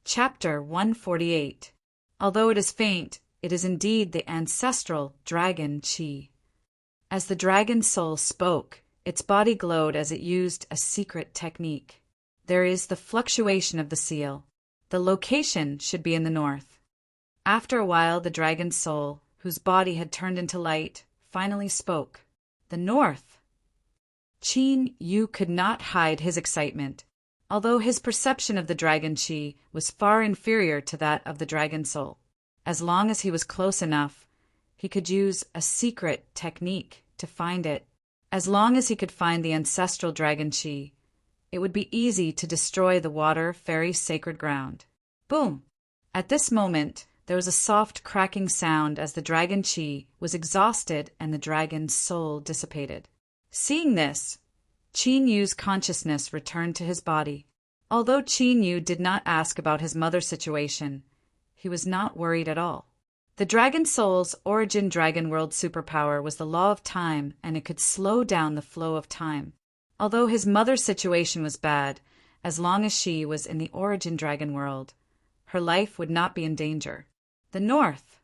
Chapter 148. Although it is faint, it is indeed the ancestral dragon Chi. As the dragon's soul spoke, its body glowed as it used a secret technique. There is the fluctuation of the seal. The location should be in the north. After a while, the dragon's soul, whose body had turned into light, finally spoke. The north! Qin Yu could not hide his excitement, although his perception of the dragon Qi was far inferior to that of the dragon soul. As long as he was close enough, he could use a secret technique to find it. As long as he could find the ancestral dragon Qi, it would be easy to destroy the water fairy's sacred ground. Boom! At this moment, there was a soft cracking sound as the dragon Qi was exhausted and the dragon's soul dissipated. Seeing this, Qin Yu's consciousness returned to his body. Although Qin Yu did not ask about his mother's situation, he was not worried at all. The dragon soul's origin dragon world superpower was the law of time, and it could slow down the flow of time. Although his mother's situation was bad, as long as she was in the origin dragon world, her life would not be in danger. The north!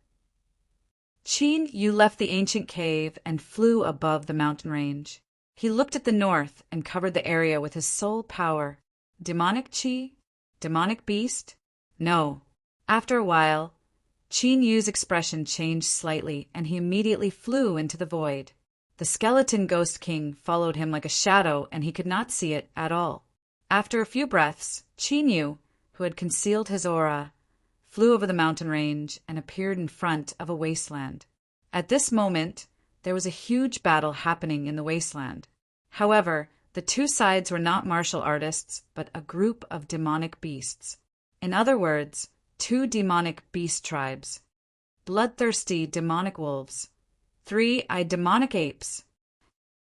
Qin Yu left the ancient cave and flew above the mountain range. He looked at the north and covered the area with his soul power. Demonic Qi? Demonic beast? No. After a while, Qin Yu's expression changed slightly, and he immediately flew into the void. The skeleton ghost king followed him like a shadow, and he could not see it at all. After a few breaths, Qin Yu, who had concealed his aura, flew over the mountain range and appeared in front of a wasteland. At this moment, there was a huge battle happening in the wasteland. However, the two sides were not martial artists, but a group of demonic beasts. In other words, two demonic beast tribes. Bloodthirsty demonic wolves. Three-eyed demonic apes.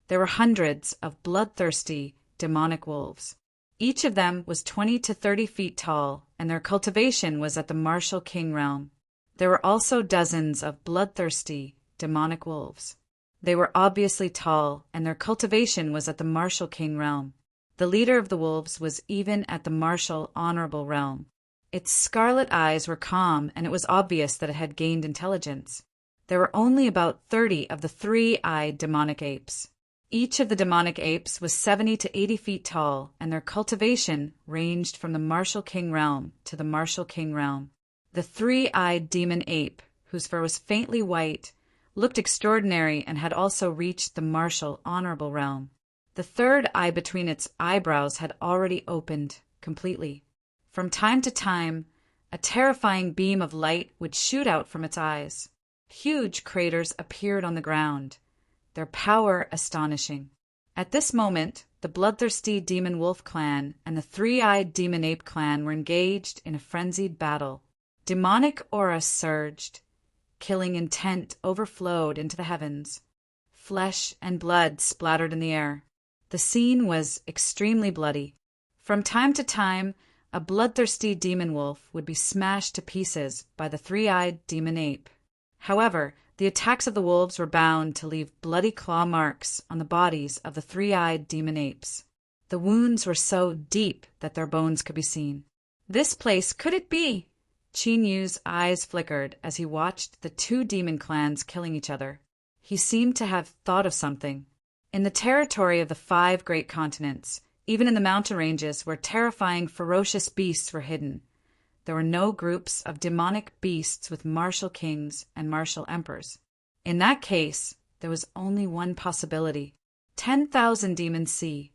There were hundreds of bloodthirsty demonic wolves. Each of them was 20 to 30 feet tall, and their cultivation was at the martial king realm. There were also dozens of bloodthirsty demonic wolves. They were obviously tall, and their cultivation was at the martial king realm. The leader of the wolves was even at the martial honorable realm. Its scarlet eyes were calm, and it was obvious that it had gained intelligence. There were only about 30 of the three-eyed demonic apes. Each of the demonic apes was 70 to 80 feet tall, and their cultivation ranged from the martial king realm to the martial king realm. The three-eyed demon ape, whose fur was faintly white, looked extraordinary and had also reached the martial honorable realm. The third eye between its eyebrows had already opened completely. From time to time, a terrifying beam of light would shoot out from its eyes. Huge craters appeared on the ground, their power astonishing. At this moment, the bloodthirsty demon wolf clan and the three-eyed demon ape clan were engaged in a frenzied battle. Demonic aura surged. Killing intent overflowed into the heavens. Flesh and blood splattered in the air. The scene was extremely bloody. From time to time, a bloodthirsty demon wolf would be smashed to pieces by the three-eyed demon ape. However, the attacks of the wolves were bound to leave bloody claw marks on the bodies of the three-eyed demon apes. The wounds were so deep that their bones could be seen. This place could it be? Qin Yu's eyes flickered as he watched the two demon clans killing each other. He seemed to have thought of something. In the territory of the 5 great continents, even in the mountain ranges where terrifying, ferocious beasts were hidden, there were no groups of demonic beasts with martial kings and martial emperors. In that case, there was only one possibility: 10,000 demons see.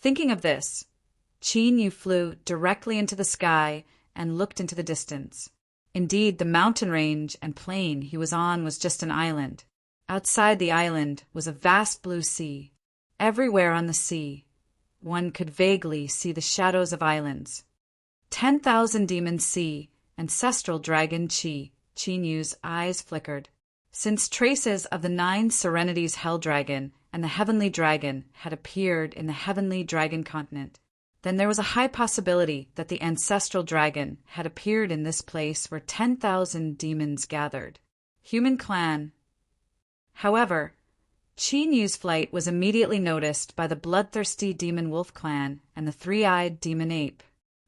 Thinking of this, Qin Yu flew directly into the sky and looked into the distance. Indeed, the mountain range and plain he was on was just an island. Outside the island was a vast blue sea. Everywhere on the sea, one could vaguely see the shadows of islands. 10,000 demons see, ancestral dragon Qi. Qin Yu's eyes flickered. Since traces of the 9 Serenities Hell Dragon and the Heavenly Dragon had appeared in the Heavenly Dragon continent, then there was a high possibility that the ancestral dragon had appeared in this place where 10,000 demons gathered. Human clan. However, Qin Yu's flight was immediately noticed by the bloodthirsty demon wolf clan and the three-eyed demon ape.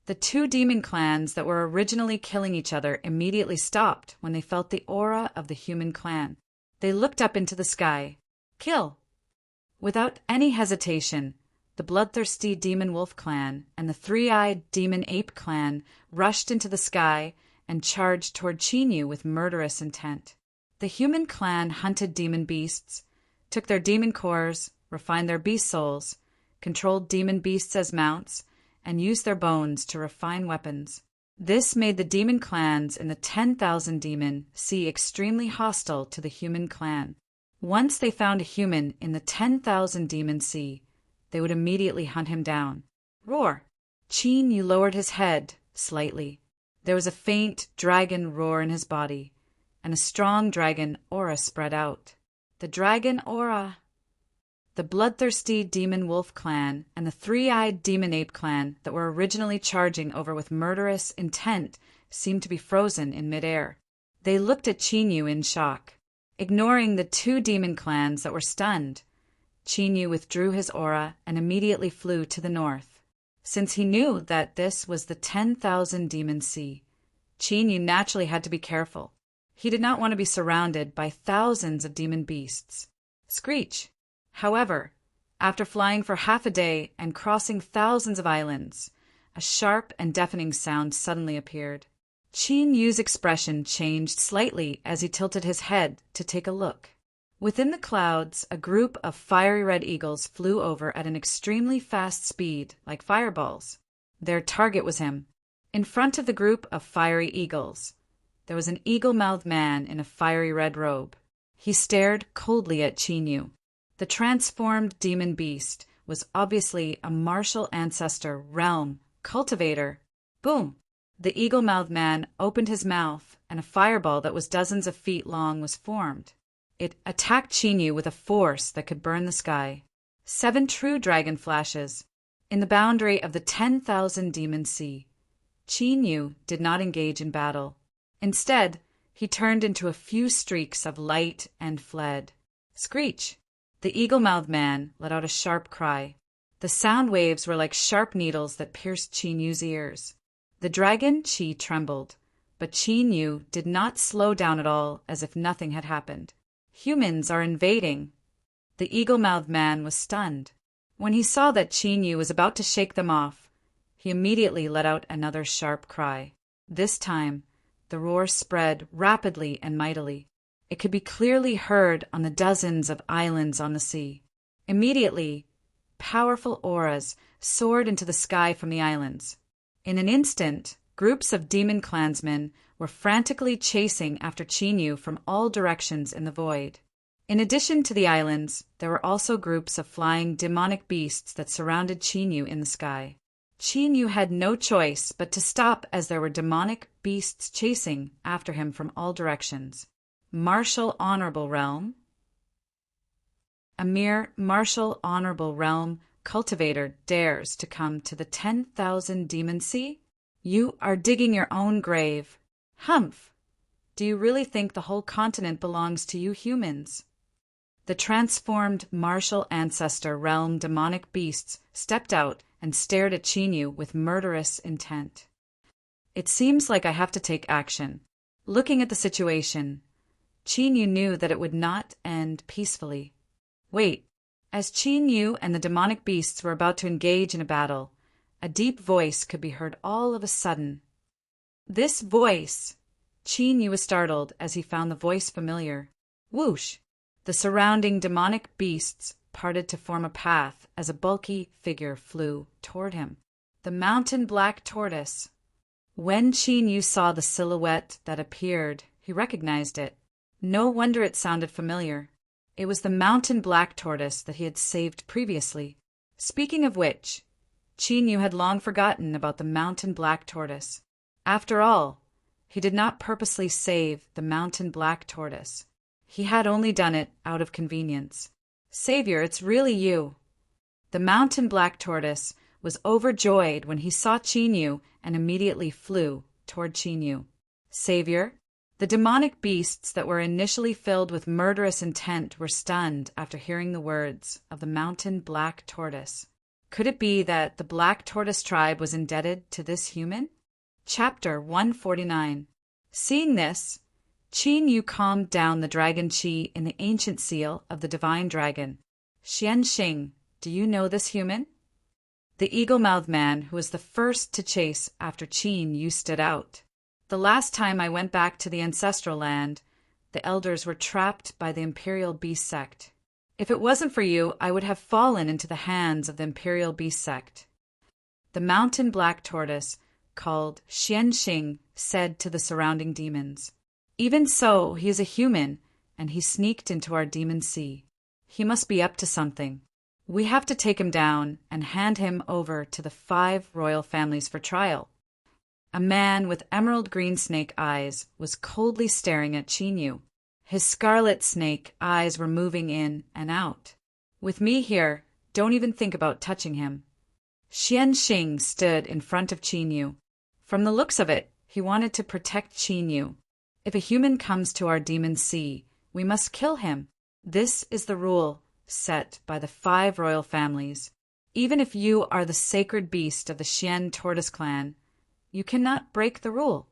The two demon clans that were originally killing each other immediately stopped when they felt the aura of the human clan. They looked up into the sky. Kill! Without any hesitation, the bloodthirsty demon wolf clan and the three-eyed demon ape clan rushed into the sky and charged toward Chinyu with murderous intent. The human clan hunted demon beasts, took their demon cores, refined their beast souls, controlled demon beasts as mounts, and used their bones to refine weapons. This made the demon clans in the 10,000 demon sea extremely hostile to the human clan. Once they found a human in the 10,000 demon sea, they would immediately hunt him down. Roar! Chinyu lowered his head slightly. There was a faint dragon roar in his body, and a strong dragon aura spread out. The dragon aura! The bloodthirsty demon wolf clan and the three-eyed demon ape clan that were originally charging over with murderous intent seemed to be frozen in midair. They looked at Chinyu in shock. Ignoring the two demon clans that were stunned, Chinyu withdrew his aura and immediately flew to the north. Since he knew that this was the 10,000 demon sea, Chinyu naturally had to be careful. He did not want to be surrounded by thousands of demon beasts. Screech! However, after flying for half a day and crossing thousands of islands, a sharp and deafening sound suddenly appeared. Chinyu's expression changed slightly as he tilted his head to take a look. Within the clouds, a group of fiery red eagles flew over at an extremely fast speed, like fireballs. Their target was him. In front of the group of fiery eagles, there was an eagle-mouthed man in a fiery red robe. He stared coldly at Chinyu. The transformed demon beast was obviously a martial ancestor, realm, cultivator. Boom! The eagle-mouthed man opened his mouth, and a fireball that was dozens of feet long was formed. It attacked Chinyu with a force that could burn the sky. 7 true dragon flashes. In the boundary of the 10,000 demon sea, Chinyu did not engage in battle. Instead, he turned into a few streaks of light and fled. Screech! The eagle-mouthed man let out a sharp cry. The sound waves were like sharp needles that pierced Chinyu's ears. The dragon Chi trembled, but Chinyu did not slow down at all, as if nothing had happened. Humans are invading. The eagle-mouthed man was stunned. When he saw that Chinyu was about to shake them off, he immediately let out another sharp cry. This time, the roar spread rapidly and mightily. It could be clearly heard on the dozens of islands on the sea. Immediately, powerful auras soared into the sky from the islands. In an instant, groups of demon clansmen were frantically chasing after Chinyu from all directions in the void. In addition to the islands, there were also groups of flying demonic beasts that surrounded Chinyu in the sky. Chinyu had no choice but to stop as there were demonic beasts chasing after him from all directions. Martial Honorable Realm? A mere martial honorable realm cultivator dares to come to the 10,000 demon sea? You are digging your own grave. Humph! Do you really think the whole continent belongs to you humans? The transformed martial ancestor realm demonic beasts stepped out and stared at Chinyu with murderous intent. It seems like I have to take action. Looking at the situation, Chinyu knew that it would not end peacefully. Wait. As Chinyu and the demonic beasts were about to engage in a battle, a deep voice could be heard all of a sudden. This voice! Chinyu was startled as he found the voice familiar. Whoosh! The surrounding demonic beasts parted to form a path as a bulky figure flew toward him. The mountain black tortoise. When Chinyu saw the silhouette that appeared, he recognized it. No wonder it sounded familiar. It was the mountain black tortoise that he had saved previously. Speaking of which, Chinyu had long forgotten about the mountain black tortoise. After all, he did not purposely save the mountain black tortoise. He had only done it out of convenience. Savior, it's really you. The mountain black tortoise was overjoyed when he saw Chinyu and immediately flew toward Chinyu. Savior, the demonic beasts that were initially filled with murderous intent were stunned after hearing the words of the mountain black tortoise. Could it be that the Black Tortoise tribe was indebted to this human? Chapter 149. Seeing this, Qin Yu calmed down the dragon Qi in the ancient seal of the divine dragon. Xianxing, do you know this human? The eagle-mouthed man who was the first to chase after Qin Yu stood out. The last time I went back to the ancestral land, the elders were trapped by the imperial beast sect. If it wasn't for you, I would have fallen into the hands of the imperial beast sect. The mountain black tortoise, called Xianxing, said to the surrounding demons, "Even so, he is a human, and he sneaked into our demon sea. He must be up to something. We have to take him down and hand him over to the 5 royal families for trial." A man with emerald green snake eyes was coldly staring at Qin Yu. His scarlet snake eyes were moving in and out. "With me here, don't even think about touching him." Xianxing stood in front of Qin Yu. From the looks of it, he wanted to protect Qin Yu. If a human comes to our demon sea, we must kill him. This is the rule set by the 5 royal families. Even if you are the sacred beast of the Xian tortoise clan, you cannot break the rule.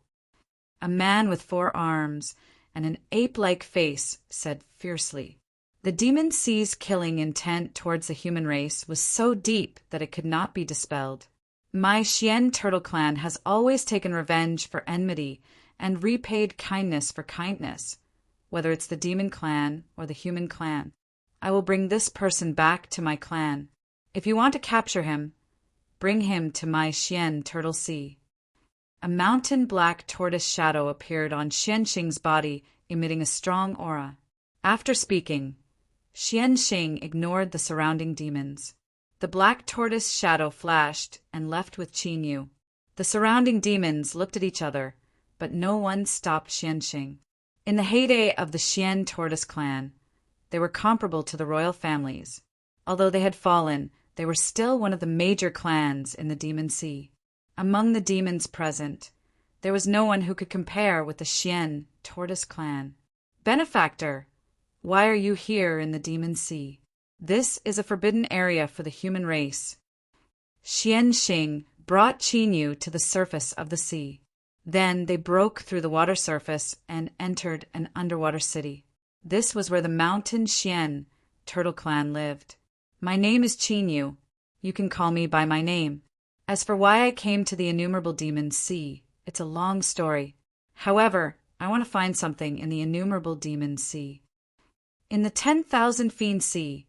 A man with 4 arms and an ape-like face said fiercely. The demon sea's killing intent towards the human race was so deep that it could not be dispelled. My Xian turtle clan has always taken revenge for enmity and repaid kindness for kindness, whether it's the demon clan or the human clan. I will bring this person back to my clan. If you want to capture him, bring him to my Xian turtle sea. A mountain black tortoise shadow appeared on Xianxing's body, emitting a strong aura. After speaking, Xianxing ignored the surrounding demons. The black tortoise shadow flashed and left with Qin Yu. The surrounding demons looked at each other, but no one stopped Xianxing. In the heyday of the Xian tortoise clan, they were comparable to the royal families. Although they had fallen, they were still one of the major clans in the demon sea. Among the demons present, there was no one who could compare with the Xian tortoise clan. "Benefactor, why are you here in the demon sea? This is a forbidden area for the human race." Xianxing brought Qin Yu to the surface of the sea. Then they broke through the water surface and entered an underwater city. This was where the mountain Xian turtle clan lived. "My name is Qin Yu. You can call me by my name. As for why I came to the innumerable demons sea, it's a long story. However, I want to find something in the innumerable demons sea." In the 10,000 Fiend Sea,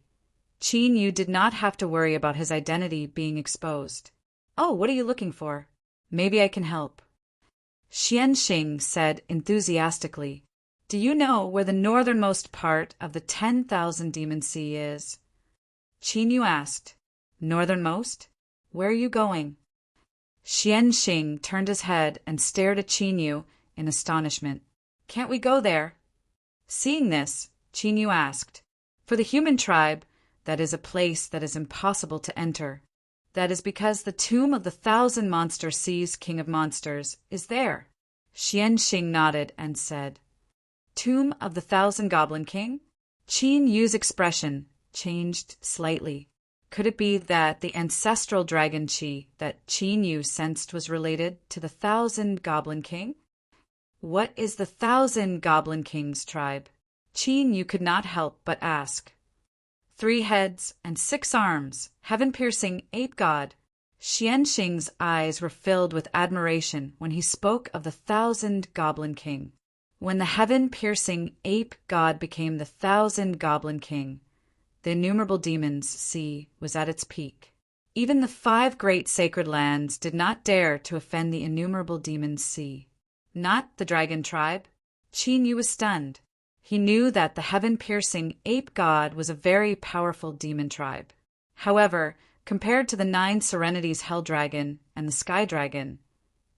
Qin Yu did not have to worry about his identity being exposed. "Oh, what are you looking for? Maybe I can help." Xianxing said enthusiastically, "Do you know where the northernmost part of the 10,000 Demon Sea is?" Qin Yu asked, "Northernmost? Where are you going?" Xianxing turned his head and stared at Qin Yu in astonishment. "Can't we go there?" Seeing this, Qin Yu asked, "For the human tribe, that is a place that is impossible to enter. That is because the tomb of the 1,000 Monster Seas King of Monsters is there." Xianxing nodded and said, "Tomb of the 1,000 Goblin King?" Qin Yu's expression changed slightly. Could it be that the ancestral dragon Qi that Qin Yu sensed was related to the 1,000 Goblin King? What is the 1,000 Goblin King's tribe? Qin Yu could not help but ask. 3 heads and 6 arms, heaven-piercing ape god. Xianxing's eyes were filled with admiration when he spoke of the 1,000 Goblin King. When the heaven-piercing ape god became the 1,000 Goblin King, the innumerable demons sea was at its peak. Even the 5 great sacred lands did not dare to offend the innumerable demons sea. Not the dragon tribe. Qin Yu was stunned. He knew that the heaven-piercing ape god was a very powerful demon tribe. However, compared to the 9 Serenities Hell Dragon and the Sky Dragon,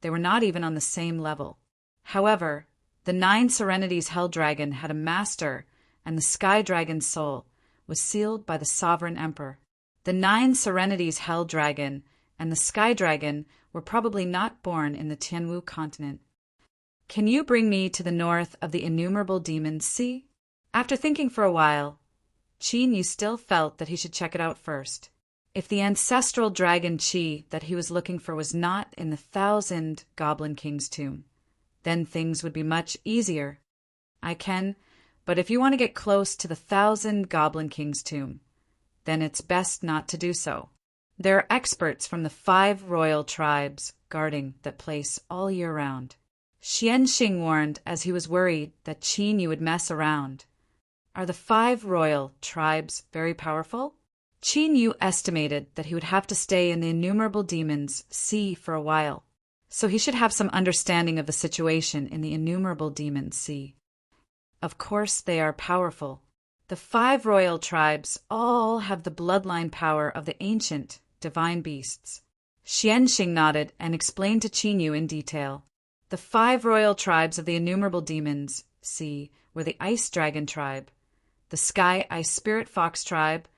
they were not even on the same level. However, the 9 Serenities Hell Dragon had a master, and the Sky Dragon's soul was sealed by the Sovereign Emperor. The 9 Serenities Hell Dragon and the Sky Dragon were probably not born in the Tianwu continent. "Can you bring me to the north of the innumerable demons sea?" After thinking for a while, Qin Yu still felt that he should check it out first. If the ancestral dragon Chi that he was looking for was not in the 1,000 Goblin King's tomb, then things would be much easier. But if you want to get close to the 1,000 Goblin King's tomb, then it's best not to do so. There are experts from the 5 royal tribes guarding that place all year round. Xianxing warned as he was worried that Qin Yu would mess around. Are the 5 royal tribes very powerful? Qin Yu estimated that he would have to stay in the innumerable demons' sea for a while, so he should have some understanding of the situation in the innumerable demons' sea. Of course they are powerful. The 5 royal tribes all have the bloodline power of the ancient divine beasts. Xianxing nodded and explained to Qin Yu in detail. The 5 royal tribes of the innumerable demons sea were the Ice Dragon tribe, the Sky Ice Spirit Fox tribe,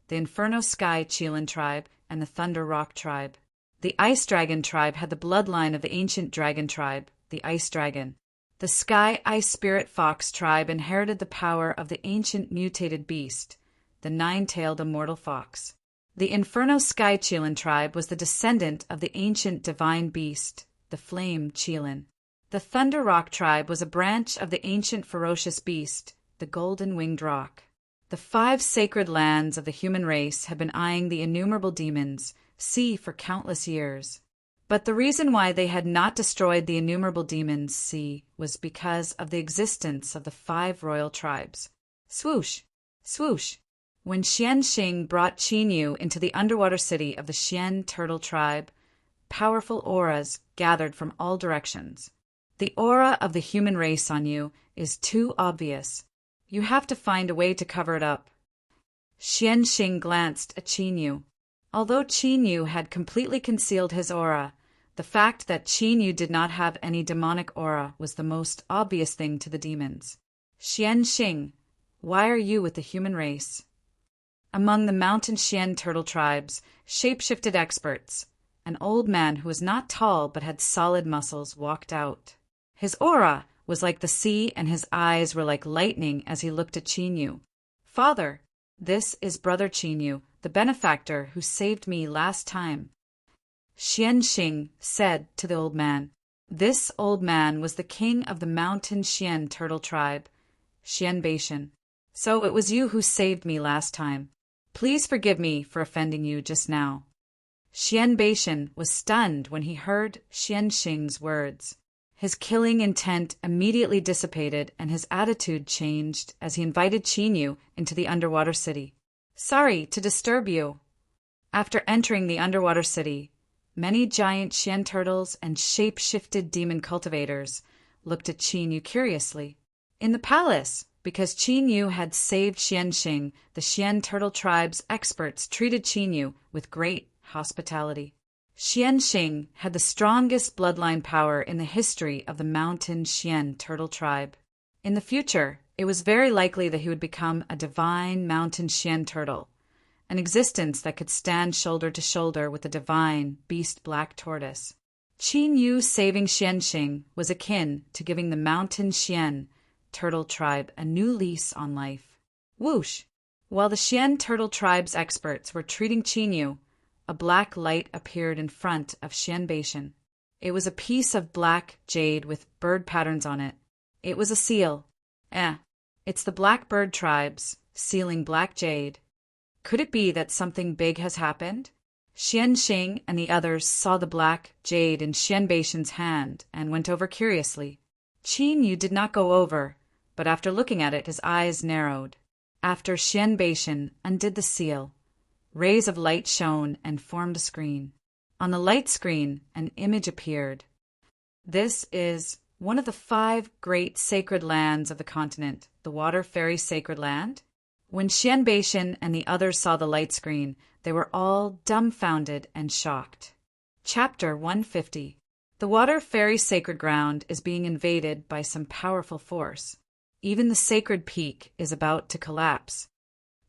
the Inferno Sky Qilin tribe, and the Thunder Rock tribe. The Ice Dragon tribe had the bloodline of the ancient dragon tribe, the Ice Dragon. The Sky Ice Spirit Fox tribe inherited the power of the ancient mutated beast, the 9-tailed immortal fox. The Inferno Sky Qilin tribe was the descendant of the ancient divine beast, the Flame Qilin. The Thunder Rock tribe was a branch of the ancient ferocious beast, the Golden Winged Rock. The 5 sacred lands of the human race had been eyeing the innumerable demons' sea for countless years. But the reason why they had not destroyed the innumerable demons' sea was because of the existence of the 5 royal tribes. Swoosh! Swoosh! When Xianxing brought Qin Yu into the underwater city of the Xian turtle tribe, powerful auras gathered from all directions. The aura of the human race on you is too obvious. You have to find a way to cover it up. Xianxing glanced at Qin Yu. Although Qin Yu had completely concealed his aura, the fact that Qin Yu did not have any demonic aura was the most obvious thing to the demons. Xianxing, why are you with the human race? Among the mountain Xian turtle tribes, shape-shifted experts, an old man who was not tall but had solid muscles walked out. His aura was like the sea and his eyes were like lightning as he looked at Qin Yu. Father, this is Brother Qin Yu, the benefactor who saved me last time. Xianxing said to the old man. This old man was the king of the mountain Xian turtle tribe, Xian Beishan. So it was you who saved me last time. Please forgive me for offending you just now. Xian Beishan was stunned when he heard Xianxing's words. His killing intent immediately dissipated and his attitude changed as he invited Qin Yu into the underwater city. Sorry to disturb you. After entering the underwater city, many giant Xian turtles and shape-shifted demon cultivators looked at Qin Yu curiously. In the palace, because Qin Yu had saved Xianxing, the Xian turtle tribe's experts treated Qin Yu with great hospitality. Xianxing had the strongest bloodline power in the history of the mountain Xian turtle tribe. In the future, it was very likely that he would become a divine mountain Xian turtle, an existence that could stand shoulder to shoulder with the divine beast black tortoise. Qin Yu saving Xianxing was akin to giving the mountain Xian turtle tribe a new lease on life. Whoosh! While the Xian turtle tribe's experts were treating Qin Yu, a black light appeared in front of Xian Beishan. It was a piece of black jade with bird patterns on it. It was a seal. It's the black bird tribes sealing black jade. Could it be that something big has happened? Xianxing and the others saw the black jade in Xian Beishan's hand and went over curiously. Qin Yu did not go over, but after looking at it, his eyes narrowed. After Xian Beishan undid the seal, rays of light shone and formed a screen. On the light screen, an image appeared. This is one of the 5 great sacred lands of the continent, the Water Fairy Sacred Land. When Xian Beishan and the others saw the light screen, they were all dumbfounded and shocked. Chapter 150. The Water Fairy Sacred Ground is being invaded by some powerful force. Even the sacred peak is about to collapse.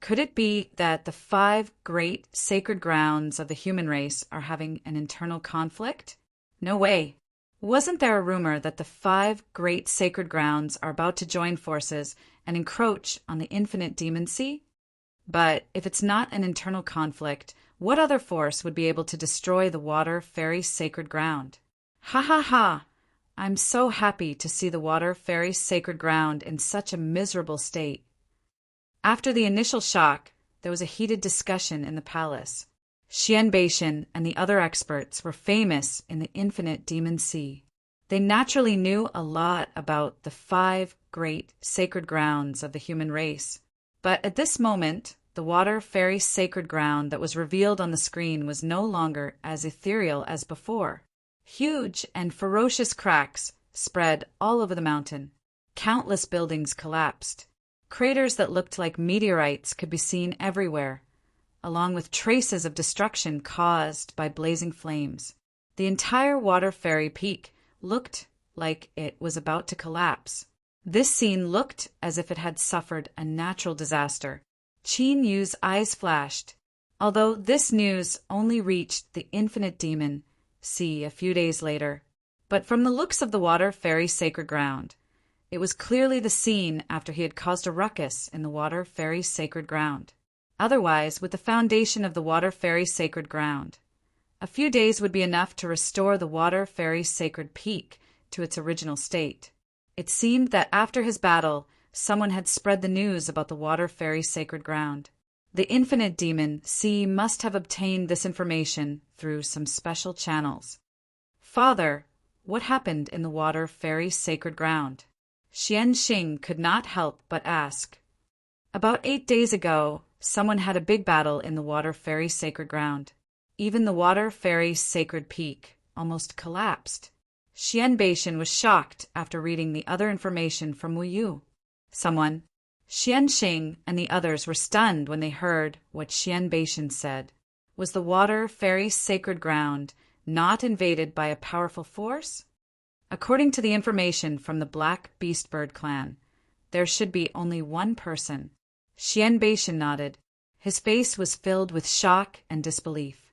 Could it be that the 5 great sacred grounds of the human race are having an internal conflict? No way. Wasn't there a rumor that the 5 great sacred grounds are about to join forces and encroach on the infinite demon sea? But if it's not an internal conflict, What other force would be able to destroy the water fairy's sacred ground? Ha ha ha! I'm so happy to see the water fairy's sacred ground in such a miserable state. After the initial shock, there was a heated discussion in the palace. Xian Beishan and the other experts were famous in the infinite demon sea. They naturally knew a lot about the 5 great sacred grounds of the human race. But at this moment, the water fairy sacred ground that was revealed on the screen was no longer as ethereal as before. Huge and ferocious cracks spread all over the mountain. Countless buildings collapsed. Craters that looked like meteorites could be seen everywhere, along with traces of destruction caused by blazing flames. The entire water fairy peak looked like it was about to collapse. This scene looked as if it had suffered a natural disaster. Qin Yu's eyes flashed, although this news only reached the infinite demon sea a few days later. But from the looks of the water fairy sacred ground, it was clearly the scene after he had caused a ruckus in the water fairy sacred ground. Otherwise, with the foundation of the water fairy sacred ground, a few days would be enough to restore the water fairy sacred peak to its original state. It seemed that after his battle, someone had spread the news about the water fairy sacred ground. The infinite demon sea must have obtained this information through some special channels. Father, what happened in the water fairy sacred ground? Xian Xing could not help but ask. About 8 days ago, someone had a big battle in the water fairy sacred ground. Even the water fairy sacred peak almost collapsed. Xian Beishan was shocked after reading the other information from Wu Yu. Someone, Xian Xing and the others were stunned when they heard what Xian Beishan said. Was the water fairy sacred ground not invaded by a powerful force? According to the information from the Black Beast Bird clan, there should be only one person. Xian Beishan nodded. His face was filled with shock and disbelief.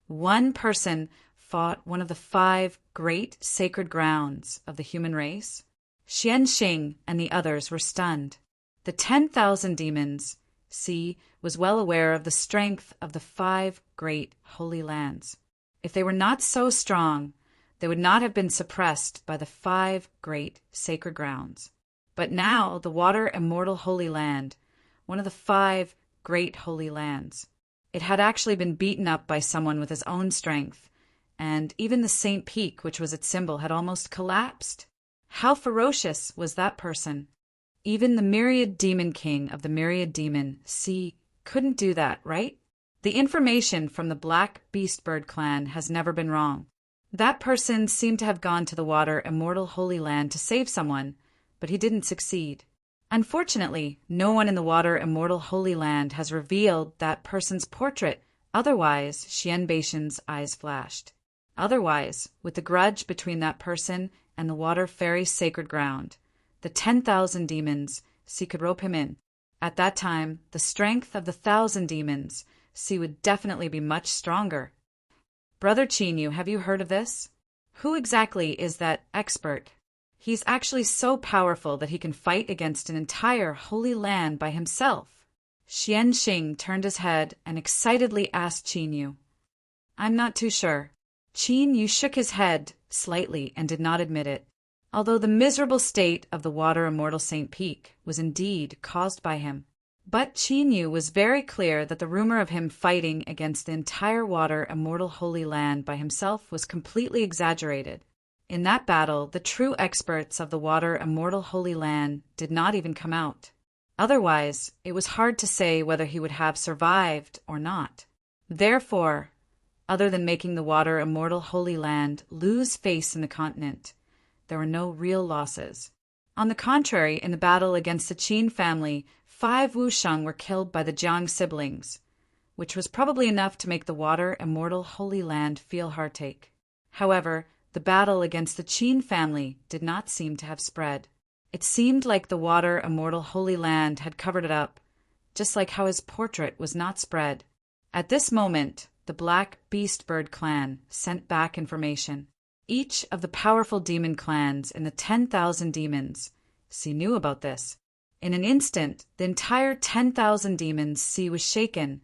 One person fought one of the 5 great sacred grounds of the human race? Xian Xing and the others were stunned. The 10,000 demons, Xi was well aware of the strength of the 5 great holy lands. If they were not so strong, they would not have been suppressed by the 5 great sacred grounds. But now the water immortal holy land, one of the 5 great holy lands, it had actually been beaten up by someone with his own strength, and even the Saint Peak, which was its symbol, had almost collapsed. How ferocious was that person? Even the myriad demon king of the myriad demon, Xi, couldn't do that, right? The information from the Black Beast Bird clan has never been wrong. That person seemed to have gone to the water immortal holy land to save someone, but he didn't succeed. Unfortunately, no one in the water immortal holy land has revealed that person's portrait. Otherwise, Xian Beishan's eyes flashed. Otherwise, with the grudge between that person and the water fairy sacred ground, the 10,000 demons, Xi could rope him in. At that time, the strength of the 1,000 demons, Xi would definitely be much stronger. Brother Qinyu, have you heard of this? Who exactly is that expert? He's actually so powerful that he can fight against an entire holy land by himself. Xian Xing turned his head and excitedly asked Qinyu. I'm not too sure. Qinyu shook his head slightly and did not admit it, although the miserable state of the water immortal Saint Peak was indeed caused by him. But Qinyu was very clear that the rumor of him fighting against the entire water immortal holy land by himself was completely exaggerated. In that battle, the true experts of the water immortal holy land did not even come out. Otherwise, it was hard to say whether he would have survived or not. Therefore, other than making the water immortal holy land lose face in the continent, there were no real losses. On the contrary, in the battle against the Qin family, 5 Wusheng were killed by the Jiang siblings, which was probably enough to make the water immortal holy land feel heartache. However, the battle against the Qin family did not seem to have spread. It seemed like the water immortal holy land had covered it up, just like how his portrait was not spread. At this moment, the Black Beast Bird clan sent back information. Each of the powerful demon clans in the 10,000 demons, Xi knew about this. In an instant, the entire 10,000 demons Xi was shaken,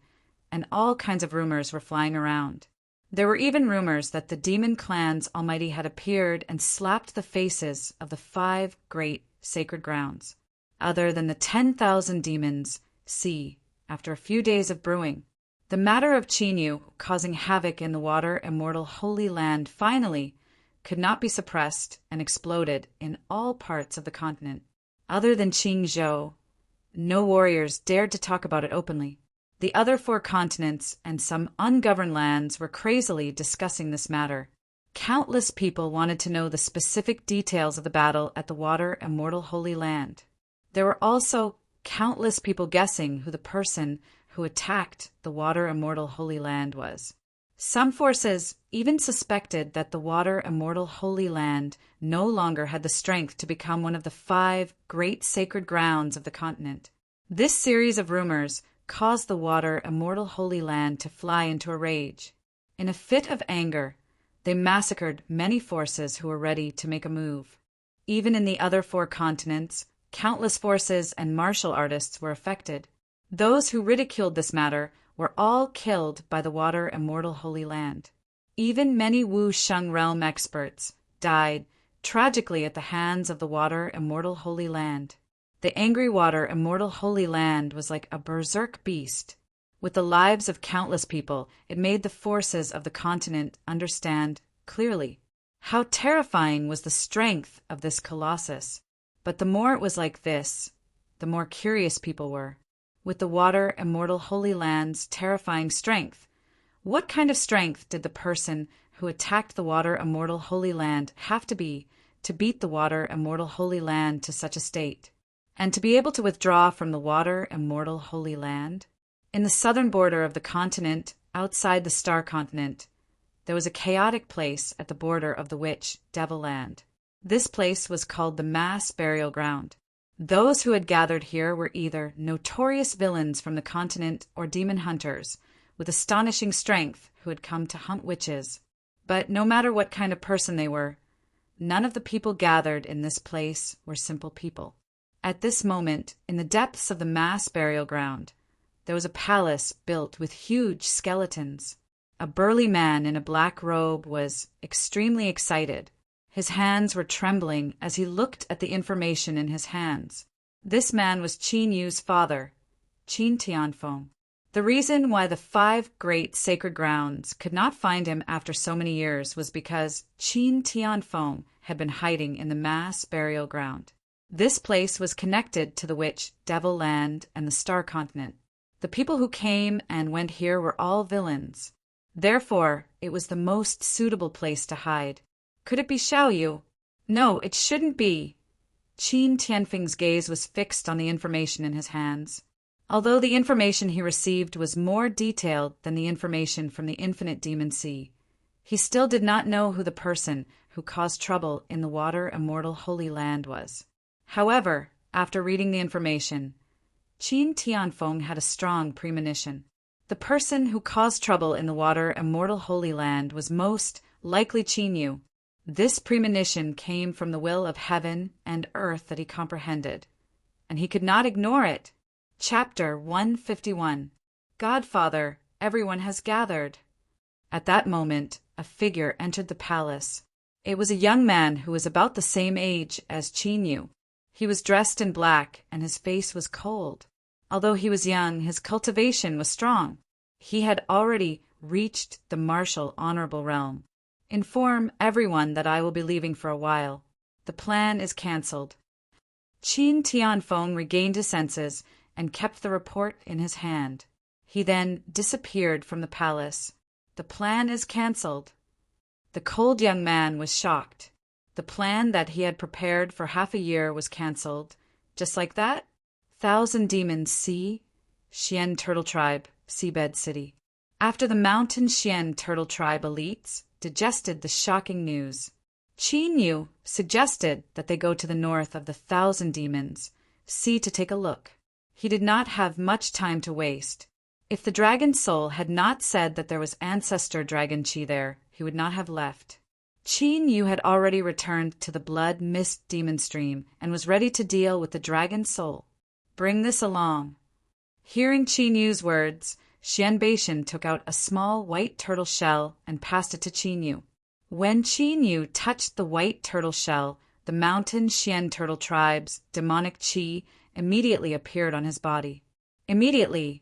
and all kinds of rumors were flying around. There were even rumors that the demon clans Almighty had appeared and slapped the faces of the 5 great sacred grounds, other than the 10,000 demons see after a few days of brewing. The matter of Chinyu causing havoc in the water immortal Holy Land finally could not be suppressed and exploded in all parts of the continent. Other than Qingzhou, no warriors dared to talk about it openly. The other 4 continents and some ungoverned lands were crazily discussing this matter. Countless people wanted to know the specific details of the battle at the water immortal Holy Land. There were also countless people guessing who the person who attacked the water immortal Holy Land was. Some forces even suspected that the water immortal Holy Land no longer had the strength to become one of the 5 great sacred grounds of the continent. This series of rumors caused the water immortal Holy Land to fly into a rage. In a fit of anger, they massacred many forces who were ready to make a move. Even in the other 4 continents, countless forces and martial artists were affected. Those who ridiculed this matter were all killed by the water immortal Holy Land. Even many Wu Sheng realm experts died tragically at the hands of the water immortal Holy Land. The angry water immortal Holy Land was like a berserk beast. With the lives of countless people, it made the forces of the continent understand clearly how terrifying was the strength of this colossus. But the more it was like this, the more curious people were. With the water immortal Holy Land's terrifying strength, what kind of strength did the person who attacked the water immortal Holy Land have to be to beat the water immortal Holy Land to such a state? And to be able to withdraw from the water immortal Holy Land? In the southern border of the continent, outside the Star Continent, there was a chaotic place at the border of the Witch Devil Land. This place was called the Mass Burial Ground. Those who had gathered here were either notorious villains from the continent or demon hunters with astonishing strength who had come to hunt witches. But no matter what kind of person they were, none of the people gathered in this place were simple people. At this moment, in the depths of the Mass Burial Ground, there was a palace built with huge skeletons. A burly man in a black robe was extremely excited. His hands were trembling as he looked at the information in his hands. This man was Qin Yu's father, Qin Tianfeng. The reason why the 5 great sacred grounds could not find him after so many years was because Qin Tianfeng had been hiding in the Mass Burial Ground. This place was connected to the Witch Devil Land and the Star Continent. The people who came and went here were all villains. Therefore, it was the most suitable place to hide. Could it be Xiaoyu? No, it shouldn't be. Qin Tianfeng's gaze was fixed on the information in his hands. Although the information he received was more detailed than the information from the Infinite Demon Sea, he still did not know who the person who caused trouble in the water immortal Holy Land was. However, after reading the information, Qin Tianfeng had a strong premonition. The person who caused trouble in the water immortal Holy Land was most likely Qin Yu. This premonition came from the will of heaven and earth that he comprehended, and he could not ignore it. Chapter 151. Godfather, everyone has gathered. At that moment, a figure entered the palace. It was a young man who was about the same age as Qin Yu. He was dressed in black, and his face was cold. Although he was young, his cultivation was strong. He had already reached the martial honorable realm. Inform everyone that I will be leaving for a while. The plan is cancelled. Qin Tianfeng regained his senses and kept the report in his hand. He then disappeared from the palace. The plan is cancelled. The cold young man was shocked. The plan that he had prepared for half a year was cancelled. Just like that? 1,000 demons see? Xian Turtle Tribe, Seabed City. After the Mountain Xian Turtle Tribe elites digested the shocking news, Qin Yu suggested that they go to the north of the 1,000 demons, see to take a look. He did not have much time to waste. If the dragon soul had not said that there was ancestor dragon chi there, he would not have left. Qin Yu had already returned to the blood mist demon stream and was ready to deal with the dragon soul. Bring this along. Hearing Qin Yu's words, Xian Beishan took out a small white turtle shell and passed it to Qin Yu. When Qin Yu touched the white turtle shell, the mountain Xian turtle tribe's demonic qi immediately appeared on his body. Immediately,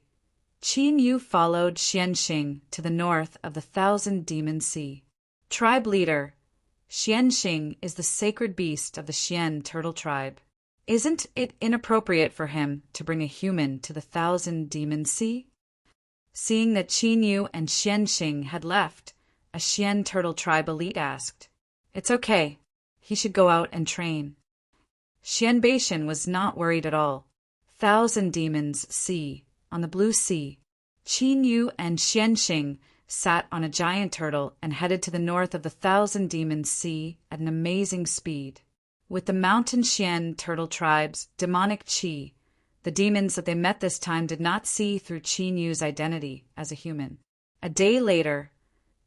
Qin Yu followed Xianxing to the north of the Thousand Demon Sea. Tribe leader, Xianxing is the sacred beast of the Xian turtle tribe. Isn't it inappropriate for him to bring a human to the Thousand Demon Sea? Seeing that Qin Yu and Xianxing had left, a Xian turtle tribe elite asked, "It's okay. He should go out and train." Xian Beishan was not worried at all. Thousand Demons Sea, on the blue sea. Qin Yu and Xianxing sat on a giant turtle and headed to the north of the Thousand Demons Sea at an amazing speed. With the mountain Xian turtle tribe's demonic qi, the demons that they met this time did not see through Qin Yu's identity as a human. A day later,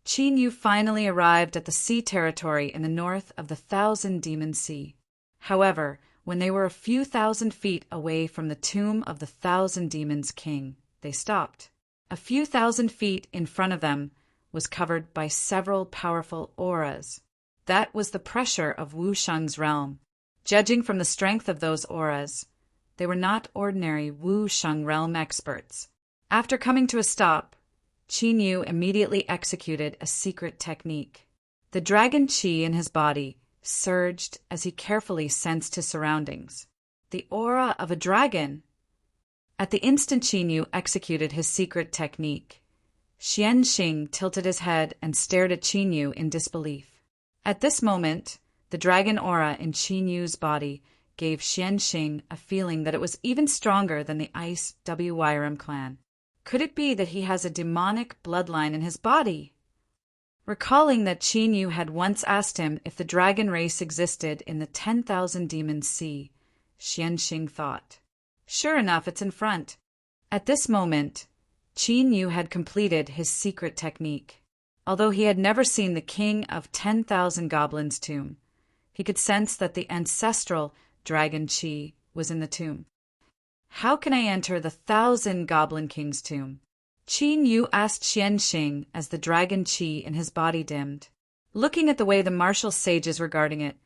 Qin Yu finally arrived at the sea territory in the north of the Thousand Demon Sea. However, when they were a few thousand feet away from the tomb of the Thousand Demons King, they stopped. A few thousand feet in front of them was covered by several powerful auras. That was the pressure of Wu Sheng's realm. Judging from the strength of those auras, they were not ordinary Wu Sheng realm experts. After coming to a stop, Qin Yu immediately executed a secret technique. The dragon qi in his body surged as he carefully sensed his surroundings. The aura of a dragon! At the instant Qin Yu executed his secret technique, Xianxing tilted his head and stared at Qin Yu in disbelief. At this moment, the dragon aura in Qin Yu's body gave Xianxing a feeling that it was even stronger than the Ice WYRM clan. Could it be that he has a demonic bloodline in his body? Recalling that Qin Yu had once asked him if the dragon race existed in the 10,000 Demons Sea, Xianxing thought, "Sure enough, it's in front." At this moment, Qin Yu had completed his secret technique. Although he had never seen the King of 10,000 Goblins' tomb, he could sense that the ancestral dragon qi was in the tomb. "How can I enter the 1,000 Goblin King's tomb?" Qin Yu asked Xianxing as the dragon qi in his body dimmed. Looking at the way the martial sages were guarding it,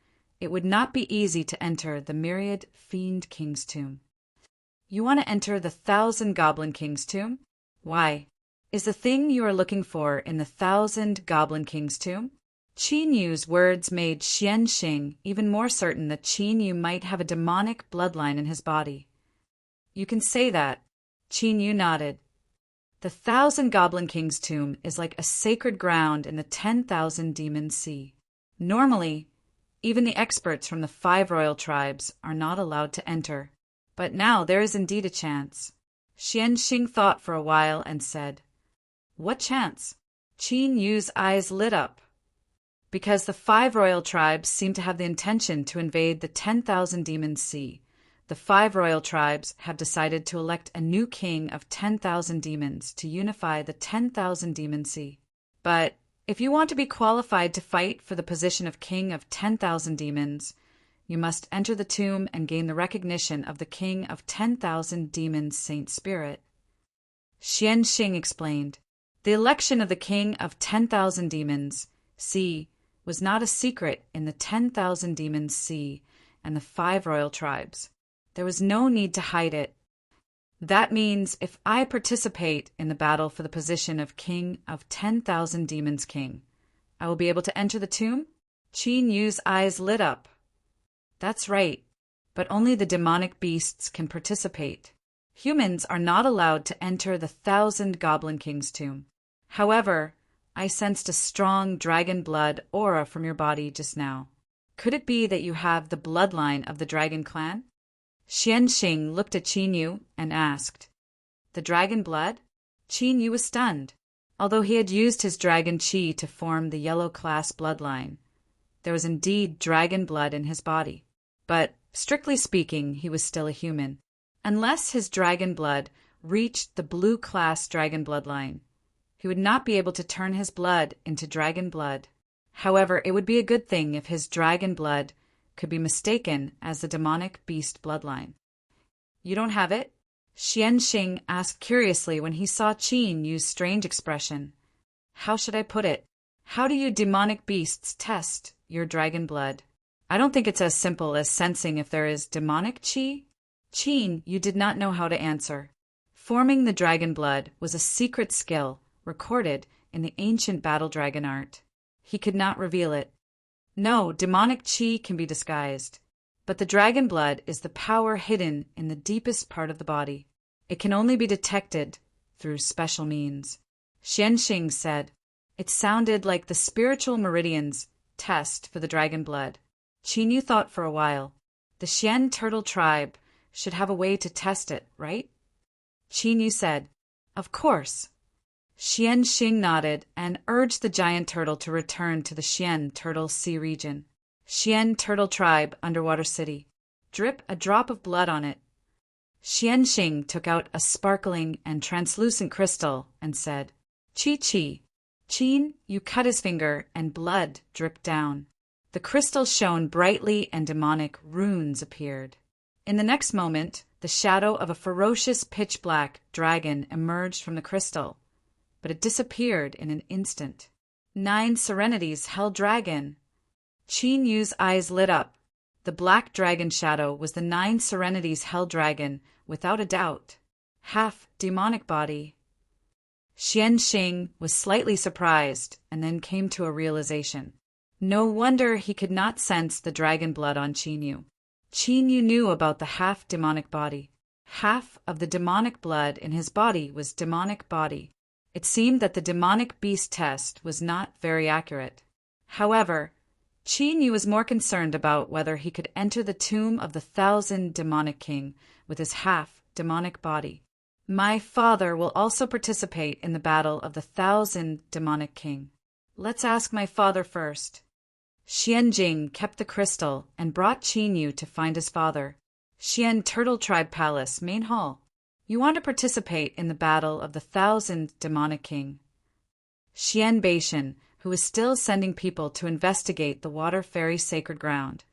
it would not be easy to enter the myriad Fiend King's tomb. "You want to enter the 1,000 Goblin King's tomb? Why? Is the thing you are looking for in the 1,000 Goblin King's tomb?" Qin Yu's words made Xianxing even more certain that Qin Yu might have a demonic bloodline in his body. "You can say that." Qin Yu nodded. "The 1,000 Goblin King's tomb is like a sacred ground in the 10,000 Demon Sea. Normally, even the experts from the 5 royal tribes are not allowed to enter. But now there is indeed a chance." Xianxing thought for a while and said, "What chance?" Qin Yu's eyes lit up. Because the 5 royal tribes seem to have the intention to invade the 10,000 Demon Sea, the 5 royal tribes have decided to elect a new king of 10,000 demons to unify the 10,000 Demon Sea. But if you want to be qualified to fight for the position of king of 10,000 demons, you must enter the tomb and gain the recognition of the king of 10,000 demons, Saint Spirit. Xianxing explained, "The election of the king of 10,000 demons, Sea, was not a secret in the 10,000 Demons Sea and the 5 royal tribes. There was no need to hide it. That means if I participate in the battle for the position of King of 10,000 Demons King, I will be able to enter the tomb?" Qin Yu's eyes lit up. "That's right, but only the demonic beasts can participate. Humans are not allowed to enter the 1,000 Goblin King's tomb. However, I sensed a strong dragon blood aura from your body just now. Could it be that you have the bloodline of the dragon clan?" Xianxing looked at Qin Yu and asked, "The dragon blood?" Qin Yu was stunned. Although he had used his dragon qi to form the yellow class bloodline, there was indeed dragon blood in his body. But, strictly speaking, he was still a human. Unless his dragon blood reached the blue class dragon bloodline, he would not be able to turn his blood into dragon blood. However, it would be a good thing if his dragon blood could be mistaken as the demonic beast bloodline. "You don't have it?" Xianxing asked curiously when he saw Qin use strange expression. How should I put it? How do you demonic beasts test your dragon blood? I don't think it's as simple as sensing if there is demonic qi. Qin, you did not know how to answer. Forming the dragon blood was a secret skill recorded in the ancient battle dragon art. He could not reveal it. No, demonic qi can be disguised, but the dragon blood is the power hidden in the deepest part of the body. It can only be detected through special means. Xianxing said, it sounded like the spiritual meridians test for the dragon blood. Qinyu thought for a while. The Xian turtle tribe should have a way to test it, right? Qinyu said, of course. Xianxing nodded and urged the giant turtle to return to the Xian turtle sea region. Xian turtle tribe, underwater city. Drip a drop of blood on it. Xianxing took out a sparkling and translucent crystal and said, Qi. Qin, you cut his finger and blood dripped down. The crystal shone brightly and demonic runes appeared. In the next moment, the shadow of a ferocious pitch-black dragon emerged from the crystal, but it disappeared in an instant. 9 serenities hell dragon. Qin Yu's eyes lit up. The black dragon shadow was the 9 serenities hell dragon, without a doubt. Half demonic body. Xianxing was slightly surprised and then came to a realization. No wonder he could not sense the dragon blood on Qinyu. Qinyu knew about the half-demonic body. Half of the demonic blood in his body was demonic body. It seemed that the demonic beast test was not very accurate. However, Qinyu was more concerned about whether he could enter the tomb of the 1,000 demonic king with his half-demonic body. My father will also participate in the battle of the 1,000 demonic king. Let's ask my father first. Xianjing kept the crystal and brought Qinyu to find his father. Xian Turtle Tribe Palace, main hall. You want to participate in the battle of the 1,000 demonic king. Xian Beishan, who was still sending people to investigate the water fairy sacred ground,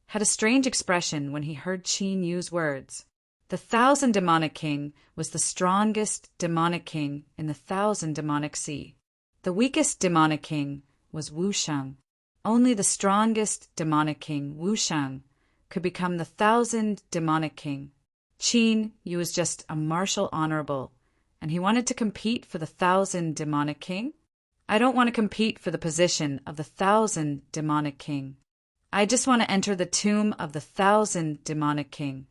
had a strange expression when he heard Qin use words. The 1,000 demonic king was the strongest demonic king in the 1,000 demonic sea. The weakest demonic king was Wusheng. Only the strongest demonic king, Wusheng, could become the 1,000 demonic king. Qin Yu was just a martial honorable, and he wanted to compete for the 1,000 demonic king? I don't want to compete for the position of the 1,000 demonic king. I just want to enter the tomb of the 1,000 demonic king.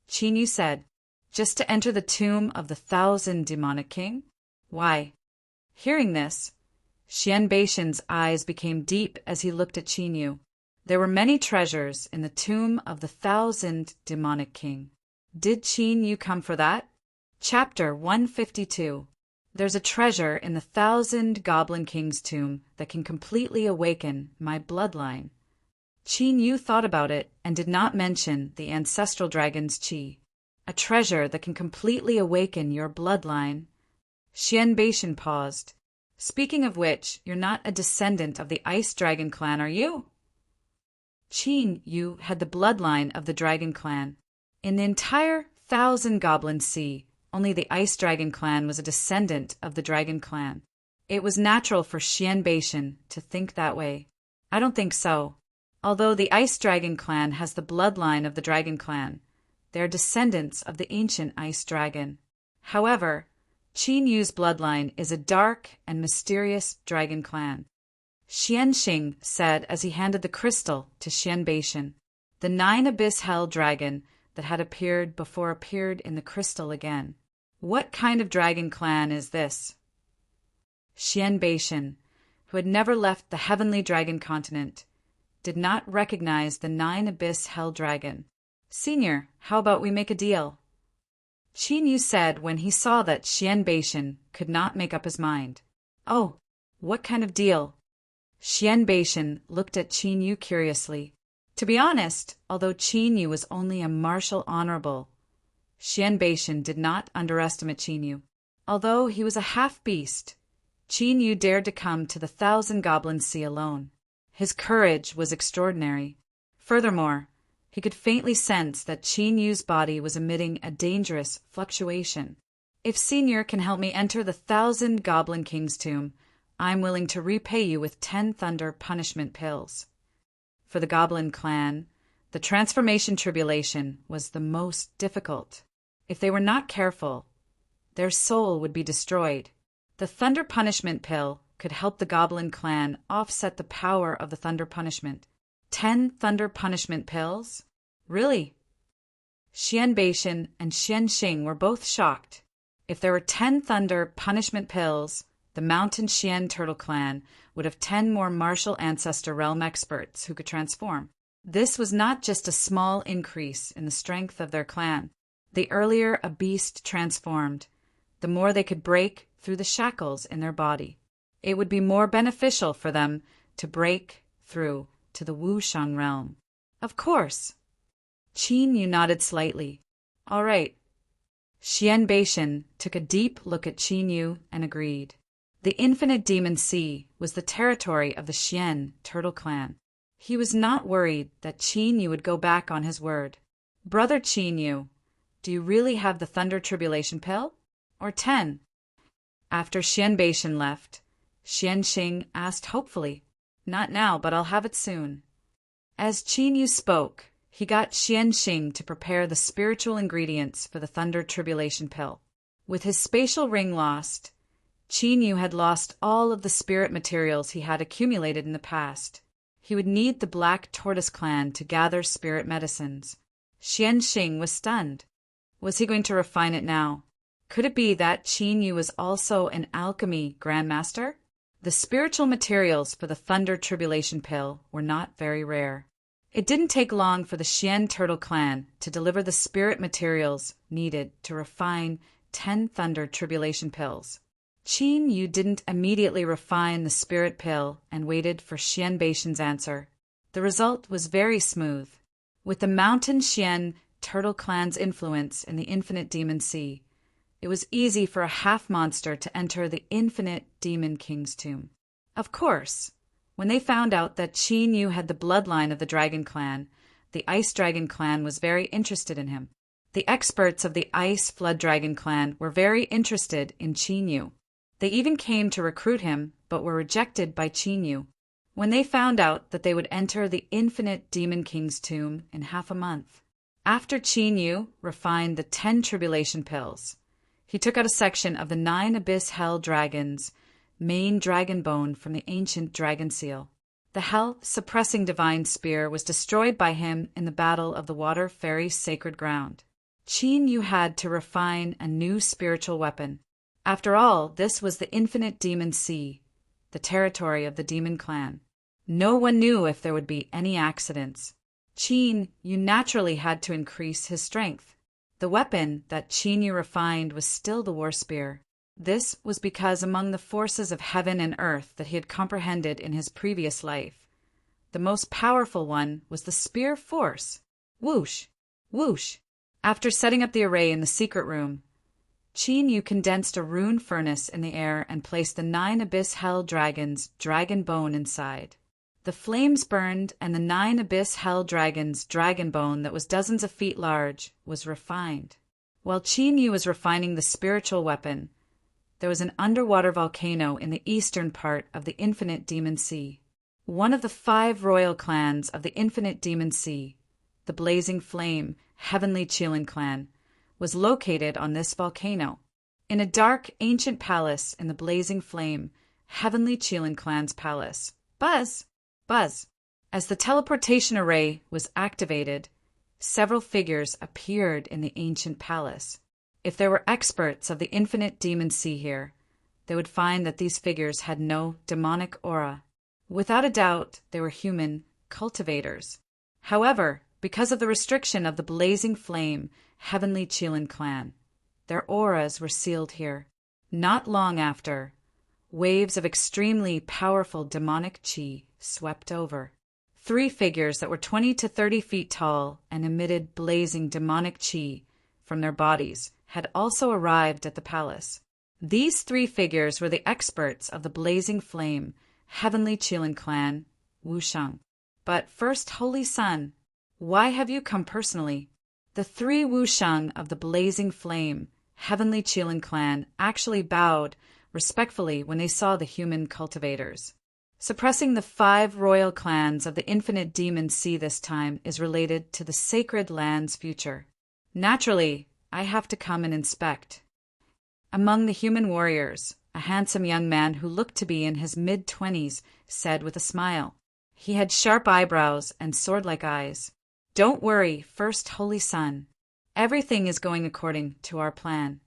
Qin Yu said, just to enter the tomb of the 1,000 demonic king? Why? Hearing this, Xian Beishan's eyes became deep as he looked at Qin Yu. There were many treasures in the tomb of the 1,000 demonic king. Did Qin Yu come for that? Chapter 152. There's a treasure in the 1,000 goblin king's tomb that can completely awaken my bloodline. Qin Yu thought about it and did not mention the ancestral dragon's qi. A treasure that can completely awaken your bloodline. Xian Beishan paused. Speaking of which, you're not a descendant of the Ice Dragon clan, are you? Qin Yu had the bloodline of the Dragon clan. In the entire 1,000 Goblin Sea, only the Ice Dragon clan was a descendant of the Dragon clan. It was natural for Xian Beishan to think that way. I don't think so. Although the Ice Dragon clan has the bloodline of the Dragon clan, they are descendants of the ancient Ice Dragon. However, Qin Yu's bloodline is a dark and mysterious dragon clan. Xianxing said as he handed the crystal to Xian Beishan. The 9 abyss hell dragon that had appeared before appeared in the crystal again. What kind of dragon clan is this? Xian Beishan, who had never left the heavenly dragon continent, did not recognize the 9 abyss hell dragon. Senior, how about we make a deal? Qin Yu said when he saw that Xian Beishan could not make up his mind. Oh, what kind of deal? Xian Beishan looked at Qin Yu curiously. To be honest, although Qin Yu was only a martial honorable, Xian Beishan did not underestimate Qin Yu. Although he was a half-beast, Qin Yu dared to come to the 1,000 Goblin Sea alone. His courage was extraordinary. Furthermore, He could faintly sense that Qin Yu's body was emitting a dangerous fluctuation. If Senior can help me enter the 1,000 Goblin King's tomb, I'm willing to repay you with 10 Thunder punishment pills. For the Goblin clan, the transformation tribulation was the most difficult. If they were not careful, their soul would be destroyed. The Thunder punishment pill could help the Goblin clan offset the power of the Thunder punishment. 10 Thunder punishment pills? Really? Xian Beishan and Xian Xing were both shocked. If there were 10 Thunder punishment pills, the Mountain Xian Turtle clan would have 10 more martial ancestor realm experts who could transform. This was not just a small increase in the strength of their clan. The earlier a beast transformed, the more they could break through the shackles in their body. It would be more beneficial for them to break through to the Wushang realm. Of course. Qin Yu nodded slightly. All right. Xian Beishan took a deep look at Qin Yu and agreed. The Infinite Demon Sea was the territory of the Xian Turtle clan. He was not worried that Qin Yu would go back on his word. Brother Qin Yu, do you really have the Thunder Tribulation pill? Or 10? After Xian Beishan left, Xian Xing asked hopefully, Not now, but I'll have it soon. As Qin Yu spoke, he got Xian Xing to prepare the spiritual ingredients for the Thunder Tribulation pill. With his spatial ring lost, Qin Yu had lost all of the spirit materials he had accumulated in the past. He would need the Black Tortoise clan to gather spirit medicines. Xian Xing was stunned. Was he going to refine it now? Could it be that Qin Yu was also an alchemy grandmaster? The spiritual materials for the Thunder Tribulation pill were not very rare. It didn't take long for the Xian Turtle clan to deliver the spirit materials needed to refine 10 Thunder Tribulation pills. Qin Yu didn't immediately refine the spirit pill and waited for Xian Beishan's answer. The result was very smooth. With the Mountain Xian Turtle clan's influence in the Infinite Demon Sea, it was easy for a half-monster to enter the Infinite Demon King's tomb. Of course, when they found out that Qin Yu had the bloodline of the Dragon clan, the Ice Dragon clan was very interested in him. The experts of the Ice Flood Dragon clan were very interested in Qin Yu. They even came to recruit him, but were rejected by Qin Yu. When they found out that they would enter the Infinite Demon King's tomb in half a month. After Qin Yu refined the 10 tribulation pills, he took out a section of the 9 Abyss Hell Dragons' main dragon bone from the ancient dragon seal. The hell-suppressing divine spear was destroyed by him in the battle of the Water Fairy's sacred ground. Qin Yu had to refine a new spiritual weapon. After all, this was the Infinite Demon Sea, the territory of the Demon Clan. No one knew if there would be any accidents. Qin Yu naturally had to increase his strength. The weapon that Qin Yu refined was still the war spear. This was because among the forces of heaven and earth that he had comprehended in his previous life, the most powerful one was the spear force. Whoosh! Whoosh! After setting up the array in the secret room, Qin Yu condensed a rune furnace in the air and placed the 9 Abyss Hell Dragons' dragon bone inside. The flames burned, and the 9 Abyss Hell Dragons' dragon bone that was dozens of feet large was refined. While Qin Yu was refining the spiritual weapon, there was an underwater volcano in the eastern part of the Infinite Demon Sea. One of the 5 royal clans of the Infinite Demon Sea, the Blazing Flame Heavenly Qilin clan, was located on this volcano. In a dark, ancient palace in the Blazing Flame Heavenly Qilin clan's palace. Buzz! Buzz! As the teleportation array was activated, several figures appeared in the ancient palace. If there were experts of the Infinite Demon Sea here, they would find that these figures had no demonic aura. Without a doubt, they were human cultivators. However, because of the restriction of the Blazing Flame Heavenly Qilin clan, their auras were sealed here. Not long after, waves of extremely powerful demonic qi swept over. 3 figures that were 20 to 30 feet tall and emitted blazing demonic qi from their bodies had also arrived at the palace. These 3 figures were the experts of the Blazing Flame Heavenly Qilin clan, Wushang. But first, Holy Sun, Why have you come personally? The three Wusheng of the blazing flame, heavenly Qilin clan, actually bowed respectfully when they saw the human cultivators. Suppressing the 5 royal clans of the infinite demon sea this time is related to the sacred land's future. Naturally, I have to come and inspect. Among the human warriors, a handsome young man who looked to be in his mid-20s said with a smile. He had sharp eyebrows and sword-like eyes. Don't worry, First Holy Son. Everything is going according to our plan.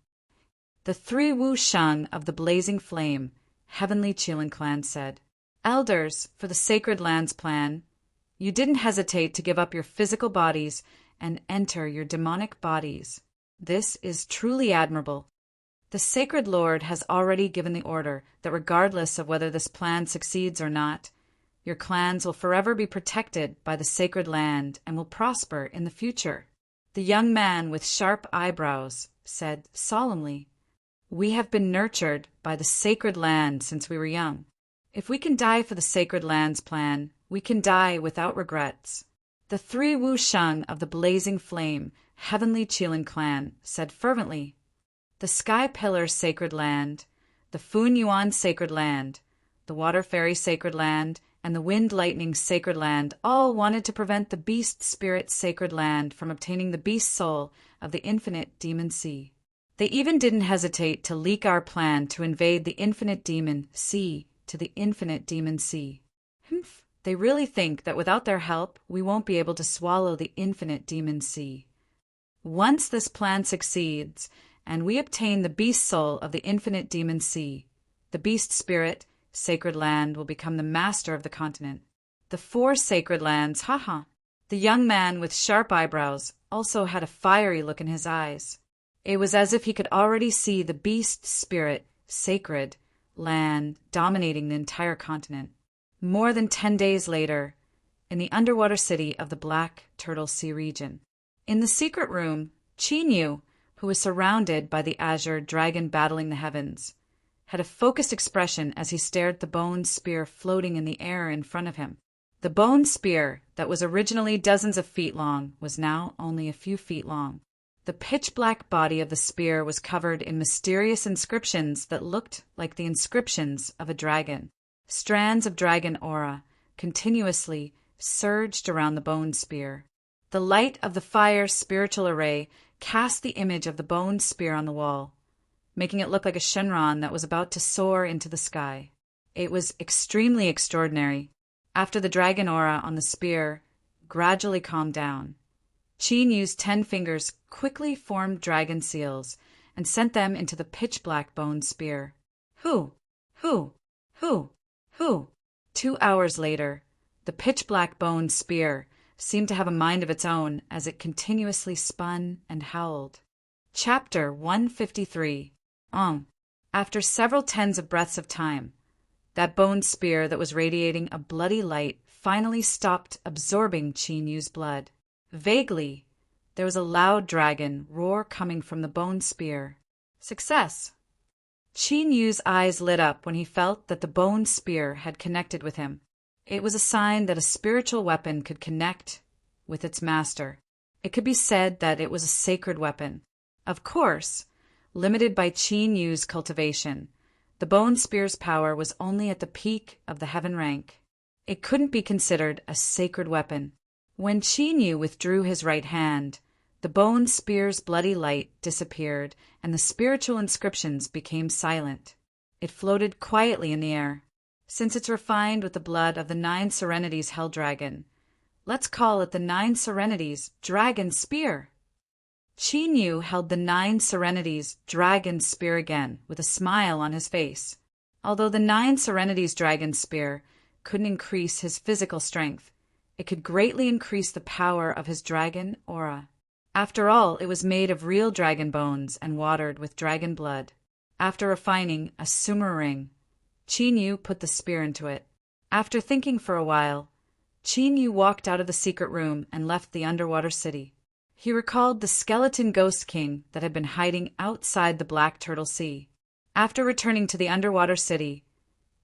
The 3 Wusheng of the blazing flame, heavenly Qilin clan said. Elders, for the sacred land's plan, you didn't hesitate to give up your physical bodies and enter your demonic bodies. This is truly admirable. The sacred Lord has already given the order that regardless of whether this plan succeeds or not, your clans will forever be protected by the sacred land and will prosper in the future. The young man with sharp eyebrows said solemnly, We have been nurtured by the sacred land since we were young. If we can die for the sacred land's plan, we can die without regrets. The 3 Wusheng of the blazing flame, heavenly Qilin clan, said fervently, The Sky Pillar sacred land, the Fun Yuan sacred land, the Water Fairy sacred land, and the Wind Lightning sacred land all wanted to prevent the Beast Spirit sacred land from obtaining the beast soul of the infinite demon sea. They even didn't hesitate to leak our plan to invade the infinite demon sea to the infinite demon sea. They really think that without their help, we won't be able to swallow the infinite demon sea. Once this plan succeeds, and we obtain the beast soul of the infinite demon sea, the beast spirit, sacred land, will become the master of the continent. The 4 sacred lands, haha. The young man with sharp eyebrows also had a fiery look in his eyes. It was as if he could already see the beast spirit, sacred land, dominating the entire continent. More than 10 days later, in the underwater city of the Black Turtle Sea region. In the secret room, Qin Yu, who was surrounded by the azure dragon battling the heavens, had a focused expression as he stared at the bone spear floating in the air in front of him. The bone spear, that was originally dozens of feet long, was now only a few feet long. The pitch-black body of the spear was covered in mysterious inscriptions that looked like the inscriptions of a dragon. Strands of dragon aura continuously surged around the bone spear. The light of the fire spiritual array cast the image of the bone spear on the wall, making it look like a Shenron that was about to soar into the sky. It was extremely extraordinary. After the dragon aura on the spear gradually calmed down, Qin Yu's 10 fingers quickly formed dragon seals and sent them into the pitch-black bone spear. Who? 2 hours later, the pitch-black bone spear seemed to have a mind of its own as it continuously spun and howled. Chapter 153. After several tens of breaths of time, that bone spear that was radiating a bloody light finally stopped absorbing Qin Yu's blood. Vaguely, there was a loud dragon roar coming from the bone spear. Success! Qin Yu's eyes lit up when he felt that the bone spear had connected with him. It was a sign that a spiritual weapon could connect with its master. It could be said that it was a sacred weapon. Of course, limited by Qin Yu's cultivation, the bone spear's power was only at the peak of the heaven rank. It couldn't be considered a sacred weapon. When Qin Yu withdrew his right hand, the bone spear's bloody light disappeared and the spiritual inscriptions became silent. It floated quietly in the air. Since it's refined with the blood of the 9 Serenities Hell Dragon, let's call it the 9 Serenities Dragon Spear. Qin Yu held the 9 Serenities Dragon Spear again with a smile on his face. Although the 9 Serenities Dragon Spear couldn't increase his physical strength, it could greatly increase the power of his dragon aura. After all, it was made of real dragon bones and watered with dragon blood. After refining a sumer ring, Qin Yu put the spear into it. After thinking for a while, Qin Yu walked out of the secret room and left the underwater city. He recalled the skeleton ghost king that had been hiding outside the Black Turtle Sea. After returning to the underwater city,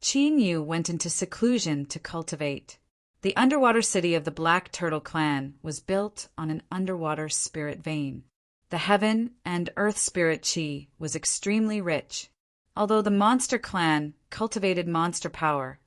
Qin Yu went into seclusion to cultivate. The underwater city of the Black Turtle clan was built on an underwater spirit vein. The heaven and earth spirit chi was extremely rich. Although the monster clan cultivated monster power,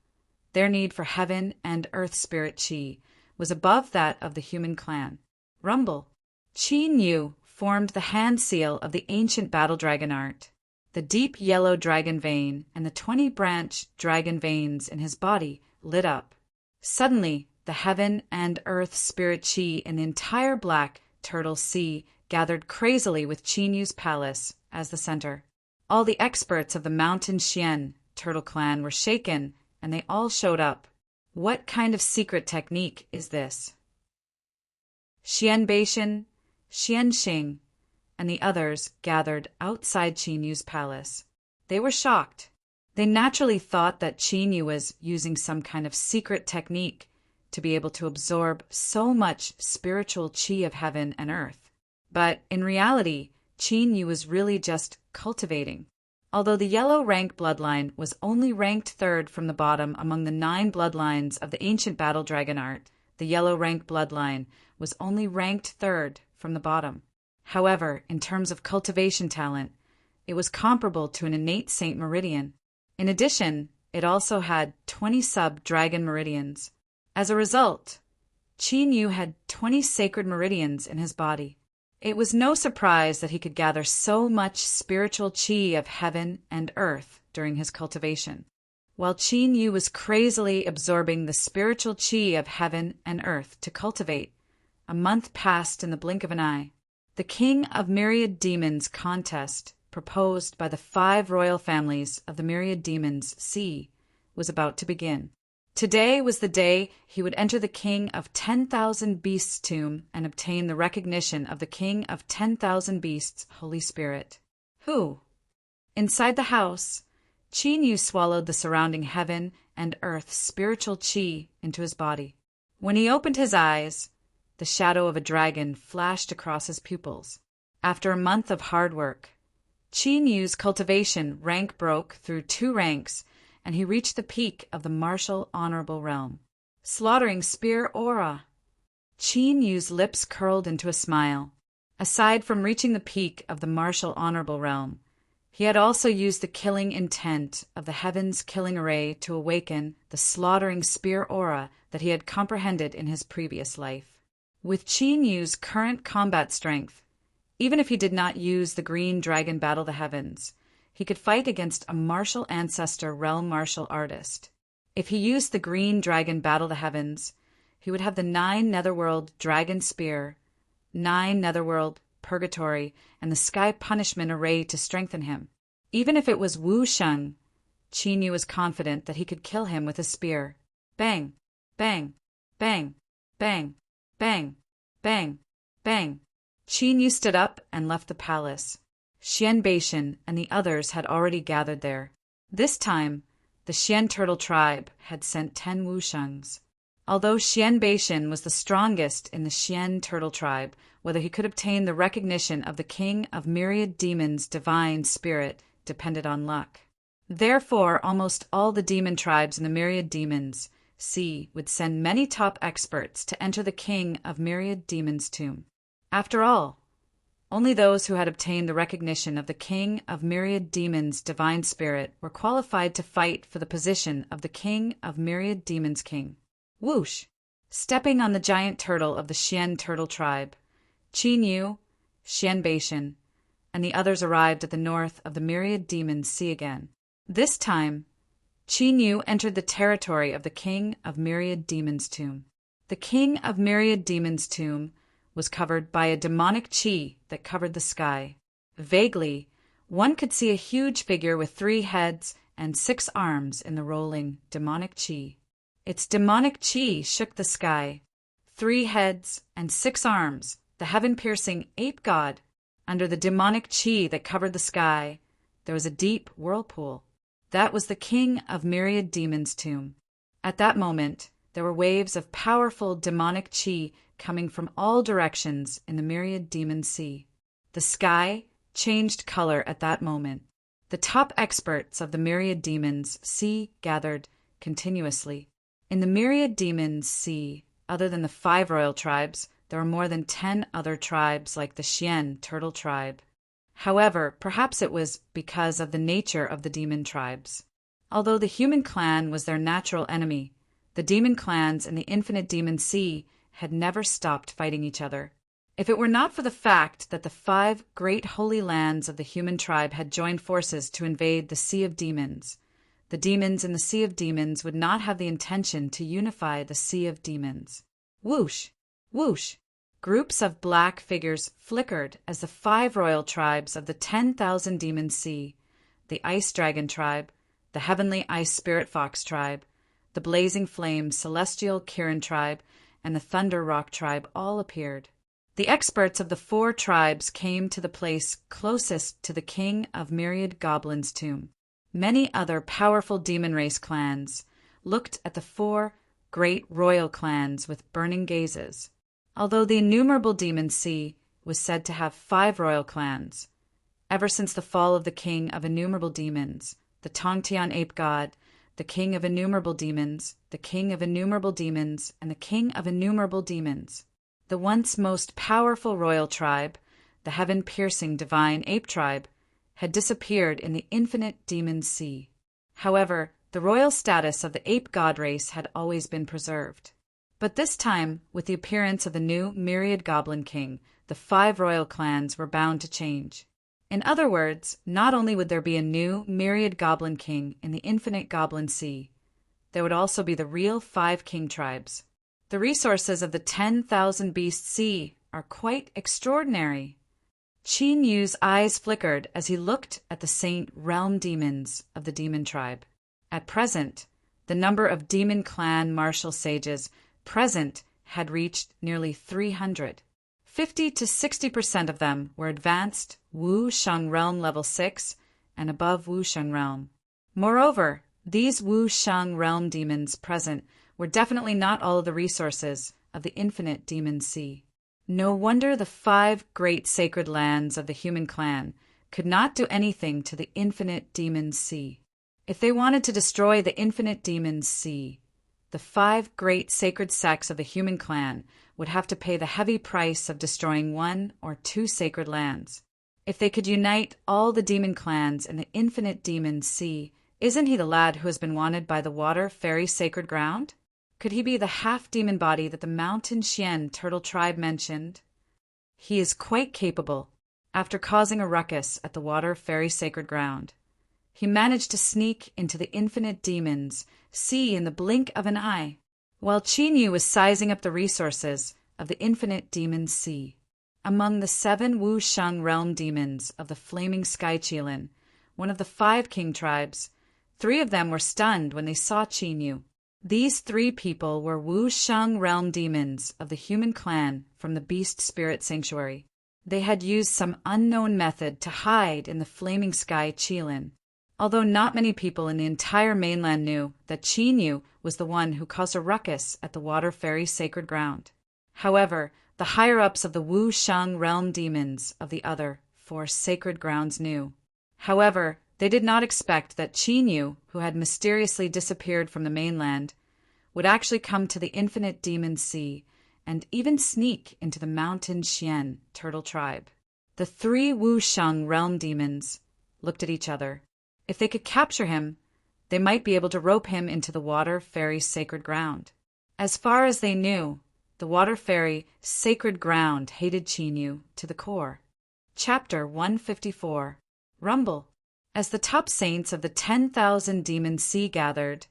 their need for heaven and earth spirit chi was above that of the human clan. Rumble. Chi Nyu formed the hand seal of the ancient battle dragon art. The deep yellow dragon vein and the 20-branch dragon veins in his body lit up. Suddenly, the heaven and earth spirit chi in the entire Black Turtle Sea gathered crazily with Chi Nyu's palace as the center. All the experts of the Mountain Xian Turtle clan were shaken, and they all showed up. What kind of secret technique is this? Xian Beishan, Xian Xing, and the others gathered outside Chi Nyu's palace. They were shocked. They naturally thought that Chi Nyu was using some kind of secret technique to be able to absorb so much spiritual chi of heaven and earth. But in reality, Chi Nyu was really just cultivating. Although the yellow rank bloodline was only ranked third from the bottom among the 9 bloodlines of the ancient battle dragon art, the yellow rank bloodline was only ranked third from the bottom. However, in terms of cultivation talent, it was comparable to an innate Saint Meridian. In addition, it also had 20 sub-dragon meridians. As a result, Chi Nyu had 20 sacred meridians in his body. It was no surprise that he could gather so much spiritual chi of heaven and earth during his cultivation. While Chi Nyu was crazily absorbing the spiritual chi of heaven and earth to cultivate, a month passed in the blink of an eye. The King of Myriad Demons contest, proposed by the 5 royal families of the Myriad Demons Sea, was about to begin. Today was the day he would enter the King of 10,000 Beasts' tomb and obtain the recognition of the King of 10,000 Beasts' Holy Spirit. Who? Inside the house, Chi Nyu swallowed the surrounding heaven and earth spiritual chi into his body. When he opened his eyes, the shadow of a dragon flashed across his pupils. After a month of hard work, Chi Nyu's cultivation rank broke through 2 ranks, and he reached the peak of the martial honorable realm. Slaughtering spear aura. Chi Nyu's lips curled into a smile. Aside from reaching the peak of the martial honorable realm, he had also used the killing intent of the heaven's killing array to awaken the slaughtering spear aura that he had comprehended in his previous life. With Chi Nyu's current combat strength, even if he did not use the green dragon battle the heavens, he could fight against a martial ancestor realm martial artist. If he used the green dragon battle the heavens, he would have the 9 netherworld dragon spear, 9 netherworld purgatory, and the sky punishment array to strengthen him. Even if it was Wu Sheng, Chi Nyu was confident that he could kill him with a spear. Bang, bang, bang, bang, bang, bang, bang. Chi Nyu stood up and left the palace. Xian Beishan and the others had already gathered there. This time, the Xian Turtle tribe had sent 10 Wushengs. Although Xian Beishan was the strongest in the Xian Turtle tribe, whether he could obtain the recognition of the King of Myriad Demons' divine spirit depended on luck. Therefore, almost all the demon tribes in the Myriad Demons Sea would send many top experts to enter the King of Myriad Demons' tomb. After all, only those who had obtained the recognition of the King of Myriad Demons' divine spirit were qualified to fight for the position of the King of Myriad Demons' king. Whoosh! Stepping on the giant turtle of the Xian Turtle tribe, Chi Nyu, Xian Beishan, and the others arrived at the north of the Myriad Demons Sea again. This time, Chi Nyu entered the territory of the King of Myriad Demons' tomb. The King of Myriad Demons' tomb was covered by a demonic chi that covered the sky. Vaguely, one could see a huge figure with 3 heads and 6 arms in the rolling demonic chi. Its demonic chi shook the sky. 3 heads and 6 arms, the heaven-piercing ape god. Under the demonic chi that covered the sky, there was a deep whirlpool. That was the King of Myriad Demons' tomb. At that moment, there were waves of powerful demonic chi coming from all directions in the Myriad Demons Sea. The sky changed color at that moment. The top experts of the Myriad Demons Sea gathered continuously. In the myriad demons sea, other than the 5 royal tribes, there are more than 10 other tribes like the Xian turtle tribe. However, perhaps it was because of the nature of the demon tribes. Although the human clan was their natural enemy, the demon clans in the infinite demon sea had never stopped fighting each other. If it were not for the fact that the 5 great holy lands of the human tribe had joined forces to invade the Sea of Demons, the demons in the Sea of Demons would not have the intention to unify the Sea of Demons. Whoosh! Whoosh! Groups of black figures flickered as the 5 royal tribes of the 10,000 demon sea, the Ice Dragon tribe, the Heavenly Ice Spirit Fox tribe, the Blazing Flame Celestial Kirin tribe, and the Thunder Rock tribe all appeared. The experts of the 4 tribes came to the place closest to the king of Myriad Goblins' tomb. Many other powerful demon race clans looked at the 4 great royal clans with burning gazes. Although the innumerable demon sea was said to have 5 royal clans, ever since the fall of the king of innumerable demons, the Tongtian ape god, the king of innumerable demons, the king of innumerable demons, and the king of innumerable demons, the once most powerful royal tribe, the heaven-piercing divine ape tribe, had disappeared in the infinite demon sea. However, the royal status of the ape god race had always been preserved. But this time, with the appearance of the new Myriad Goblin King, the 5 royal clans were bound to change. In other words, not only would there be a new Myriad Goblin King in the infinite Goblin Sea, there would also be the real 5 king tribes. The resources of the 10,000 Beast Sea are quite extraordinary. Qin Yu's eyes flickered as he looked at the Saint Realm demons of the demon tribe. At present, the number of demon clan martial sages present had reached nearly 300. 50 to 60% of them were advanced Wu Sheng Realm level 6 and above Wu Sheng Realm. Moreover, these Wu Sheng Realm demons present were definitely not all of the resources of the infinite demon sea. No wonder the 5 great sacred lands of the human clan could not do anything to the infinite demon sea. If they wanted to destroy the infinite demon sea, the 5 great sacred sects of the human clan would have to pay the heavy price of destroying 1 or 2 sacred lands. If they could unite all the demon clans in the infinite demon sea, isn't he the lad who has been wanted by the water fairy sacred ground? Could he be the half-demon body that the mountain Xian turtle tribe mentioned? He is quite capable. After causing a ruckus at the water fairy sacred ground, he managed to sneak into the infinite demons sea in the blink of an eye, while Qin Yu was sizing up the resources of the infinite demon sea. Among the 7 Wu Sheng realm demons of the flaming sky Qilin, one of the 5 king tribes, 3 of them were stunned when they saw Qin Yu. These 3 people were Wu Sheng realm demons of the human clan from the Beast Spirit Sanctuary. They had used some unknown method to hide in the flaming sky Qilin. Although not many people in the entire mainland knew that Qin Yu was the one who caused a ruckus at the water fairy sacred ground. However, the higher-ups of the Wu Sheng realm demons of the other 4 sacred grounds knew. However, they did not expect that Qin Yu, who had mysteriously disappeared from the mainland, would actually come to the infinite demon sea and even sneak into the mountain Xian turtle tribe. The 3 Wu Sheng realm demons looked at each other. If they could capture him, they might be able to rope him into the water fairy sacred ground. As far as they knew, the water fairy sacred ground hated Qin Yu to the core. Chapter 154. Rumble. As the top saints of the 10,000 demon sea gathered,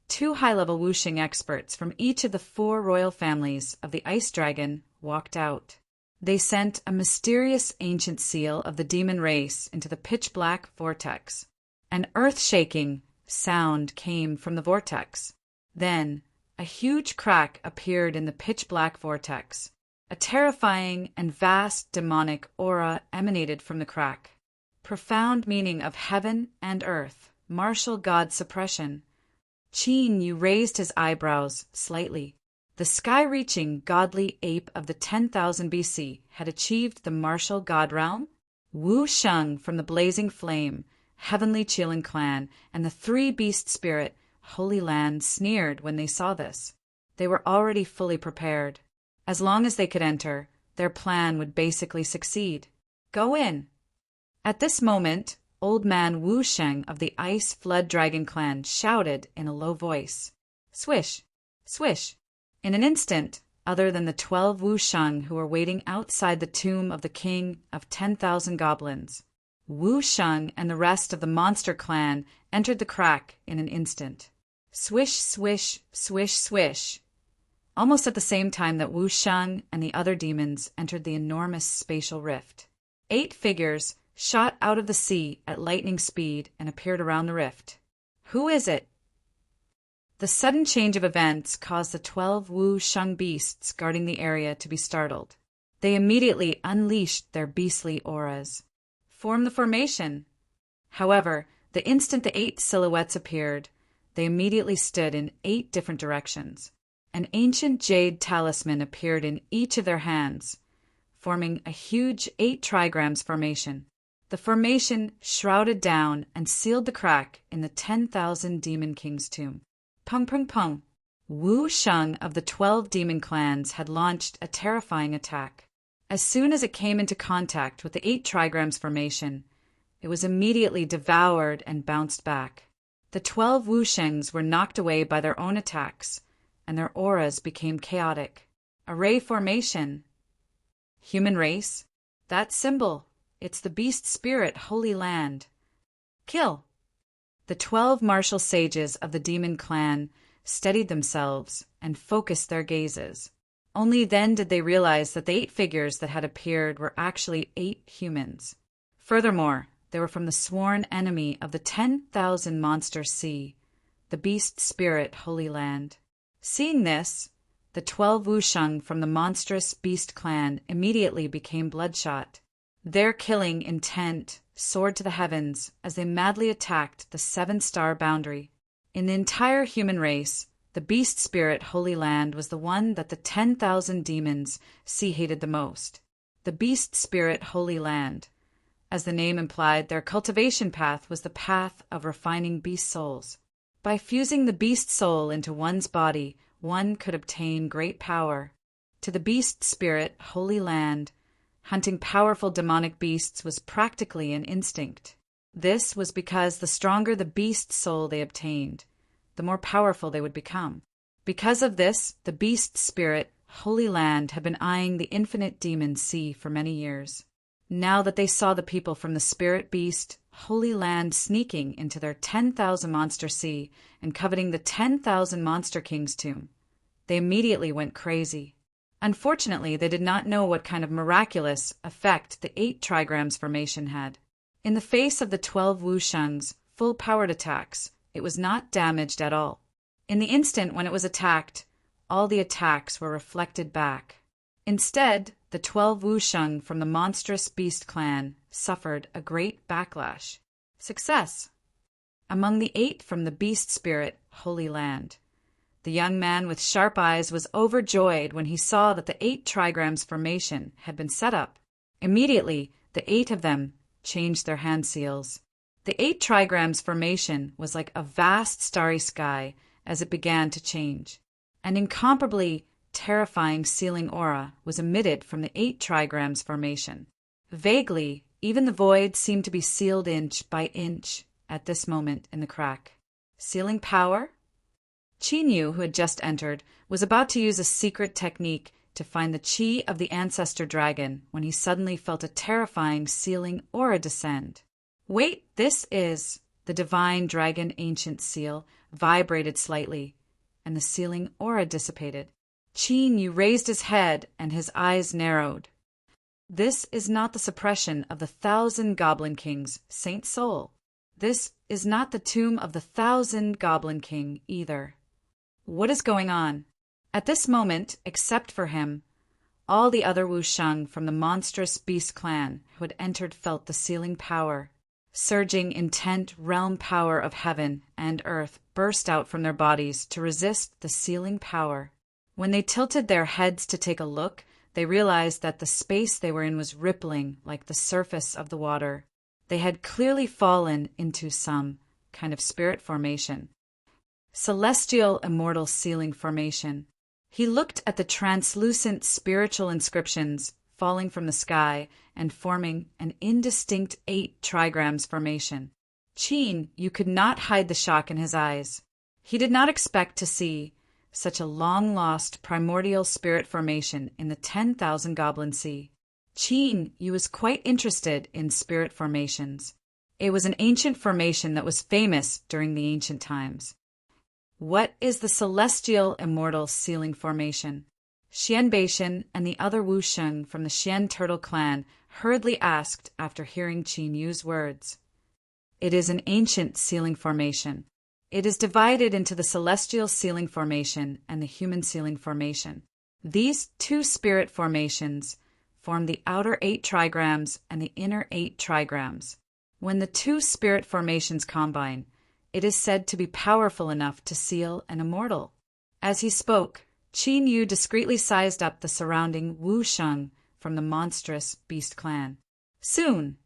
2 high-level wuxing experts from each of the 4 royal families of the ice dragon walked out. They sent a mysterious ancient seal of the demon race into the pitch-black vortex. An earth-shaking sound came from the vortex. Then, a huge crack appeared in the pitch-black vortex. A terrifying and vast demonic aura emanated from the crack. Profound meaning of heaven and earth, martial god suppression. Qin Yu raised his eyebrows slightly. The sky-reaching godly ape of the 10,000 BC had achieved the martial god realm? Wu Sheng from the blazing flame, heavenly Qilin clan, and the 3 beast spirit, Holy Land sneered when they saw this. They were already fully prepared. As long as they could enter, their plan would basically succeed. Go in. At this moment, Old Man Wu Sheng of the Ice Flood Dragon clan shouted in a low voice. Swish! Swish! In an instant, other than the 12 Wu Sheng who were waiting outside the tomb of the king of 10,000 goblins, Wu Sheng and the rest of the monster clan entered the crack in an instant. Swish, swish, swish, swish. Almost at the same time that Wu Sheng and the other demons entered the enormous spatial rift. 8 figures shot out of the sea at lightning speed and appeared around the rift. Who is it? The sudden change of events caused the 12 Wu Sheng beasts guarding the area to be startled. They immediately unleashed their beastly auras. Form the formation. However, the instant the 8 silhouettes appeared, they immediately stood in 8 different directions. An ancient jade talisman appeared in each of their hands, forming a huge 8 trigrams formation. The formation shrouded down and sealed the crack in the 10,000 Demon King's tomb. Pung pung pung. Wu Sheng of the 12 demon clans had launched a terrifying attack. As soon as it came into contact with the 8 trigrams formation, it was immediately devoured and bounced back. The 12 Wu Shengs were knocked away by their own attacks, and their auras became chaotic. Array formation. Human race. That symbol. It's the beast spirit Holy Land. Kill. The 12 martial sages of the demon clan steadied themselves and focused their gazes. Only then did they realize that the 8 figures that had appeared were actually 8 humans. Furthermore, they were from the sworn enemy of the 10,000 monster sea, the beast spirit Holy Land. Seeing this, the 12 Wu Sheng from the monstrous beast clan immediately became bloodshot. Their killing intent soared to the heavens as they madly attacked the 7-star boundary. In the entire human race, the beast spirit Holy Land was the one that the 10,000 demons sea hated the most. The beast spirit Holy Land. As the name implied, their cultivation path was the path of refining beast souls. By fusing the beast soul into one's body, one could obtain great power. To the beast spirit Holy Land, hunting powerful demonic beasts was practically an instinct. This was because the stronger the beast soul they obtained, the more powerful they would become. Because of this, the beast spirit Holy Land had been eyeing the infinite demon sea for many years. Now that they saw the people from the spirit beast Holy Land sneaking into their 10,000 monster sea and coveting the 10,000 monster king's tomb, they immediately went crazy. Unfortunately, they did not know what kind of miraculous effect the 8 trigrams formation had. In the face of the 12 Wu Sheng's full-powered attacks, it was not damaged at all. In the instant when it was attacked, all the attacks were reflected back. Instead, the 12 Wu Sheng from the monstrous beast clan suffered a great backlash. Success! Among the 8 from the beast spirit Holy Land, the young man with sharp eyes was overjoyed when he saw that the 8 trigrams formation had been set up. Immediately, the 8 of them changed their hand seals. The 8 trigrams formation was like a vast starry sky as it began to change. An incomparably terrifying sealing aura was emitted from the 8 trigrams formation. Vaguely, even the void seemed to be sealed inch by inch at this moment in the crack. Sealing power? Qinyu, who had just entered, was about to use a secret technique to find the chi of the ancestor dragon when he suddenly felt a terrifying sealing aura descend. Wait, this is... The divine dragon ancient seal vibrated slightly, and the sealing aura dissipated. Qinyu raised his head and his eyes narrowed. This is not the suppression of the 1,000 Goblin King's Saint Soul. This is not the tomb of the 1,000 Goblin King either. What is going on? At this moment, except for him, all the other Wu Sheng from the monstrous beast clan who had entered felt the sealing power. Surging intent realm power of heaven and earth burst out from their bodies to resist the sealing power. When they tilted their heads to take a look, they realized that the space they were in was rippling like the surface of the water. They had clearly fallen into some kind of spirit formation. celestial immortal ceiling formation. He looked at the translucent spiritual inscriptions falling from the sky and forming an indistinct 8 trigrams formation. Qin Yu could not hide the shock in his eyes. He did not expect to see such a long-lost primordial spirit formation in the 10,000 Goblin Sea. Qin Yu was quite interested in spirit formations. It was an ancient formation that was famous during the ancient times. What is the celestial immortal ceiling formation? Xian Beishan and the other Wusheng from the Xian Turtle clan hurriedly asked after hearing Qin Yu's words. It is an ancient ceiling formation. It is divided into the celestial ceiling formation and the human ceiling formation. These 2 spirit formations form the outer 8 trigrams and the inner 8 trigrams. When the 2 spirit formations combine, it is said to be powerful enough to seal an immortal. As he spoke, Qin Yu discreetly sized up the surrounding Wusheng from the monstrous beast clan. Soon,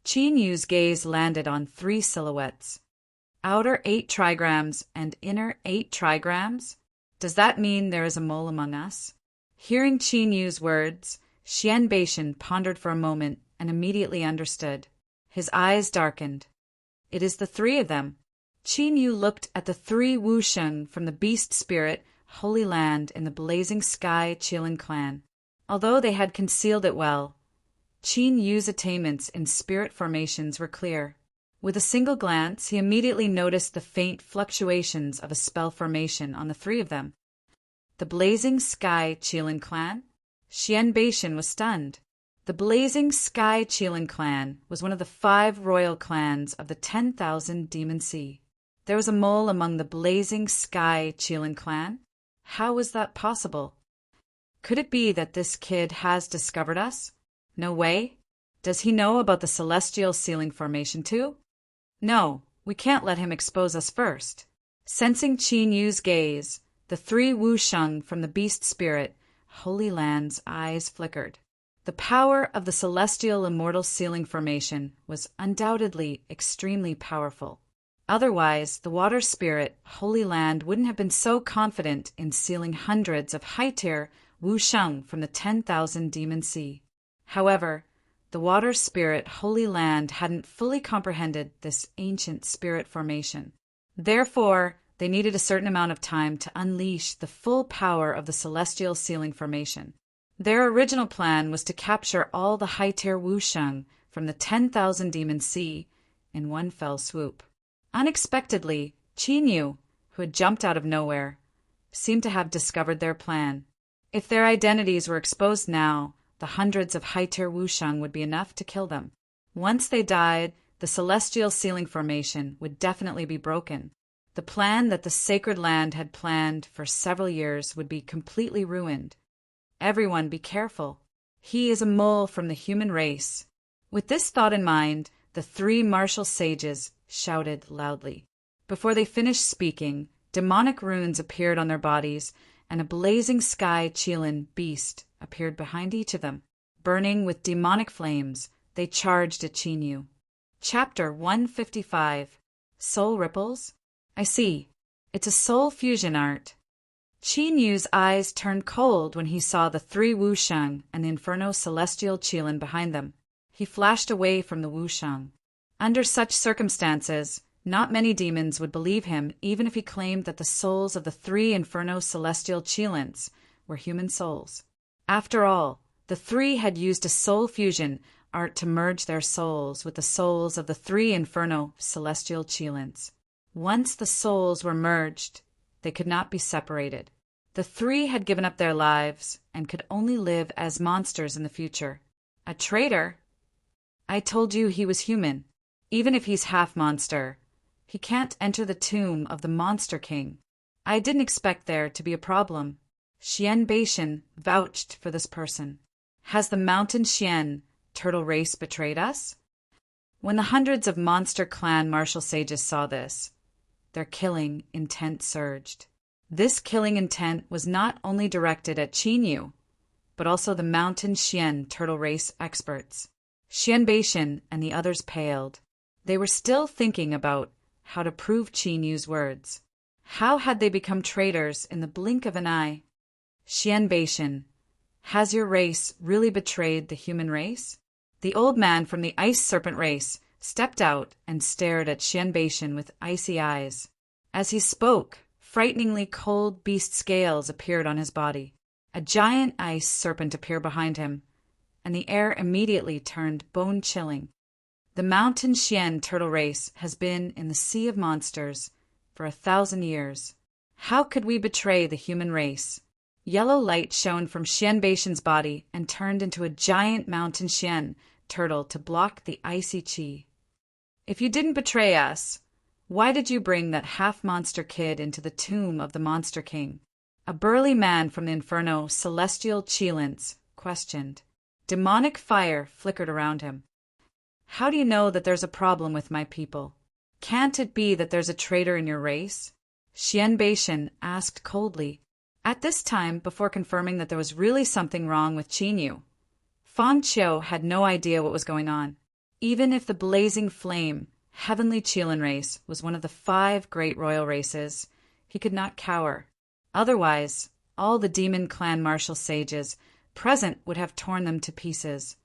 Qin Yu's gaze landed on 3 silhouettes. Outer 8 trigrams and inner 8 trigrams? Does that mean there is a mole among us? Hearing Qin Yu's words, Xian Beishan pondered for a moment and immediately understood. His eyes darkened. It is the 3 of them. Qin Yu looked at the 3 Wusheng from the beast spirit Holy Land in the blazing sky Qilin clan. Although they had concealed it well, Qin Yu's attainments in spirit formations were clear. With a single glance, he immediately noticed the faint fluctuations of a spell formation on the 3 of them. The blazing sky Qilin clan? Xian Beishan was stunned. The blazing sky Qilin clan was one of the 5 royal clans of the 10,000 Demon Sea. There was a mole among the blazing sky Qilin clan? How was that possible? Could it be that this kid has discovered us? No way. Does he know about the celestial ceiling formation too? No, we can't let him expose us first. Sensing Qin Yu's gaze, the 3 Wusheng from the beast spirit, Holy Land's eyes flickered. The power of the celestial immortal ceiling formation was undoubtedly extremely powerful. Otherwise, the water spirit, Holy Land, wouldn't have been so confident in sealing hundreds of high-tier Wusheng from the 10,000 Demon Sea. However, the water spirit, Holy Land, hadn't fully comprehended this ancient spirit formation. Therefore, they needed a certain amount of time to unleash the full power of the celestial ceiling formation. Their original plan was to capture all the high-tier Wusheng from the 10,000 Demon Sea in one fell swoop. Unexpectedly, Qin Yu, who had jumped out of nowhere, seemed to have discovered their plan. If their identities were exposed now, the hundreds of high-tier Wusheng would be enough to kill them. Once they died, the celestial ceiling formation would definitely be broken. The plan that the sacred land had planned for several years would be completely ruined. Everyone be careful. He is a mole from the human race. With this thought in mind, the 3 martial sages shouted loudly. Before they finished speaking, demonic runes appeared on their bodies, and a blazing sky Qilin beast appeared behind each of them. Burning with demonic flames, they charged at Qin Yu. Chapter 155. Soul Ripples? I see. It's a soul fusion art. Qin Yu's eyes turned cold when he saw the 3 Wusheng and the Inferno Celestial Qilin behind them. He flashed away from the Wusheng. Under such circumstances, not many demons would believe him even if he claimed that the souls of the 3 Inferno Celestial Qilins were human souls. After all, the 3 had used a soul fusion art to merge their souls with the souls of the 3 Inferno Celestial Qilins. Once the souls were merged, they could not be separated. The 3 had given up their lives and could only live as monsters in the future. A traitor? I told you he was human. Even if he's half monster, he can't enter the tomb of the Monster King. I didn't expect there to be a problem. Xian Beishan vouched for this person. Has the Mountain Xian turtle race betrayed us? When the hundreds of monster clan martial sages saw this, their killing intent surged. This killing intent was not only directed at Qin Yu, but also the Mountain Xian turtle race experts. Xian Beishan and the others paled. They were still thinking about how to prove Qin Yu's words. How had they become traitors in the blink of an eye? Xianbei, has your race really betrayed the human race? The old man from the ice serpent race stepped out and stared at Xianbei with icy eyes. As he spoke, frighteningly cold beast scales appeared on his body. A giant ice serpent appeared behind him, and the air immediately turned bone-chilling. The mountain Xian turtle race has been in the sea of monsters for 1,000 years. How could we betray the human race? Yellow light shone from Xianbei's body and turned into a giant mountain Xian turtle to block the icy qi. If you didn't betray us, why did you bring that half-monster kid into the tomb of the Monster King? A burly man from the inferno, celestial Qilins, questioned. Demonic fire flickered around him. How do you know that there's a problem with my people? Can't it be that there's a traitor in your race? Xianbei asked coldly, at this time before confirming that there was really something wrong with Qinyu. Fang Qiu had no idea what was going on. Even if the blazing flame, heavenly Qilin race was one of the 5 great royal races, he could not cower. Otherwise, all the demon clan martial sages present would have torn them to pieces.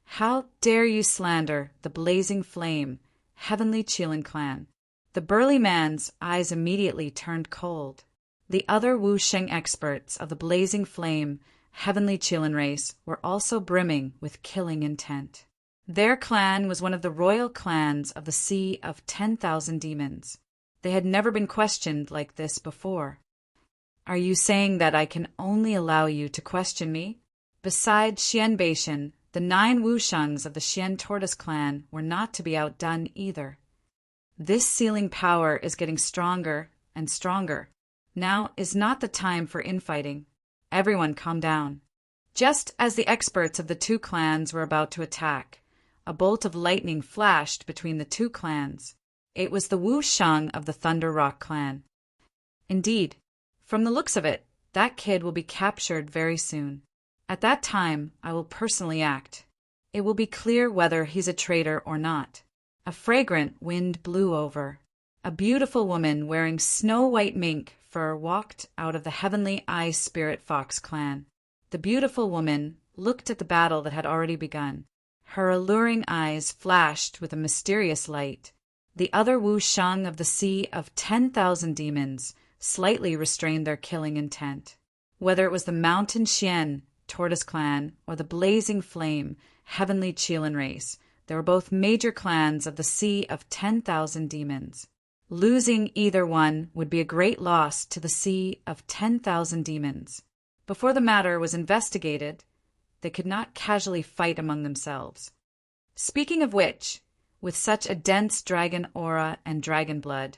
How dare you slander the blazing flame, heavenly Qilin clan? The burly man's eyes immediately turned cold. The other Wu Sheng experts of the blazing flame, heavenly Qilin race were also brimming with killing intent. Their clan was one of the royal clans of the Sea of 10,000 Demons. They had never been questioned like this before. Are you saying that I can only allow you to question me? Besides Xianbei, the 9 Wushangs of the Xian Tortoise clan were not to be outdone either. This sealing power is getting stronger and stronger. Now is not the time for infighting. Everyone calm down. Just as the experts of the 2 clans were about to attack, a bolt of lightning flashed between the 2 clans. It was the Wu Shang of the Thunder Rock clan. Indeed, from the looks of it, that kid will be captured very soon. At that time, I will personally act. It will be clear whether he's a traitor or not. A fragrant wind blew over. A beautiful woman wearing snow-white mink fur walked out of the heavenly Ice Spirit Fox clan. The beautiful woman looked at the battle that had already begun. Her alluring eyes flashed with a mysterious light. The other Wu Shang of the Sea of 10,000 Demons slightly restrained their killing intent. Whether it was the Mountain Xian Tortoise clan or the Blazing Flame Heavenly Qilin race, they were both major clans of the Sea of 10,000 Demons. Losing either one would be a great loss to the Sea of 10,000 Demons. Before the matter was investigated, they could not casually fight among themselves. Speaking of which, with such a dense dragon aura and dragon blood,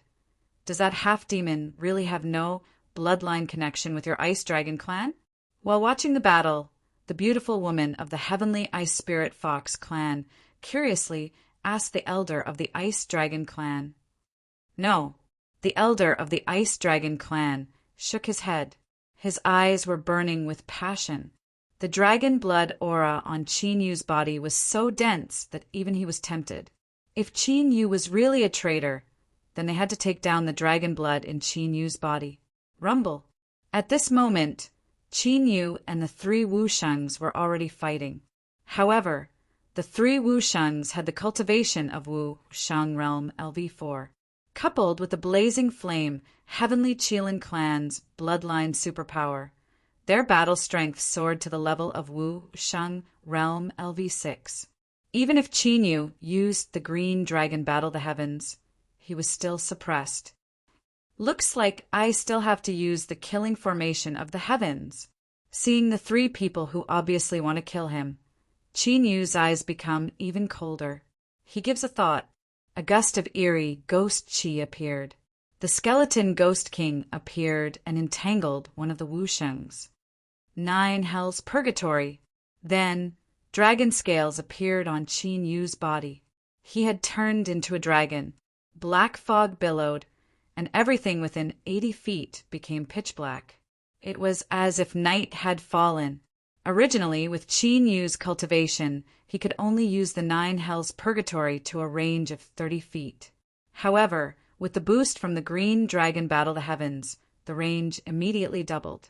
does that half-demon really have no bloodline connection with your Ice Dragon clan? While watching the battle, the beautiful woman of the Heavenly Ice Spirit Fox clan curiously asked the elder of the Ice Dragon clan. No, the elder of the Ice Dragon clan shook his head. His eyes were burning with passion. The dragon blood aura on Qin Yu's body was so dense that even he was tempted. If Qin Yu was really a traitor, then they had to take down the dragon blood in Qin Yu's body. Rumble. At this moment, Qin Yu and the 3 Wushangs were already fighting. However, the 3 Wushangs had the cultivation of Wu Shang Realm LV4. Coupled with the blazing flame, Heavenly Qilin clan's bloodline superpower, their battle strength soared to the level of Wu Shang Realm LV6. Even if Qin Yu used the green dragon battle the heavens, he was still suppressed. Looks like I still have to use the killing formation of the heavens. Seeing the 3 people who obviously want to kill him, Qin Yu's eyes become even colder. He gives a thought. A gust of eerie ghost chi appeared. The skeleton Ghost King appeared and entangled one of the Wushangs. 9 Hell's Purgatory. Then, dragon scales appeared on Qin Yu's body. He had turned into a dragon. Black fog billowed, and everything within 80 feet became pitch black. It was as if night had fallen. Originally, with Qin Yu's cultivation, he could only use the 9 Hell's Purgatory to a range of 30 feet. However, With the boost from the green dragon battle the heavens, the range immediately doubled.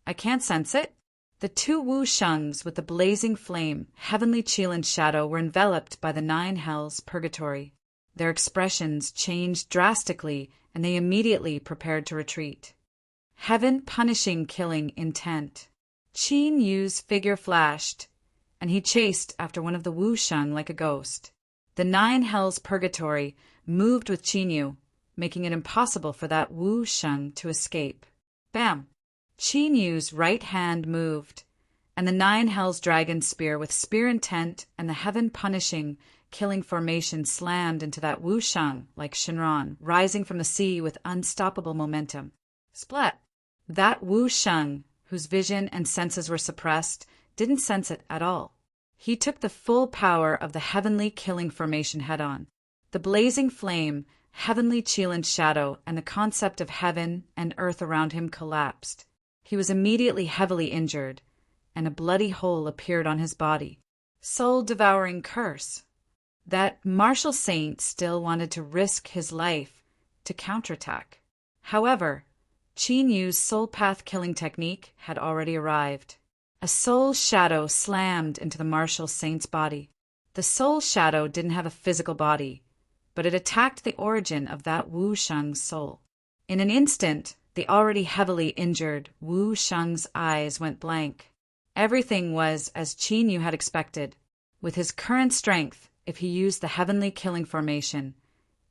I can't sense it. The two Wu Shungs with the blazing flame, heavenly chill and shadow were enveloped by the 9 hells purgatory. Their expressions changed drastically, and they immediately prepared to retreat. Heaven punishing killing intent. Qin Yu's figure flashed, and he chased after one of the Wu Shung like a ghost. The 9 hells purgatory moved with Qin Yu, making it impossible for that Wu Shung to escape. Bam! Qin Yu's right hand moved, and the 9 hells dragon spear with spear intent and the heaven punishing killing formation slammed into that Wu Shung like Shinran, rising from the sea with unstoppable momentum. Splat! That Wu Shung, whose vision and senses were suppressed, didn't sense it at all. He took the full power of the heavenly killing formation head-on. The blazing flame, heavenly chill and shadow, and the concept of heaven and earth around him collapsed. He was immediately heavily injured, and a bloody hole appeared on his body. Soul-devouring curse. That martial saint still wanted to risk his life to counterattack. However, Qin Yu's soul path killing technique had already arrived. A soul shadow slammed into the martial saint's body. The soul shadow didn't have a physical body, but it attacked the origin of that Wu Shung's soul. In an instant, the already heavily injured Wu Shung's eyes went blank. Everything was as Qin Yu had expected. With his current strength, if he used the heavenly killing formation,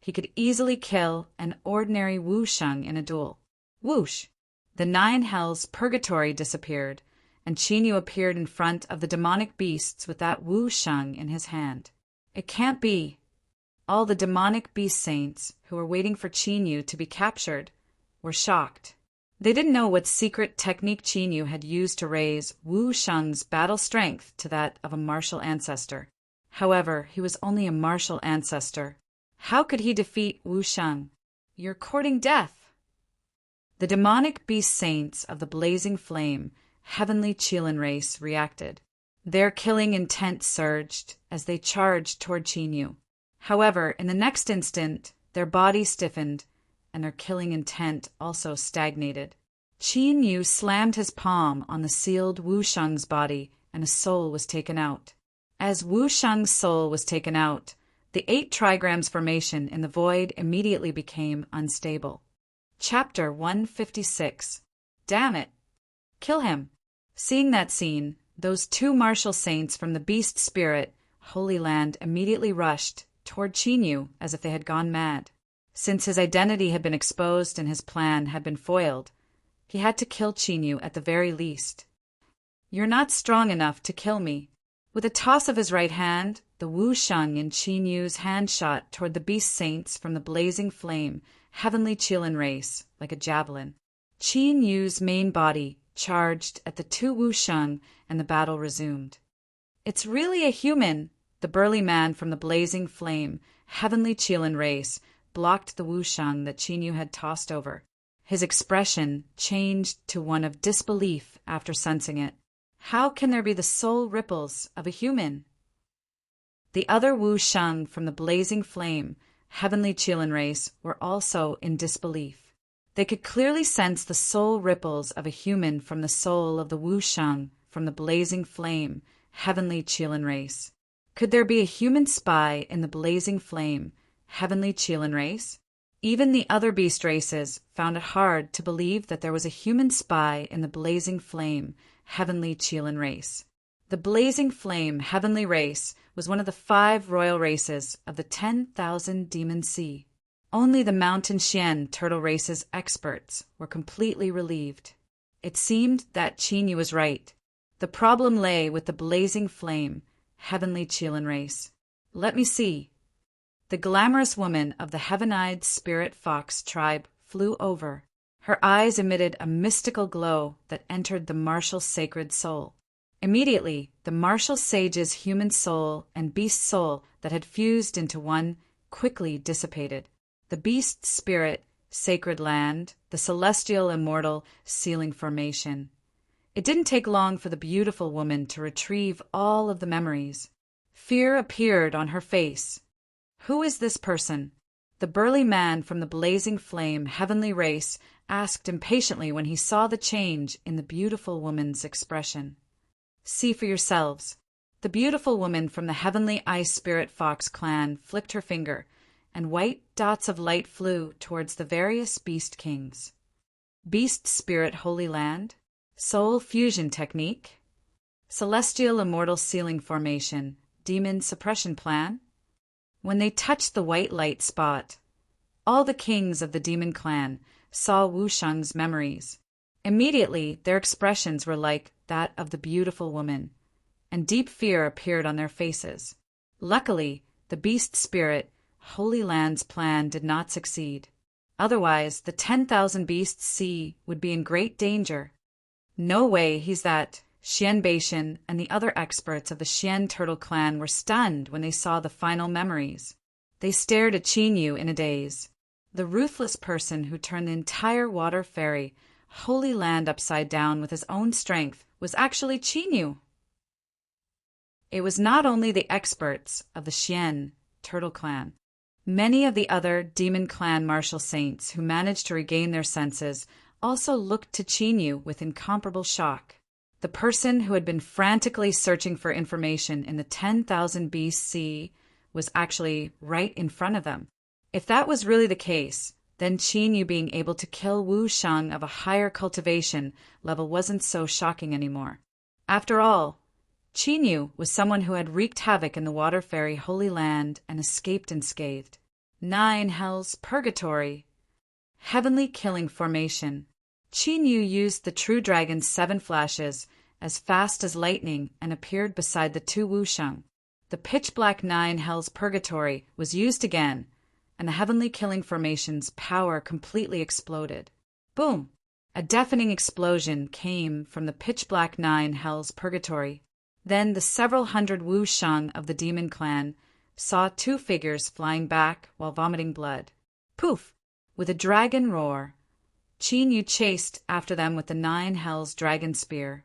he could easily kill an ordinary Wu Shung in a duel. Whoosh! The 9 hells purgatory disappeared, and Qin Yu appeared in front of the demonic beasts with that Wu Shung in his hand. It can't be. All the demonic beast saints who were waiting for Qin Yu to be captured were shocked. They didn't know what secret technique Qin Yu had used to raise Wu Shung's battle strength to that of a martial ancestor. However, he was only a martial ancestor. How could he defeat Wu Shung? You're courting death. The demonic beast saints of the blazing flame, heavenly Qilin race reacted. Their killing intent surged as they charged toward Qin Yu. However, in the next instant, their bodies stiffened, and their killing intent also stagnated. Qin Yu slammed his palm on the sealed Wu Shung's body, and a soul was taken out. As Wu Shung's soul was taken out, the 8 trigrams formation in the void immediately became unstable. Chapter 156. Damn it! Kill him! Seeing that scene, those 2 martial saints from the beast spirit, Holy Land, immediately rushed toward Qin Yu as if they had gone mad. Since his identity had been exposed and his plan had been foiled, he had to kill Qin Yu at the very least. You're not strong enough to kill me. With a toss of his right hand, the Wu Shung in Qin Yu's hand shot toward the beast saints from the blazing flame, heavenly Qilin race, like a javelin. Qin Yu's main body charged at the 2 Wu Shung, and the battle resumed. It's really a human! The burly man from the blazing flame, heavenly Qilin race, blocked the Wu Shung that Qin Yu had tossed over. His expression changed to one of disbelief after sensing it. How can there be the soul ripples of a human? The other Wu Shung from the blazing flame, heavenly Qilin race, were also in disbelief. They could clearly sense the soul ripples of a human from the soul of the Wu Shung from the blazing flame, heavenly Qilin race. Could there be a human spy in the blazing flame, heavenly Qilin race? Even the other beast races found it hard to believe that there was a human spy in the blazing flame, heavenly Qilin race. The blazing flame, heavenly race was one of the 5 royal races of the 10,000 Demon Sea. Only the Mountain Xian turtle race's experts were completely relieved. It seemed that Qin Yu was right. The problem lay with the blazing flame, heavenly Qilin race. Let me see. The glamorous woman of the heaven-eyed spirit fox tribe flew over. Her eyes emitted a mystical glow that entered the martial sacred soul. Immediately, the martial sage's human soul and beast soul that had fused into one quickly dissipated. The beast spirit, sacred land, the celestial immortal sealing formation. It didn't take long for the beautiful woman to retrieve all of the memories. Fear appeared on her face. Who is this person? The burly man from the blazing flame heavenly race asked impatiently when he saw the change in the beautiful woman's expression. See for yourselves. The beautiful woman from the heavenly ice spirit fox clan flicked her finger, and white dots of light flew towards the various beast kings. Beast spirit holy land, soul fusion technique, celestial immortal sealing formation, demon suppression plan. When they touched the white light spot, all the kings of the demon clan saw Wu Sheng's memories. Immediately, their expressions were like that of the beautiful woman, and deep fear appeared on their faces. Luckily, the beast spirit Holy Land's plan did not succeed. Otherwise, the 10,000 beasts sea would be in great danger. No way, he's that. Xian Beishan and the other experts of the Xian Turtle clan were stunned when they saw the final memories. They stared at Qin Yu in a daze. The ruthless person who turned the entire water fairy Holy Land upside down with his own strength was actually Qin Yu. It was not only the experts of the Xian Turtle clan. Many of the other demon clan martial saints who managed to regain their senses also looked to Qin Yu with incomparable shock. The person who had been frantically searching for information in the 10,000 BC was actually right in front of them. If that was really the case, then Qin Yu being able to kill Wu Sheng of a higher cultivation level wasn't so shocking anymore. After all, Qin Yu was someone who had wreaked havoc in the Water Fairy Holy Land and escaped unscathed. 9 Hells Purgatory. Heavenly Killing Formation. Qin Yu used the True Dragon's 7 flashes as fast as lightning and appeared beside the 2 Wu Sheng. The pitch-black 9 Hells Purgatory was used again, and the Heavenly Killing Formation's power completely exploded. Boom! A deafening explosion came from the pitch-black 9 Hells Purgatory. Then the several hundred Wu Sheng of the demon clan saw 2 figures flying back while vomiting blood. Poof! With a dragon roar, Qin Yu chased after them with the 9 Hells Dragon Spear.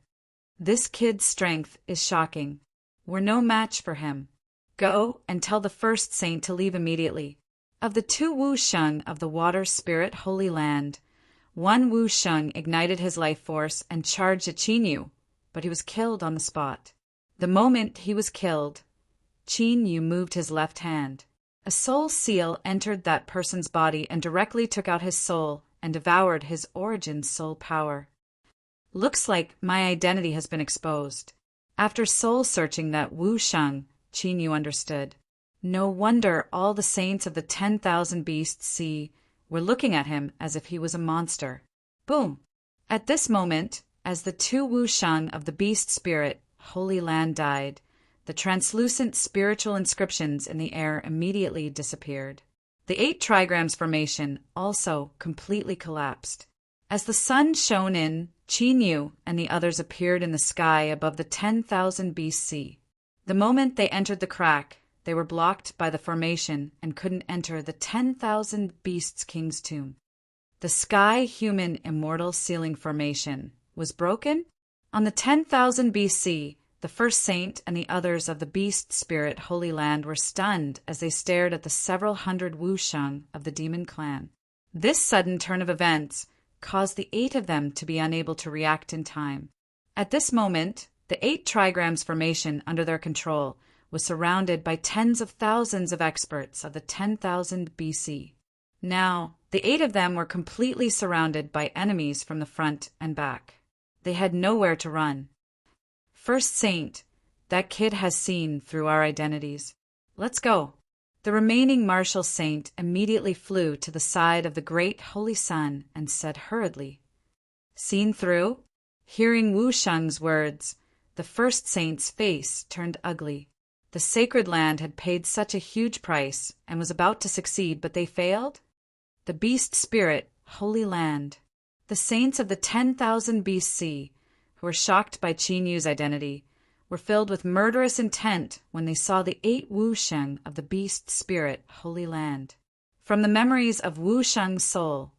This kid's strength is shocking. We're no match for him. Go and tell the first saint to leave immediately. Of the 2 Wu Sheng of the Water Spirit Holy Land, 1 Wu Sheng ignited his life force and charged at Qin Yu, but he was killed on the spot. The moment he was killed, Qin Yu moved his left hand. A soul seal entered that person's body and directly took out his soul and devoured his origin's soul power. Looks like my identity has been exposed. After soul searching that Wu Sheng, Qin Yu understood. No wonder all the saints of the 10,000 beasts sea were looking at him as if he was a monster. Boom! At this moment, as the 2 Wu Sheng of the beast spirit Holy Land died, the translucent spiritual inscriptions in the air immediately disappeared. The 8 trigrams formation also completely collapsed. As the sun shone in, Qin Yu and the others appeared in the sky above the 10,000 BC. The moment they entered the crack, they were blocked by the formation and couldn't enter the 10,000 Beasts King's tomb. The sky human immortal sealing formation was broken. On the 10,000 BC, the first saint and the others of the beast spirit Holy Land were stunned as they stared at the several hundred Wu Sheng of the demon clan. This sudden turn of events caused the 8 of them to be unable to react in time. At this moment, the 8 trigrams formation under their control was surrounded by tens of thousands of experts of the 10,000 BC. Now, the 8 of them were completely surrounded by enemies from the front and back. They had nowhere to run. First saint, that kid has seen through our identities. Let's go. The remaining martial saint immediately flew to the side of the great holy sun and said hurriedly, "Seen through?" Hearing Wu Sheng's words, the first saint's face turned ugly. The sacred land had paid such a huge price and was about to succeed, but they failed? The beast spirit, Holy Land. The saints of the 10,000 BC, who were shocked by Qin Yu's identity, were filled with murderous intent when they saw the 8 Wu Sheng of the beast spirit Holy Land. From the memories of Wu Sheng's soul,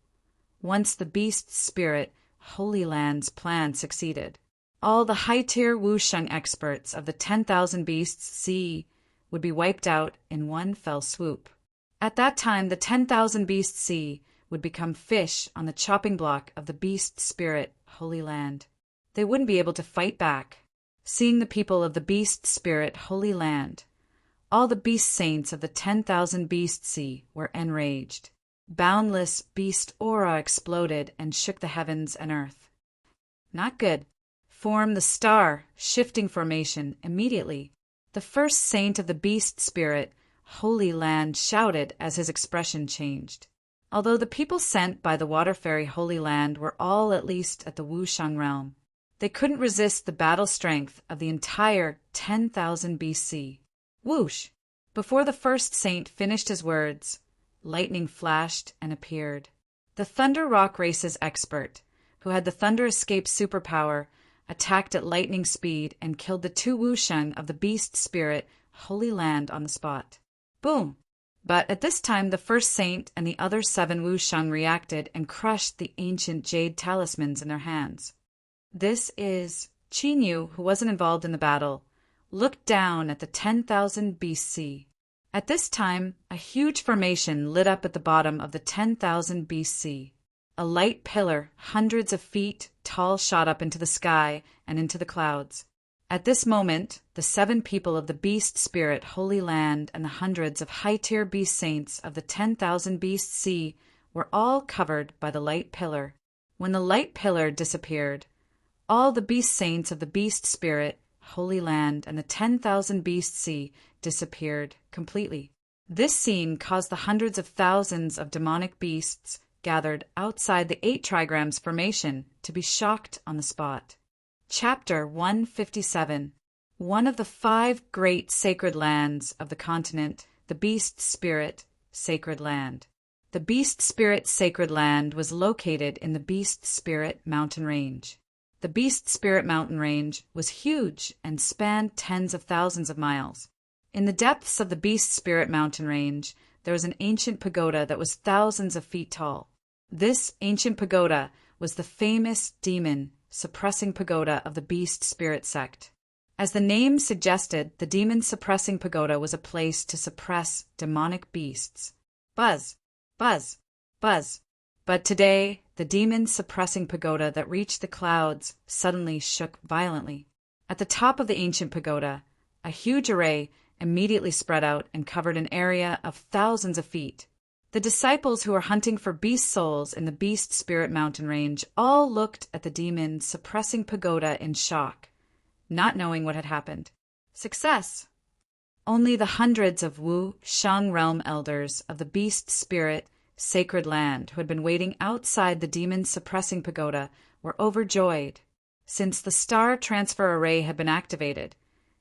once the beast spirit Holy Land's plan succeeded, all the high-tier Wu Sheng experts of the 10,000 beasts sea would be wiped out in one fell swoop. At that time, the 10,000 Beast Sea would become fish on the chopping block of the Beast Spirit Holy Land. They wouldn't be able to fight back. Seeing the people of the Beast Spirit Holy Land, all the beast saints of the 10,000 Beast Sea were enraged. Boundless beast aura exploded and shook the heavens and earth. Not good. Form the star, shifting formation immediately. The first saint of the Beast Spirit Holy Land shouted as his expression changed. Although the people sent by the water fairy Holy Land were all at least at the Wushang realm, they couldn't resist the battle strength of the entire 10,000 BC. Whoosh! Before the first saint finished his words, lightning flashed and appeared. The Thunder Rock Race's expert, who had the Thunder Escape superpower, attacked at lightning speed and killed the 2 Wushang of the Beast Spirit Holy Land on the spot. Boom! But at this time, the first saint and the other 7 Wushang reacted and crushed the ancient jade talismans in their hands. This is Qinyu, who wasn't involved in the battle, looked down at the 10,000 BC. At this time, a huge formation lit up at the bottom of the 10,000 BC. A light pillar, hundreds of feet tall, shot up into the sky and into the clouds. At this moment, the 7 people of the Beast Spirit Holy Land and the hundreds of high-tier beast saints of the 10,000 Beast Sea were all covered by the light pillar. When the light pillar disappeared, all the beast saints of the Beast Spirit Holy Land and the 10,000 Beast Sea disappeared completely. This scene caused the hundreds of thousands of demonic beasts gathered outside the 8 trigrams formation to be shocked on the spot. Chapter 157. One of the 5 great sacred lands of the continent, the Beast Spirit Sacred Land. The Beast Spirit Sacred Land was located in the Beast Spirit Mountain Range. The Beast Spirit Mountain Range was huge and spanned tens of thousands of miles. In the depths of the Beast Spirit Mountain Range, there was an ancient pagoda that was thousands of feet tall. This ancient pagoda was the famous demon suppressing pagoda of the Beast Spirit sect. As the name suggested, the demon suppressing pagoda was a place to suppress demonic beasts. Buzz, buzz, buzz. But today, the demon-suppressing pagoda that reached the clouds suddenly shook violently. At the top of the ancient pagoda, a huge array immediately spread out and covered an area of thousands of feet. The disciples who were hunting for beast souls in the Beast Spirit Mountain Range all looked at the demon-suppressing pagoda in shock, not knowing what had happened. Success! Only the hundreds of Wu Shang realm elders of the Beast Spirit Sacred Land who had been waiting outside the demon-suppressing pagoda were overjoyed. Since the star transfer array had been activated,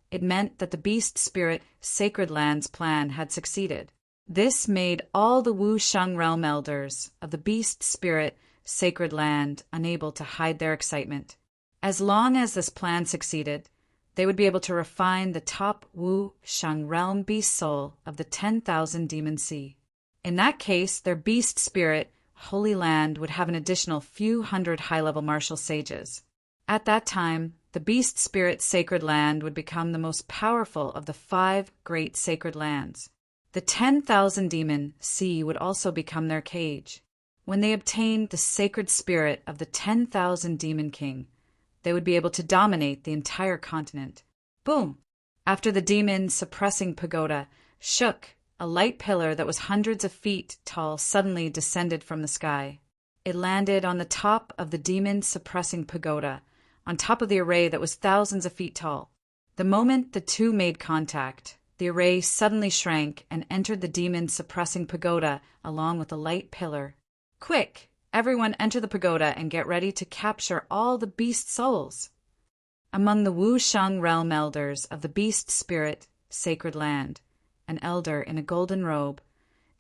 it meant that the Beast Spirit Sacred Land's plan had succeeded. This made all the Wu Shang realm elders of the Beast Spirit Sacred Land unable to hide their excitement. As long as this plan succeeded, they would be able to refine the top Wu Shang realm beast soul of the 10,000 Demon Sea. In that case, their Beast Spirit Holy Land would have an additional few hundred high-level martial sages. At that time, the Beast Spirit Sacred Land would become the most powerful of the 5 great sacred lands. The 10,000 Demon Sea would also become their cage. When they obtained the sacred spirit of the 10,000 Demon King, they would be able to dominate the entire continent. Boom! After the demon-suppressing pagoda shook, a light pillar that was hundreds of feet tall suddenly descended from the sky. It landed on the top of the demon-suppressing pagoda, on top of the array that was thousands of feet tall. The moment the two made contact, the array suddenly shrank and entered the demon-suppressing pagoda along with the light pillar. Quick! Everyone enter the pagoda and get ready to capture all the beast souls. Among the Wu Shang realm elders of the Beast Spirit Sacred Land, an elder in a golden robe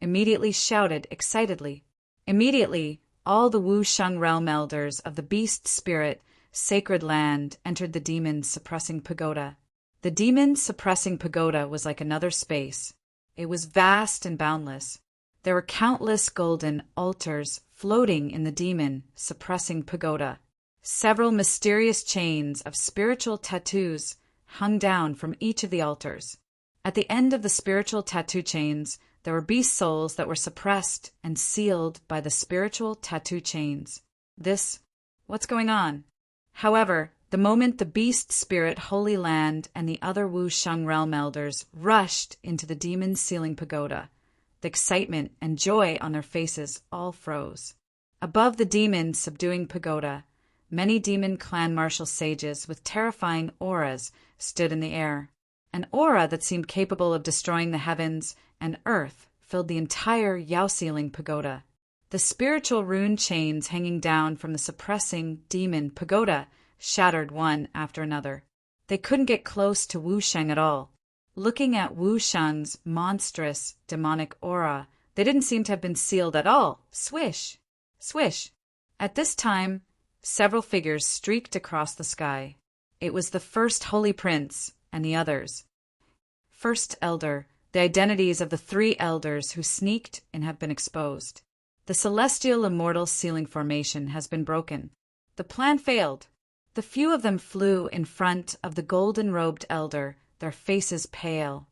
immediately shouted excitedly. Immediately, all the Wu Shang realm elders of the Beast Spirit Sacred Land entered the demon-suppressing pagoda. The demon-suppressing pagoda was like another space. It was vast and boundless. There were countless golden altars floating in the demon-suppressing pagoda. Several mysterious chains of spiritual tattoos hung down from each of the altars. At the end of the spiritual tattoo chains, there were beast souls that were suppressed and sealed by the spiritual tattoo chains. What's going on? However, the moment the beast spirit Holy Land and the other Wu Sheng realm elders rushed into the demon sealing pagoda, the excitement and joy on their faces all froze. Above the demon subduing pagoda, many demon clan martial sages with terrifying auras stood in the air. An aura that seemed capable of destroying the heavens and earth filled the entire Yao sealing pagoda. The spiritual rune chains hanging down from the suppressing demon pagoda shattered one after another. They couldn't get close to Wu Sheng at all. Looking at Wu Sheng's monstrous demonic aura, they didn't seem to have been sealed at all. Swish! Swish! At this time, several figures streaked across the sky. It was the first Holy Prince and the others. First Elder, the identities of the 3 elders who sneaked and have been exposed. The celestial immortal sealing formation has been broken. The plan failed. The few of them flew in front of the golden-robed elder, their faces pale.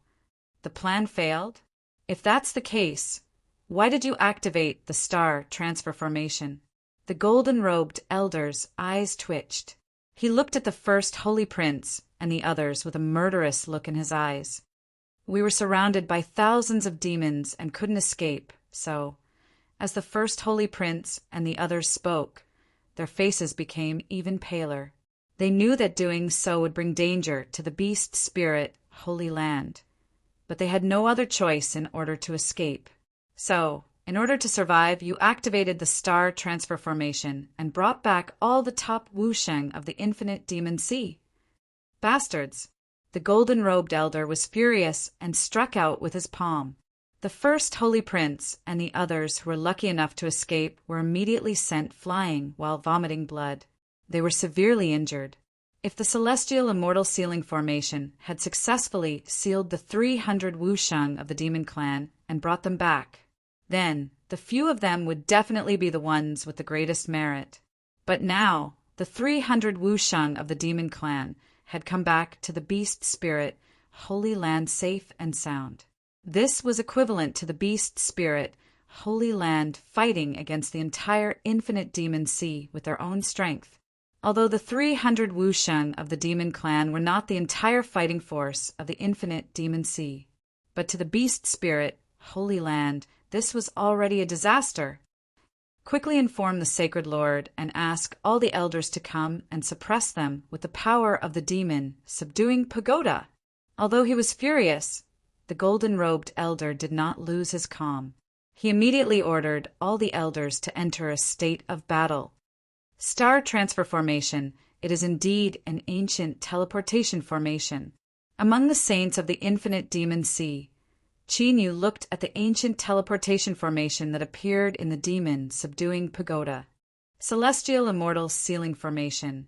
The plan failed? If that's the case, why did you activate the star transfer formation? The golden-robed elder's eyes twitched. He looked at the first Holy Prince and the others with a murderous look in his eyes. We were surrounded by thousands of demons and couldn't escape, so, as the first Holy Prince and the others spoke, their faces became even paler. They knew that doing so would bring danger to the beast spirit Holy Land, but they had no other choice in order to escape. So, in order to survive, you activated the star transfer formation and brought back all the top Wu Sheng of the infinite demon sea. Bastards! The golden-robed elder was furious and struck out with his palm. The first Holy Prince and the others who were lucky enough to escape were immediately sent flying while vomiting blood. They were severely injured. If the celestial immortal sealing formation had successfully sealed the 300 Wu Sheng of the demon clan and brought them back, then the few of them would definitely be the ones with the greatest merit. But now, the 300 Wu Sheng of the demon clan had come back to the beast spirit Holy Land safe and sound. This was equivalent to the beast spirit Holy Land fighting against the entire infinite demon sea with their own strength. Although the 300 Wu Sheng of the demon clan were not the entire fighting force of the infinite demon sea, but to the beast spirit Holy Land, this was already a disaster. Quickly inform the Sacred Lord and ask all the elders to come and suppress them with the power of the demon subduing pagoda. Although he was furious, the golden-robed elder did not lose his calm. He immediately ordered all the elders to enter a state of battle. Star transfer formation, it is indeed an ancient teleportation formation. Among the saints of the infinite demon sea, Qin Yu looked at the ancient teleportation formation that appeared in the demon subduing pagoda. Celestial immortal sealing formation.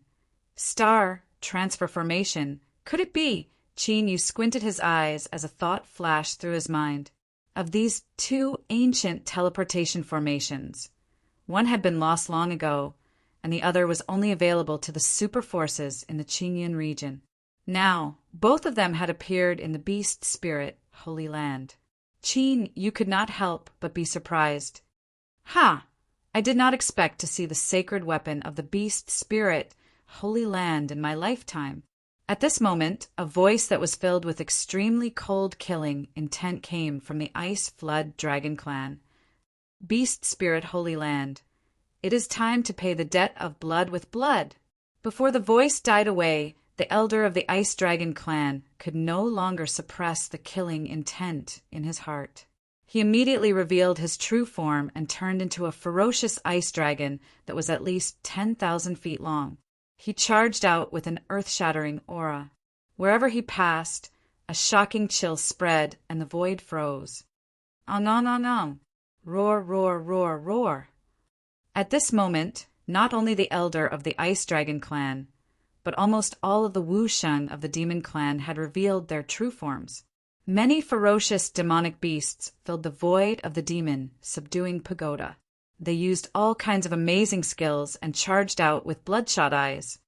Star transfer formation. Could it be? Qin Yu squinted his eyes as a thought flashed through his mind. Of these 2 ancient teleportation formations, one had been lost long ago, and the other was only available to the super forces in the Qingyun region. Now, both of them had appeared in the beast spirit Holy Land. Qin, you could not help but be surprised. Ha! I did not expect to see the sacred weapon of the beast spirit Holy Land in my lifetime. At this moment, a voice that was filled with extremely cold killing intent came from the Ice Flood Dragon Clan. Beast Spirit Holy Land, it is time to pay the debt of blood with blood. Before the voice died away, the elder of the Ice Dragon Clan could no longer suppress the killing intent in his heart. He immediately revealed his true form and turned into a ferocious ice dragon that was at least 10,000 feet long. He charged out with an earth-shattering aura. Wherever he passed, a shocking chill spread and the void froze. Ong. Roar, roar, roar, roar. At this moment, not only the elder of the Ice Dragon Clan, but almost all of the Wu Sheng of the Demon Clan had revealed their true forms. Many ferocious demonic beasts filled the void of the demon, subduing pagoda. They used all kinds of amazing skills and charged out with bloodshot eyes.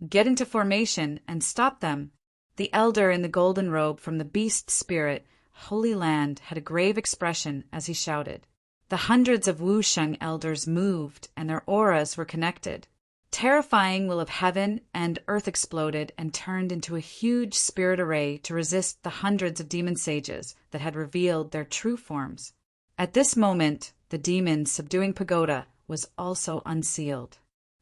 Get into formation and stop them. The elder in the golden robe from the beast spirit, Holy Land had a grave expression as he shouted. The hundreds of Wusheng elders moved, and their auras were connected. Terrifying will of heaven and earth exploded and turned into a huge spirit array to resist the hundreds of demon sages that had revealed their true forms. At this moment, the demon subduing pagoda was also unsealed.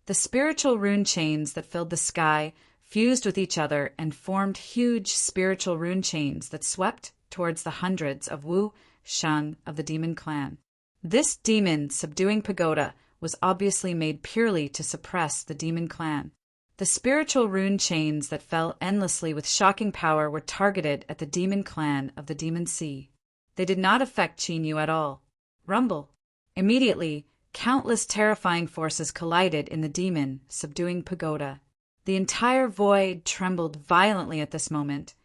The spiritual rune chains that filled the sky fused with each other and formed huge spiritual rune chains that swept towards the hundreds of Wu Shang of the demon clan. This demon subduing pagoda was obviously made purely to suppress the demon clan. The spiritual rune chains that fell endlessly with shocking power were targeted at the demon clan of the demon sea. They did not affect Qin Yu at all. Rumble. Immediately, countless terrifying forces collided in the demon subduing pagoda. The entire void trembled violently at this moment,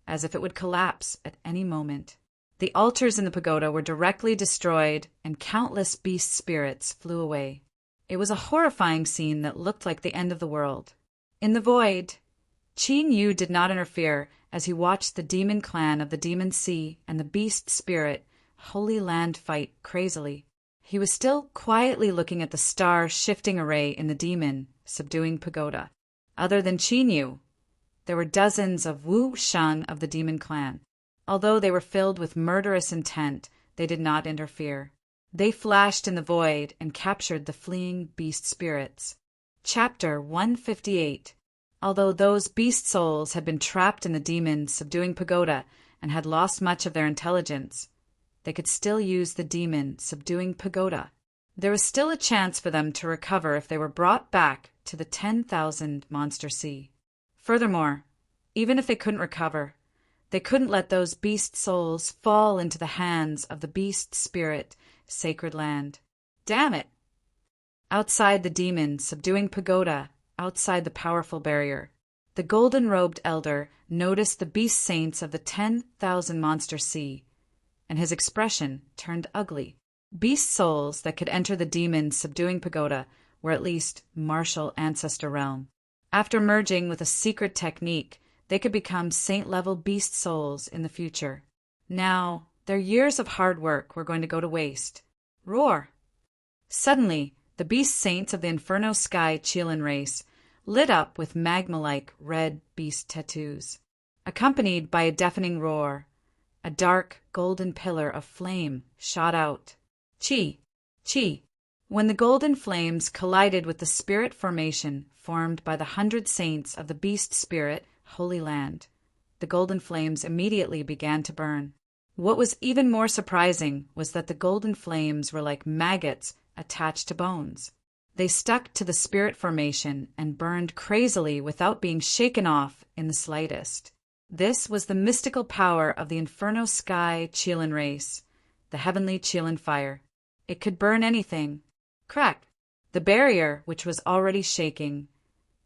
as if it would collapse at any moment. The altars in the pagoda were directly destroyed, and countless beast spirits flew away. It was a horrifying scene that looked like the end of the world. In the void, Qin Yu did not interfere as he watched the demon clan of the demon sea and the beast spirit Holy Land fight crazily. He was still quietly looking at the star-shifting array in the demon subduing pagoda. Other than Qin Yu, there were dozens of Wu Shang of the demon clan. Although they were filled with murderous intent, they did not interfere. They flashed in the void and captured the fleeing beast spirits. Chapter 158. Although those beast souls had been trapped in the demon subduing pagoda and had lost much of their intelligence, they could still use the demon subduing pagoda. There was still a chance for them to recover if they were brought back to the 10,000 monster sea. Furthermore, even if they couldn't recover, they couldn't let those beast souls fall into the hands of the beast spirit sacred land. Damn it! Outside the demon subduing pagoda, outside the powerful barrier, the golden-robed elder noticed the beast saints of the 10,000 monster sea, and his expression turned ugly. Beast souls that could enter the demon subduing pagoda were at least martial ancestor realm. After merging with a secret technique, they could become saint-level beast souls in the future. Now, their years of hard work were going to go to waste. Roar! Suddenly, the beast saints of the Inferno Sky Qilin race lit up with magma-like red beast tattoos. Accompanied by a deafening roar, a dark golden pillar of flame shot out. Chi! Chi! When the golden flames collided with the spirit formation formed by the 100 saints of the beast spirit Holy Land, the golden flames immediately began to burn. What was even more surprising was that the golden flames were like maggots attached to bones. They stuck to the spirit formation and burned crazily without being shaken off in the slightest. This was the mystical power of the Inferno Sky Qilin race, the heavenly Qilin fire. It could burn anything. Crack! The barrier, which was already shaking,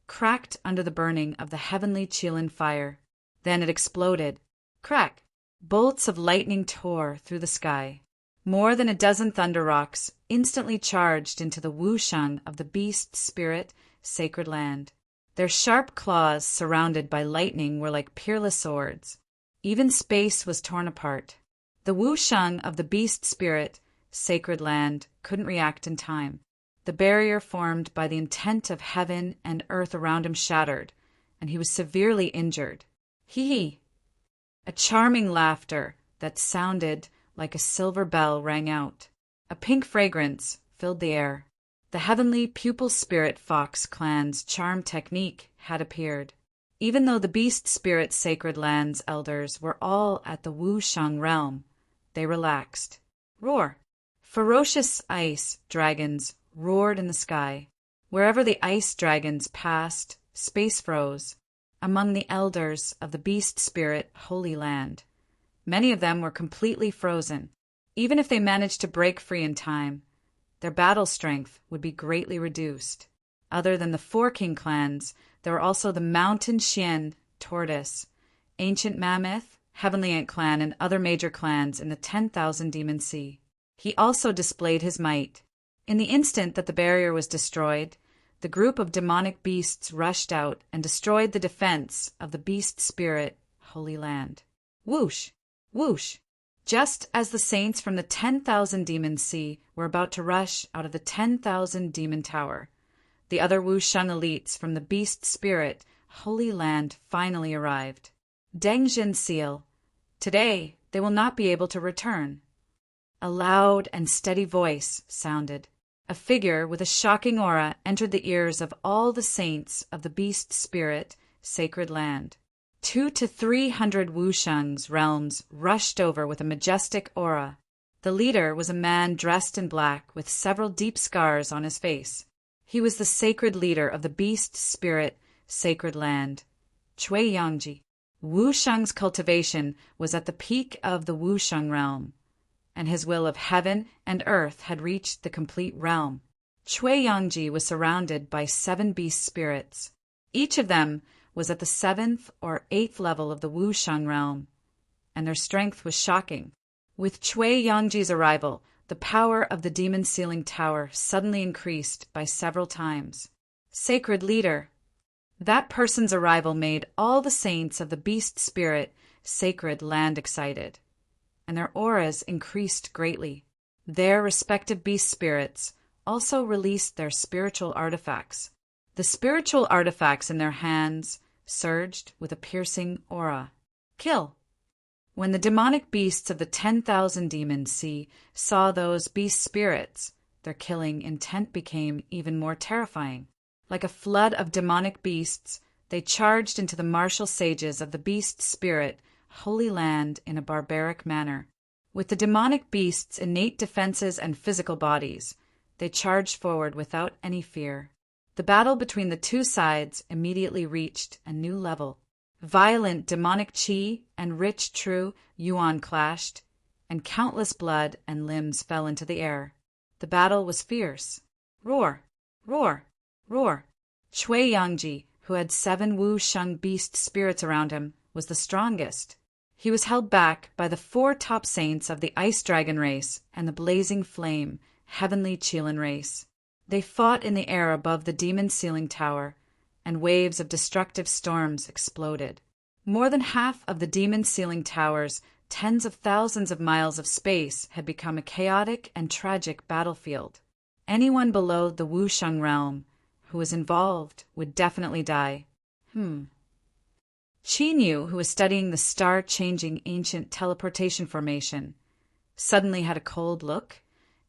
cracked under the burning of the heavenly Qilin fire. Then it exploded. Crack! Bolts of lightning tore through the sky. More than a dozen thunder rocks instantly charged into the wushang of the beast spirit sacred land. Their sharp claws surrounded by lightning were like peerless swords. Even space was torn apart. The wushang of the beast spirit sacred land couldn't react in time. The barrier formed by the intent of heaven and earth around him shattered, and he was severely injured. Hee-hee! A charming laughter that sounded like a silver bell rang out. A pink fragrance filled the air. The heavenly pupil spirit fox clan's charm technique had appeared. Even though the beast spirit sacred land's elders were all at the wushang realm, they relaxed. Roar! Ferocious ice dragons roared in the sky. Wherever the ice dragons passed, space froze. Among the elders of the beast spirit Holy Land, many of them were completely frozen. Even if they managed to break free in time, their battle strength would be greatly reduced. Other than the 4 king clans, there were also the Mountain Xian Tortoise, Ancient Mammoth, Heavenly Ant clan, and other major clans in the 10,000 Demon Sea. He also displayed his might. In the instant that the barrier was destroyed, the group of demonic beasts rushed out and destroyed the defense of the beast spirit Holy Land. Whoosh! Whoosh! just as the saints from the 10,000 demon sea were about to rush out of the 10,000 demon tower. The other Wusheng elites from the beast spirit Holy Land finally arrived. Dengjin seal. Today, they will not be able to return. A loud and steady voice sounded. A figure with a shocking aura entered the ears of all the saints of the beast spirit sacred land. 200 to 300 Wusheng's realms rushed over with a majestic aura. The leader was a man dressed in black with several deep scars on his face. He was the sacred leader of the beast spirit sacred land, Cui Yangji. Wusheng's cultivation was at the peak of the Wusheng realm, and his will of heaven and earth had reached the complete realm. Cui Yangji was surrounded by 7 beast spirits. Each of them was at the 7th or 8th level of the Wusheng realm, and their strength was shocking. With Cui Yangji's arrival, the power of the demon sealing tower suddenly increased by several times. Sacred leader. That person's arrival made all the saints of the beast spirit sacred land excited, and their auras increased greatly. Their respective beast spirits also released their spiritual artifacts. The spiritual artifacts in their hands surged with a piercing aura. Kill. When the demonic beasts of the 10,000 demon sea saw those beast spirits, their killing intent became even more terrifying. Like a flood of demonic beasts, they charged into the martial sages of the beast spirit Holy Land in a barbaric manner. With the demonic beasts' innate defenses and physical bodies, they charged forward without any fear. The battle between the two sides immediately reached a new level. Violent demonic qi and rich true yuan clashed, and countless blood and limbs fell into the air. The battle was fierce. Roar! Roar! Roar! Cui Yangji, who had 7 Wusheng beast spirits around him, was the strongest. He was held back by the 4 top saints of the Ice Dragon race and the Blazing Flame, Heavenly Qilin race. They fought in the air above the demon sealing tower, and waves of destructive storms exploded. More than half of the demon sealing tower's tens of thousands of miles of space had become a chaotic and tragic battlefield. Anyone below the Wusheng realm who was involved would definitely die. Qinyu, who was studying the star-changing ancient teleportation formation, suddenly had a cold look,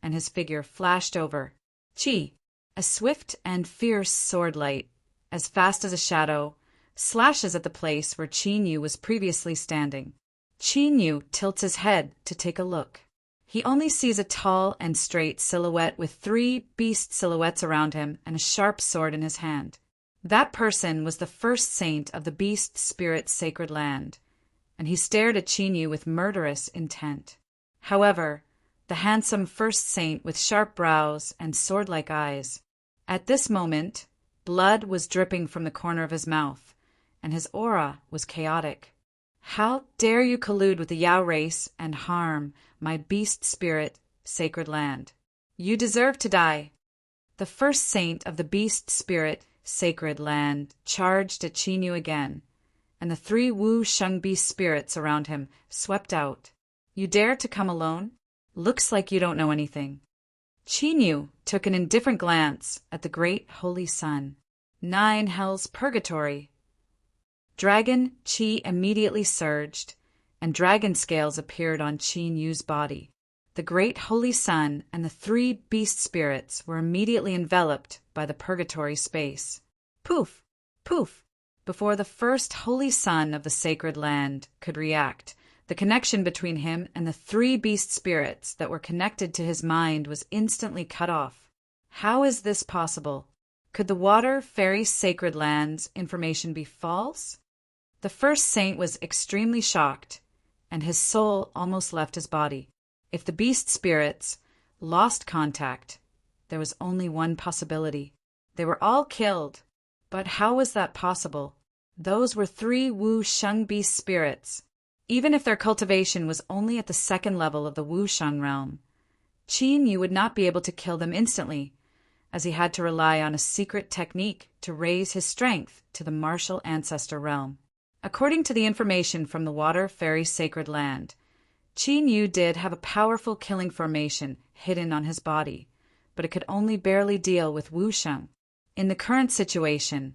and his figure flashed over. Qi, a swift and fierce sword light, as fast as a shadow, slashes at the place where Qinyu was previously standing. Qinyu tilts his head to take a look. He only sees a tall and straight silhouette with 3 beast silhouettes around him and a sharp sword in his hand. That person was the first saint of the beast spirit sacred land, and he stared at Qinyu with murderous intent. However, the handsome first saint with sharp brows and sword-like eyes. At this moment, blood was dripping from the corner of his mouth, and his aura was chaotic. How dare you collude with the Yao race and harm my beast spirit sacred land? You deserve to die. The first saint of the beast spirit sacred land charged at Qinyu again, and the 3 Wusheng beast spirits around him swept out. You dare to come alone? Looks like you don't know anything. Qinyu took an indifferent glance at the great holy sun. 9 hells purgatory. Dragon qi immediately surged, and dragon scales appeared on Qinyu's body. The great holy sun and the 3 beast spirits were immediately enveloped by the purgatory space. Poof! Poof! Before the first holy sun of the sacred land could react, the connection between him and the 3 beast spirits that were connected to his mind was instantly cut off. How is this possible? Could the water fairy sacred land's information be false? The first saint was extremely shocked, and his soul almost left his body. If the beast spirits lost contact, there was only one possibility. They were all killed. But how was that possible? Those were 3 Wusheng beast spirits. Even if their cultivation was only at the 2nd level of the Wusheng realm, Qinyu would not be able to kill them instantly, as he had to rely on a secret technique to raise his strength to the martial ancestor realm. According to the information from the Water Fairy Sacred Land, Qin Yu did have a powerful killing formation hidden on his body, but it could only barely deal with Wu Sheng. In the current situation,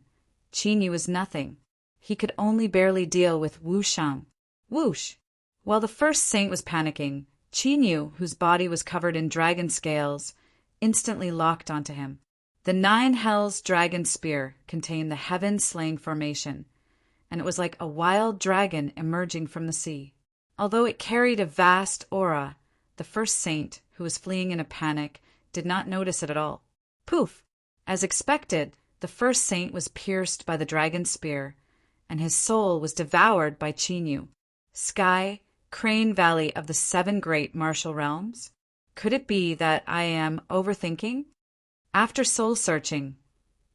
Qin Yu was nothing. He could only barely deal with Wu Sheng. Whoosh! While the first saint was panicking, Qin Yu, whose body was covered in dragon scales, instantly locked onto him. The 9 Hells dragon spear contained the heaven-slaying formation, and it was like a wild dragon emerging from the sea. Although it carried a vast aura, the first saint, who was fleeing in a panic, did not notice it at all. Poof! As expected, the first saint was pierced by the dragon spear, and his soul was devoured by Qin Yu. Sky, Crane Valley of the 7 great martial realms? Could it be that I am overthinking? After soul-searching,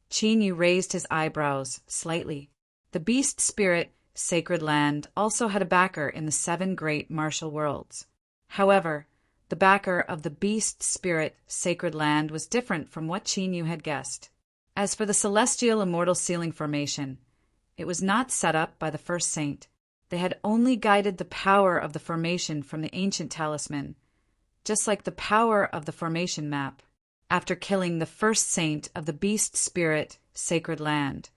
Qin Yu raised his eyebrows slightly. The beast spirit, Sacred Land, also had a backer in the 7 great martial worlds. However, the backer of the beast spirit, Sacred Land, was different from what Qin Yu had guessed. As for the celestial immortal sealing formation, it was not set up by the first saint. They had only guided the power of the formation from the ancient talisman, just like the power of the formation map. After killing the first saint of the beast spirit, Sacred Land,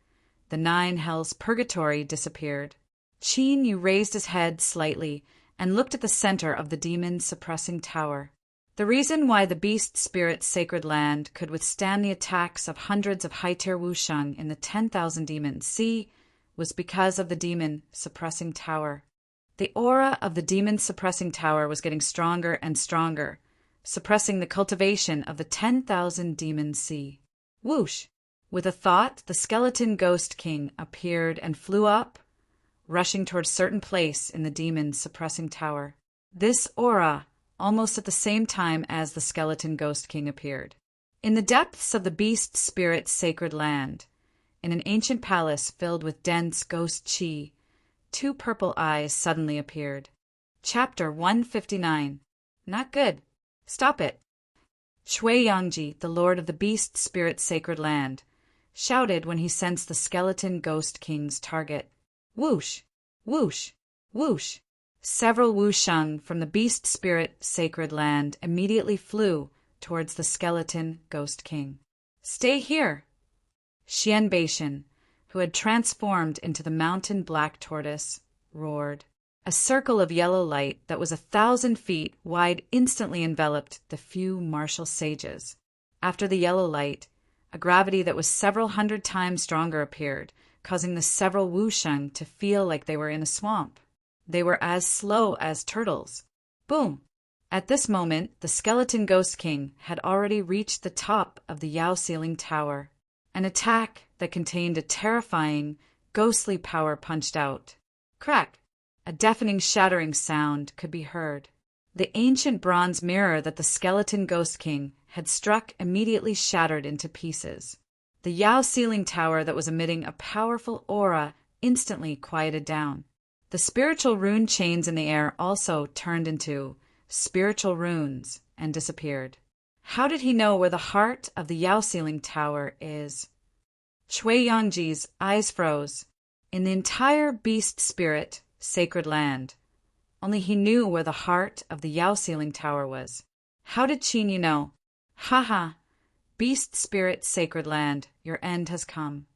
the 9 Hells Purgatory disappeared. Qin Yu raised his head slightly and looked at the center of the demon-suppressing tower. The reason why the beast spirit Sacred Land could withstand the attacks of hundreds of high-tier Wusheng in the 10,000 demons sea was because of the demon-suppressing tower. The aura of the demon-suppressing tower was getting stronger and stronger, suppressing the cultivation of the 10,000 demons sea. Whoosh! With a thought, the skeleton ghost king appeared and flew up, rushing toward a certain place in the demon-suppressing tower. This aura, almost at the same time as the skeleton ghost king appeared. In the depths of the beast spirit Sacred Land, in an ancient palace filled with dense ghost qi, 2 purple eyes suddenly appeared. Chapter 159. Not good. Stop it. Shui Yangji, the lord of the beast spirit Sacred Land, shouted when he sensed the skeleton ghost king's target. Whoosh! Whoosh! Whoosh! Several Wusheng from the beast spirit Sacred Land immediately flew towards the skeleton ghost king. Stay here! Xian Beishan, who had transformed into the mountain black tortoise, roared. A circle of yellow light that was 1,000 feet wide instantly enveloped the few martial sages. After the yellow light, a gravity that was several hundred times stronger appeared, causing the several Wusheng to feel like they were in a swamp. They were as slow as turtles. Boom! At this moment, the skeleton ghost king had already reached the top of the Yao Ceiling Tower. An attack that contained a terrifying, ghostly power punched out. Crack! A deafening shattering sound could be heard. The ancient bronze mirror that the skeleton ghost king had struck immediately shattered into pieces. The Yao Ceiling Tower that was emitting a powerful aura instantly quieted down. The spiritual rune chains in the air also turned into spiritual runes and disappeared. How did he know where the heart of the Yao Ceiling Tower is? Shui Yangji's eyes froze. In the entire beast spirit, Sacred Land, only he knew where the heart of the Yao Ceiling Tower was. How did Qin Yu know? Ha! Beast spirit Sacred Land, your end has come.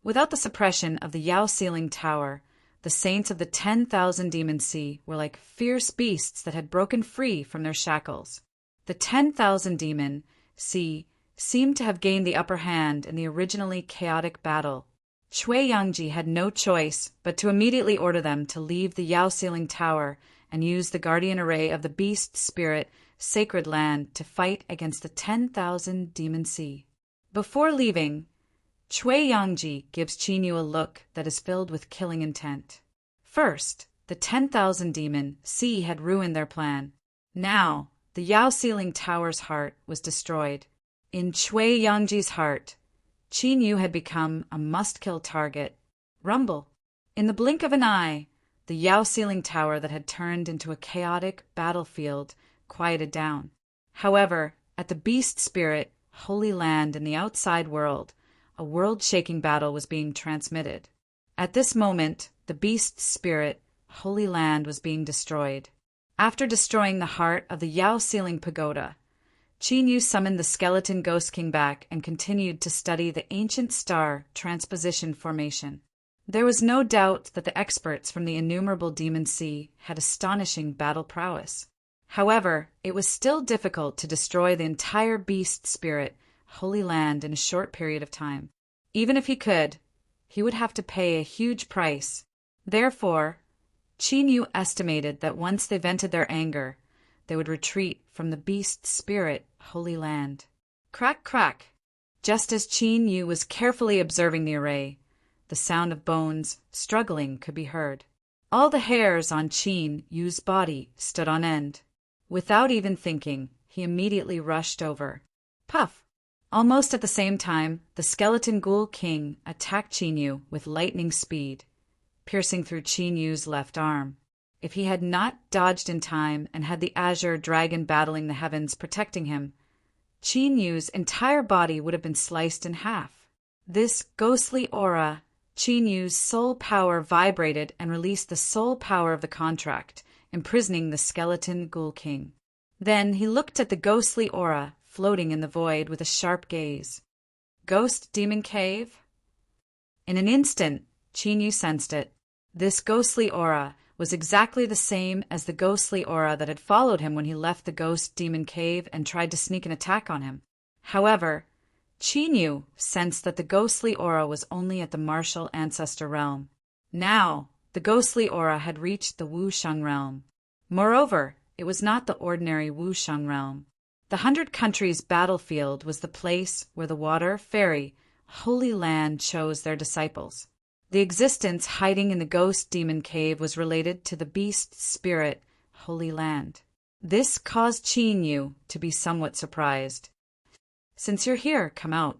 Without the suppression of the Yao Ceiling Tower, the saints of the 10,000 demon sea were like fierce beasts that had broken free from their shackles. The 10,000 demon sea seemed to have gained the upper hand in the originally chaotic battle. Shui Yangji had no choice but to immediately order them to leave the Yao Ceiling Tower and use the guardian array of the beast spirit Sacred Land to fight against the 10,000 demon sea. Before leaving, Shui Yangji gives Qin Yu a look that is filled with killing intent. First, the 10,000 demon sea had ruined their plan. Now, the Yao Ceiling Tower's heart was destroyed. In Shui Yangji's heart, Qin Yu had become a must-kill target. Rumble! In the blink of an eye, the Yao Ceiling Tower that had turned into a chaotic battlefield quieted down. However, at the beast spirit, Holy Land in the outside world, a world-shaking battle was being transmitted. At this moment, the beast spirit, Holy Land was being destroyed. After destroying the heart of the Yao Ceiling Pagoda, Qin Yu summoned the skeleton Ghost King back and continued to study the ancient star transposition formation. There was no doubt that the experts from the innumerable Demon Sea had astonishing battle prowess. However, it was still difficult to destroy the entire beast spirit, Holy Land, in a short period of time. Even if he could, he would have to pay a huge price. Therefore, Qin Yu estimated that once they vented their anger, they would retreat from the beast spirit, Holy Land. Crack, crack! Just as Qin Yu was carefully observing the array, the sound of bones struggling could be heard. All the hairs on Qin Yu's body stood on end. Without even thinking, he immediately rushed over. Puff! Almost at the same time, the skeleton Ghoul King attacked Qin Yu with lightning speed, piercing through Qin Yu's left arm. If he had not dodged in time and had the azure dragon battling the heavens protecting him, Qin Yu's entire body would have been sliced in half. This ghostly aura, Qin Yu's soul power vibrated and released the soul power of the contract, imprisoning the skeleton Ghoul King. Then he looked at the ghostly aura floating in the void with a sharp gaze. Ghost Demon Cave? In an instant, Qin Yu sensed it. This ghostly aura was exactly the same as the ghostly aura that had followed him when he left the Ghost Demon Cave and tried to sneak an attack on him. However, Qin Yu sensed that the ghostly aura was only at the martial ancestor realm. Now, the ghostly aura had reached the Wusheng realm. Moreover, it was not the ordinary Wusheng realm. The 100 Countries battlefield was the place where the water fairy, Holy Land, chose their disciples. The existence hiding in the Ghost Demon Cave was related to the beast spirit, Holy Land. This caused Qin Yu to be somewhat surprised. Since you're here, come out.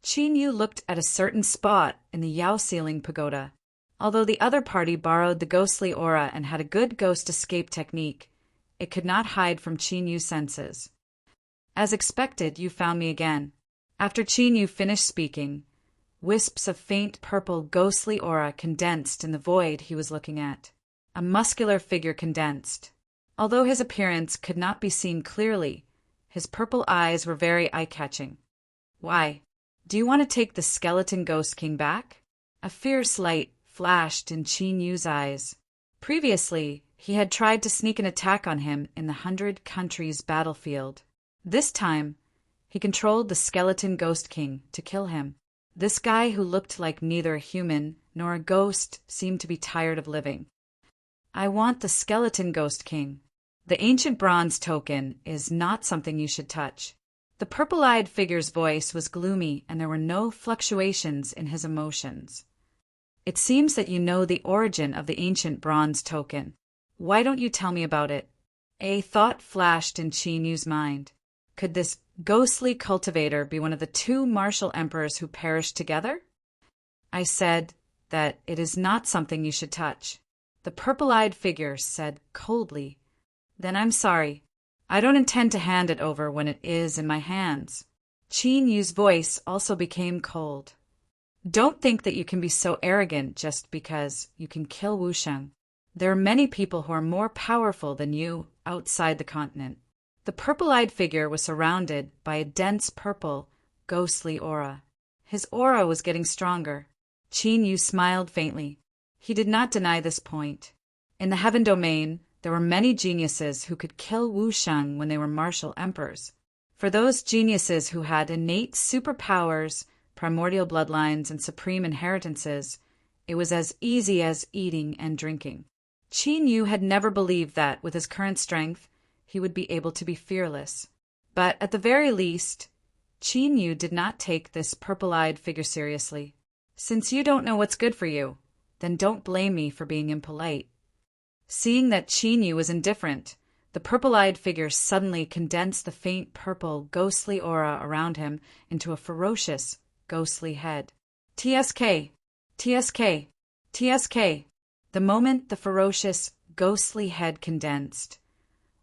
Qin Yu looked at a certain spot in the Yao Ceiling Pagoda. Although the other party borrowed the ghostly aura and had a good ghost escape technique, it could not hide from Qin Yu's senses. As expected, you found me again. After Qin Yu finished speaking, wisps of faint purple ghostly aura condensed in the void he was looking at. A muscular figure condensed. Although his appearance could not be seen clearly, his purple eyes were very eye-catching. Why? Do you want to take the skeleton Ghost King back? A fierce light flashed in Qin Yu's eyes. Previously, he had tried to sneak an attack on him in the 100 Countries battlefield. This time, he controlled the skeleton Ghost King to kill him. This guy who looked like neither a human nor a ghost seemed to be tired of living. I want the skeleton Ghost King. The ancient bronze token is not something you should touch. The purple-eyed figure's voice was gloomy and there were no fluctuations in his emotions. It seems that you know the origin of the ancient bronze token. Why don't you tell me about it? A thought flashed in Qin Yu's mind. Could this ghostly cultivator be one of the 2 martial emperors who perished together? I said that it is not something you should touch. The purple-eyed figure said coldly, Then I'm sorry. I don't intend to hand it over when it is in my hands. Qin Yu's voice also became cold. Don't think that you can be so arrogant just because you can kill Wusheng. There are many people who are more powerful than you outside the continent. The purple-eyed figure was surrounded by a dense purple, ghostly aura. His aura was getting stronger. Qin Yu smiled faintly. He did not deny this point. In the heaven domain, there were many geniuses who could kill Wusheng when they were martial emperors. For those geniuses who had innate superpowers, primordial bloodlines, and supreme inheritances, it was as easy as eating and drinking. Qin Yu had never believed that, with his current strength, he would be able to be fearless. But at the very least, Qin Yu did not take this purple-eyed figure seriously. Since you don't know what's good for you, then don't blame me for being impolite. Seeing that Qin Yu was indifferent, the purple-eyed figure suddenly condensed the faint purple, ghostly aura around him into a ferocious, ghostly head. TSK! TSK! TSK! The moment the ferocious, ghostly head condensed,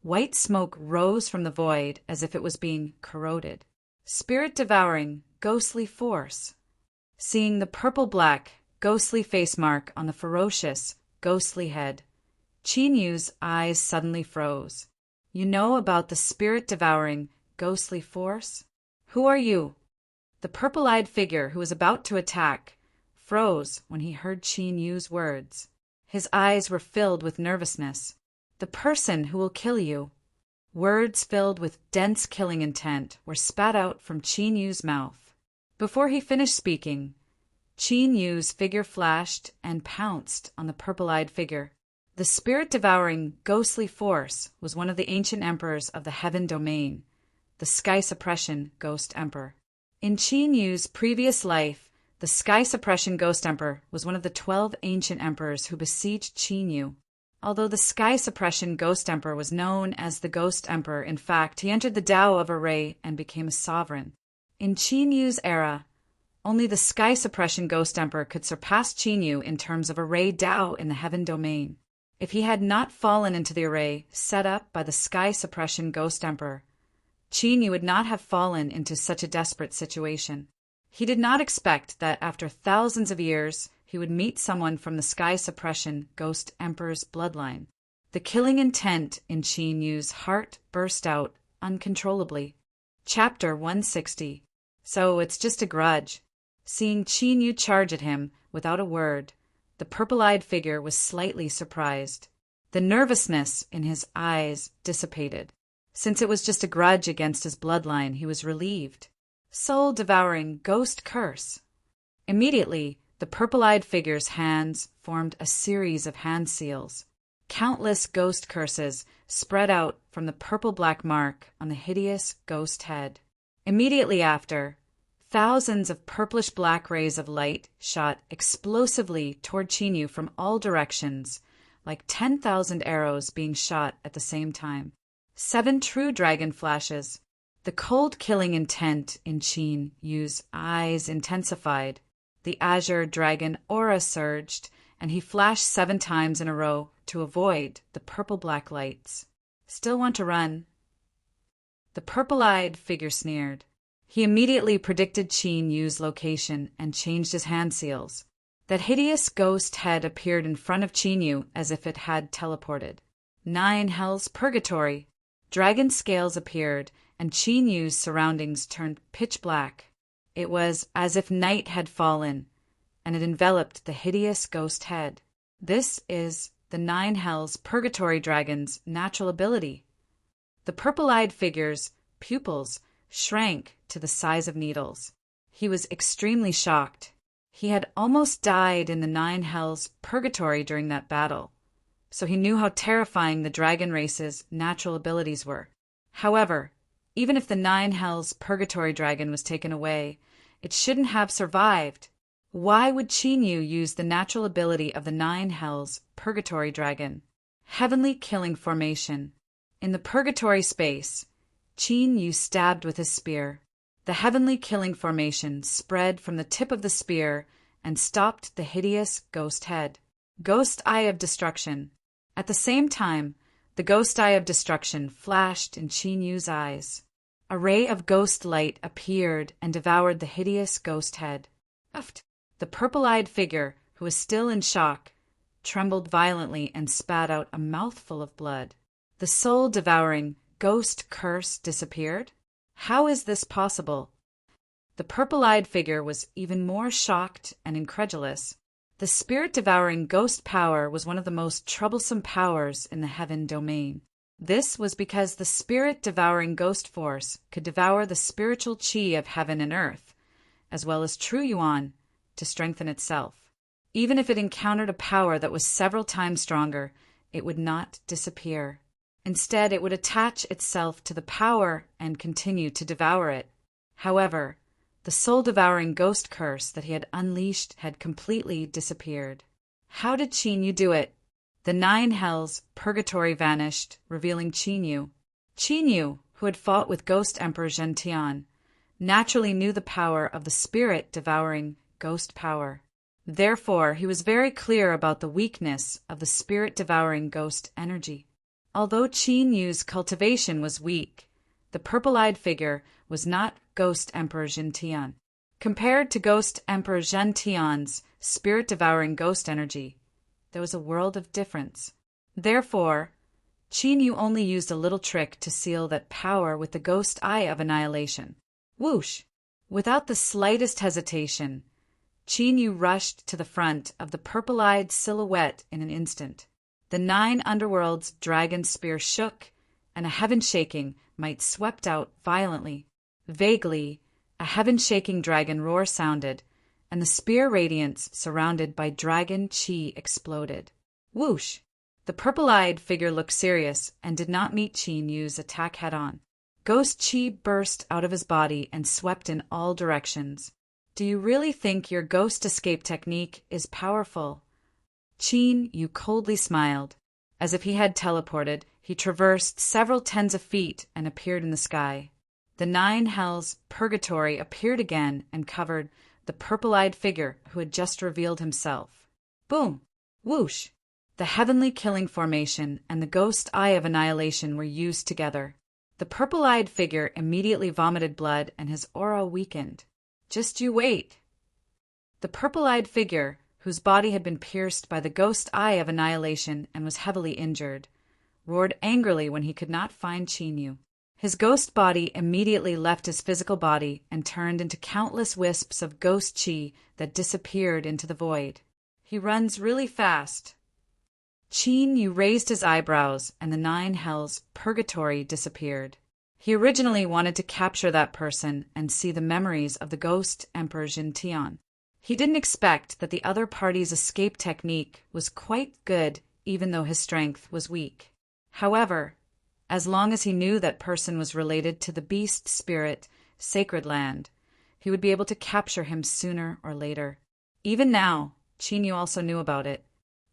white smoke rose from the void as if it was being corroded. Spirit-devouring, ghostly force. Seeing the purple-black, ghostly face mark on the ferocious, ghostly head, Qin Yu's eyes suddenly froze. You know about the spirit-devouring, ghostly force? Who are you? The purple-eyed figure who was about to attack froze when he heard Qin Yu's words. His eyes were filled with nervousness. The person who will kill you. Words filled with dense killing intent were spat out from Qin Yu's mouth. Before he finished speaking, Qin Yu's figure flashed and pounced on the purple-eyed figure. The spirit-devouring, ghostly force was one of the ancient emperors of the Heaven Domain, the Sky Suppression Ghost Emperor. In Qin Yu's previous life, the Sky Suppression Ghost Emperor was one of the 12 ancient emperors who besieged Qin Yu. Although the Sky Suppression Ghost Emperor was known as the Ghost Emperor, in fact, he entered the Tao of Array and became a sovereign. In Qin Yu's era, only the Sky Suppression Ghost Emperor could surpass Qin Yu in terms of Array Tao in the Heaven Domain. If he had not fallen into the array set up by the Sky Suppression Ghost Emperor, Qin Yu would not have fallen into such a desperate situation. He did not expect that after thousands of years he would meet someone from the Sky Suppression Ghost Emperor's bloodline. The killing intent in Qin Yu's heart burst out uncontrollably. Chapter 160. So it's just a grudge. Seeing Qin Yu charge at him without a word, the purple-eyed figure was slightly surprised. The nervousness in his eyes dissipated. Since it was just a grudge against his bloodline, he was relieved. Soul-devouring ghost curse. Immediately, the purple-eyed figure's hands formed a series of hand seals. Countless ghost curses spread out from the purple-black mark on the hideous ghost head. Immediately after, thousands of purplish-black rays of light shot explosively toward Qin Yu from all directions, like 10,000 arrows being shot at the same time. 7 true dragon flashes. The cold killing intent in Qin Yu's eyes intensified. The azure dragon aura surged, and he flashed 7 times in a row to avoid the purple-black lights. Still want to run? The purple-eyed figure sneered. He immediately predicted Qin Yu's location and changed his hand seals. That hideous ghost head appeared in front of Qin Yu as if it had teleported. 9 hells purgatory. Dragon scales appeared, and Qin Yu's surroundings turned pitch black. It was as if night had fallen, and it enveloped the hideous ghost head. This is the 9 hells purgatory dragon's natural ability. The purple-eyed figure's pupils shrank to the size of needles. He was extremely shocked. He had almost died in the 9 hells purgatory during that battle, so he knew how terrifying the dragon race's natural abilities were. However, even if the 9 hells purgatory dragon was taken away, it shouldn't have survived. Why would Qin Yu use the natural ability of the 9 hells purgatory dragon? Heavenly killing formation. In the purgatory space, Qin Yu stabbed with his spear. The heavenly killing formation spread from the tip of the spear and stopped the hideous ghost head. Ghost Eye of Destruction. At the same time, the ghost eye of destruction flashed in Qin Yu's eyes. A ray of ghost light appeared and devoured the hideous ghost head. The purple-eyed figure, who was still in shock, trembled violently and spat out a mouthful of blood. The soul-devouring ghost curse disappeared? How is this possible? The purple-eyed figure was even more shocked and incredulous. The spirit-devouring ghost power was one of the most troublesome powers in the Heaven Domain. This was because the spirit-devouring ghost force could devour the spiritual qi of heaven and earth, as well as true yuan, to strengthen itself. Even if it encountered a power that was several times stronger, it would not disappear. Instead, it would attach itself to the power and continue to devour it. However, the soul-devouring ghost curse that he had unleashed had completely disappeared. How did Qin Yu do it? The 9 hells purgatory vanished, revealing Qin Yu. Qin Yu, who had fought with Ghost Emperor Zhentian, naturally knew the power of the spirit-devouring ghost power. Therefore, he was very clear about the weakness of the spirit-devouring ghost energy. Although Qin Yu's cultivation was weak, the purple-eyed figure was not Ghost Emperor Zhentian. Compared to Ghost Emperor Zhentian's spirit-devouring ghost energy, there was a world of difference. Therefore, Qin Yu only used a little trick to seal that power with the ghost eye of annihilation. Whoosh! Without the slightest hesitation, Qin Yu rushed to the front of the purple-eyed silhouette in an instant. The 9 underworld's dragon spear shook, and a heaven-shaking might swept out violently. Vaguely, a heaven-shaking dragon roar sounded, and the spear radiance surrounded by dragon chi exploded. Whoosh! The purple-eyed figure looked serious and did not meet Qin Yu's attack head-on. Ghost chi burst out of his body and swept in all directions. Do you really think your ghost escape technique is powerful? Qin Yu coldly smiled. As if he had teleported, he traversed several tens of feet and appeared in the sky. The 9 hells' purgatory appeared again and covered the purple-eyed figure who had just revealed himself. Boom! Whoosh! The heavenly killing formation and the ghost eye of annihilation were used together. The purple-eyed figure immediately vomited blood and his aura weakened. Just you wait. The purple-eyed figure, whose body had been pierced by the ghost eye of annihilation and was heavily injured, roared angrily when he could not find Qin Yu. His ghost body immediately left his physical body and turned into countless wisps of ghost chi that disappeared into the void. He runs really fast. Qin Yu raised his eyebrows, and the 9 hells' purgatory disappeared. He originally wanted to capture that person and see the memories of the ghost Emperor Jintian. He didn't expect that the other party's escape technique was quite good, even though his strength was weak. However, as long as he knew that person was related to the beast spirit, Sacred Land, he would be able to capture him sooner or later. Even now, Qin Yu also knew about it.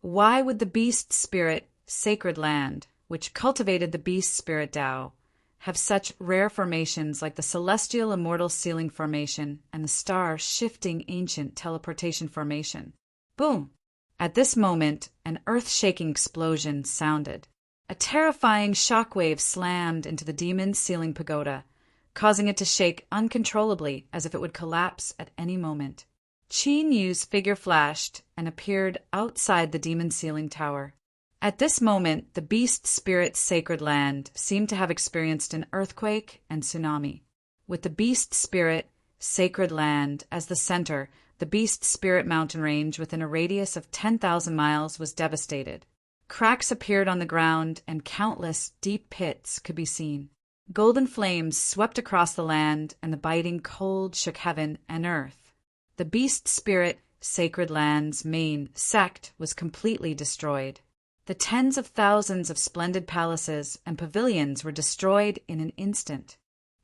Why would the beast spirit, Sacred Land, which cultivated the beast spirit Tao, have such rare formations like the celestial immortal sealing formation and the star-shifting ancient teleportation formation? Boom! At this moment, an earth-shaking explosion sounded. A terrifying shockwave slammed into the demon's sealing pagoda, causing it to shake uncontrollably as if it would collapse at any moment. Qin Yu's figure flashed and appeared outside the demon sealing tower. At this moment, the beast spirit Sacred Land seemed to have experienced an earthquake and tsunami. With the beast spirit Sacred Land as the center, the beast spirit mountain range within a radius of 10,000 miles was devastated. Cracks appeared on the ground and countless deep pits could be seen. Golden flames swept across the land and the biting cold shook heaven and earth. The beast spirit Sacred Land's main sect was completely destroyed. The tens of thousands of splendid palaces and pavilions were destroyed in an instant.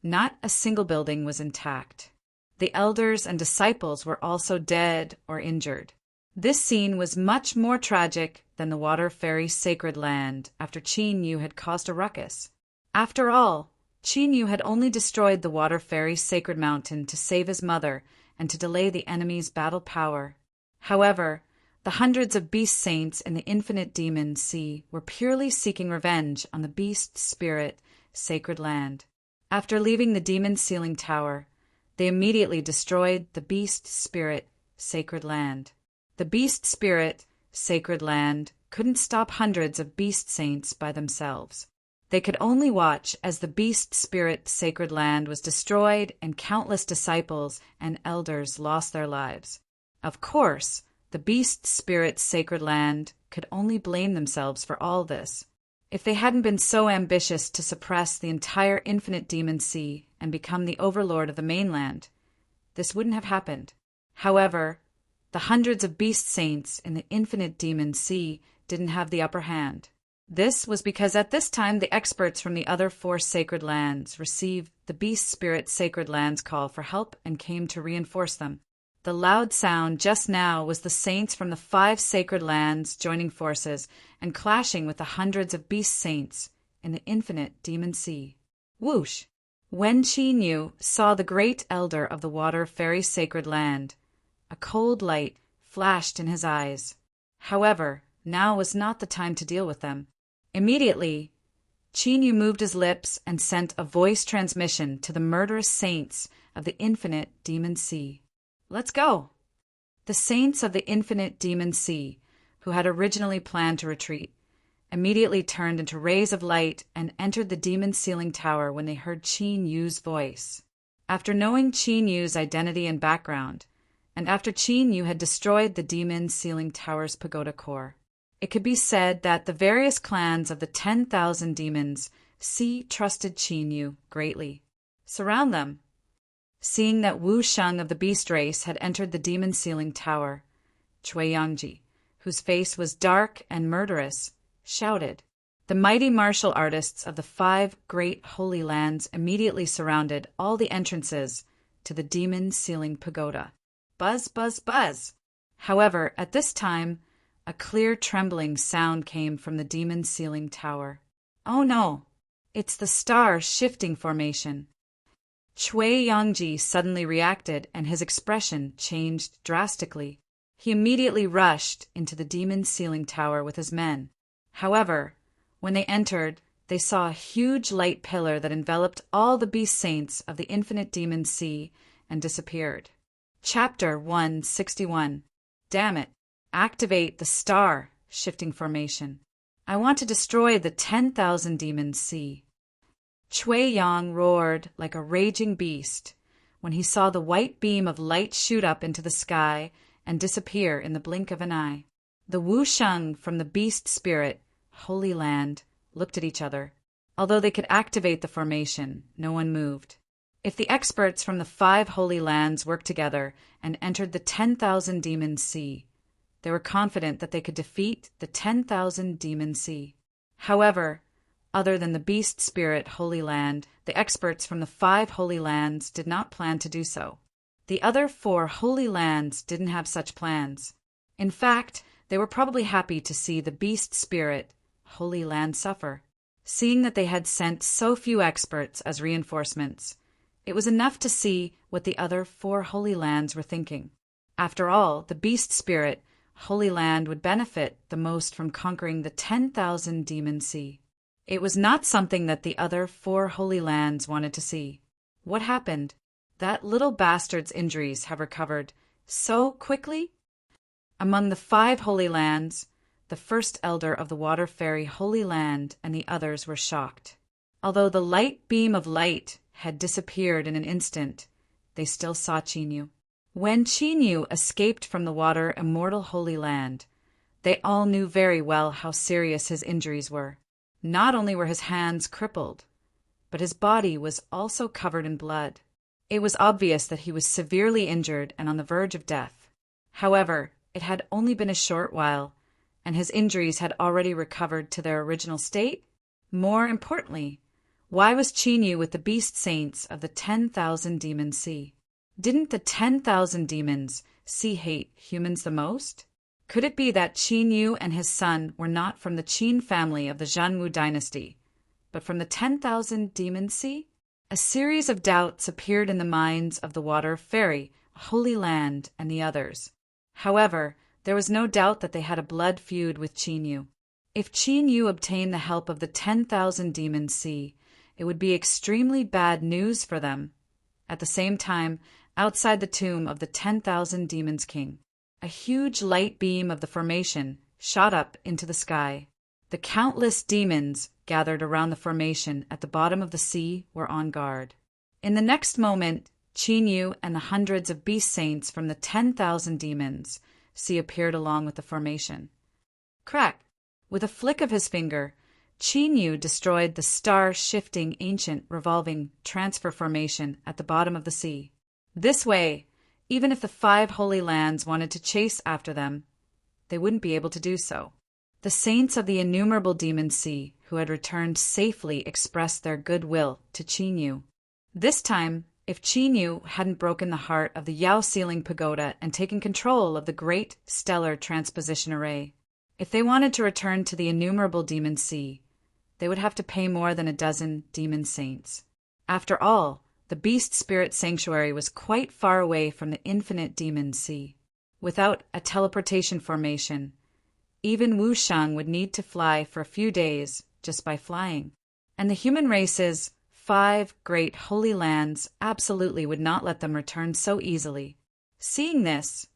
Not a single building was intact. The elders and disciples were also dead or injured. This scene was much more tragic than the water fairy Sacred Land after Qin Yu had caused a ruckus. After all, Qin Yu had only destroyed the water fairy Sacred Mountain to save his mother and to delay the enemy's battle power. However, the hundreds of beast saints in the infinite demon sea were purely seeking revenge on the beast spirit Sacred Land. After leaving the demon sealing tower, they immediately destroyed the beast spirit Sacred Land. The beast spirit Sacred Land couldn't stop hundreds of beast saints by themselves. They could only watch as the beast spirit Sacred Land was destroyed and countless disciples and elders lost their lives. Of course, the beast spirit Sacred Land could only blame themselves for all this. If they hadn't been so ambitious to suppress the entire infinite demon sea and become the overlord of the mainland, this wouldn't have happened. However, the hundreds of beast saints in the infinite demon sea didn't have the upper hand. This was because at this time the experts from the other 4 Sacred Lands received the beast spirit Sacred Land's call for help and came to reinforce them. The loud sound just now was the saints from the 5 Sacred Lands joining forces and clashing with the hundreds of beast saints in the infinite demon sea. Whoosh! When Qin Yu saw the great elder of the water fairy Sacred Land, a cold light flashed in his eyes. However, now was not the time to deal with them. Immediately, Qin Yu moved his lips and sent a voice transmission to the murderous saints of the infinite demon sea. Let's go! The saints of the infinite demon sea, who had originally planned to retreat, immediately turned into rays of light and entered the demon's ceiling tower when they heard Qin Yu's voice. After knowing Qin Yu's identity and background, and after Qin Yu had destroyed the demon's ceiling tower's pagoda core, it could be said that the various clans of the 10,000 demons trusted Qin Yu greatly. Surround them. Seeing that Wu Sheng of the beast race had entered the demon ceiling tower, Cui Yangji, whose face was dark and murderous, shouted. The mighty martial artists of the 5 great holy lands immediately surrounded all the entrances to the demon ceiling pagoda. Buzz, buzz, buzz! However, at this time, a clear trembling sound came from the demon ceiling tower. Oh no! It's the star shifting formation. Cui Yangji suddenly reacted and his expression changed drastically. He immediately rushed into the demon ceiling tower with his men. However, when they entered, they saw a huge light pillar that enveloped all the beast saints of the infinite demon sea and disappeared. Chapter 161. Damn it! Activate the star shifting formation. I want to destroy the 10,000 demons sea. Cui Yang roared like a raging beast when he saw the white beam of light shoot up into the sky and disappear in the blink of an eye. The Wu Sheng from the beast spirit, Holy Land, looked at each other. Although they could activate the formation, no one moved. If the experts from the 5 holy lands worked together and entered the 10,000 demon sea, they were confident that they could defeat the 10,000 demon sea. However, other than the beast spirit Holy Land, the experts from the 5 holy lands did not plan to do so. The other 4 holy lands didn't have such plans. In fact, they were probably happy to see the beast spirit Holy Land suffer. Seeing that they had sent so few experts as reinforcements, it was enough to see what the other 4 holy lands were thinking. After all, the beast spirit Holy Land would benefit the most from conquering the 10,000 demon sea. It was not something that the other 4 holy lands wanted to see. What happened? That little bastard's injuries have recovered so quickly? Among the 5 holy lands, the first elder of the water fairy Holy Land and the others were shocked. Although the light beam of light had disappeared in an instant, they still saw Qin Yu. When Qin Yu escaped from the water immortal Holy Land, they all knew very well how serious his injuries were. Not only were his hands crippled, but his body was also covered in blood. It was obvious that he was severely injured and on the verge of death. However, it had only been a short while, and his injuries had already recovered to their original state. More importantly, why was Qin Yu with the beast saints of the 10,000 demon sea? Didn't the 10,000 demons hate humans the most? Could it be that Qin Yu and his son were not from the Qin family of the Zhanwu dynasty, but from the 10,000 demon sea? A series of doubts appeared in the minds of the water fairy, Holy Land, and the others. However, there was no doubt that they had a blood feud with Qin Yu. If Qin Yu obtained the help of the 10,000 demon sea, it would be extremely bad news for them. At the same time, outside the tomb of the 10,000 demons king, a huge light beam of the formation shot up into the sky. The countless demons gathered around the formation at the bottom of the sea were on guard. In the next moment, Qin Yu and the hundreds of beast saints from the 10,000 demons appeared along with the formation. Crack! With a flick of his finger, Qin Yu destroyed the star-shifting ancient revolving transfer formation at the bottom of the sea. This way, even if the 5 holy lands wanted to chase after them, they wouldn't be able to do so. The saints of the innumerable demon sea who had returned safely expressed their goodwill to Qin Yu. This time, if Qin Yu hadn't broken the heart of the Yao Ceiling Pagoda and taken control of the great stellar transposition array, if they wanted to return to the innumerable demon sea, they would have to pay more than a dozen demon saints. After all, the beast spirit sanctuary was quite far away from the infinite demon sea. Without a teleportation formation, even Wu Sheng would need to fly for a few days just by flying. And the human race's 5 great holy lands absolutely would not let them return so easily. Seeing this,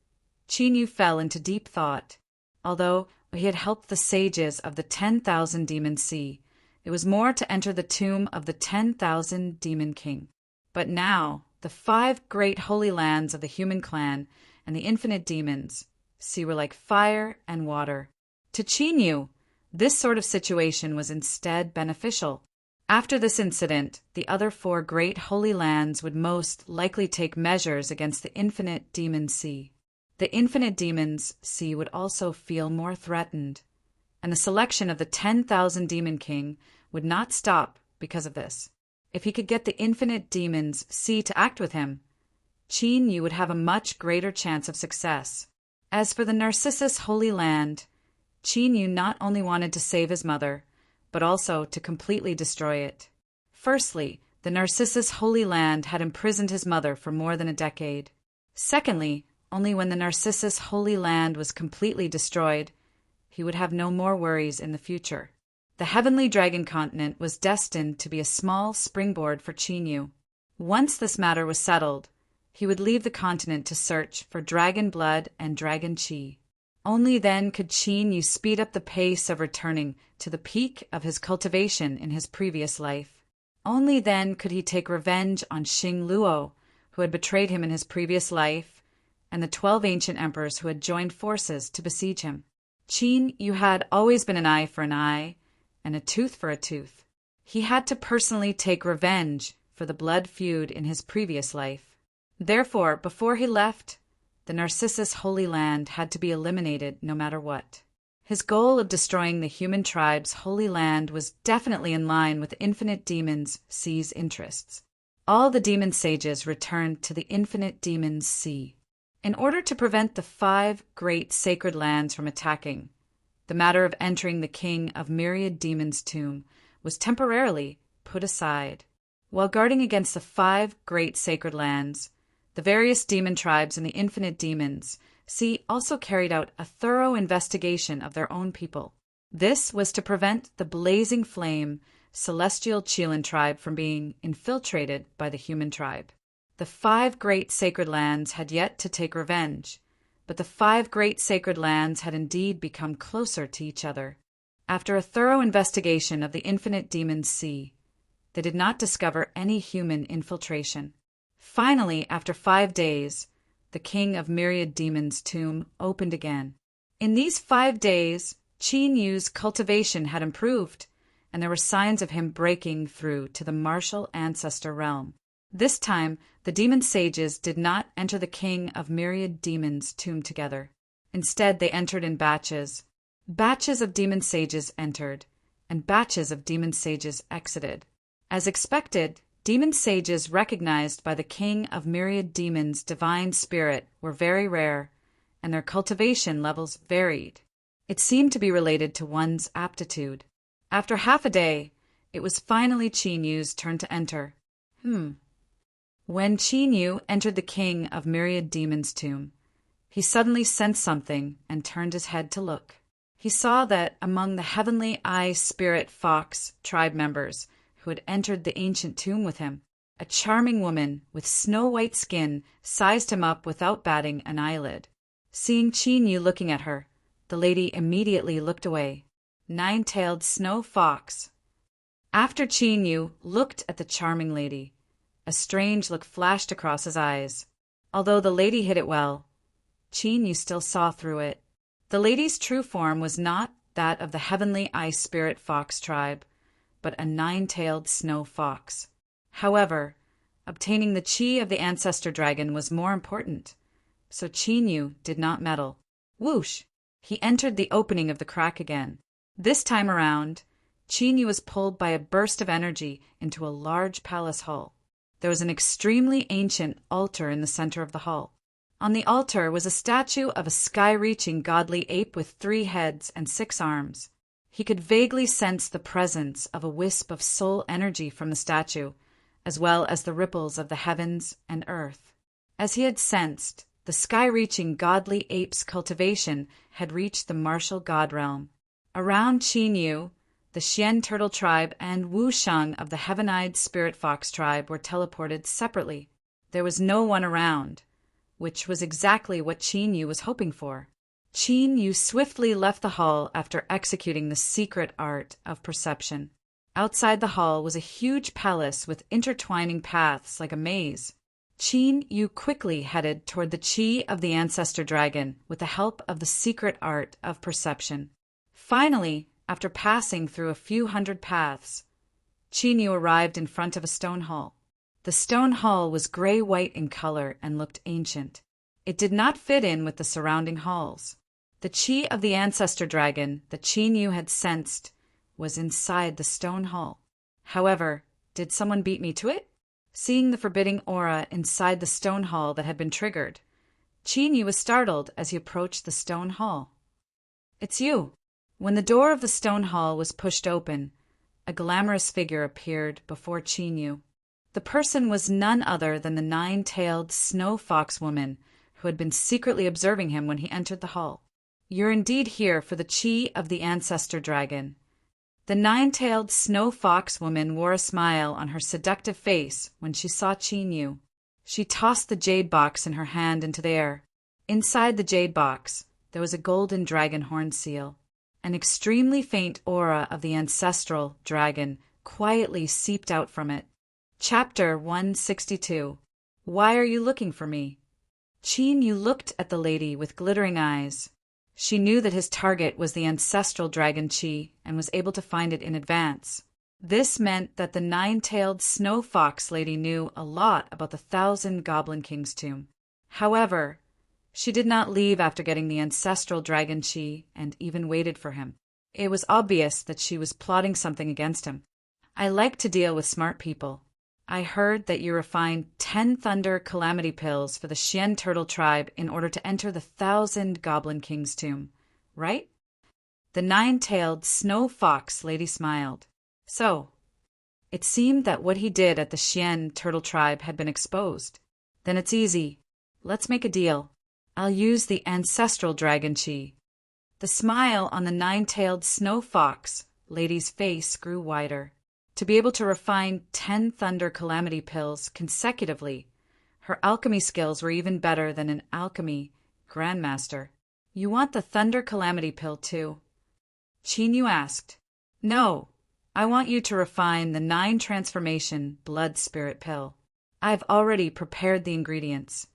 Qin Yu fell into deep thought. Although he had helped the sages of the 10,000 Demon Sea. It was more to enter the tomb of the 10,000 Demon King. But now, the 5 great holy lands of the human clan and the infinite demons sea were like fire and water. To Chinyu, this sort of situation was instead beneficial. After this incident, the other 4 great holy lands would most likely take measures against the infinite demon sea. The infinite demons sea would also feel more threatened, and the selection of the 10,000 Demon King would not stop because of this. If he could get the infinite demons sea to act with him, Chinyu would have a much greater chance of success. As for the Narcissus Holy Land, Chinyu not only wanted to save his mother, but also to completely destroy it. Firstly, the Narcissus Holy Land had imprisoned his mother for more than a decade. Secondly, only when the Narcissus Holy Land was completely destroyed, he would have no more worries in the future. The Heavenly Dragon Continent was destined to be a small springboard for Chinyu. Once this matter was settled, he would leave the continent to search for dragon blood and dragon chi. Only then could Chinyu speed up the pace of returning to the peak of his cultivation in his previous life. Only then could he take revenge on Xing Luo, who had betrayed him in his previous life, and the 12 ancient emperors who had joined forces to besiege him. Chinyu had always been an eye for an eye, and a tooth for a tooth. He had to personally take revenge for the blood feud in his previous life. Therefore, before he left, the Narcissus Holy Land had to be eliminated no matter what. His goal of destroying the human tribe's holy land was definitely in line with Infinite Demons Sea's interests. All the demon sages returned to the Infinite Demons Sea. In order to prevent the 5 great sacred lands from attacking, the matter of entering the King of Myriad Demons' tomb was temporarily put aside. While guarding against the 5 great sacred lands, the various demon tribes and the infinite demons Sea also carried out a thorough investigation of their own people. This was to prevent the blazing flame celestial Chilan tribe from being infiltrated by the human tribe. The 5 great sacred lands had yet to take revenge, but the 5 great sacred lands had indeed become closer to each other. After a thorough investigation of the infinite demons Sea, they did not discover any human infiltration. Finally, after 5 days, the King of Myriad Demons' tomb opened again. In these 5 days, Chinyu's cultivation had improved, and there were signs of him breaking through to the martial ancestor realm. This time, the demon sages did not enter the King of Myriad Demons' tomb together. Instead, they entered in batches. Batches of demon sages entered, and batches of demon sages exited. As expected, demon sages recognized by the King of Myriad Demons' divine spirit were very rare, and their cultivation levels varied. It seemed to be related to one's aptitude. After half a day, it was finally Chinyu's turn to enter. When Chinyu entered the King of Myriad Demons' tomb, he suddenly sensed something and turned his head to look. He saw that among the Heavenly Eye Spirit Fox tribe members who had entered the ancient tomb with him, a charming woman with snow-white skin sized him up without batting an eyelid. Seeing Chinyu looking at her, the lady immediately looked away. Nine-tailed snow fox. After Chinyu looked at the charming lady, a strange look flashed across his eyes. Although the lady hid it well, Chinyu still saw through it. The lady's true form was not that of the Heavenly Ice Spirit Fox tribe, but a 9-tailed snow fox. However, obtaining the chi of the ancestor dragon was more important, so Chinyu did not meddle. Whoosh! He entered the opening of the crack again. This time around, Chinyu was pulled by a burst of energy into a large palace hall. There was an extremely ancient altar in the center of the hall. On the altar was a statue of a sky-reaching godly ape with 3 heads and 6 arms. He could vaguely sense the presence of a wisp of soul energy from the statue, as well as the ripples of the heavens and earth. As he had sensed, the sky-reaching godly ape's cultivation had reached the martial god realm. Around Chinyu, the Xian Turtle tribe and Wu Shang of the Heaven-Eyed Spirit Fox tribe were teleported separately. There was no one around, which was exactly what Chinyu was hoping for. Qin Yu swiftly left the hall after executing the secret art of perception. Outside the hall was a huge palace with intertwining paths like a maze. Qin Yu quickly headed toward the Qi of the ancestor dragon with the help of the secret art of perception. Finally, after passing through a few hundred paths, Qin Yu arrived in front of a stone hall. The stone hall was gray-white in color and looked ancient. It did not fit in with the surrounding halls. The Qi of the ancestor dragon that Qin Yu had sensed was inside the stone hall. However, did someone beat me to it? Seeing the forbidding aura inside the stone hall that had been triggered, Qin Yu was startled as he approached the stone hall. "It's you." When the door of the stone hall was pushed open, a glamorous figure appeared before Qin Yu. The person was none other than the nine-tailed snow fox woman who had been secretly observing him when he entered the hall. "You're indeed here for the Qi of the ancestor dragon." The nine-tailed snow fox woman wore a smile on her seductive face when she saw Qin Yu. She tossed the jade box in her hand into the air. Inside the jade box, there was a golden dragon horn seal. An extremely faint aura of the ancestral dragon quietly seeped out from it. Chapter 162. Why are you looking for me? Qin Yu looked at the lady with glittering eyes. She knew that his target was the ancestral dragon Qi and was able to find it in advance. This meant that the nine-tailed snow fox lady knew a lot about the 1,000 Goblin King's tomb. However, she did not leave after getting the ancestral dragon Qi and even waited for him. It was obvious that she was plotting something against him. "I like to deal with smart people. I heard that you refined 10 Thunder Calamity Pills for the Xian Turtle Tribe in order to enter the 1,000 Goblin King's tomb, right?" The nine-tailed snow fox lady smiled. "So, it seemed that what he did at the Xian Turtle Tribe had been exposed. Then it's easy. Let's make a deal. I'll use the ancestral dragon Qi." The smile on the nine-tailed snow fox lady's face grew wider. To be able to refine 10 Thunder Calamity Pills consecutively, her alchemy skills were even better than an alchemy grandmaster. "You want the Thunder Calamity Pill too?" Qin Yu asked. "No, I want you to refine the 9 Transformation Blood Spirit Pill. I've already prepared the ingredients."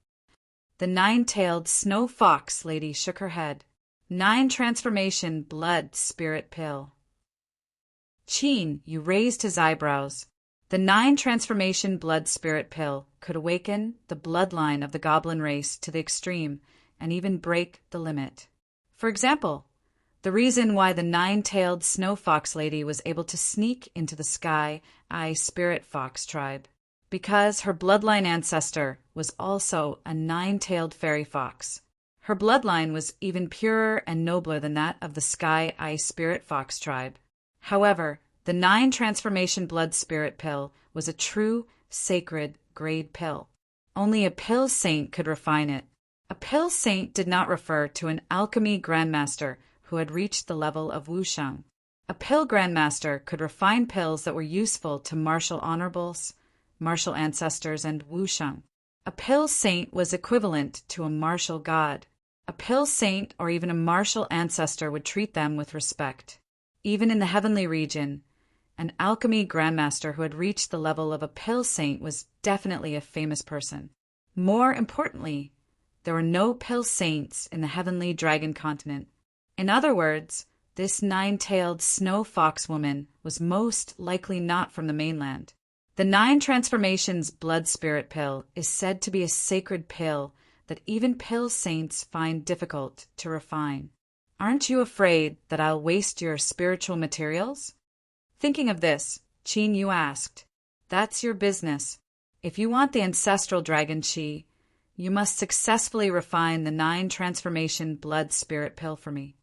The nine-tailed snow fox lady shook her head. 9 Transformation Blood Spirit Pill. Qin Yu raised his eyebrows. The 9 Transformation Blood Spirit Pill could awaken the bloodline of the goblin race to the extreme and even break the limit. For example, the reason why the nine-tailed snow fox lady was able to sneak into the Sky Eye Spirit Fox tribe, because her bloodline ancestor was also a 9-tailed fairy fox. Her bloodline was even purer and nobler than that of the Sky Eye Spirit Fox tribe. However, the 9 Transformation Blood Spirit Pill was a true, sacred grade pill. Only a pill saint could refine it. A pill saint did not refer to an alchemy grandmaster who had reached the level of wushang. A pill grandmaster could refine pills that were useful to martial honorables, martial ancestors, and wushang. A pill saint was equivalent to a martial god. A pill saint or even a martial ancestor would treat them with respect. Even in the heavenly region, an alchemy grandmaster who had reached the level of a pill saint was definitely a famous person. More importantly, there were no pill saints in the heavenly dragon continent. In other words, this 9-tailed snow fox woman was most likely not from the mainland. The 9 Transformations Blood Spirit Pill is said to be a sacred pill that even pill saints find difficult to refine. Aren't you afraid that I'll waste your spiritual materials? Thinking of this, Qin Yu asked, "That's your business. If you want the ancestral dragon Qi, you must successfully refine the 9 Transformation Blood Spirit Pill for me.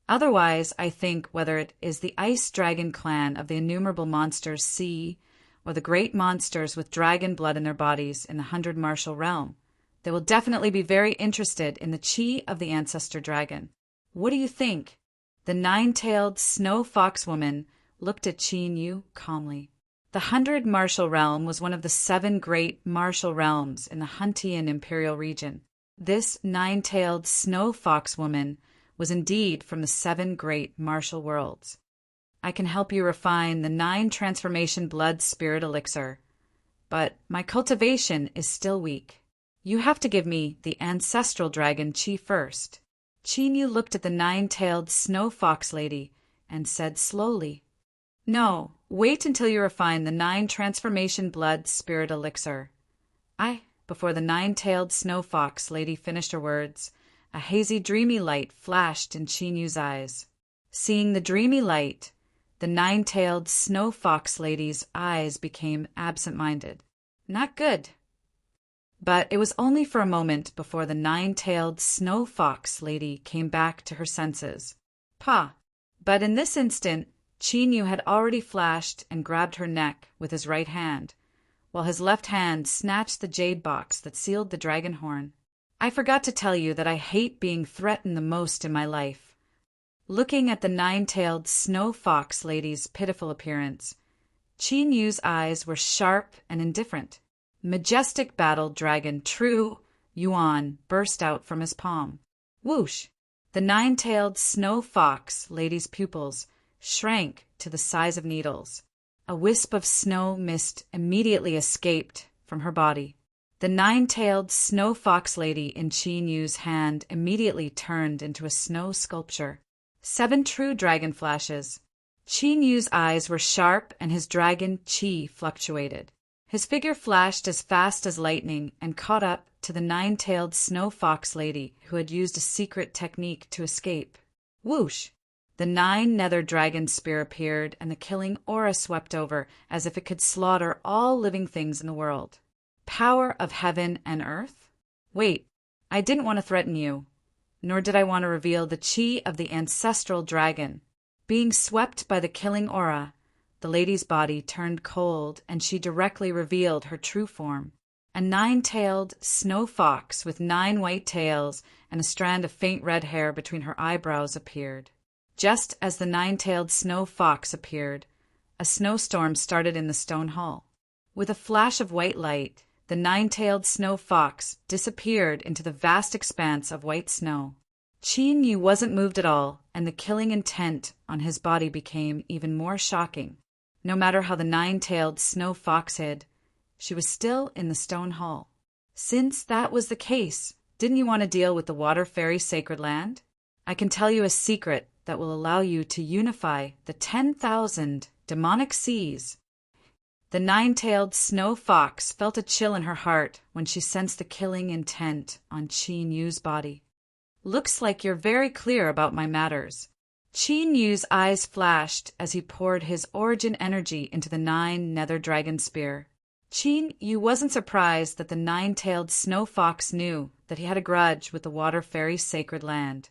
Otherwise, I think whether it is the Ice Dragon clan of the innumerable monsters sea, or the great monsters with dragon blood in their bodies in the 100 Martial Realm, they will definitely be very interested in the Qi of the ancestor dragon. What do you think?" The 9-tailed snow fox woman looked at Qin Yu calmly. The 100 Martial Realm was one of the 7 great martial realms in the Huntian Imperial region. This 9-tailed snow fox woman was indeed from the 7 great martial worlds. I can help you refine the 9 transformation blood spirit elixir, but my cultivation is still weak. You have to give me the ancestral dragon Chi first. Chinyu looked at the 9-tailed snow fox lady and said slowly, "No, wait until you refine the 9 transformation blood spirit elixir." Before the 9-tailed snow fox lady finished her words, a hazy dreamy light flashed in Chinyu's eyes. Seeing the dreamy light, the 9-tailed snow fox lady's eyes became absent-minded. Not good. But it was only for a moment before the 9-tailed snow fox lady came back to her senses. But in this instant, Chinyu had already flashed and grabbed her neck with his right hand, while his left hand snatched the jade box that sealed the dragon horn. I forgot to tell you that I hate being threatened the most in my life. Looking at the 9-tailed snow fox lady's pitiful appearance, Chinyu's eyes were sharp and indifferent. Majestic battle dragon True Yuan burst out from his palm. Whoosh! The 9-tailed snow fox lady's pupils shrank to the size of needles. A wisp of snow mist immediately escaped from her body. The 9-tailed snow fox lady in Chinyu's hand immediately turned into a snow sculpture. 7 true dragon flashes. Chinyu's eyes were sharp and his dragon chi fluctuated. His figure flashed as fast as lightning and caught up to the 9-tailed snow fox lady who had used a secret technique to escape. Whoosh! The 9 nether dragon spear appeared and the killing aura swept over as if it could slaughter all living things in the world. Power of heaven and earth? Wait, I didn't want to threaten you, nor did I want to reveal the chi of the ancestral dragon. Being swept by the killing aura, the lady's body turned cold and she directly revealed her true form. A 9-tailed snow fox with 9 white tails and a strand of faint red hair between her eyebrows appeared. Just as the 9-tailed snow fox appeared, a snowstorm started in the stone hall. With a flash of white light, the 9-tailed snow fox disappeared into the vast expanse of white snow. Chinyu wasn't moved at all, and the killing intent on his body became even more shocking. No matter how the 9-tailed snow fox hid, she was still in the stone hall. Since that was the case, didn't you want to deal with the water fairy sacred land? I can tell you a secret that will allow you to unify the 10,000 demonic seas. The 9-tailed snow fox felt a chill in her heart when she sensed the killing intent on Chinyu's body. Looks like you're very clear about my matters. Chinyu's eyes flashed as he poured his origin energy into the 9 nether dragon spear. Chinyu wasn't surprised that the 9-tailed snow fox knew that he had a grudge with the water fairy sacred land.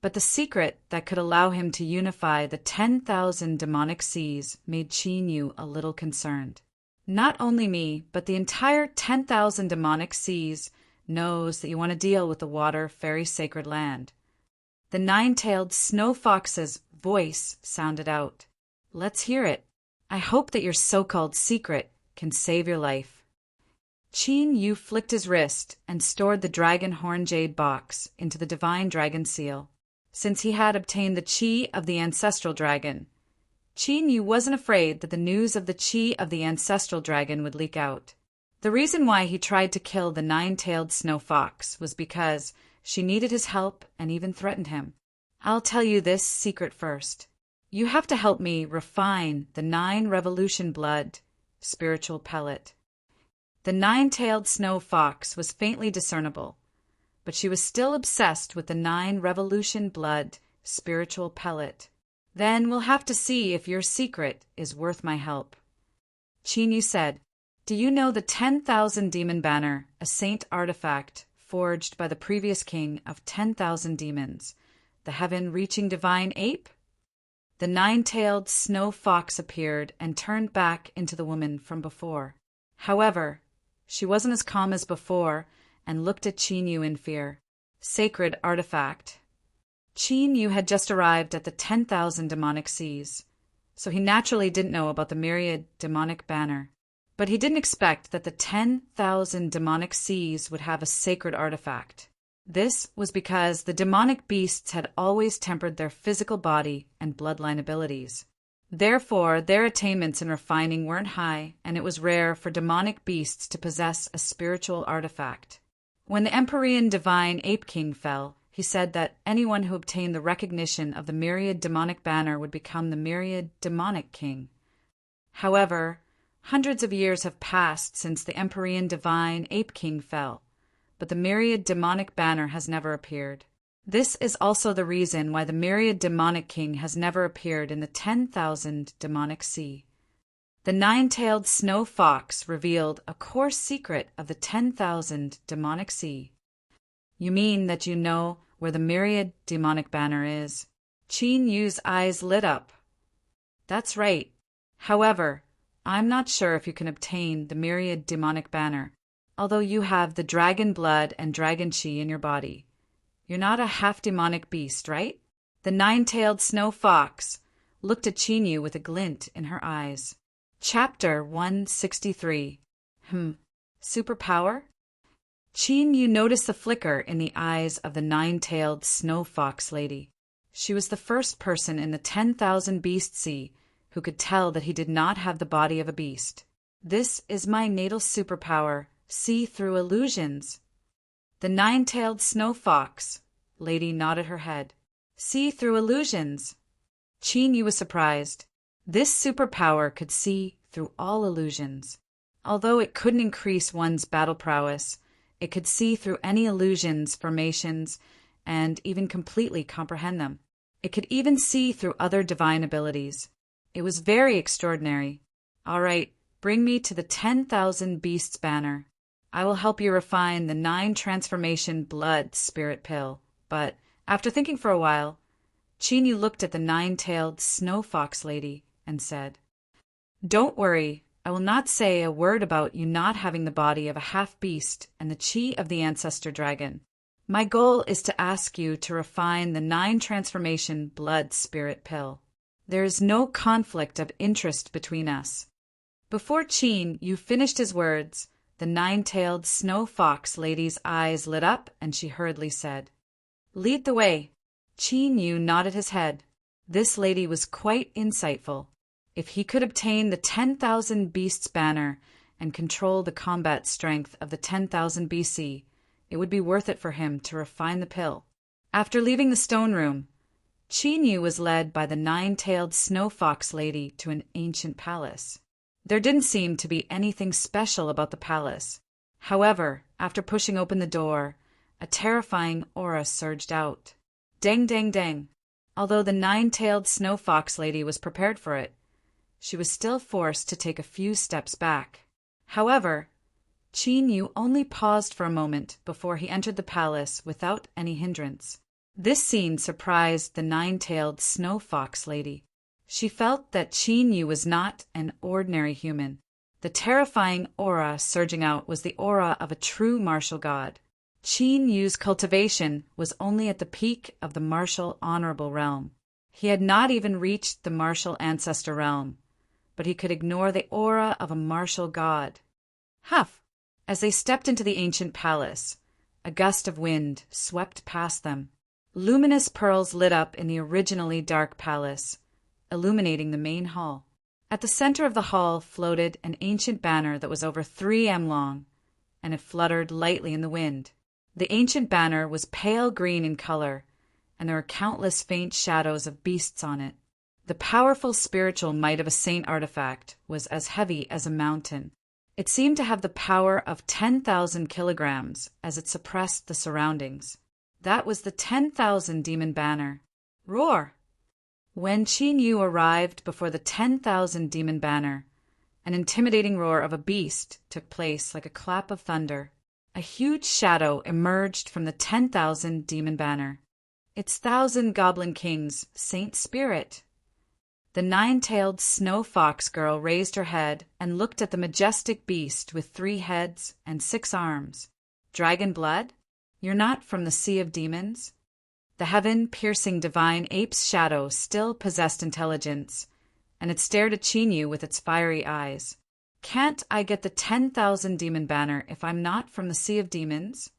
But the secret that could allow him to unify the 10,000 demonic seas made Chinyu a little concerned. Not only me, but the entire 10,000 demonic seas knows that you want to deal with the water fairy sacred land. The 9-tailed snow fox's voice sounded out. Let's hear it. I hope that your so-called secret can save your life. Chinyu flicked his wrist and stored the dragon horn jade box into the divine dragon seal. Since he had obtained the chi of the ancestral dragon, Chinyu wasn't afraid that the news of the chi of the ancestral dragon would leak out. The reason why he tried to kill the 9-tailed snow fox was because she needed his help and even threatened him. I'll tell you this secret first. You have to help me refine the 9 revolution blood spiritual pellet. The 9-tailed snow fox was faintly discernible, but she was still obsessed with the 9 revolution blood spiritual pellet. Then we'll have to see if your secret is worth my help. Chinyu said, Do you know the 10,000 demon banner, a saint artifact forged by the previous king of 10,000 demons, the heaven-reaching divine ape? The 9-tailed snow fox appeared and turned back into the woman from before. However, she wasn't as calm as before and looked at Chinyu in fear. Sacred artifact. Chinyu had just arrived at the 10,000 demonic seas, so he naturally didn't know about the myriad demonic banner. But he didn't expect that the 10,000 demonic seas would have a sacred artifact. This was because the demonic beasts had always tempered their physical body and bloodline abilities. Therefore, their attainments in refining weren't high, and it was rare for demonic beasts to possess a spiritual artifact. When the Empyrean divine Ape King fell, he said that anyone who obtained the recognition of the myriad demonic banner would become the myriad demonic king. However, hundreds of years have passed since the Empyrean divine Ape King fell, but the myriad demonic banner has never appeared. This is also the reason why the myriad demonic king has never appeared in the 10,000 demonic sea. The nine-tailed snow fox revealed a core secret of the 10,000 demonic sea. You mean that you know where the myriad demonic banner is? Qin Yu's eyes lit up. That's right. However, I'm not sure if you can obtain the myriad demonic banner, although you have the dragon blood and dragon chi in your body. You're not a half-demonic beast, right? The nine-tailed snow fox looked at Qin Yu with a glint in her eyes. Chapter 163. Superpower? Qin Yu noticed the flicker in the eyes of the nine-tailed snow fox lady. She was the first person in the 10,000 beast sea who could tell that he did not have the body of a beast. This is my natal superpower, see through illusions. The nine-tailed snow fox lady nodded her head. See through illusions. Qin Yu was surprised. This superpower could see through all illusions. Although it couldn't increase one's battle prowess, it could see through any illusions, formations, and even completely comprehend them. It could even see through other divine abilities. It was very extraordinary. All right, bring me to the 10,000 beasts banner. I will help you refine the 9 transformation blood spirit pill. But after thinking for a while, Qin Yu looked at the nine-tailed snow fox lady and said, Don't worry, I will not say a word about you not having the body of a half-beast and the chi of the ancestor dragon. My goal is to ask you to refine the 9 transformation blood spirit pill. There is no conflict of interest between us. Before Qin Yu finished his words, the nine-tailed snow fox lady's eyes lit up and she hurriedly said, Lead the way. Qin Yu nodded his head. This lady was quite insightful. If he could obtain the 10,000 beasts banner and control the combat strength of the 10,000 BC, it would be worth it for him to refine the pill. After leaving the stone room, Qin Yu was led by the nine-tailed snow fox lady to an ancient palace. There didn't seem to be anything special about the palace. However, after pushing open the door, a terrifying aura surged out. Dang, dang, dang. Although the nine-tailed snow fox lady was prepared for it, she was still forced to take a few steps back. However, Qin Yu only paused for a moment before he entered the palace without any hindrance. This scene surprised the nine-tailed snow fox lady. She felt that Qin Yu was not an ordinary human. The terrifying aura surging out was the aura of a true martial god. Qin Yu's cultivation was only at the peak of the martial honorable realm. He had not even reached the martial ancestor realm, but he could ignore the aura of a martial god. Huff! As they stepped into the ancient palace, a gust of wind swept past them. Luminous pearls lit up in the originally dark palace, illuminating the main hall. At the center of the hall floated an ancient banner that was over 3 m long, and it fluttered lightly in the wind. The ancient banner was pale green in color, and there were countless faint shadows of beasts on it. The powerful spiritual might of a saint artifact was as heavy as a mountain. It seemed to have the power of 10,000 kilograms as it suppressed the surroundings. That was the 10,000 demon banner. Roar! When Qin Yu arrived before the 10,000 demon banner, an intimidating roar of a beast took place like a clap of thunder. A huge shadow emerged from the 10,000 demon banner. It's 1,000 goblin kings, Saint Spirit. The 9-tailed snow fox girl raised her head and looked at the majestic beast with 3 heads and 6 arms. Dragon blood? You're not from the sea of demons? The heaven-piercing divine ape's shadow still possessed intelligence, and it stared at Qin Yu with its fiery eyes. Can't I get the 10,000 demon banner if I'm not from the sea of demons?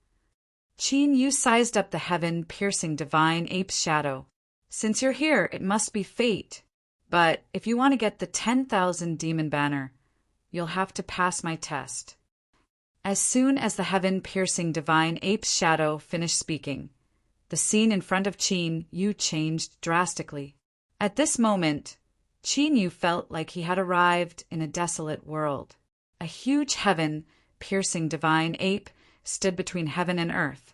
Qin Yu sized up the heaven-piercing divine ape's shadow. Since you're here, it must be fate. But if you want to get the 10,000 demon banner, you'll have to pass my test. As soon as the heaven-piercing divine ape's shadow finished speaking, the scene in front of Qin Yu changed drastically. At this moment, Qin Yu felt like he had arrived in a desolate world. A huge heaven-piercing divine ape stood between heaven and earth,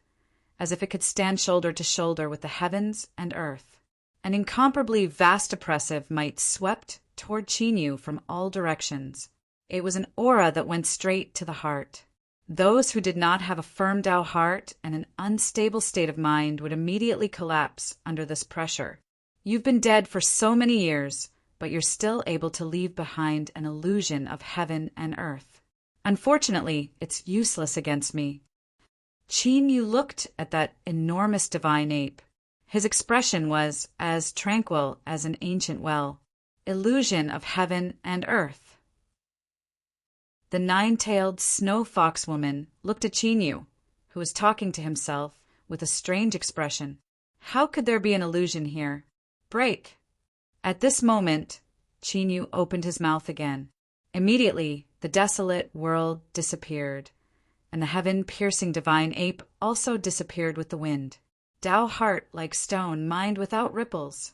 as if it could stand shoulder to shoulder with the heavens and earth. An incomparably vast oppressive might swept toward Qin Yu from all directions. It was an aura that went straight to the heart. Those who did not have a firm Tao heart and an unstable state of mind would immediately collapse under this pressure. You've been dead for so many years, but you're still able to leave behind an illusion of heaven and earth. Unfortunately, it's useless against me. Qin Yu looked at that enormous divine ape. His expression was as tranquil as an ancient well. Illusion of heaven and earth. The nine-tailed snow fox woman looked at Qin Yu, who was talking to himself with a strange expression. How could there be an illusion here? Break! At this moment, Qin Yu opened his mouth again. Immediately, the desolate world disappeared, and the heaven-piercing divine ape also disappeared with the wind. Tao heart like stone, mind without ripples.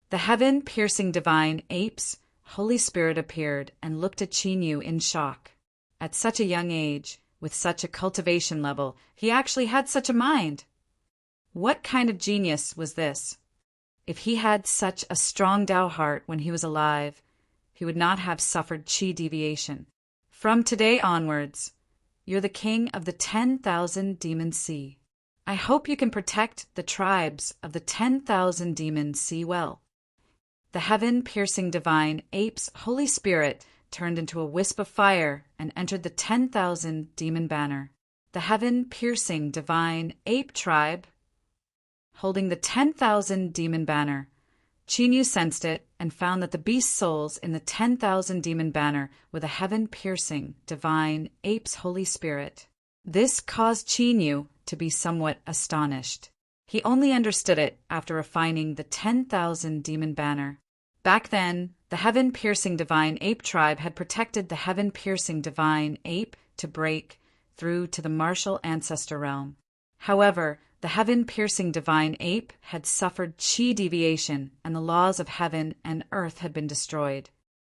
The heaven-piercing divine ape's Holy Spirit appeared and looked at Qin Yu in shock. At such a young age, with such a cultivation level, he actually had such a mind. What kind of genius was this? If he had such a strong Tao heart when he was alive, he would not have suffered qi deviation. From today onwards, you're the king of the 10,000 demon sea. I hope you can protect the tribes of the 10,000 demon sea well. The heaven-piercing divine ape's Holy Spirit turned into a wisp of fire and entered the 10,000 demon banner. The heaven-piercing divine ape tribe, holding the 10,000 demon banner. Qin Yu sensed it and found that the beast souls in the 10,000 demon banner were the heaven-piercing divine ape's Holy Spirit. This caused Qin Yu to be somewhat astonished. He only understood it after refining the 10,000 demon banner. Back then, the heaven-piercing divine ape tribe had protected the heaven-piercing divine ape to break through to the martial ancestor realm. However, the heaven-piercing divine ape had suffered qi deviation, and the laws of heaven and earth had been destroyed.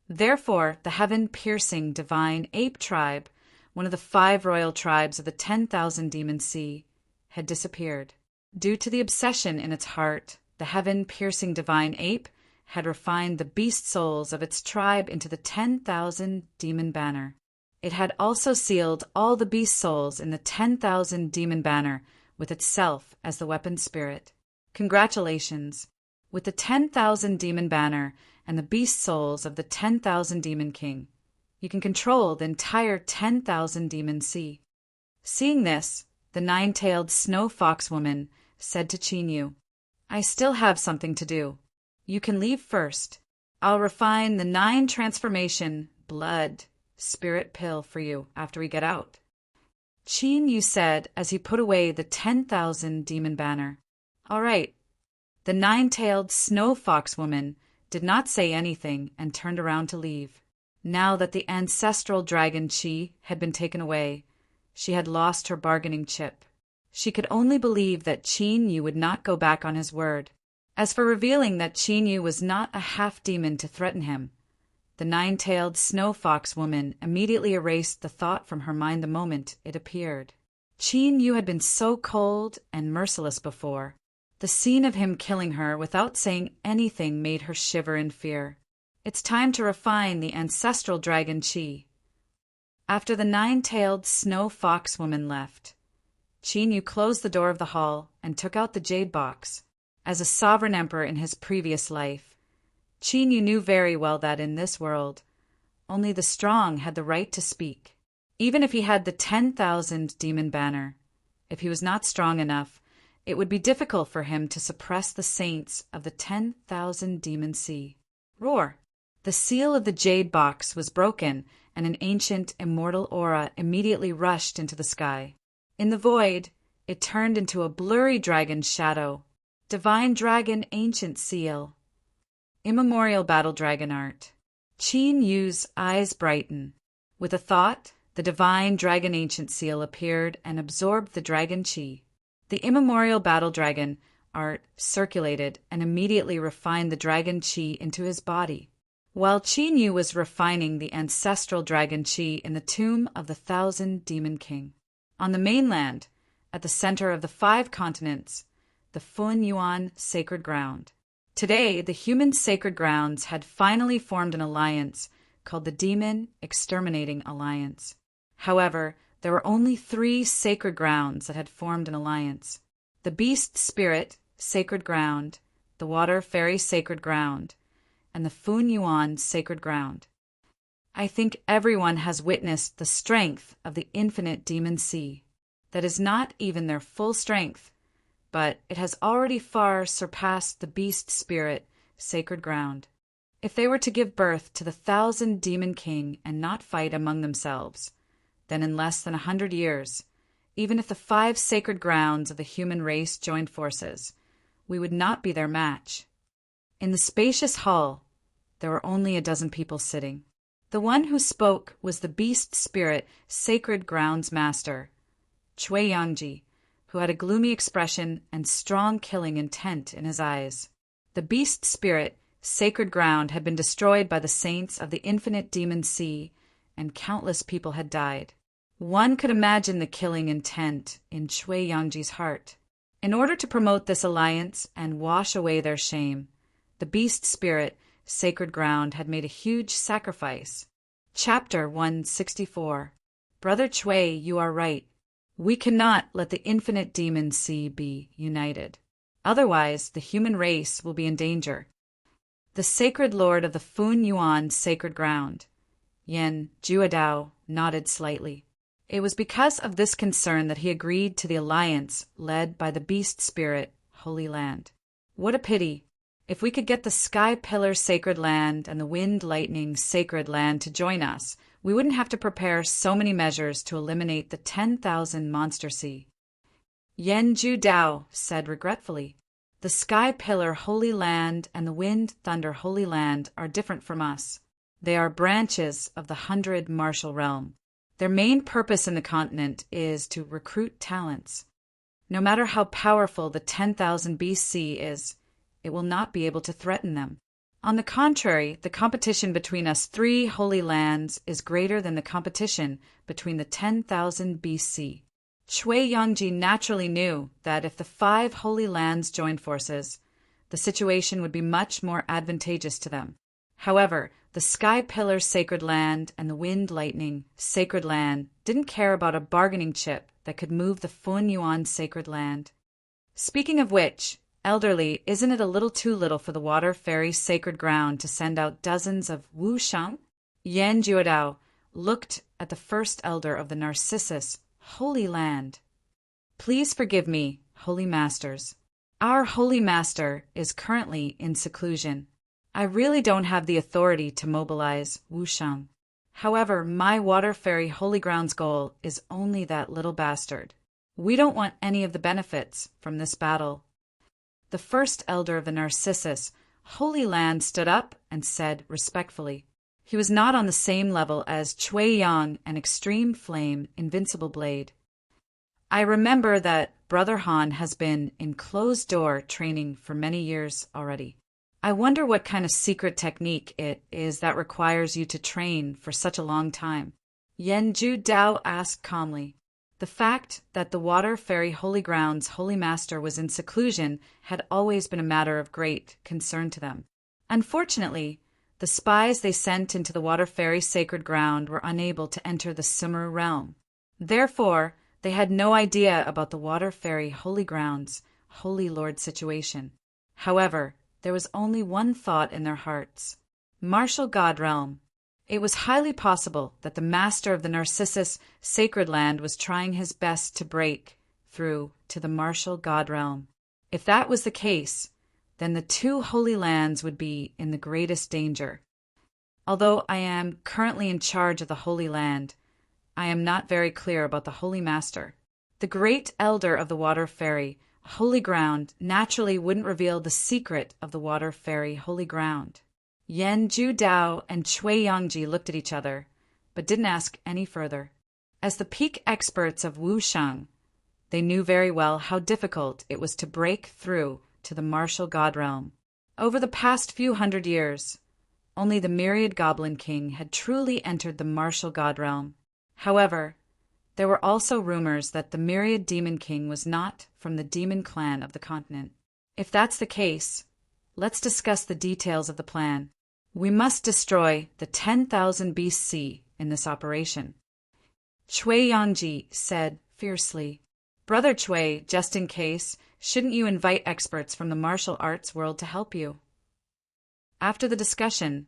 Therefore, the heaven-piercing divine ape tribe, one of the 5 royal tribes of the 10,000 demon sea, had disappeared. Due to the obsession in its heart, the heaven-piercing divine ape had refined the beast souls of its tribe into the 10,000 demon banner. It had also sealed all the beast souls in the 10,000 demon banner with itself as the weapon spirit. Congratulations! With the 10,000 demon banner and the beast souls of the 10,000 demon king, you can control the entire 10,000 demon sea. Seeing this, the 9-tailed snow fox woman said to Qin Yu, I still have something to do. You can leave first. I'll refine the 9 transformation blood spirit pill for you after we get out. Qin Yu said as he put away the 10,000 demon banner. All right. The 9-tailed snow fox woman did not say anything and turned around to leave. Now that the ancestral dragon qi had been taken away, she had lost her bargaining chip. She could only believe that Qin Yu would not go back on his word. As for revealing that Qin Yu was not a half-demon to threaten him, the 9-tailed snow fox woman immediately erased the thought from her mind the moment it appeared. Qin Yu had been so cold and merciless before. The scene of him killing her without saying anything made her shiver in fear. It's time to refine the ancestral dragon qi. After the 9-tailed snow fox woman left, Qin Yu closed the door of the hall and took out the jade box. As a sovereign emperor in his previous life, Qin Yu knew very well that in this world, only the strong had the right to speak. Even if he had the 10,000 demon banner, if he was not strong enough, it would be difficult for him to suppress the saints of the 10,000 demon sea. Roar! The seal of the jade box was broken, and an ancient immortal aura immediately rushed into the sky. In the void, it turned into a blurry dragon's shadow. Divine Dragon Ancient Seal. Immemorial Battle Dragon Art. Qin Yu's eyes brighten. With a thought, the Divine Dragon Ancient Seal appeared and absorbed the dragon qi. The immemorial battle dragon art circulated and immediately refined the dragon qi into his body. While Qin Yu was refining the ancestral dragon qi in the tomb of the 1,000 Demon King. On the mainland, at the center of the 5 continents, the Fun Yuan Sacred Ground. Today, the human sacred grounds had finally formed an alliance called the Demon Exterminating Alliance. However, there were only 3 sacred grounds that had formed an alliance. The Beast Spirit Sacred Ground, the Water Fairy Sacred Ground, and the Fun Yuan Sacred Ground. I think everyone has witnessed the strength of the infinite demon sea. That is not even their full strength, but it has already far surpassed the Beast Spirit Sacred Ground. If they were to give birth to the 1,000 Demon King and not fight among themselves, then in less than 100 years, even if the 5 sacred grounds of the human race joined forces, we would not be their match. In the spacious hall, there were only a dozen people sitting. The one who spoke was the Beast Spirit Sacred Grounds Master, Cui Yangji, who had a gloomy expression and strong killing intent in his eyes. The Beast Spirit Sacred Ground had been destroyed by the saints of the infinite demon sea, and countless people had died. One could imagine the killing intent in Cui Yangji's heart. In order to promote this alliance and wash away their shame, the Beast Spirit Sacred Ground had made a huge sacrifice. Chapter 164. Brother Cui, you are right. We cannot let the infinite demon sea be united. Otherwise, the human race will be in danger. The Sacred Lord of the Fun Yuan Sacred Ground, Yan Juadao, nodded slightly. It was because of this concern that he agreed to the alliance led by the Beast Spirit Holy Land. What a pity! If we could get the Sky Pillar Sacred Land and the Wind Lightning Sacred Land to join us, we wouldn't have to prepare so many measures to eliminate the 10,000 Monster Sea. Yan Juadao said regretfully, the Sky Pillar Holy Land and the Wind Thunder Holy Land are different from us. They are branches of the 100 Martial Realm. Their main purpose in the continent is to recruit talents. No matter how powerful the 10,000 BC is, it will not be able to threaten them. On the contrary, the competition between us 3 holy lands is greater than the competition between the 10,000 BC. Cui Yangji naturally knew that if the 5 holy lands joined forces, the situation would be much more advantageous to them. However, the Sky Pillar Sacred Land and the Wind Lightning Sacred Land didn't care about a bargaining chip that could move the Fun Yuan Sacred Land. Speaking of which, elderly, isn't it a little too little for the Water Fairy Sacred Ground to send out dozens of Wu Shang? Yan Juadao looked at the first elder of the Narcissus Holy Land. Please forgive me, Holy Masters. Our Holy Master is currently in seclusion. I really don't have the authority to mobilize Wu Shang. However, my Water Fairy Holy Ground's goal is only that little bastard. We don't want any of the benefits from this battle. The first elder of the Narcissus Holy Land stood up and said respectfully. He was not on the same level as Cui Yang and Extreme Flame Invincible Blade. I remember that Brother Han has been in closed-door training for many years already. I wonder what kind of secret technique it is that requires you to train for such a long time. Yan Juadao asked calmly. The fact that the Water Fairy Holy Ground's Holy Master was in seclusion had always been a matter of great concern to them. Unfortunately, the spies they sent into the Water Fairy Sacred Ground were unable to enter the Sumer realm. Therefore, they had no idea about the Water Fairy Holy Ground's Holy Lord situation. However, there was only one thought in their hearts. Martial God Realm. It was highly possible that the master of the Narcissus Sacred Land was trying his best to break through to the Martial God Realm. If that was the case, then the 2 holy lands would be in the greatest danger. Although I am currently in charge of the Holy Land, I am not very clear about the Holy Master. The great elder of the water fairy, holy ground, naturally wouldn't reveal the secret of the water fairy holy ground. Yan Ju Dao and Chui Yangji looked at each other, but didn't ask any further. As the peak experts of Wushang, they knew very well how difficult it was to break through to the martial god realm. Over the past few hundred years, only the myriad goblin king had truly entered the martial god realm. However, there were also rumors that the myriad demon king was not from the demon clan of the continent. If that's the case, let's discuss the details of the plan. We must destroy the 10,000 BC in this operation. Chui Yangji said fiercely. Brother Chui, just in case, shouldn't you invite experts from the martial arts world to help you? After the discussion,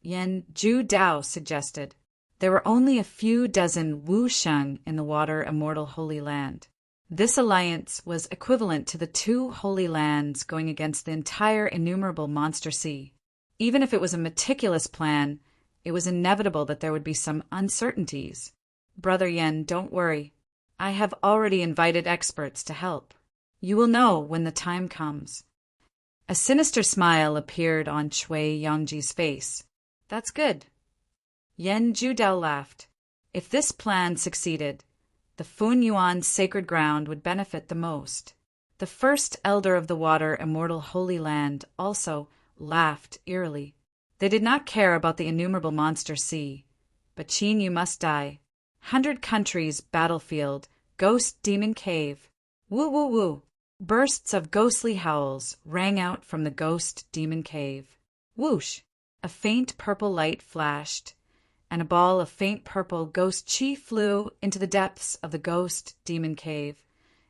Yan Ju Dao suggested. There were only a few dozen Wushang in the water immortal Holy Land. This alliance was equivalent to the 2 Holy Lands going against the entire innumerable Monster Sea. Even if it was a meticulous plan, it was inevitable that there would be some uncertainties. Brother Yen, don't worry. I have already invited experts to help. You will know when the time comes. A sinister smile appeared on Chui Yangji's face. That's good. Yan Judao laughed. If this plan succeeded, the Fun Yuan sacred ground would benefit the most. The first elder of the water immortal Holy Land also laughed eerily. They did not care about the innumerable Monster Sea. But Qin, you must die. 100 countries, battlefield, ghost demon cave. Woo woo woo. Bursts of ghostly howls rang out from the ghost demon cave. Whoosh! A faint purple light flashed, and a ball of faint purple ghost chi flew into the depths of the ghost demon cave,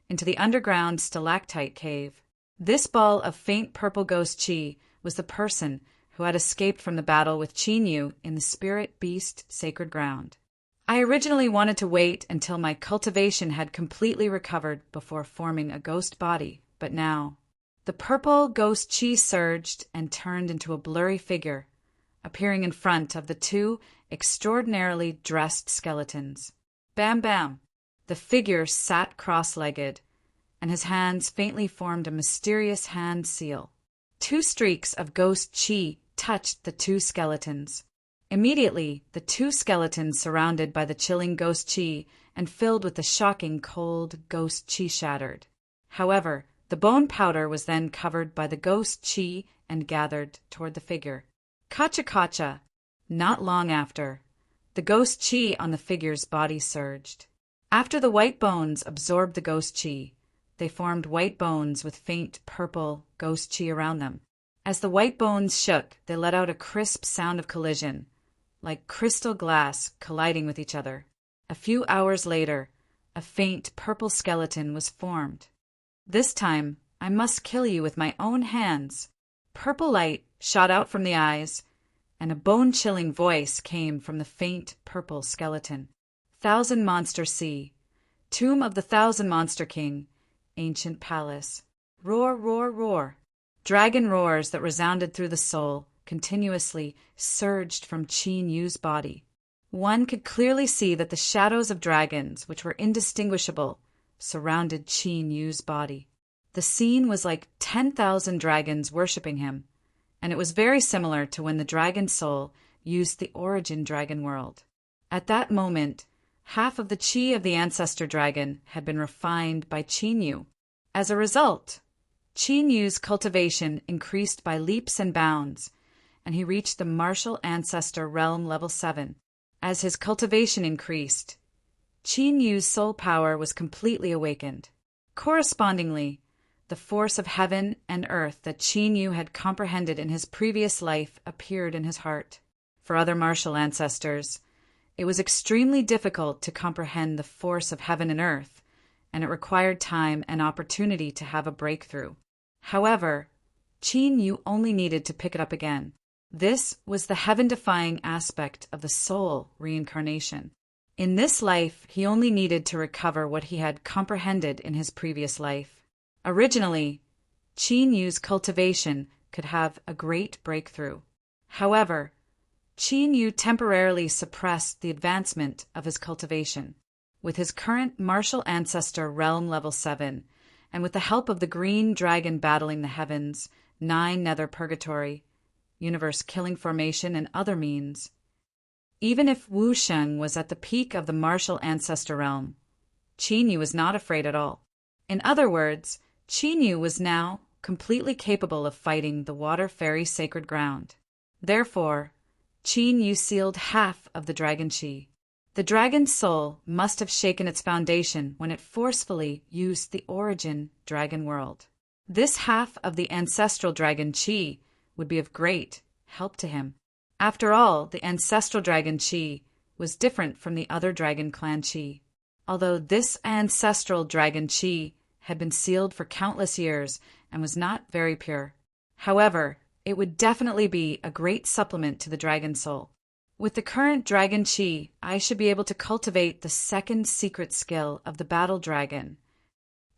into the underground stalactite cave. This ball of faint purple ghost chi was the person who had escaped from the battle with Qin Yu in the spirit beast sacred ground. I originally wanted to wait until my cultivation had completely recovered before forming a ghost body, but now the purple ghost chi surged and turned into a blurry figure, appearing in front of the 2 extraordinarily dressed skeletons. Bam bam! The figure sat cross-legged, and his hands faintly formed a mysterious hand seal. 2 streaks of ghost chi touched the 2 skeletons. Immediately, the 2 skeletons surrounded by the chilling ghost chi and filled with the shocking cold ghost chi shattered. However, the bone powder was then covered by the ghost chi and gathered toward the figure. Kacha kacha! Not long after, the ghost chi on the figure's body surged. After the white bones absorbed the ghost chi, they formed white bones with faint purple ghost chi around them. As the white bones shook, they let out a crisp sound of collision, like crystal glass colliding with each other. A few hours later, a faint purple skeleton was formed. This time, I must kill you with my own hands. Purple light shot out from the eyes, and a bone-chilling voice came from the faint purple skeleton. 1,000 Monster Sea, Tomb of the 1,000 Monster King, Ancient Palace. Roar, roar, roar. Dragon roars that resounded through the soul continuously surged from Qin Yu's body. One could clearly see that the shadows of dragons, which were indistinguishable, surrounded Qin Yu's body. The scene was like 10,000 dragons worshipping him, and it was very similar to when the dragon soul used the origin dragon world. At that moment, half of the chi of the ancestor dragon had been refined by Qin Yu. As a result, Qin Yu's cultivation increased by leaps and bounds, and he reached the martial ancestor realm level 7. As his cultivation increased, Qin Yu's soul power was completely awakened. Correspondingly, the force of heaven and earth that Qin Yu had comprehended in his previous life appeared in his heart. For other martial ancestors, it was extremely difficult to comprehend the force of heaven and earth, and it required time and opportunity to have a breakthrough. However, Qin Yu only needed to pick it up again. This was the heaven-defying aspect of the soul reincarnation. In this life, he only needed to recover what he had comprehended in his previous life. Originally, Qin Yu's cultivation could have a great breakthrough. However, Qin Yu temporarily suppressed the advancement of his cultivation. with his current martial ancestor realm level 7, and with the help of the green dragon battling the heavens, 9 nether purgatory, universe killing formation, and other means. Even if Wu Sheng was at the peak of the martial ancestor realm, Qin Yu was not afraid at all. In other words, Qin Yu was now completely capable of fighting the water fairy sacred ground. Therefore, Qin Yu sealed half of the dragon qi. The dragon's soul must have shaken its foundation when it forcefully used the origin dragon world. This half of the ancestral dragon qi would be of great help to him. After all, the ancestral dragon qi was different from the other dragon clan qi. Although this ancestral dragon qi had been sealed for countless years and was not very pure. However, it would definitely be a great supplement to the dragon soul. With the current dragon qi, I should be able to cultivate the second secret skill of the battle dragon.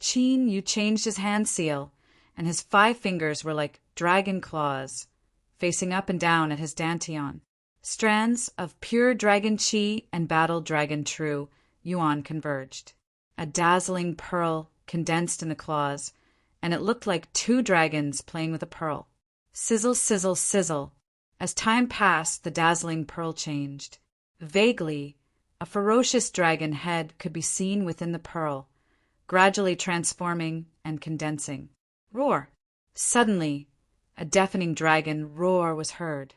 Qin Yu changed his hand seal, and his 5 fingers were like dragon claws, facing up and down at his dantian. Strands of pure dragon qi and battle dragon true yuan converged. A dazzling pearl condensed in the claws, and it looked like 2 dragons playing with a pearl. Sizzle, sizzle, sizzle. As time passed, the dazzling pearl changed. Vaguely, a ferocious dragon head could be seen within the pearl, gradually transforming and condensing. Roar! Suddenly, a deafening dragon roar was heard.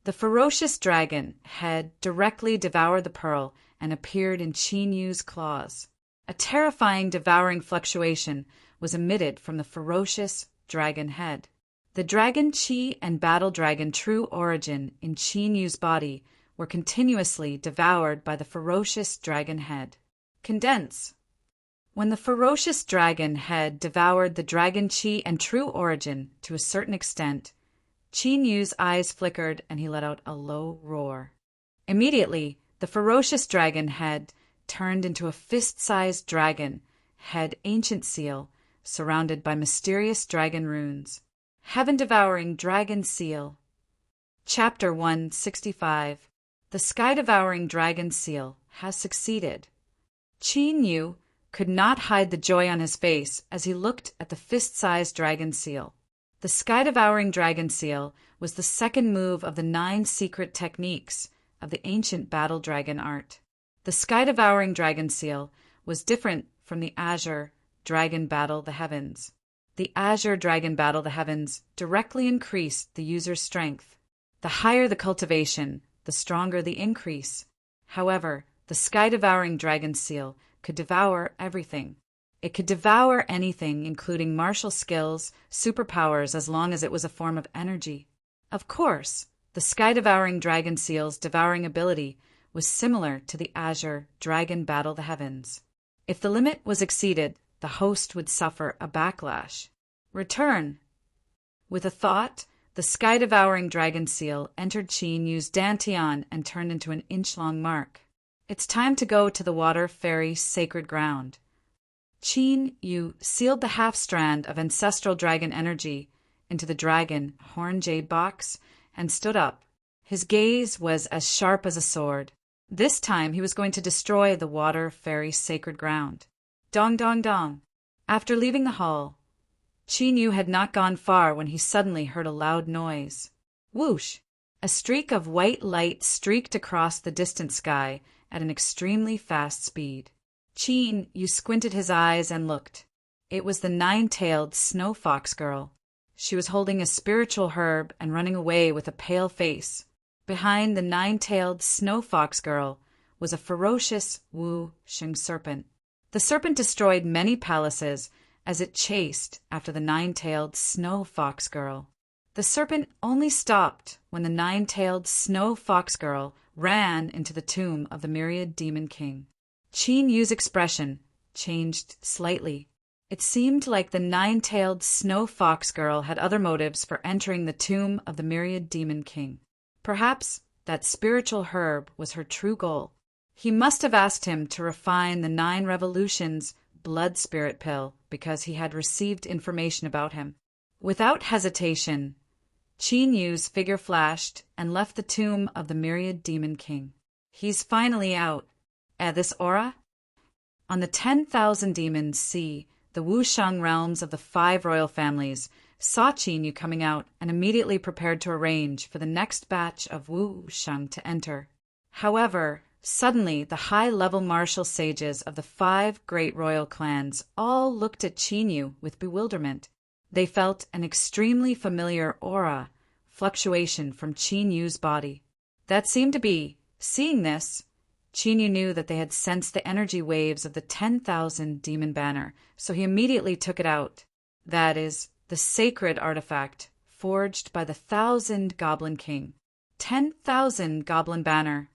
The ferocious dragon head directly devoured the pearl and appeared in Qin Yu's claws. A terrifying devouring fluctuation was emitted from the ferocious dragon head. The dragon qi and battle dragon true origin in Qin Yu's body were continuously devoured by the ferocious dragon head. Condense. When the ferocious dragon head devoured the dragon qi and true origin to a certain extent, Qin Yu's eyes flickered and he let out a low roar. Immediately, the ferocious dragon head turned into a fist-sized dragon head ancient seal surrounded by mysterious dragon runes. Heaven-devouring dragon seal. Chapter 165. The sky-devouring dragon seal has succeeded. Qin Yu could not hide the joy on his face as he looked at the fist-sized dragon seal. The sky-devouring dragon seal was the second move of the 9 secret techniques of the ancient battle dragon art. The sky-devouring dragon seal was different from the azure dragon battle the heavens. The azure dragon battle the heavens directly increased the user's strength. The higher the cultivation, the stronger the increase. However, the sky-devouring dragon seal could devour everything. It could devour anything, including martial skills, superpowers, as long as it was a form of energy. Of course, the sky-devouring dragon seal's devouring ability was similar to the azure dragon battle the heavens. If the limit was exceeded, the host would suffer a backlash. Return. With a thought, the sky-devouring dragon seal entered Qin Yu's dantian and turned into an inch-long mark. It's time to go to the water fairy sacred ground. Qin Yu sealed the half-strand of ancestral dragon energy into the dragon horn jade box and stood up. His gaze was as sharp as a sword. This time he was going to destroy the water fairy sacred ground. Dong, dong, dong. After leaving the hall, Qin Yu had not gone far when he suddenly heard a loud noise. Whoosh! A streak of white light streaked across the distant sky at an extremely fast speed. Qin Yu squinted his eyes and looked. It was the 9-tailed snow fox girl. She was holding a spiritual herb and running away with a pale face. Behind the 9-tailed snow fox girl was a ferocious Wu Sheng serpent. The serpent destroyed many palaces as it chased after the 9-tailed snow fox girl. The serpent only stopped when the 9-tailed snow fox girl ran into the tomb of the myriad demon king. Qin Yu's expression changed slightly. It seemed like the 9-tailed snow fox girl had other motives for entering the tomb of the myriad demon king. Perhaps that spiritual herb was her true goal. He must have asked him to refine the 9 revolutions blood spirit pill because he had received information about him. Without hesitation, Qin Yu's figure flashed and left the tomb of the myriad demon king. He's finally out. This aura? On the 10,000 demons sea, the Wushang realms of the 5 royal families saw Qin Yu coming out and immediately prepared to arrange for the next batch of Wushang to enter. However, suddenly the high-level martial sages of the 5 great royal clans all looked at Qin Yu with bewilderment. They felt an extremely familiar aura fluctuation from Qin Yu's body. That seemed to be, seeing this, Qin Yu knew that they had sensed the energy waves of the 10,000 demon banner, so he immediately took it out. That is, the sacred artifact forged by the 1,000 Goblin King. 10,000 Goblin Banner.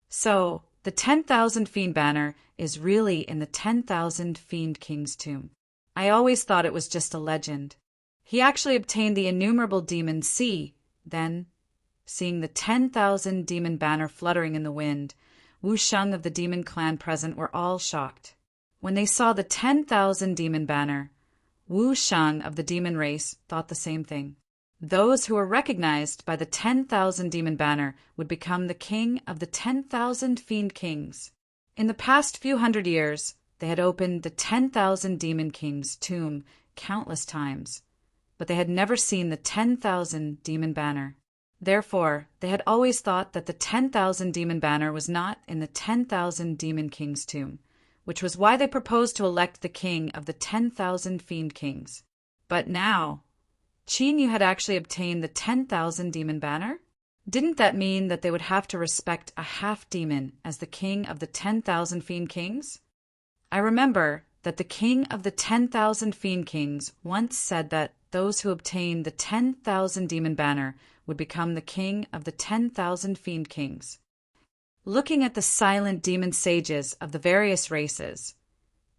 So, the 10,000 Fiend Banner is really in the 10,000 Fiend King's tomb. I always thought it was just a legend. He actually obtained the innumerable demon sea. Then, seeing the 10,000 demon banner fluttering in the wind, Wushang of the demon clan present were all shocked. When they saw the 10,000 demon banner, Wushang of the demon race thought the same thing. Those who were recognized by the 10,000 demon banner would become the king of the 10,000 fiend kings. In the past few hundred years, they had opened the 10,000 demon king's tomb countless times, but they had never seen the 10,000 demon banner. Therefore, they had always thought that the 10,000 demon banner was not in the 10,000 demon king's tomb, which was why they proposed to elect the king of the 10,000 fiend kings. But now, Qin Yu had actually obtained the 10,000 demon banner? Didn't that mean that they would have to respect a half-demon as the king of the 10,000 fiend kings? I remember that the king of the 10,000 fiend kings once said that those who obtained the 10,000 demon banner would become the king of the 10,000 fiend kings. Looking at the silent demon sages of the various races,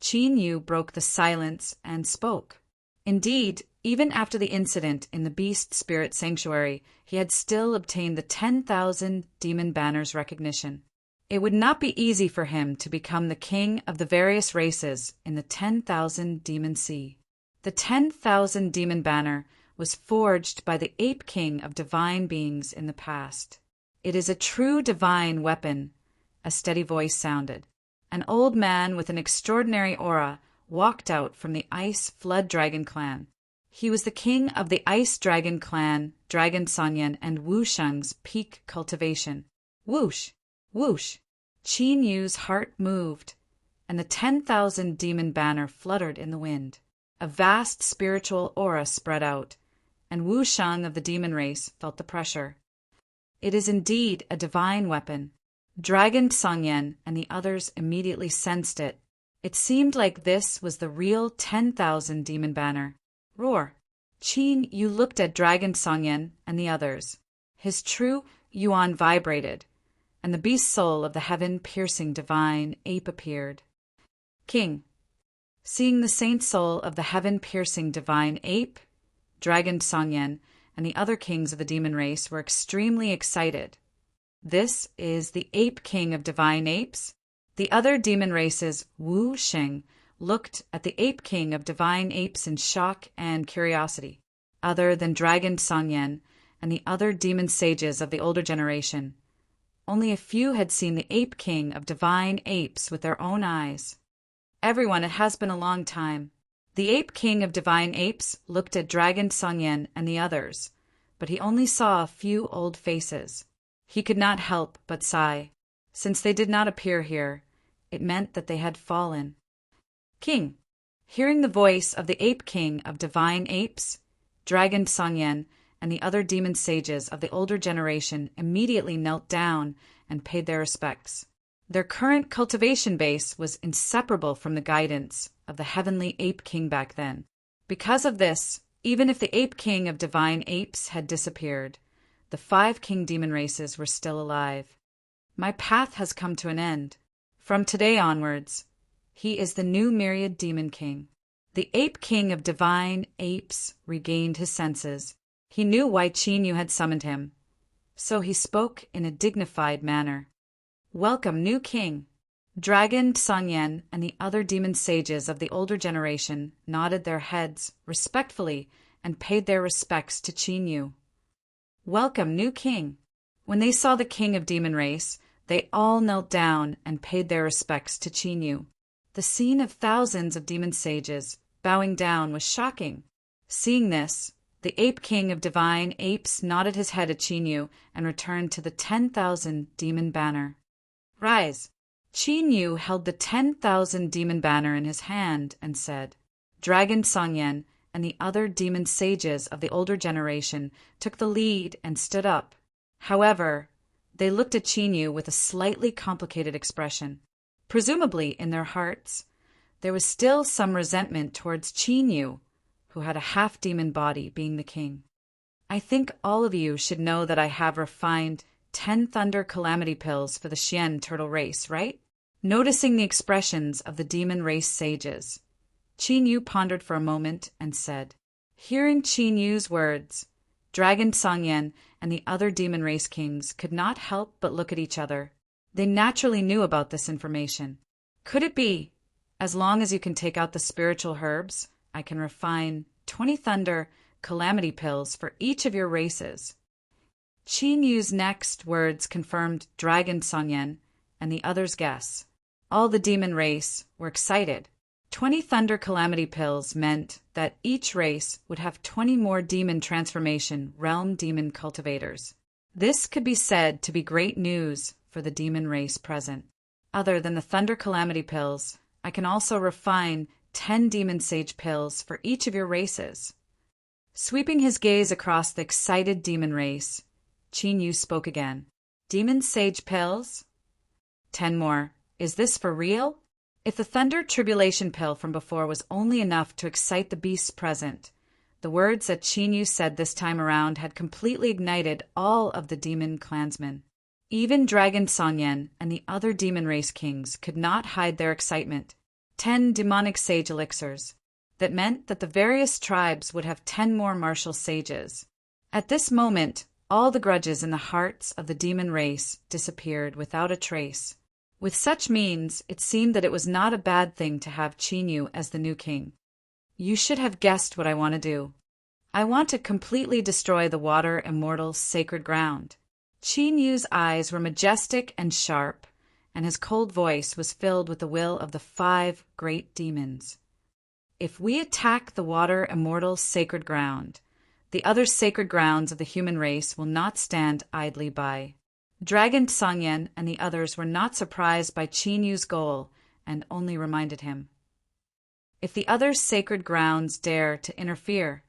Qin Yu broke the silence and spoke. Indeed, even after the incident in the Beast Spirit Sanctuary, he had still obtained the 10,000 demon banner's recognition. It would not be easy for him to become the king of the various races in the 10,000 demon sea. The 10,000 demon banner was forged by the Ape King of divine beings in the past. It is a true divine weapon, a steady voice sounded. An old man with an extraordinary aura walked out from the Ice Flood Dragon clan. He was the king of the Ice Dragon clan, Dragon Sanyan, and Wushang's peak cultivation. Whoosh! Whoosh! Qin Yu's heart moved, and the 10,000 demon banner fluttered in the wind. A vast spiritual aura spread out, and Wushang of the demon race felt the pressure. It is indeed a divine weapon. Dragon Sangyen and the others immediately sensed it. It seemed like this was the real 10,000 demon banner. Roar! Qin Yu looked at Dragon Sangyen and the others. His true yuan vibrated, and the beast soul of the heaven-piercing divine ape appeared. King. Seeing the saint soul of the heaven-piercing divine ape, Dragon Sangyen and the other kings of the demon race were extremely excited. This is the Ape King of divine apes. The other demon races, Wu Sheng, looked at the Ape King of divine apes in shock and curiosity. Other than Dragon Sangyen and the other demon sages of the older generation, only a few had seen the Ape King of divine apes with their own eyes. Everyone, it has been a long time. The Ape King of divine apes looked at Dragon Sangyen and the others, but he only saw a few old faces. He could not help but sigh. Since they did not appear here, it meant that they had fallen. King. Hearing the voice of the Ape King of divine apes, Dragon Sangyen and the other demon sages of the older generation immediately knelt down and paid their respects. Their current cultivation base was inseparable from the guidance of the heavenly Ape King back then. Because of this, even if the Ape King of divine apes had disappeared, the 5 king demon races were still alive. My path has come to an end. From today onwards, he is the new myriad demon king. The Ape King of divine apes regained his senses. He knew why Qin Yu had summoned him, so he spoke in a dignified manner. Welcome, new king. Dragon Sangyen and the other demon sages of the older generation nodded their heads respectfully and paid their respects to Qin Yu. Welcome, new king. When they saw the king of demon race, they all knelt down and paid their respects to Qin Yu. The scene of thousands of demon sages bowing down was shocking. Seeing this, the ape king of divine apes nodded his head at Qin and returned to the 10,000 demon banner. Rise! Qin held the 10,000 demon banner in his hand and said. Dragon Songyan and the other demon sages of the older generation took the lead and stood up. However, they looked at Qin with a slightly complicated expression. Presumably, in their hearts, there was still some resentment towards Qin, who had a half-demon body, being the king. I think all of you should know that I have refined 10 thunder calamity pills for the Xian turtle race, right? Noticing the expressions of the demon race sages, Qin pondered for a moment and said. Hearing Qin words, Dragon Songyan and the other demon race kings could not help but look at each other. They naturally knew about this information. Could it be, as long as you can take out the spiritual herbs, I can refine 20 thunder calamity pills for each of your races? Qin next words confirmed Dragon Songyan and the others' guess. All the demon race were excited. 20 thunder calamity pills meant that each race would have 20 more demon transformation realm demon cultivators. This could be said to be great news for the demon race present. Other than the thunder calamity pills, I can also refine 10 demon sage pills for each of your races. Sweeping his gaze across the excited demon race, Qin spoke again. Demon sage pills? 10 more. Is this for real? If the thunder tribulation pill from before was only enough to excite the beasts present, the words that Qin said this time around had completely ignited all of the demon clansmen. Even Dragon Songyan and the other demon race kings could not hide their excitement. 10 demonic sage elixirs. That meant that the various tribes would have 10 more martial sages. At this moment, all the grudges in the hearts of the demon race disappeared without a trace. With such means, it seemed that it was not a bad thing to have Qin as the new king. You should have guessed what I want to do. I want to completely destroy the water immortal sacred ground. Qin eyes were majestic and sharp, and his cold voice was filled with the will of the 5 great demons. If we attack the water immortal sacred ground, the other sacred grounds of the human race will not stand idly by. Dragon Songyan and the others were not surprised by Qin goal and only reminded him. If the other sacred grounds dare to interfere,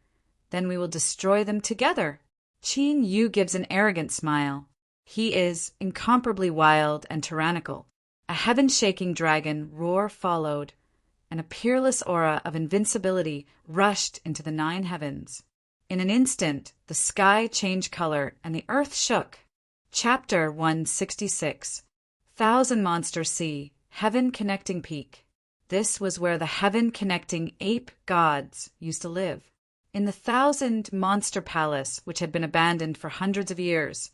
then we will destroy them together. Qin gives an arrogant smile. He is incomparably wild and tyrannical. A heaven-shaking dragon roar followed, and a peerless aura of invincibility rushed into the 9 heavens. In an instant, the sky changed color and the earth shook. Chapter 166. Thousand Monster Sea, Heaven Connecting Peak. This was where the heaven-connecting ape gods used to live. In the 1,000 Monster Palace, which had been abandoned for hundreds of years,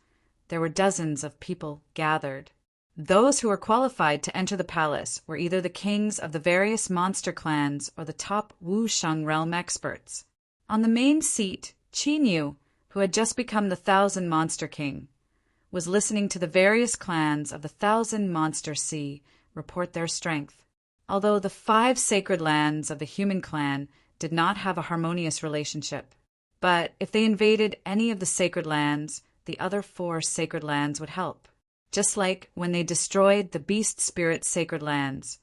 there were dozens of people gathered. Those who were qualified to enter the palace were either the kings of the various monster clans or the top Wusheng realm experts. On the main seat, Qin, who had just become the 1,000 Monster King, was listening to the various clans of the 1,000 Monster Sea report their strength. Although the 5 sacred lands of the human clan did not have a harmonious relationship. But if they invaded any of the sacred lands, the other 4 sacred lands would help. Just like when they destroyed the beast spirit sacred lands,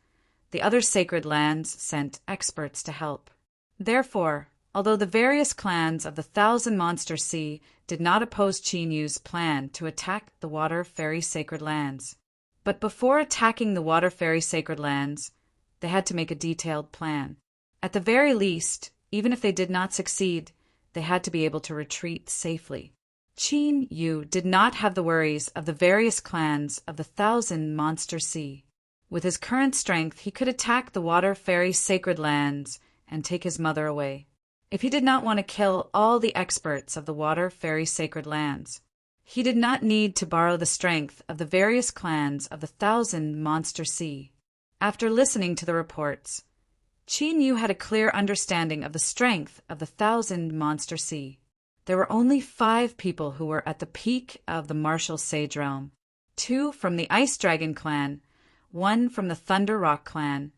the other sacred lands sent experts to help. Therefore, although the various clans of the 1,000 Monster Sea did not oppose Qin plan to attack the Water Fairy Sacred Lands, but before attacking the Water Fairy Sacred Lands, they had to make a detailed plan. At the very least, even if they did not succeed, they had to be able to retreat safely. Qin did not have the worries of the various clans of the 1,000 Monster Sea. With his current strength, he could attack the Water Fairy Sacred Lands and take his mother away. If he did not want to kill all the experts of the Water Fairy Sacred Lands, he did not need to borrow the strength of the various clans of the 1,000 Monster Sea. After listening to the reports, Qin had a clear understanding of the strength of the 1,000 Monster Sea. There were only 5 people who were at the peak of the martial sage realm. 2 from the Ice Dragon clan, 1 from the Thunder Rock clan,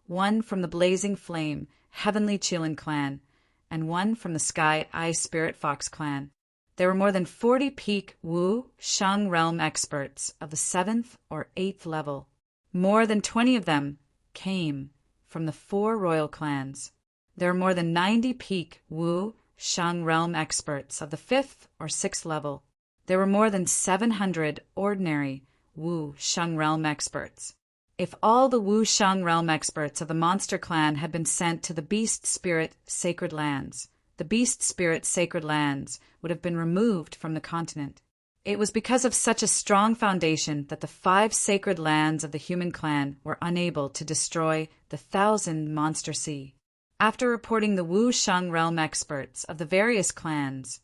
one from the blazing flame, heavenly Qilin clan, and one from the sky ice spirit fox clan. There were more than 40 peak Wu Shang realm experts of the 7th or 8th level. More than 20 of them came from the 4 royal clans. There were more than 90 peak Wu Shang realm experts of the 5th or 6th level. There were more than 700 ordinary Wu Shang realm experts. If all the Wu Shang realm experts of the monster clan had been sent to the beast spirit sacred lands, the beast spirit sacred lands would have been removed from the continent. It was because of such a strong foundation that the 5 sacred lands of the human clan were unable to destroy the 1,000 monster sea. After reporting the Wu Shang realm experts of the various clans,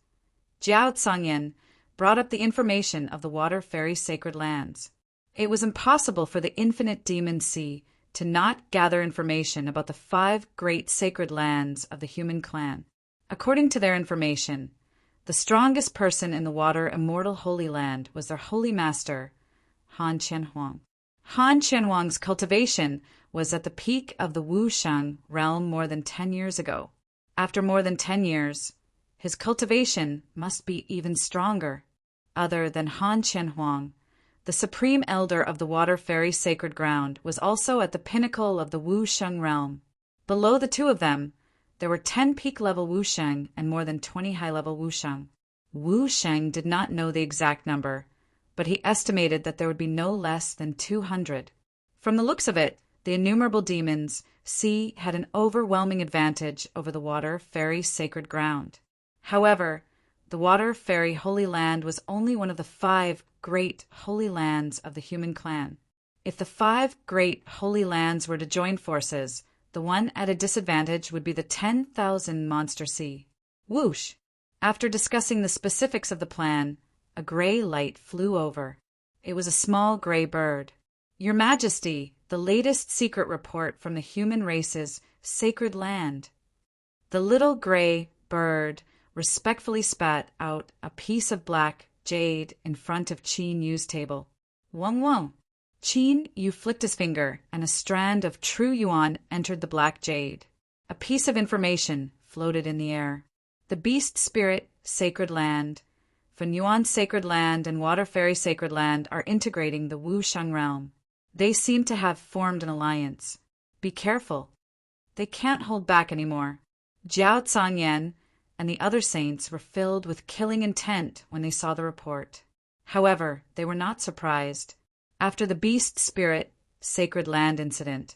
Jiao Tsangyan brought up the information of the water fairy sacred lands. It was impossible for the infinite demon sea to not gather information about the 5 great sacred lands of the human clan. According to their information, the strongest person in the water immortal holy land was their holy master, Han Qianhuang. Han Qianhuang's cultivation was at the peak of the Wu Shang realm more than 10 years ago. After more than 10 years, his cultivation must be even stronger. Other than Han Qianhuang, the supreme elder of the water fairy sacred ground was also at the pinnacle of the Wu Shang realm. Below the 2 of them, there were 10 peak-level Wu Shang and more than 20 high-level Wu Shang. Wu Shang did not know the exact number, but he estimated that there would be no less than 200. From the looks of it, the innumerable demons sea had an overwhelming advantage over the water fairy sacred ground. However, the water fairy holy land was only one of the 5 great holy lands of the human clan. If the 5 great holy lands were to join forces, the one at a disadvantage would be the 10,000 monster sea. Whoosh! After discussing the specifics of the plan, a gray light flew over. It was a small gray bird. Your Majesty, the latest secret report from the human race's sacred land. The little gray bird respectfully spat out a piece of black jade in front of Qin Yu's table. Wang Wang. Qin Yu flicked his finger, and a strand of true yuan entered the black jade. A piece of information floated in the air. The beast spirit sacred land, Fenyuan sacred land, and water fairy sacred land are integrating the Wu Shang realm. They seem to have formed an alliance. Be careful. They can't hold back anymore. Jiao Tsangyan and the other saints were filled with killing intent when they saw the report. However, they were not surprised. After the beast spirit sacred land incident,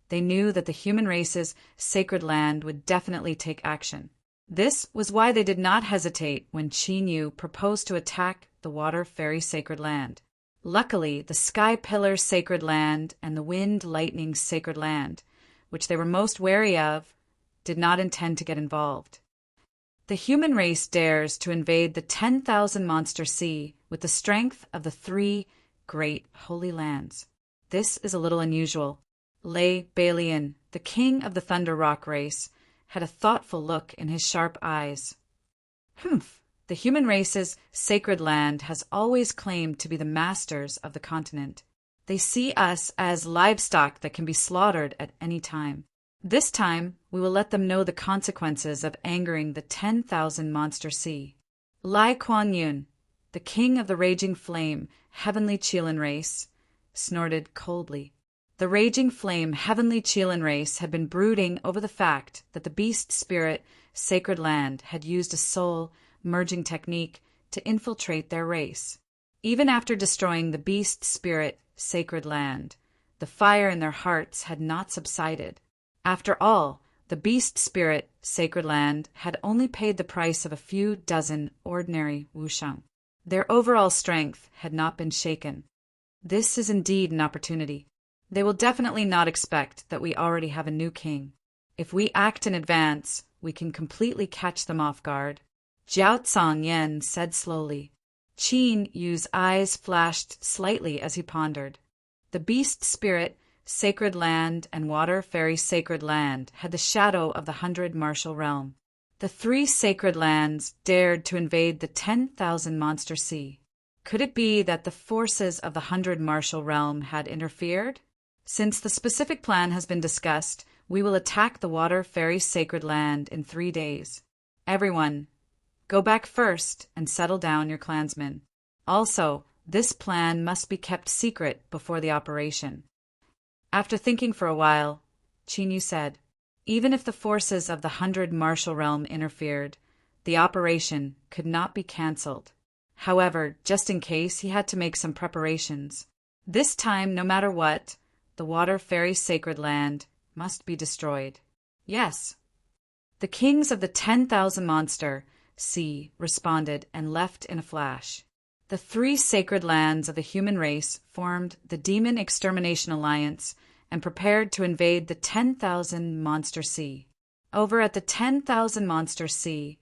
they knew that the human race's sacred land would definitely take action. This was why they did not hesitate when Qin Yu proposed to attack the water fairy sacred land. Luckily, the sky pillar sacred land and the wind lightning sacred land, which they were most wary of, did not intend to get involved. The human race dares to invade the 10,000 monster sea with the strength of the 3 great holy lands. This is a little unusual. Lei Balian, the king of the Thunder Rock race, had a thoughtful look in his sharp eyes. The human race's sacred land has always claimed to be the masters of the continent. They see us as livestock that can be slaughtered at any time. This time, we will let them know the consequences of angering the 10,000 monster sea. Lai Kuan Yun, the king of the raging flame, heavenly Qilin race, snorted coldly. The raging flame, heavenly Qilin race had been brooding over the fact that the beast spirit sacred land had used a soul merging technique to infiltrate their race. Even after destroying the beast spirit sacred land, the fire in their hearts had not subsided. After all, the beast spirit sacred land had only paid the price of a few dozen ordinary wushang. Their overall strength had not been shaken. This is indeed an opportunity. They will definitely not expect that we already have a new king. If we act in advance, we can completely catch them off guard. Jiao Tsangyan said slowly. Qin Yu's eyes flashed slightly as he pondered. The beast spirit sacred land and water fairy sacred land had the shadow of the 100 martial realm. The 3 sacred lands dared to invade the 10,000 monster sea. Could it be that the forces of the 100 martial realm had interfered? Since the specific plan has been discussed, we will attack the Water Fairy's sacred land in 3 days. Everyone, go back first and settle down your clansmen. Also, this plan must be kept secret before the operation. After thinking for a while, Chinyu said, even if the forces of the 100 Martial Realm interfered, the operation could not be cancelled. However, just in case, he had to make some preparations. This time, no matter what, the Water Fairy's sacred land must be destroyed. Yes. The kings of the 10,000 monster sea responded and left in a flash. The 3 sacred lands of the human race formed the Demon Extermination Alliance and prepared to invade the 10,000 monster sea. Over at the 10,000 monster sea,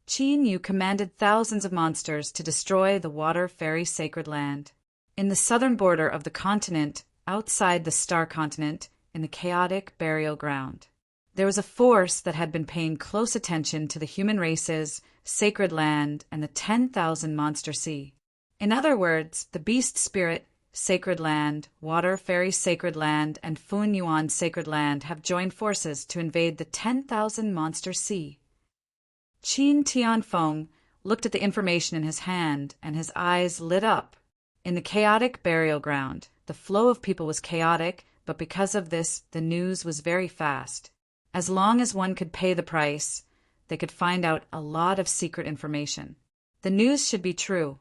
Qin Yu commanded thousands of monsters to destroy the Water Fairy sacred land. In the southern border of the continent, outside the Star Continent, in the chaotic burial ground, there was a force that had been paying close attention to the human race's sacred land and the 10,000 monster sea. In other words, the Beast Spirit Sacred Land, Water Fairy Sacred Land, and Fun Yuan Sacred Land have joined forces to invade the 10,000 monster sea. Qin Tianfeng looked at the information in his hand, and his eyes lit up. In the chaotic burial ground, the flow of people was chaotic, but because of this, the news was very fast. As long as one could pay the price, they could find out a lot of secret information. The news should be true.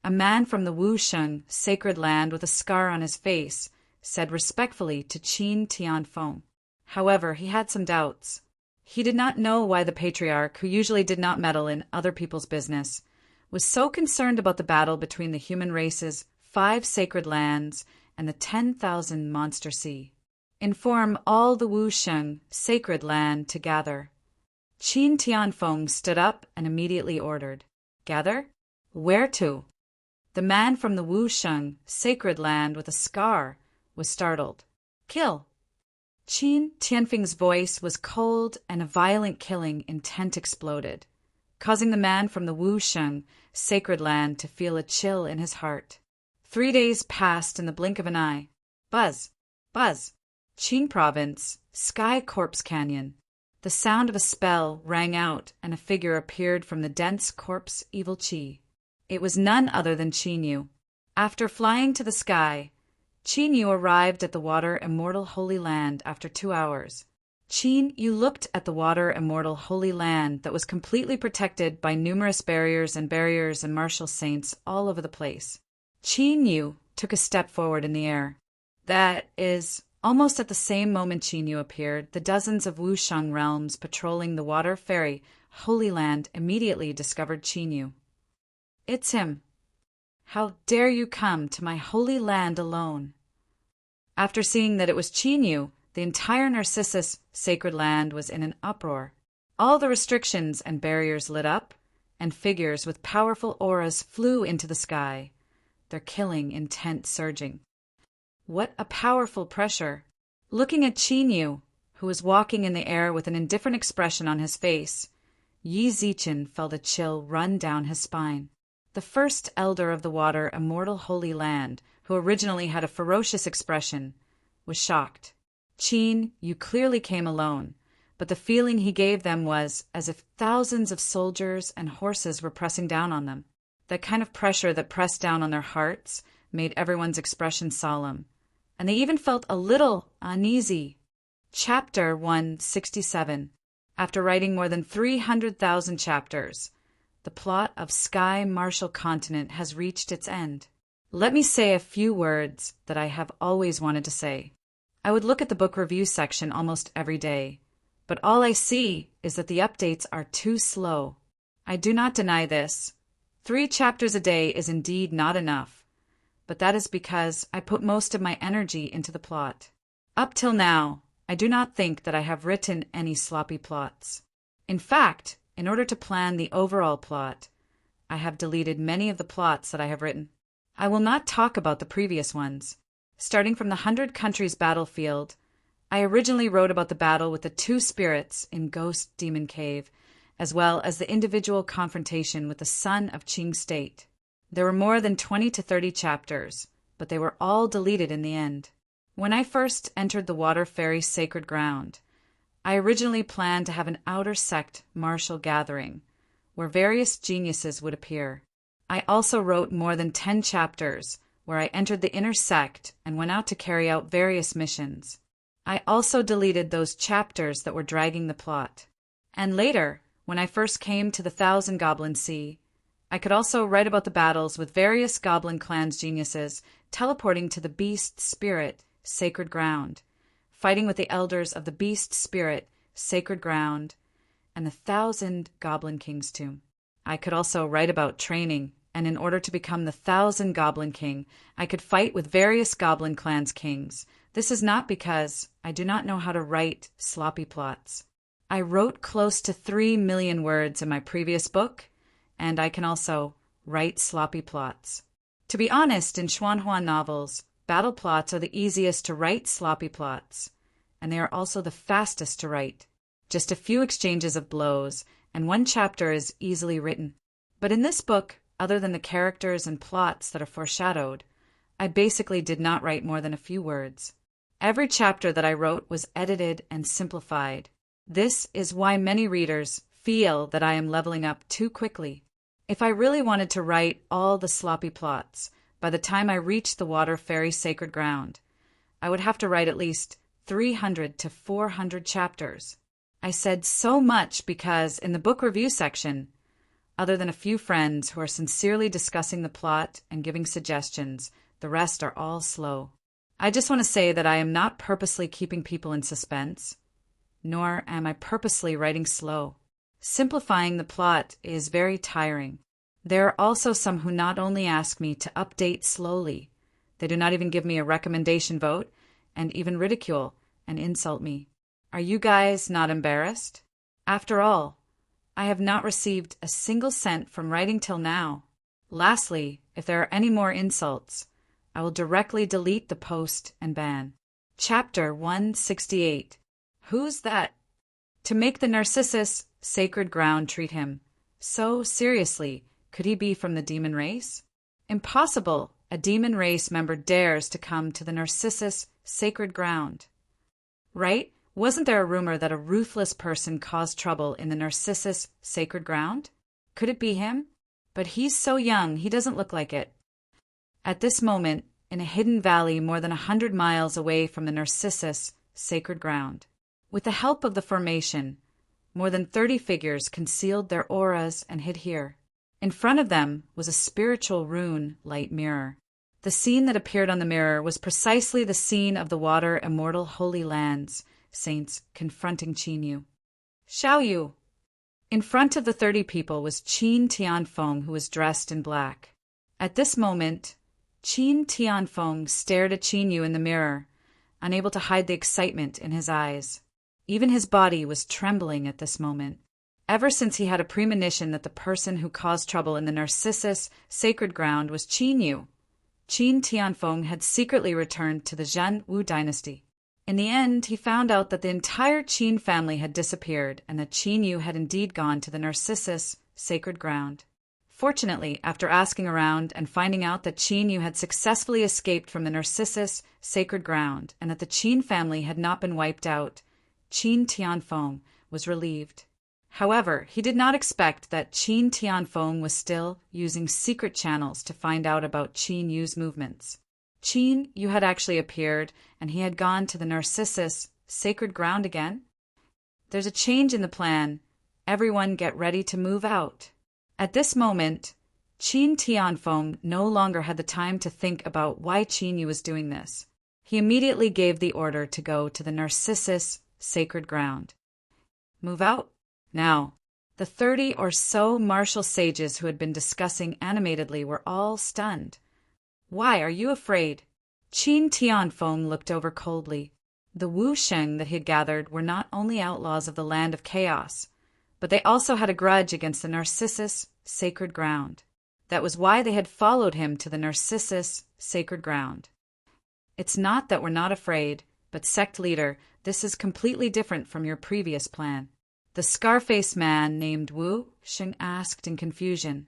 A man from the Wusheng sacred land with a scar on his face said respectfully to Qin Tianfeng. However, he had some doubts. He did not know why the patriarch, who usually did not meddle in other people's business, was so concerned about the battle between the human race's 5 sacred lands and the 10,000 monster sea. Inform all the Wusheng sacred land to gather. Qin Tianfeng stood up and immediately ordered, gather? Where to? The man from the Wusheng sacred land with a scar was startled. Kill. Qin Tianfeng's voice was cold, and a violent killing intent exploded, causing the man from the Wusheng sacred land to feel a chill in his heart. 3 days passed in the blink of an eye. Buzz, buzz. Qin Province, Sky Corpse Canyon. The sound of a spell rang out, and a figure appeared from the dense corpse evil chi. It was none other than Qin Yu. After flying to the sky, Qin Yu arrived at the Water Immortal Holy Land after 2 hours. Qin Yu looked at the Water Immortal Holy Land that was completely protected by numerous barriers and martial saints all over the place. Qin Yu took a step forward in the air. That is, almost at the same moment Qin Yu appeared, the dozens of Wusheng realms patrolling the Water Fairy Holy Land immediately discovered Qin Yu. It's him. How dare you come to my holy land alone? After seeing that it was Qin Yu, the entire Narcissus sacred land was in an uproar. All the restrictions and barriers lit up, and figures with powerful auras flew into the sky, their killing intent surging. What a powerful pressure! Looking at Qin Yu, who was walking in the air with an indifferent expression on his face, Yi Zichen felt a chill run down his spine. The first elder of the Water Immortal Holy Land, who originally had a ferocious expression, was shocked. Qin, you clearly came alone, but the feeling he gave them was as if thousands of soldiers and horses were pressing down on them. That kind of pressure that pressed down on their hearts made everyone's expression solemn, and they even felt a little uneasy. Chapter 167. After writing more than 300,000 chapters, the plot of Sky Martial Continent has reached its end. Let me say a few words that I have always wanted to say. I would look at the book review section almost every day, but all I see is that the updates are too slow. I do not deny this. 3 chapters a day is indeed not enough, but that is because I put most of my energy into the plot. Up till now, I do not think that I have written any sloppy plots. In fact, in order to plan the overall plot, I have deleted many of the plots that I have written. I will not talk about the previous ones. Starting from the 100 Countries battlefield, I originally wrote about the battle with the 2 spirits in Ghost Demon Cave, as well as the individual confrontation with the son of Qing State. There were more than 20 to 30 chapters, but they were all deleted in the end. When I first entered the Water Fairy Sacred Ground, I originally planned to have an outer sect martial gathering, where various geniuses would appear. I also wrote more than 10 chapters, where I entered the inner sect and went out to carry out various missions. I also deleted those chapters that were dragging the plot. And later, when I first came to the Thousand Goblin Sea, I could also write about the battles with various Goblin Clan's geniuses teleporting to the Beast Spirit Sacred Ground, fighting with the elders of the Beast Spirit Sacred Ground and the 1,000 Goblin King's tomb. I could also write about training, and in order to become the 1,000 Goblin King, I could fight with various Goblin Clan's kings. This is not because I do not know how to write sloppy plots. I wrote close to 3 million words in my previous book, and I can also write sloppy plots. To be honest, in Xuanhua novels, battle plots are the easiest to write sloppy plots, and they are also the fastest to write. Just a few exchanges of blows, and one chapter is easily written. But in this book, other than the characters and plots that are foreshadowed, I basically did not write more than a few words. Every chapter that I wrote was edited and simplified. This is why many readers feel that I am leveling up too quickly. If I really wanted to write all the sloppy plots, by the time I reached the Water Fairy Sacred Ground, I would have to write at least 300 to 400 chapters. I said so much because in the book review section, other than a few friends who are sincerely discussing the plot and giving suggestions, the rest are all slow. I just want to say that I am not purposely keeping people in suspense, nor am I purposely writing slow. Simplifying the plot is very tiring. There are also some who not only ask me to update slowly, they do not even give me a recommendation vote, and even ridicule and insult me. Are you guys not embarrassed? After all, I have not received a single cent from writing till now. Lastly, if there are any more insults, I will directly delete the post and ban. Chapter 168. Who's that? To make the Narcissus Sacred Ground treat him so seriously, could he be from the demon race? Impossible! A demon race member dares to come to the Narcissus Sacred Ground. Right? Wasn't there a rumor that a ruthless person caused trouble in the Narcissus Sacred Ground? Could it be him? But he's so young, he doesn't look like it. At this moment, in a hidden valley more than 100 miles away from the Narcissus Sacred Ground, with the help of the formation, more than 30 figures concealed their auras and hid here. In front of them was a spiritual rune light mirror. The scene that appeared on the mirror was precisely the scene of the Water Immortal Holy Lands, saints confronting Qin Xiao Yu. In front of the 30 people was Qin Tianfeng, who was dressed in black. At this moment, Qin Tianfeng stared at Qin Yu in the mirror, unable to hide the excitement in his eyes. Even his body was trembling at this moment. Ever since he had a premonition that the person who caused trouble in the Narcissus Sacred Ground was Qin Yu, Qin Tianfeng had secretly returned to the Zhen Wu dynasty. In the end, he found out that the entire Qin family had disappeared and that Qin Yu had indeed gone to the Narcissus Sacred Ground. Fortunately, after asking around and finding out that Qin Yu had successfully escaped from the Narcissus Sacred Ground and that the Qin family had not been wiped out, Qin Tianfeng was relieved. However, he did not expect that Qin Tianfeng was still using secret channels to find out about Qin Yu's movements. Qin Yu had actually appeared, and he had gone to the Narcissus Sacred Ground again. There's a change in the plan. Everyone get ready to move out. At this moment, Qin Tianfeng no longer had the time to think about why Qin Yu was doing this. He immediately gave the order to go to the Narcissus Sacred Ground. Move out. Now, the 30 or so martial sages who had been discussing animatedly were all stunned. Why are you afraid? Qin Tianfeng looked over coldly. The Wu Sheng that he had gathered were not only outlaws of the land of chaos, but they also had a grudge against the Narcissus Sacred Ground. That was why they had followed him to the Narcissus Sacred Ground. It's not that we're not afraid, but sect leader, this is completely different from your previous plan. The scar-faced man named Wu Sheng asked in confusion.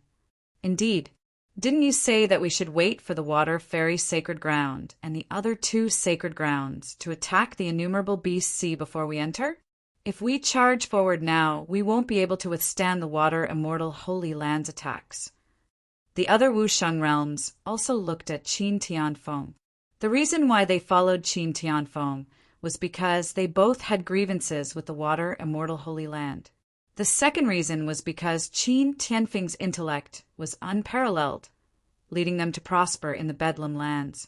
Indeed, Didn't you say that we should wait for the water fairy sacred ground and the other 2 sacred grounds to attack the innumerable beast sea before we enter? If we charge forward now, we won't be able to withstand the water immortal holy land's attacks. The other Wusheng realms also looked at Qin Tianfeng. The reason why they followed Qin Tianfeng was because they both had grievances with the water immortal holy land. The second reason was because Qin Tianfeng's intellect was unparalleled, leading them to prosper in the Bedlam lands.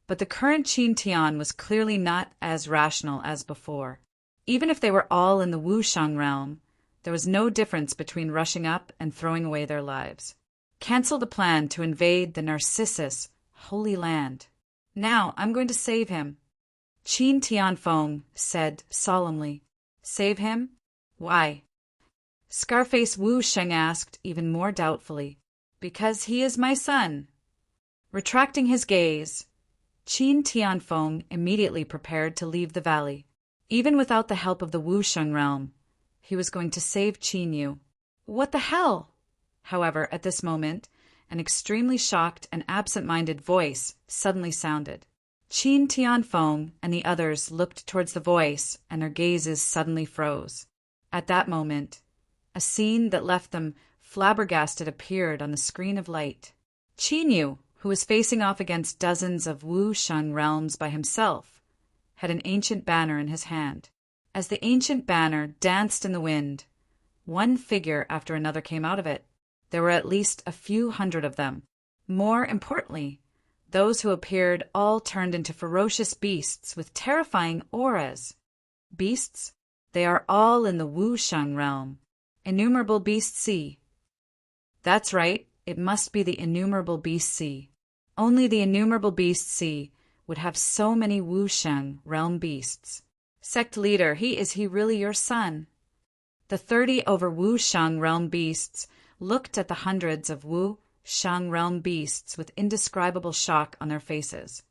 But the current Qin Tian was clearly not as rational as before. Even if they were all in the Wusheng realm, there was no difference between rushing up and throwing away their lives. Cancel the plan to invade the Narcissus holy land. Now I'm going to save him. Qin Tianfeng said solemnly. Save him? Why? Scarface Wusheng asked even more doubtfully. Because he is my son. Retracting his gaze, Qin Tianfeng immediately prepared to leave the valley. Even without the help of the Wusheng realm, he was going to save Qin Yu. What the hell? However, at this moment, an extremely shocked and absent-minded voice suddenly sounded. Qin Tianfeng and the others looked towards the voice, and their gazes suddenly froze. At that moment, a scene that left them flabbergasted appeared on the screen of light. Qin Yu, who was facing off against dozens of Wusheng realms by himself, had an ancient banner in his hand. As the ancient banner danced in the wind, one figure after another came out of it. There were at least a few hundred of them. More importantly, those who appeared all turned into ferocious beasts with terrifying auras. Beasts? They are all in the Wusheng realm. Innumerable Beast Sea. That's right, it must be the Innumerable Beast Sea. Only the Innumerable Beast Sea would have so many Wusheng realm beasts. Sect leader, is he really your son? The 30 over Wusheng realm beasts looked at the hundreds of Wusheng realm beasts with indescribable shock on their faces.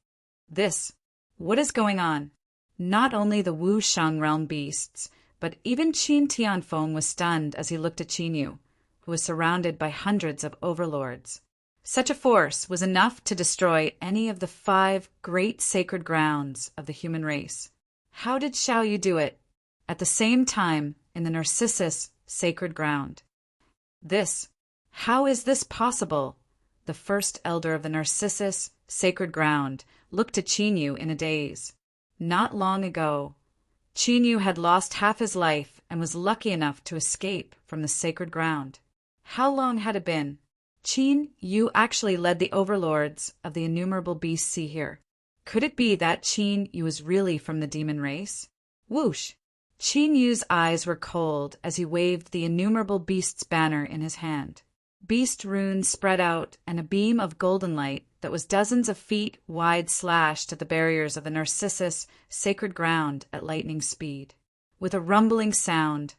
What is going on? Not only the Wusheng realm beasts, but even Qin Tianfeng was stunned as he looked at Qin Yu, who was surrounded by hundreds of overlords. Such a force was enough to destroy any of the 5 great sacred grounds of the human race. How did Xiao Yu do it? At the same time, in the Narcissus sacred ground. How is this possible? The first elder of the Narcissus sacred ground looked at Qin Yu in a daze. Not long ago, Qin Yu had lost half his life and was lucky enough to escape from the sacred ground. How long had it been? Qin Yu actually led the overlords of the Innumerable Beast Sea here. Could it be that Qin Yu was really from the demon race? Whoosh! Qin Yu's eyes were cold as he waved the Innumerable Beast's banner in his hand. Beast runes spread out, and a beam of golden light that was dozens of feet wide slashed at the barriers of the Narcissus sacred ground at lightning speed. With a rumbling sound,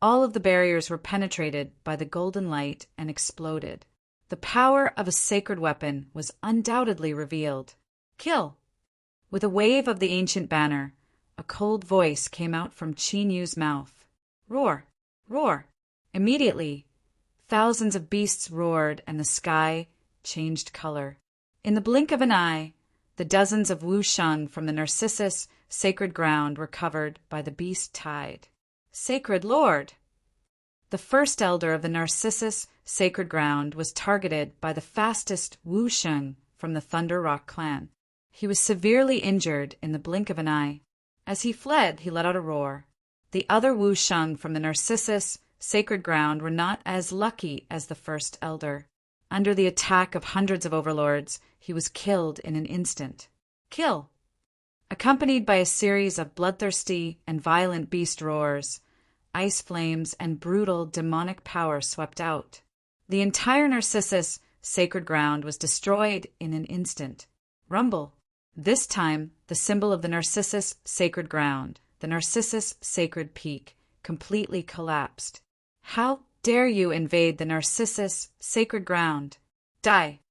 all of the barriers were penetrated by the golden light and exploded. The power of a sacred weapon was undoubtedly revealed. Kill! With a wave of the ancient banner, a cold voice came out from Qin Yu's mouth. Roar! Roar! Immediately, thousands of beasts roared and the sky changed color. In the blink of an eye, the dozens of Wusheng from the Narcissus sacred ground were covered by the beast tide. Sacred Lord! The first elder of the Narcissus sacred ground was targeted by the fastest Wusheng from the Thunder Rock clan. He was severely injured in the blink of an eye. As he fled, he let out a roar. The other Wusheng from the Narcissus sacred ground were not as lucky as the first elder. Under the attack of hundreds of overlords, he was killed in an instant. Kill! Accompanied by a series of bloodthirsty and violent beast roars, ice flames and brutal demonic power swept out. The entire Narcissus sacred ground was destroyed in an instant. Rumble! This time, the symbol of the Narcissus sacred ground, the Narcissus sacred peak, completely collapsed. How dare you invade the Narcissus sacred ground? Die!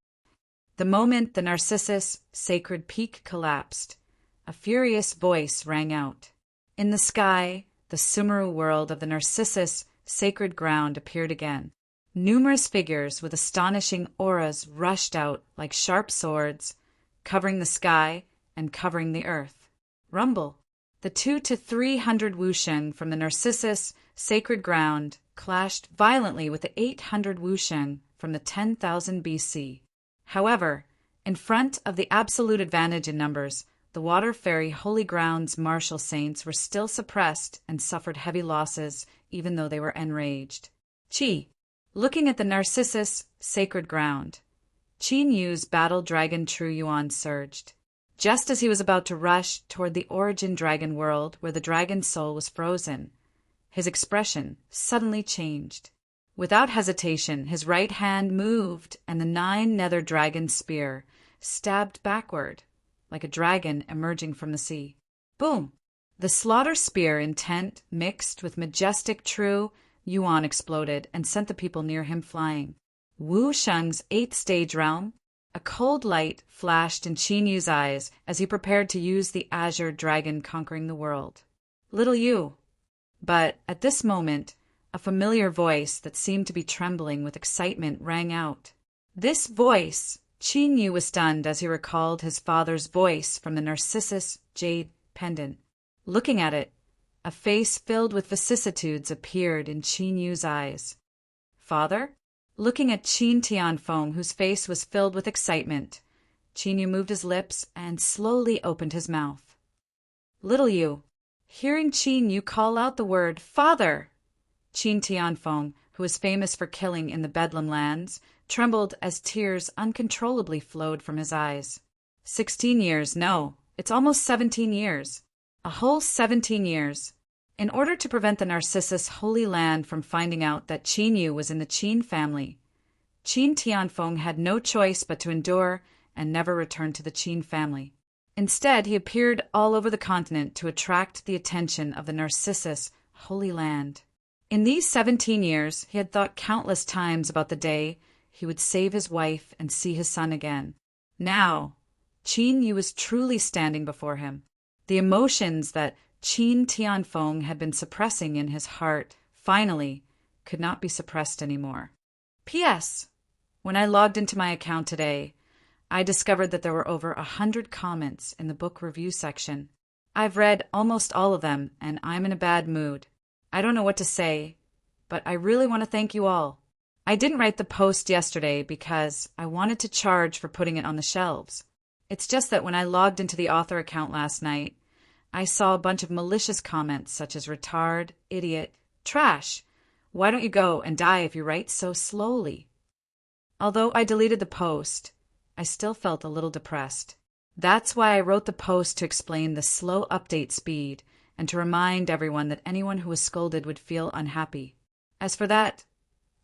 The moment the Narcissus sacred peak collapsed, a furious voice rang out. In the sky, the Sumeru world of the Narcissus sacred ground appeared again. Numerous figures with astonishing auras rushed out like sharp swords, covering the sky and covering the earth. Rumble. The 200 to 300 wusheng from the Narcissus sacred ground clashed violently with the 800 wusheng from the 10,000 BC. However, in front of the absolute advantage in numbers, the Water Fairy Holy Ground's martial saints were still suppressed and suffered heavy losses, even though they were enraged. Qi. Looking at the Narcissus sacred ground, Qin Yu's battle dragon True Yuan surged. Just as he was about to rush toward the origin dragon world where the dragon's soul was frozen, his expression suddenly changed. Without hesitation, his right hand moved and the 9 nether dragon spear stabbed backward like a dragon emerging from the sea. Boom! The slaughter spear intent mixed with majestic True Yuan exploded and sent the people near him flying. Wu Sheng's 8th stage realm. A cold light flashed in Qin Yu's eyes as he prepared to use the azure dragon conquering the world. Little Yu. But at this moment, a familiar voice that seemed to be trembling with excitement rang out. This voice, Qin Yu was stunned as he recalled his father's voice from the Narcissus jade pendant. Looking at it, a face filled with vicissitudes appeared in Qin Yu's eyes. Father? Looking at Qin Tianfeng, whose face was filled with excitement, Qin Yu moved his lips and slowly opened his mouth. Little Yu. Hearing Qin Yu call out the word, Father! Qin Tianfeng, who was famous for killing in the Bedlam lands, trembled as tears uncontrollably flowed from his eyes. 16 years, no, it's almost 17 years. A whole 17 years. In order to prevent the Narcissus Holy Land from finding out that Qin Yu was in the Qin family, Qin Tianfeng had no choice but to endure and never return to the Qin family. Instead, he appeared all over the continent to attract the attention of the Narcissus Holy Land. In these 17 years, he had thought countless times about the day he would save his wife and see his son again. Now, Qin Yu was truly standing before him. The emotions that Qin Tianfeng had been suppressing in his heart, finally, could not be suppressed anymore. P.S. When I logged into my account today, I discovered that there were over 100 comments in the book review section. I've read almost all of them, and I'm in a bad mood. I don't know what to say, but I really want to thank you all. I didn't write the post yesterday because I wanted to charge for putting it on the shelves. It's just that when I logged into the author account last night, I saw a bunch of malicious comments such as retard, idiot, trash. Why don't you go and die if you write so slowly? Although I deleted the post, I still felt a little depressed. That's why I wrote the post to explain the slow update speed and to remind everyone that anyone who was scolded would feel unhappy. As for that,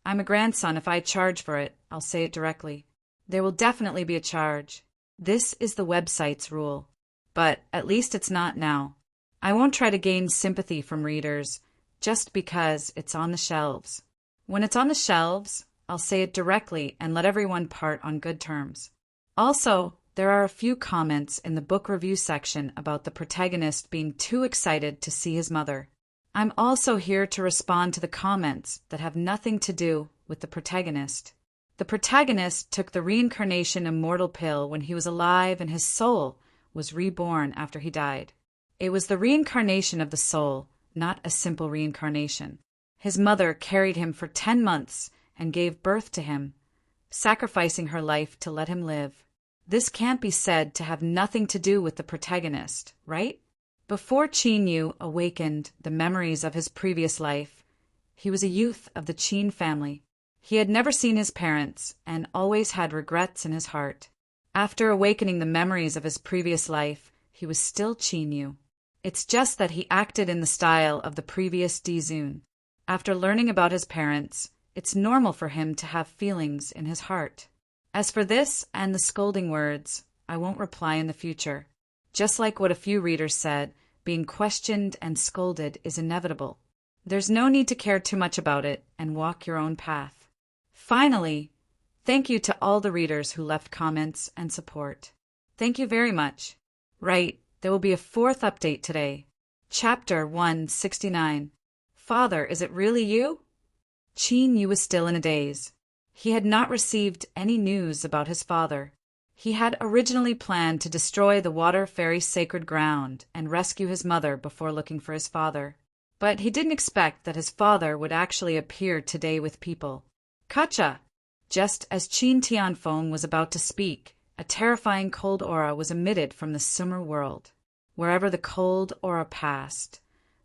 I'm a grandson. If I charge for it, I'll say it directly. There will definitely be a charge. This is the website's rule. But at least it's not now. I won't try to gain sympathy from readers just because it's on the shelves. When it's on the shelves, I'll say it directly and let everyone part on good terms. Also, there are a few comments in the book review section about the protagonist being too excited to see his mother. I'm also here to respond to the comments that have nothing to do with the protagonist. The protagonist took the reincarnation immortal pill when he was alive and his soul was reborn after he died. It was the reincarnation of the soul, not a simple reincarnation. His mother carried him for 10 months and gave birth to him, sacrificing her life to let him live. This can't be said to have nothing to do with the protagonist, right? Before Qin Yu awakened the memories of his previous life, he was a youth of the Qin family. He had never seen his parents and always had regrets in his heart. After awakening the memories of his previous life, he was still Qin Yu. It's just that he acted in the style of the previous Dizun. After learning about his parents, it's normal for him to have feelings in his heart. As for this and the scolding words, I won't reply in the future. Just like what a few readers said, being questioned and scolded is inevitable. There's no need to care too much about it and walk your own path. Finally, thank you to all the readers who left comments and support. Thank you very much. Right, there will be a 4th update today. Chapter 169. Father, is it really you? Qin Yu was still in a daze. He had not received any news about his father. He had originally planned to destroy the water fairy's sacred ground and rescue his mother before looking for his father. But he didn't expect that his father would actually appear today with people. Kacha! Just as Qin Tianfeng was about to speak, a terrifying cold aura was emitted from the Sumer world. Wherever the cold aura passed,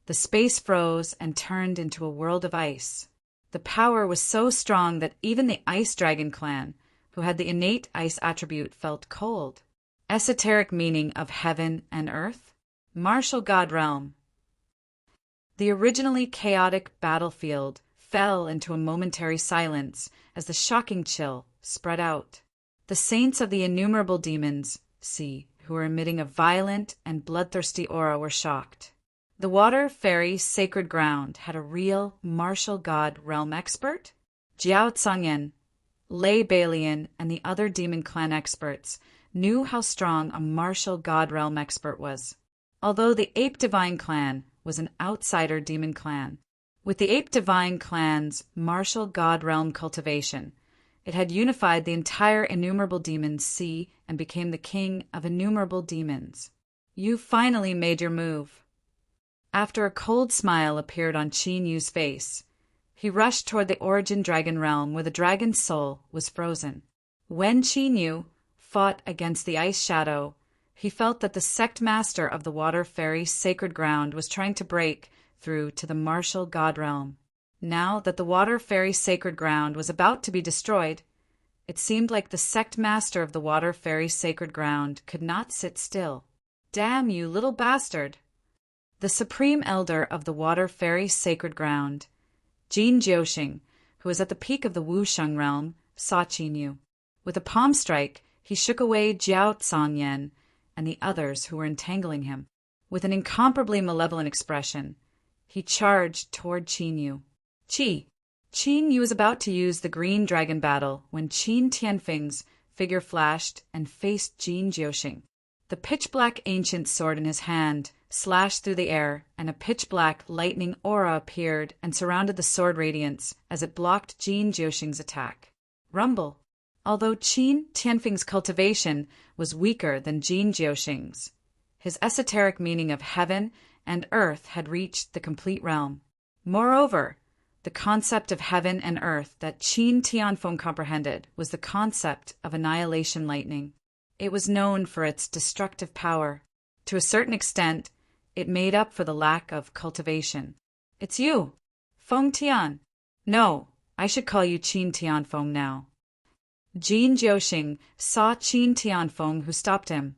the space froze and turned into a world of ice. The power was so strong that even the Ice Dragon clan, who had the innate ice attribute, felt cold. Esoteric meaning of heaven and earth? Martial God realm. The originally chaotic battlefield fell into a momentary silence as the shocking chill spread out. The saints of the innumerable demons, who were emitting a violent and bloodthirsty aura, were shocked. The water fairy's sacred ground had a real martial god realm expert? Jiao Tsangyan, Lei Balian, and the other demon clan experts knew how strong a martial god realm expert was. Although the Ape Divine clan was an outsider demon clan, with the Ape Divine clan's martial god realm cultivation, it had unified the entire innumerable demons and became the king of innumerable demons. You finally made your move. After a cold smile appeared on Qin Yu's face, he rushed toward the origin dragon realm where the dragon's soul was frozen. When Qin Yu fought against the ice shadow, he felt that the sect master of the water fairy's sacred ground was trying to break through to the martial god realm. Now that the water fairy's sacred ground was about to be destroyed, it seemed like the sect master of the water fairy's sacred ground could not sit still. Damn you, little bastard! The supreme elder of the water fairy's sacred ground, Jin Jiuxing, who was at the peak of the Wusheng realm, saw Qin Yu. With a palm strike, he shook away Jiao Tsangyan and the others who were entangling him. With an incomparably malevolent expression, he charged toward Qin Yu. Qin Yu was about to use the green dragon battle when Qin Tianfeng's figure flashed and faced Jin Jiuxing. The pitch-black ancient sword in his hand slashed through the air, and a pitch-black lightning aura appeared and surrounded the sword radiance as it blocked Jin Jiuxing's attack. Rumble. Although Qin Tianfeng's cultivation was weaker than Jin Jiuxing's, his esoteric meaning of heaven and earth had reached the complete realm. Moreover, the concept of heaven and earth that Qin Tianfeng comprehended was the concept of annihilation lightning. It was known for its destructive power. To a certain extent, it made up for the lack of cultivation. It's you, Feng Tian. No, I should call you Qin Tianfeng now. Jin Jiuxing saw Qin Tianfeng, who stopped him,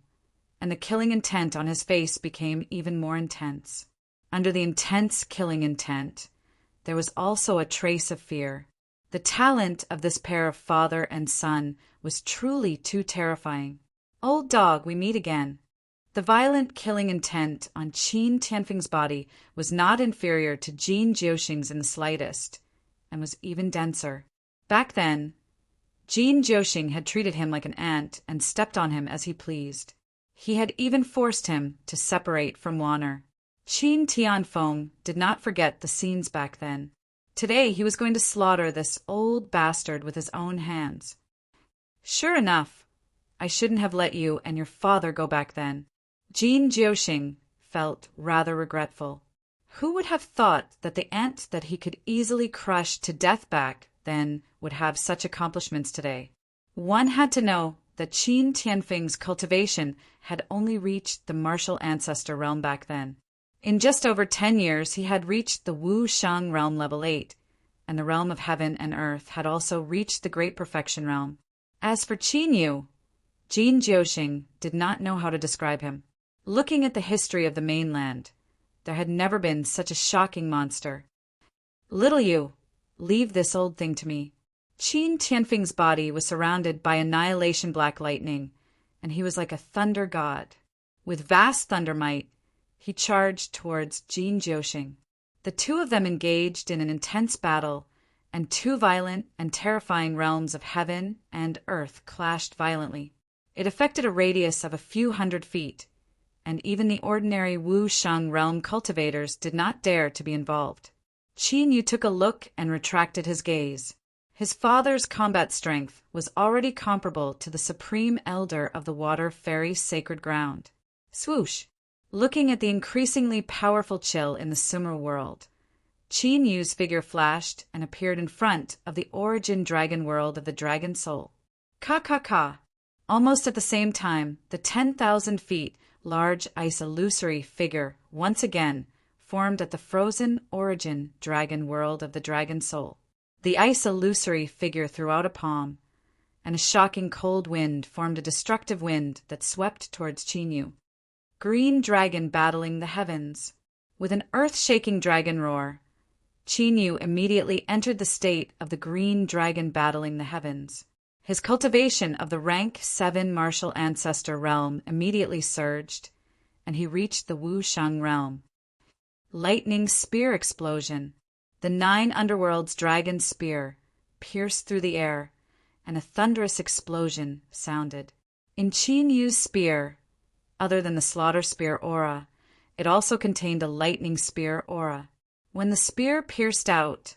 and the killing intent on his face became even more intense. Under the intense killing intent, there was also a trace of fear. The talent of this pair of father and son was truly too terrifying. Old dog, we meet again. The violent killing intent on Qin Tianfeng's body was not inferior to Jin Jiuxing's in the slightest, and was even denser. Back then, Jin Jiuxing had treated him like an ant and stepped on him as he pleased. He had even forced him to separate from Wanner. Qin Tianfeng did not forget the scenes back then. Today he was going to slaughter this old bastard with his own hands. Sure enough, I shouldn't have let you and your father go back then. Jin Jiuxing felt rather regretful. Who would have thought that the ant that he could easily crush to death back then would have such accomplishments today? One had to know that Qin Tianfeng's cultivation had only reached the martial ancestor realm back then. In just over 10 years, he had reached the Wu Shang realm level 8, and the realm of heaven and earth had also reached the great perfection realm. As for Qin Yu, Jin Jiuxing did not know how to describe him. Looking at the history of the mainland, there had never been such a shocking monster. Little you, leave this old thing to me. Qin Tianfeng's body was surrounded by annihilation black lightning, and he was like a thunder god. With vast thunder might, he charged towards Jin Jiuxing. The two of them engaged in an intense battle, and two violent and terrifying realms of heaven and earth clashed violently. It affected a radius of a few hundred feet, and even the ordinary Wu Shang realm cultivators did not dare to be involved. Qin Yu took a look and retracted his gaze. His father's combat strength was already comparable to the supreme elder of the water fairy's sacred ground. Swoosh! Looking at the increasingly powerful Chill in the Sumer world, Qin Yu's figure flashed and appeared in front of the origin dragon world of the Dragon Soul. Ka. Almost at the same time, the 10,000 feet large ice illusory figure once again formed at the frozen origin dragon world of the Dragon Soul. The ice illusory figure threw out a palm, and a shocking cold wind formed a destructive wind that swept towards Qin Yu. Green dragon battling the heavens. With an earth-shaking dragon roar, Qin Yu immediately entered the state of the green dragon battling the heavens. His cultivation of the rank 7 martial ancestor realm immediately surged, and he reached the Wushang realm. Lightning spear explosion. The 9 underworld's dragon spear pierced through the air, and a thunderous explosion sounded. In Qin Yu's spear, other than the slaughter spear aura, it also contained a lightning spear aura. When the spear pierced out,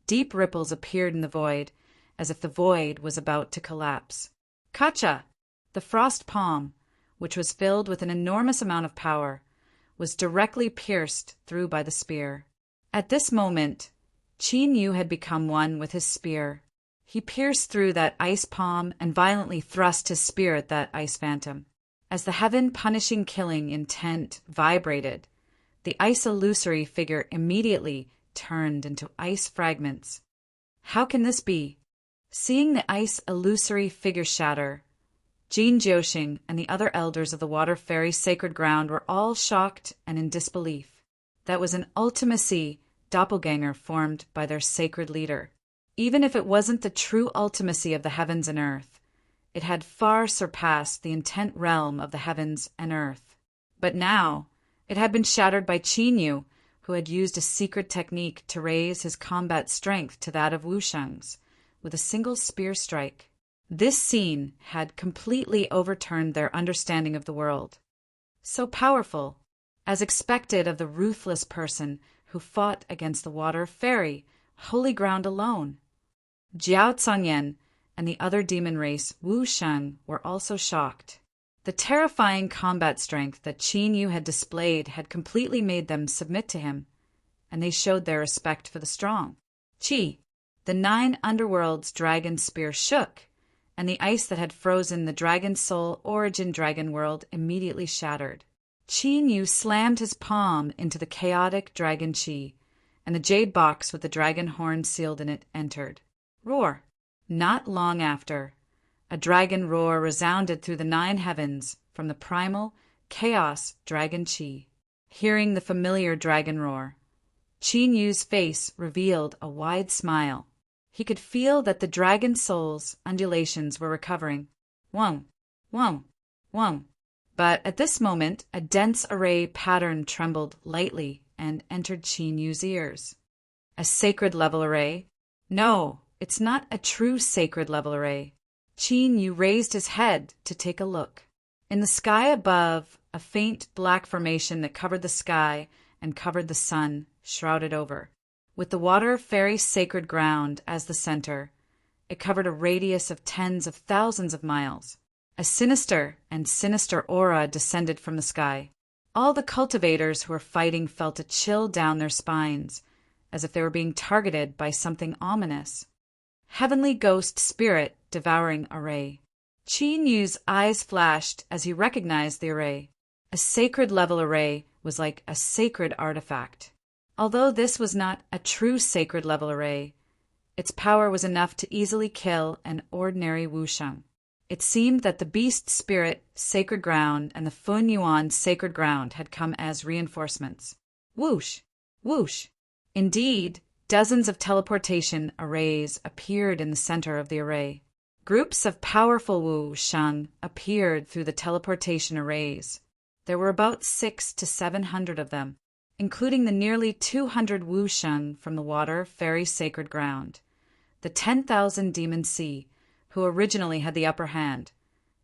deep ripples appeared in the void, as if the void was about to collapse. Kacha! The frost palm, which was filled with an enormous amount of power, was directly pierced through by the spear. At this moment, Qin Yu had become one with his spear. He pierced through that ice palm and violently thrust his spear at that ice phantom. As the heaven-punishing killing intent vibrated, the ice illusory figure immediately turned into ice fragments. How can this be? Seeing the ice illusory figure shatter, Jin Jiuxing and the other elders of the Water Fairy's sacred ground were all shocked and in disbelief. That was an ultimacy doppelganger formed by their sacred leader. Even if it wasn't the true ultimacy of the heavens and earth, it had far surpassed the intent realm of the heavens and earth. But now, it had been shattered by Qin Yu, who had used a secret technique to raise his combat strength to that of Wushang's, with a single spear strike. This scene had completely overturned their understanding of the world. So powerful, as expected of the ruthless person who fought against the Water Fairy, holy ground alone. Jiao Zhangyan and the other demon race, Wu Sheng, were also shocked. The terrifying combat strength that Qin Yu had displayed had completely made them submit to him, and they showed their respect for the strong. Qi, the 9 underworld's dragon spear shook, and the ice that had frozen the Dragon Soul origin dragon world immediately shattered. Qin Yu slammed his palm into the chaotic dragon chi, and the jade box with the dragon horn sealed in it entered. Roar! Not long after, a dragon roar resounded through the 9 heavens from the primal chaos dragon chi. Hearing the familiar dragon roar, Qin Yu's face revealed a wide smile. He could feel that the dragon soul's undulations were recovering. Wong, wong, wong. But at this moment, a dense array pattern trembled lightly and entered Qin Yu's ears. A sacred level array? No, it's not a true sacred level array. Qin Yu raised his head to take a look. In the sky above, a faint black formation that covered the sky and covered the sun shrouded over. With the Water Fairy's sacred ground as the center, it covered a radius of tens of thousands of miles. A sinister and sinister aura descended from the sky. All the cultivators who were fighting felt a chill down their spines, as if they were being targeted by something ominous. Heavenly ghost spirit devouring array. Qin Yu's eyes flashed as he recognized the array. A sacred level array was like a sacred artifact. Although this was not a true sacred level array, its power was enough to easily kill an ordinary Wusheng. It seemed that the Beast Spirit sacred ground and the Fun Yuan sacred ground had come as reinforcements. Whoosh! Whoosh! Indeed, dozens of teleportation arrays appeared in the center of the array. Groups of powerful Wu Sheng appeared through the teleportation arrays. There were about 600 to 700 of them, including the nearly 200 Wu Sheng from the Water Fairy sacred ground. The 10,000 Demon Sea, who originally had the upper hand,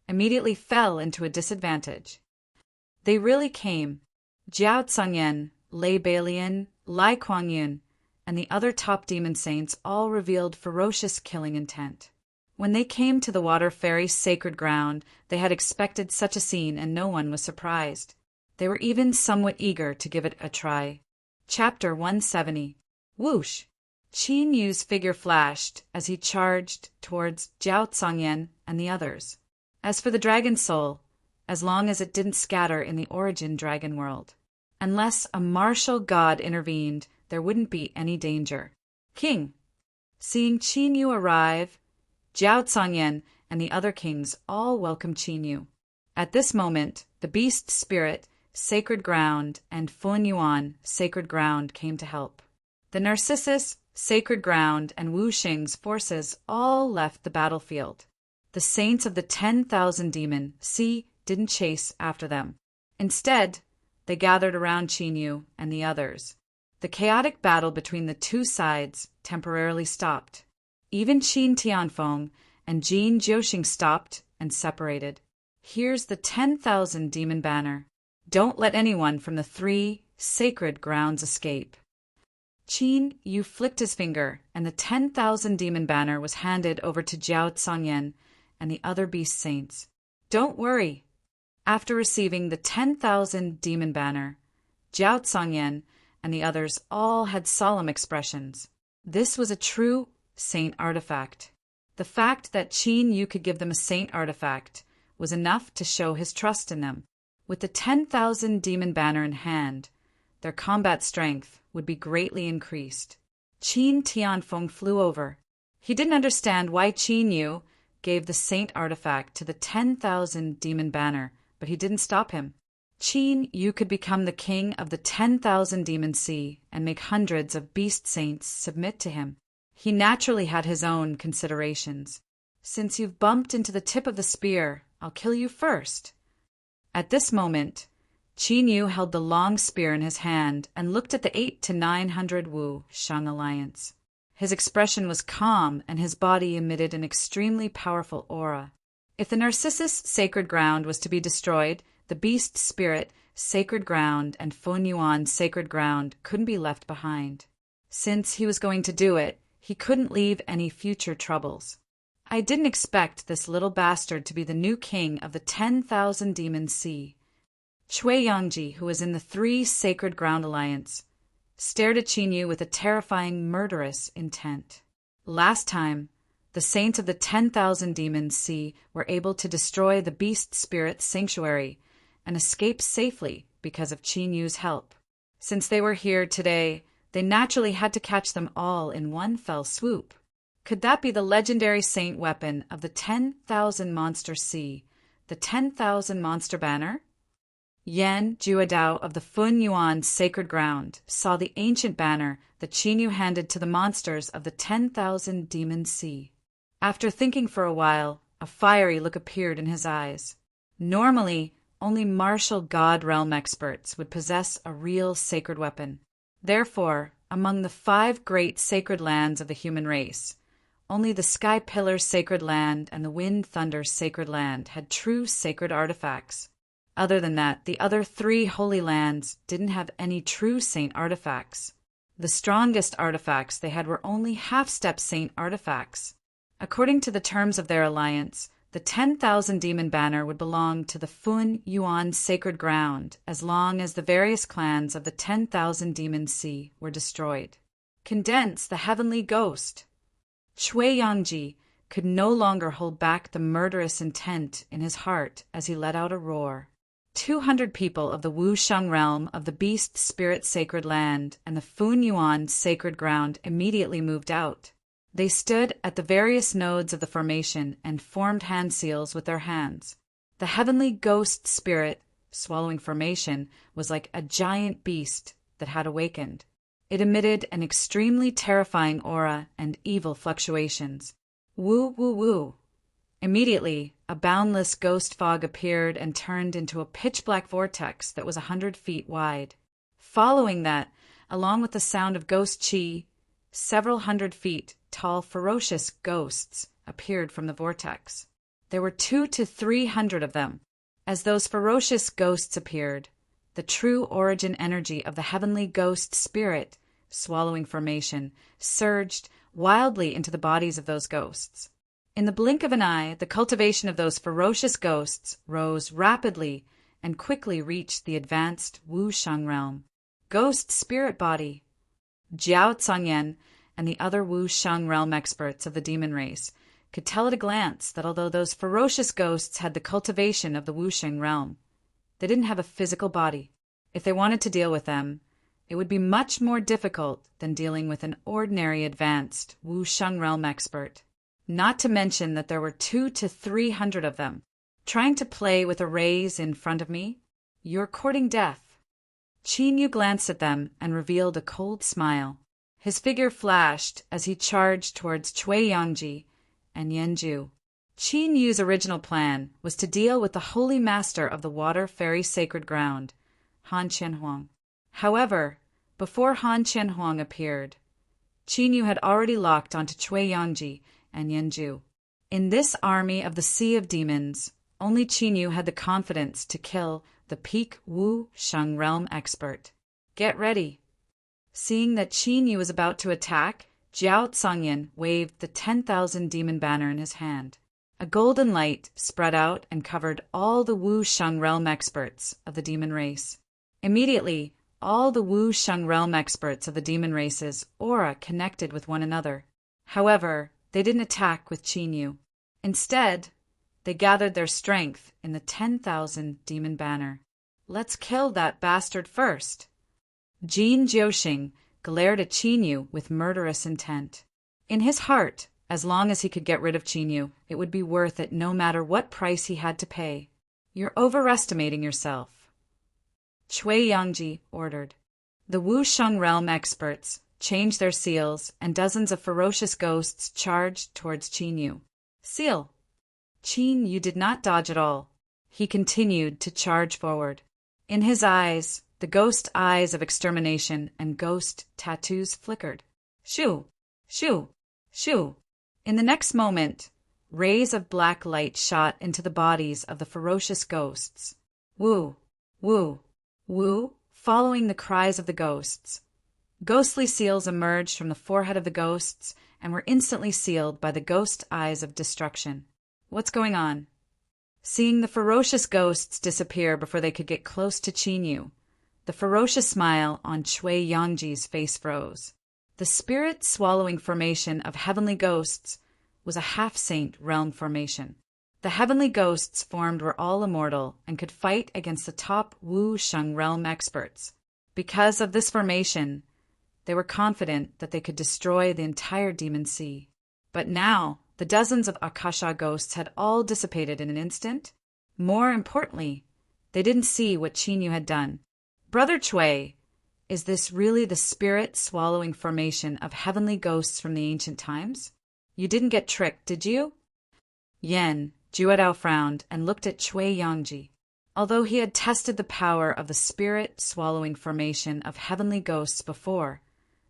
immediately fell into a disadvantage. They really came. Jiao Zhangyan, Lei Beilian, Lai Kuangyun, and the other top demon saints all revealed ferocious killing intent. When they came to the water fairy's sacred ground, they had expected such a scene, and no one was surprised. They were even somewhat eager to give it a try. Chapter 170. Whoosh! Qin Yu's figure flashed as he charged towards Jiao Tsangyan and the others. As for the dragon soul, as long as it didn't scatter in the origin dragon world, unless a martial god intervened, there wouldn't be any danger. King! Seeing Qin Yu arrive, Jiao Tsangyan and the other kings all welcomed Qin Yu. At this moment, the beast spirit, sacred ground, and Fun Yuan, sacred ground, came to help. The Narcissus, sacred ground, and Wu Xing's forces all left the battlefield. The saints of the 10,000 demon sea didn't chase after them. Instead, they gathered around Qin Yu and the others. The chaotic battle between the two sides temporarily stopped. Even Qin Tianfeng and Jin Jiuxing stopped and separated. Here's the 10,000 demon banner. Don't let anyone from the 3 sacred grounds escape. Qin Yu flicked his finger, and the 10,000 demon banner was handed over to Jiao Tsangyan and the other beast saints. Don't worry. After receiving the 10,000 demon banner, Jiao Tsangyan and the others all had solemn expressions. This was a true saint artifact. The fact that Qin Yu could give them a saint artifact was enough to show his trust in them. With the 10,000 demon banner in hand, their combat strength would be greatly increased. Qin Tianfeng flew over. He didn't understand why Qin Yu gave the saint artifact to the 10,000 demon banner, but he didn't stop him. Qin Yu could become the king of the 10,000 demon sea and make hundreds of beast saints submit to him. He naturally had his own considerations. Since you've bumped into the tip of the spear, I'll kill you first. At this moment, Qin Yu held the long spear in his hand and looked at the 800 to 900 Wu Shang alliance. His expression was calm, and his body emitted an extremely powerful aura. If the Narcissus sacred ground was to be destroyed, the beast spirit sacred ground and Fun Yuan sacred ground couldn't be left behind. Since he was going to do it, he couldn't leave any future troubles. I didn't expect this little bastard to be the new king of the 10,000 demon sea. Cui Yangji, who was in the 3 sacred ground alliance, stared at Qin Yu with a terrifying, murderous intent. Last time, the saints of the 10,000 demon sea were able to destroy the beast spirit sanctuary and escape safely because of Qin Yu's help. Since they were here today, they naturally had to catch them all in one fell swoop. Could that be the legendary saint weapon of the 10,000 monster sea, the 10,000 monster banner? Yan Juadao of the Fun Yuan sacred ground saw the ancient banner that Qin Yu handed to the monsters of the 10,000 demon sea. After thinking for a while, a fiery look appeared in his eyes. Normally, only martial god realm experts would possess a real sacred weapon. Therefore, among the 5 great sacred lands of the human race, only the Sky Pillar sacred land and the Wind Thunder sacred land had true sacred artifacts. Other than that, the other 3 holy lands didn't have any true saint artifacts. The strongest artifacts they had were only half-step saint artifacts. According to the terms of their alliance, the 10,000 demon banner would belong to the Fun Yuan sacred ground as long as the various clans of the 10,000 demon sea were destroyed. Condense the heavenly ghost. Cui Yangji could no longer hold back the murderous intent in his heart as he let out a roar. 200 people of the Wu Shang realm of the beast spirit sacred land and the Fun Yuan sacred ground immediately moved out. They stood at the various nodes of the formation and formed hand seals with their hands. The heavenly ghost spirit, swallowing formation, was like a giant beast that had awakened. It emitted an extremely terrifying aura and evil fluctuations. Woo, woo, woo. Immediately, a boundless ghost fog appeared and turned into a pitch-black vortex that was 100 feet wide. Following that, along with the sound of ghost chi, several 100 feet tall ferocious ghosts appeared from the vortex. There were 200 to 300 of them. As those ferocious ghosts appeared, the true origin energy of the heavenly ghost spirit swallowing formation surged wildly into the bodies of those ghosts. In the blink of an eye, the cultivation of those ferocious ghosts rose rapidly and quickly reached the advanced Wu Sheng realm. Ghost spirit body. Jiao Tsangyan and the other Wu Sheng realm experts of the demon race could tell at a glance that although those ferocious ghosts had the cultivation of the Wu Sheng realm, they didn't have a physical body. If they wanted to deal with them, it would be much more difficult than dealing with an ordinary advanced Wu Sheng realm expert. Not to mention that there were 200 to 300 of them. Trying to play with arrays in front of me? You're courting death. Qin Yu glanced at them and revealed a cold smile. His figure flashed as he charged towards Cui Yangji and Yanju. Qin Yu's original plan was to deal with the holy master of the water fairy sacred ground, Han Qianhuang. However, before Han Qianhuang appeared, Qin Yu had already locked onto Cui Yangji and Yanju. In this army of the Sea of Demons, only Qin Yu had the confidence to kill the peak Wu Sheng realm expert. Get ready. Seeing that Qin Yu was about to attack, Jiao Tsangyan waved the 10,000 demon banner in his hand. A golden light spread out and covered all the Wu Sheng realm experts of the demon race. Immediately, all the Wu Sheng realm experts of the demon race's aura connected with one another. However, they didn't attack with Qin Yu. Instead, they gathered their strength in the 10,000 demon banner. Let's kill that bastard first. Jin Jiuxing glared at Qin Yu with murderous intent. In his heart, as long as he could get rid of Qin Yu, it would be worth it no matter what price he had to pay. You're overestimating yourself, Cui Yangji ordered. The Wu Sheng realm experts changed their seals, and dozens of ferocious ghosts charged towards Qin Yu. Seal! Qin Yu did not dodge at all. He continued to charge forward. In his eyes, the ghost eyes of extermination and ghost tattoos flickered. Shoo! Shoo! Shoo! In the next moment, rays of black light shot into the bodies of the ferocious ghosts. Woo! Woo! Woo! Following the cries of the ghosts. Ghostly seals emerged from the forehead of the ghosts and were instantly sealed by the ghost eyes of destruction. What's going on? Seeing the ferocious ghosts disappear before they could get close to Qin Yu, the ferocious smile on Cui Yangji's face froze. The spirit-swallowing formation of heavenly ghosts was a half-saint realm formation. The heavenly ghosts formed were all immortal and could fight against the top Wu Sheng realm experts. Because of this formation, they were confident that they could destroy the entire demon sea. But now, the dozens of Akasha ghosts had all dissipated in an instant. More importantly, they didn't see what Qin Yu had done. Brother Cui, is this really the spirit-swallowing formation of heavenly ghosts from the ancient times? You didn't get tricked, did you? Yen, Juedao frowned and looked at Cui Yangji. Although he had tested the power of the spirit-swallowing formation of heavenly ghosts before,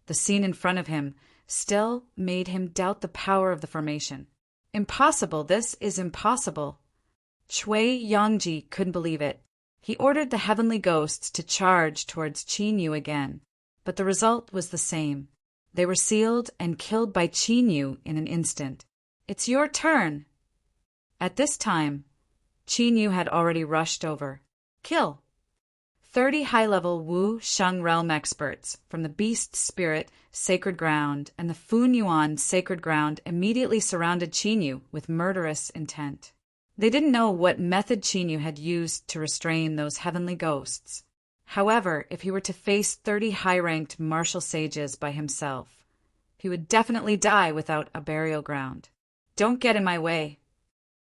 the scene in front of him still made him doubt the power of the formation. Impossible, this is impossible. Cui Yangji couldn't believe it. He ordered the heavenly ghosts to charge towards Qin Yu again, but the result was the same. They were sealed and killed by Qin Yu in an instant. It's your turn. At this time, Qin Yu had already rushed over. Kill! 30 high-level Wu Sheng realm experts from the Beast Spirit Sacred Ground and the Fun Yuan Sacred Ground immediately surrounded Qin Yu with murderous intent. They didn't know what method Qin Yu had used to restrain those heavenly ghosts. However, if he were to face 30 high-ranked martial sages by himself, he would definitely die without a burial ground. Don't get in my way.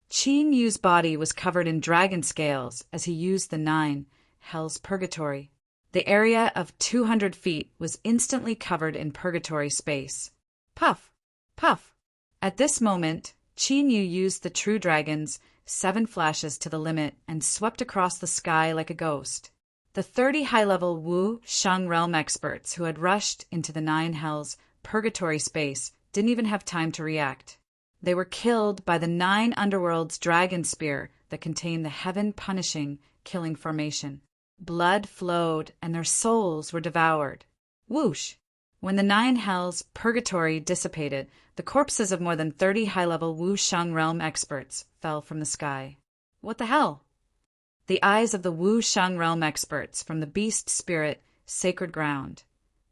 Qin Yu's body was covered in dragon scales as he used the 9 Hell's Purgatory. The area of 200 feet was instantly covered in purgatory space. Puff! Puff! At this moment, Qin Yu used the True Dragon's 7 flashes to the limit and swept across the sky like a ghost. The 30 high-level Wu Sheng realm experts who had rushed into the 9 Hells purgatory space didn't even have time to react. They were killed by the 9 underworld's dragon spear that contained the heaven-punishing killing formation. Blood flowed and their souls were devoured. Whoosh! When the 9 hells purgatory dissipated, the corpses of more than 30 high-level Wu-Sheng realm experts fell from the sky. What the hell? The eyes of the Wu-Sheng realm experts from the beast spirit sacred ground,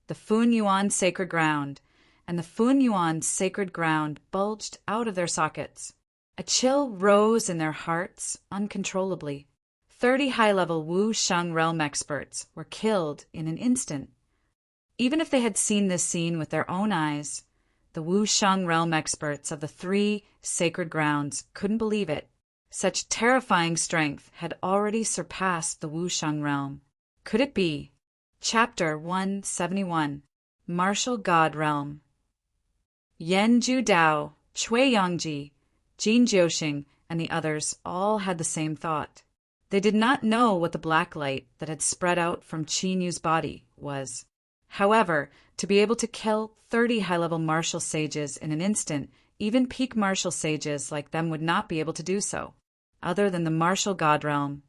the Fun Yuan sacred ground, and the Fun Yuan sacred ground bulged out of their sockets. A chill rose in their hearts uncontrollably. 30 high-level Wu-Sheng realm experts were killed in an instant. Even if they had seen this scene with their own eyes, the Wu-Sheng realm experts of the 3 sacred grounds couldn't believe it. Such terrifying strength had already surpassed the Wu-Sheng realm. Could it be? Chapter 171, Martial God Realm. Yan Ju Dao, Cui Yangji, Jin Jiuxing, and the others all had the same thought. They did not know what the black light that had spread out from Qin Yu's body was. However, to be able to kill 30 high-level martial sages in an instant, even peak martial sages like them would not be able to do so. Other than the martial god realm,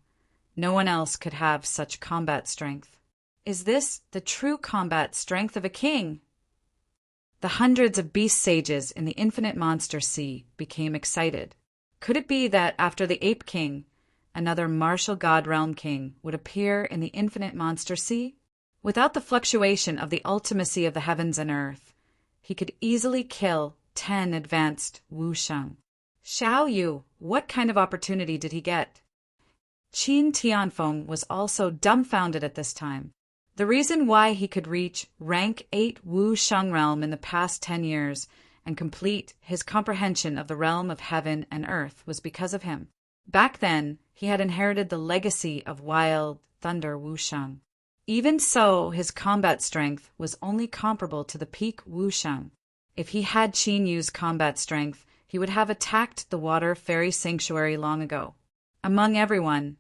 no one else could have such combat strength. Is this the true combat strength of a king? The hundreds of beast sages in the infinite monster sea became excited. Could it be that after the ape king, another martial god realm king would appear in the infinite monster sea? Without the fluctuation of the ultimacy of the heavens and earth, he could easily kill 10 advanced Wu-Sheng. Xiao Yu, what kind of opportunity did he get? Qin Tianfeng was also dumbfounded at this time. The reason why he could reach rank 8 Wu-Sheng realm in the past 10 years and complete his comprehension of the realm of heaven and earth was because of him. Back then, he had inherited the legacy of wild thunder Wu-Sheng. Even so, his combat strength was only comparable to the peak Wu-Sheng. If he had Qin Yu's combat strength, he would have attacked the water fairy sanctuary long ago. Among everyone,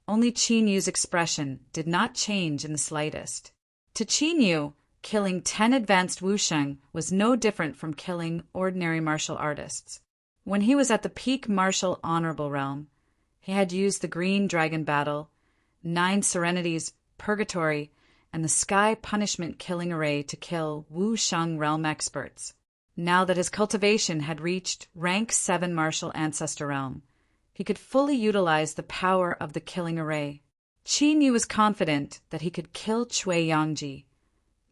only Qin Yu's expression did not change in the slightest. To Qin Yu, killing 10 advanced Wu-Sheng was no different from killing ordinary martial artists. When he was at the peak martial honorable realm, he had used the Green Dragon Battle, 9 Serenities Purgatory, and the Sky Punishment Killing Array to kill Wu-Sheng realm experts. Now that his cultivation had reached rank 7 martial ancestor realm, he could fully utilize the power of the killing array. Qin Yu was confident that he could kill Cui Yangji,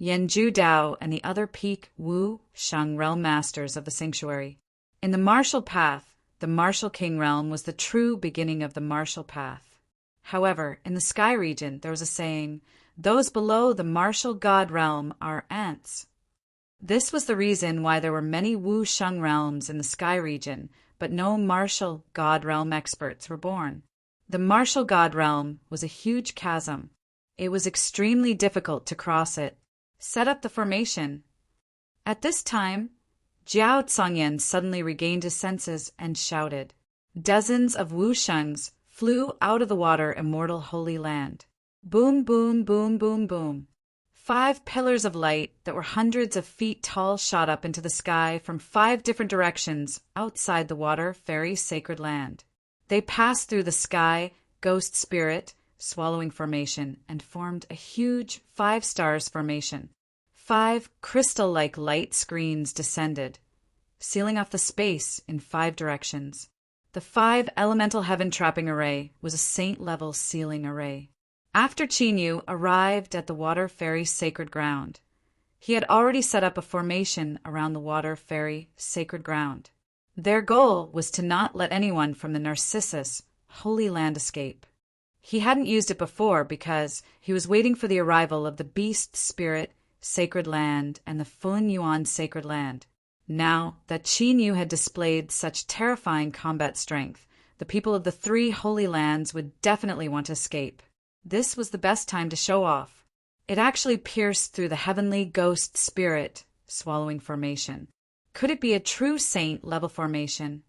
Yanju Dao, and the other peak Wu-Sheng realm masters of the sanctuary. In the martial path, the martial king realm was the true beginning of the martial path. However, in the sky region, there was a saying, "Those below the martial god realm are ants." This was the reason why there were many Wu-Sheng realms in the sky region, but no martial god realm experts were born. The martial god realm was a huge chasm. It was extremely difficult to cross it. Set up the formation. At this time, Jiao Tsongyan suddenly regained his senses and shouted. Dozens of Wu-Shengs flew out of the water immortal holy land. Boom, boom, boom, boom, boom. 5 pillars of light that were hundreds of feet tall shot up into the sky from 5 different directions outside the water fairy sacred land. They passed through the sky, ghost spirit, swallowing formation, and formed a huge 5 stars formation. 5 crystal-like light screens descended, sealing off the space in 5 directions. The 5 elemental heaven trapping array was a saint-level sealing array. After Qin Yu arrived at the water fairy sacred ground, he had already set up a formation around the water fairy sacred ground. Their goal was to not let anyone from the Narcissus holy land escape. He hadn't used it before because he was waiting for the arrival of the beast spirit sacred land and the Fun Yuan sacred land. Now that Qin Yu had displayed such terrifying combat strength, the people of the 3 holy lands would definitely want to escape. This was the best time to show off. It actually pierced through the heavenly ghost spirit swallowing formation. Could it be a true saint-level formation?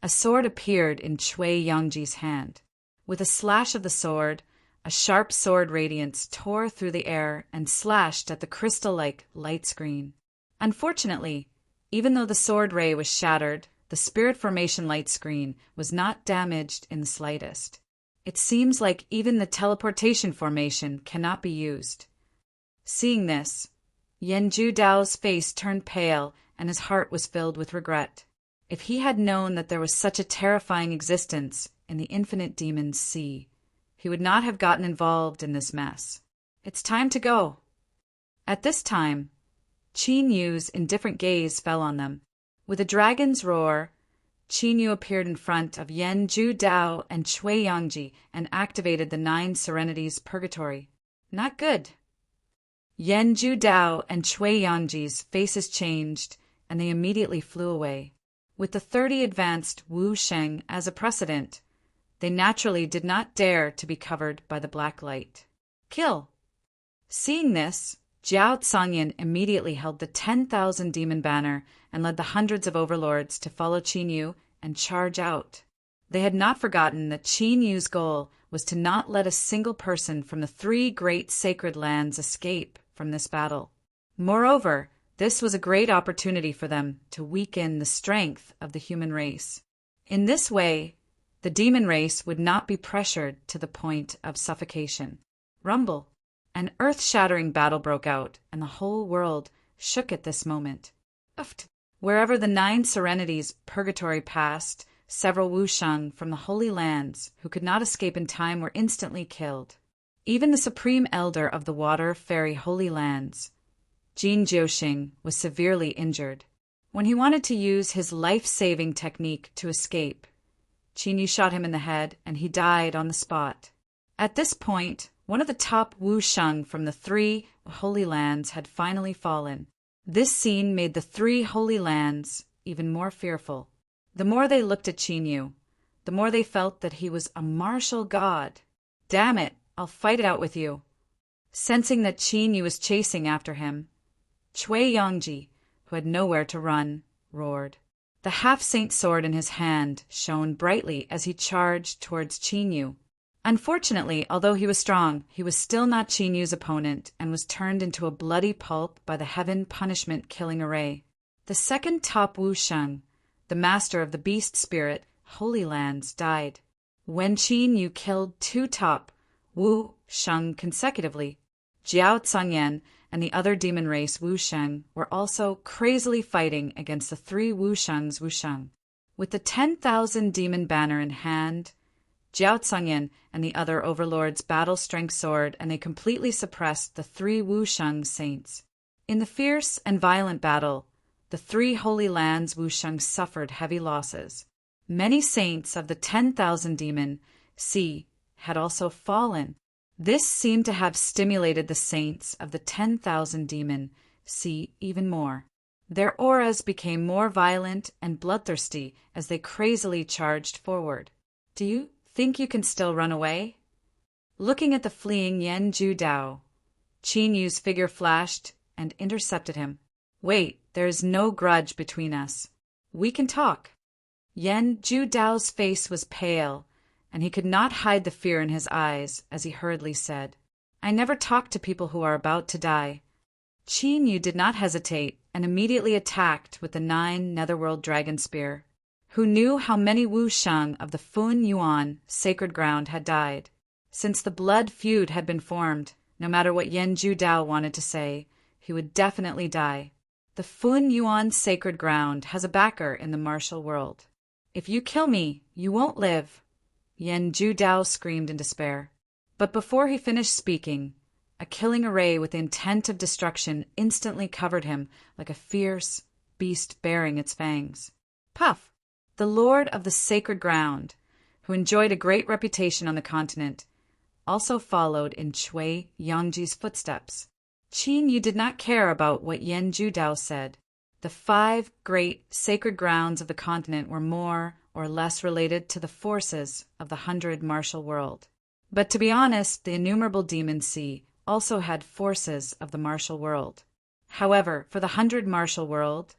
A sword appeared in Cui Yangji's hand. With a slash of the sword, a sharp sword radiance tore through the air and slashed at the crystal-like light screen. Unfortunately, even though the sword ray was shattered, the spirit formation light screen was not damaged in the slightest. It seems like even the teleportation formation cannot be used. Seeing this, Yenju Dao's face turned pale, and his heart was filled with regret. If he had known that there was such a terrifying existence in the infinite demon's sea, he would not have gotten involved in this mess. It's time to go. At this time, Qin Yu's indifferent gaze fell on them. With a dragon's roar, Qin Yu appeared in front of Yenju Dao and Cui Yangji and activated the 9 Serenities Purgatory. Not good. Yenju Dao and Cui Yangji's faces changed, and they immediately flew away. With the 30 advanced Wu Sheng as a precedent, they naturally did not dare to be covered by the black light. Kill! Seeing this, Jiao Tsangyan immediately held the 10,000 demon banner and led the hundreds of overlords to follow Qin Yu and charge out. They had not forgotten that Qin Yu's goal was to not let a single person from the 3 great sacred lands escape from this battle. Moreover, this was a great opportunity for them to weaken the strength of the human race. In this way, the demon race would not be pressured to the point of suffocation. Rumble! An earth-shattering battle broke out, and the whole world shook at this moment. Uft! Wherever the 9 Serenities Purgatory passed, several Wushang from the Holy Lands who could not escape in time were instantly killed. Even the Supreme Elder of the Water Fairy Holy Lands, Jin Jiuxing, was severely injured. When he wanted to use his life-saving technique to escape, Qin Yu shot him in the head, and he died on the spot. At this point, one of the top Wushang from the 3 Holy Lands had finally fallen. This scene made the 3 Holy Lands even more fearful. The more they looked at Qin Yu, the more they felt that he was a martial god. Damn it, I'll fight it out with you. Sensing that Qin Yu was chasing after him, Cui Yangji, who had nowhere to run, roared. The half-saint sword in his hand shone brightly as he charged towards Qin Yu. Unfortunately, although he was strong, he was still not Qin Yu's opponent and was turned into a bloody pulp by the heaven punishment killing array. The second top Wushang, the master of the beast spirit, Holy Lands, died. When Qin Yu killed 2 top Wushang consecutively, Jiao Tsangyan and the other demon race Wushang were also crazily fighting against the 3 Wushang's Wushang. With the 10,000 demon banner in hand, Jiao Tsangyan and the other overlords battle-strength sword, and they completely suppressed the 3 Wushang saints. In the fierce and violent battle, the 3 Holy Lands Wushang suffered heavy losses. Many saints of the 10,000 demon had also fallen. This seemed to have stimulated the saints of the 10,000 demon even more. Their auras became more violent and bloodthirsty as they crazily charged forward. Do you think you can still run away? Looking at the fleeing Yenju Dao, Qin Yu's figure flashed and intercepted him. Wait, there is no grudge between us. We can talk. Yenju Dao's face was pale, and he could not hide the fear in his eyes as he hurriedly said, I never talk to people who are about to die. Qin Yu did not hesitate and immediately attacked with the 9 Netherworld Dragon Spear. Who knew how many Wushang of the Fun Yuan sacred ground had died? Since the blood feud had been formed, no matter what Yenju Dao wanted to say, he would definitely die. The Fun Yuan sacred ground has a backer in the martial world. If you kill me, you won't live. Yenju Dao screamed in despair. But before he finished speaking, a killing array with the intent of destruction instantly covered him like a fierce beast bearing its fangs. Puff! The lord of the sacred ground, who enjoyed a great reputation on the continent, also followed in Cui Yangji's footsteps. Qin Yu did not care about what Yenju Dao said. The 5 great sacred grounds of the continent were more or less related to the forces of the 100 martial world. But to be honest, the innumerable demon also had forces of the martial world. However, for the 100 martial world,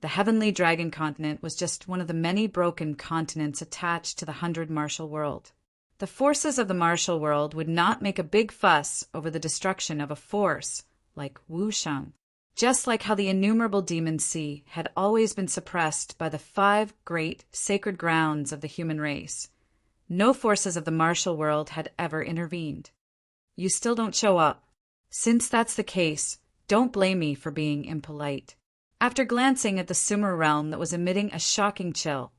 the heavenly dragon continent was just one of the many broken continents attached to the 100 martial world. The forces of the martial world would not make a big fuss over the destruction of a force like Wushang, just like how the innumerable demon had always been suppressed by the 5 great sacred grounds of the human race. No forces of the martial world had ever intervened. You still don't show up. Since that's the case, Don't blame me for being impolite. After glancing at the Sumer realm that was emitting a shocking chill,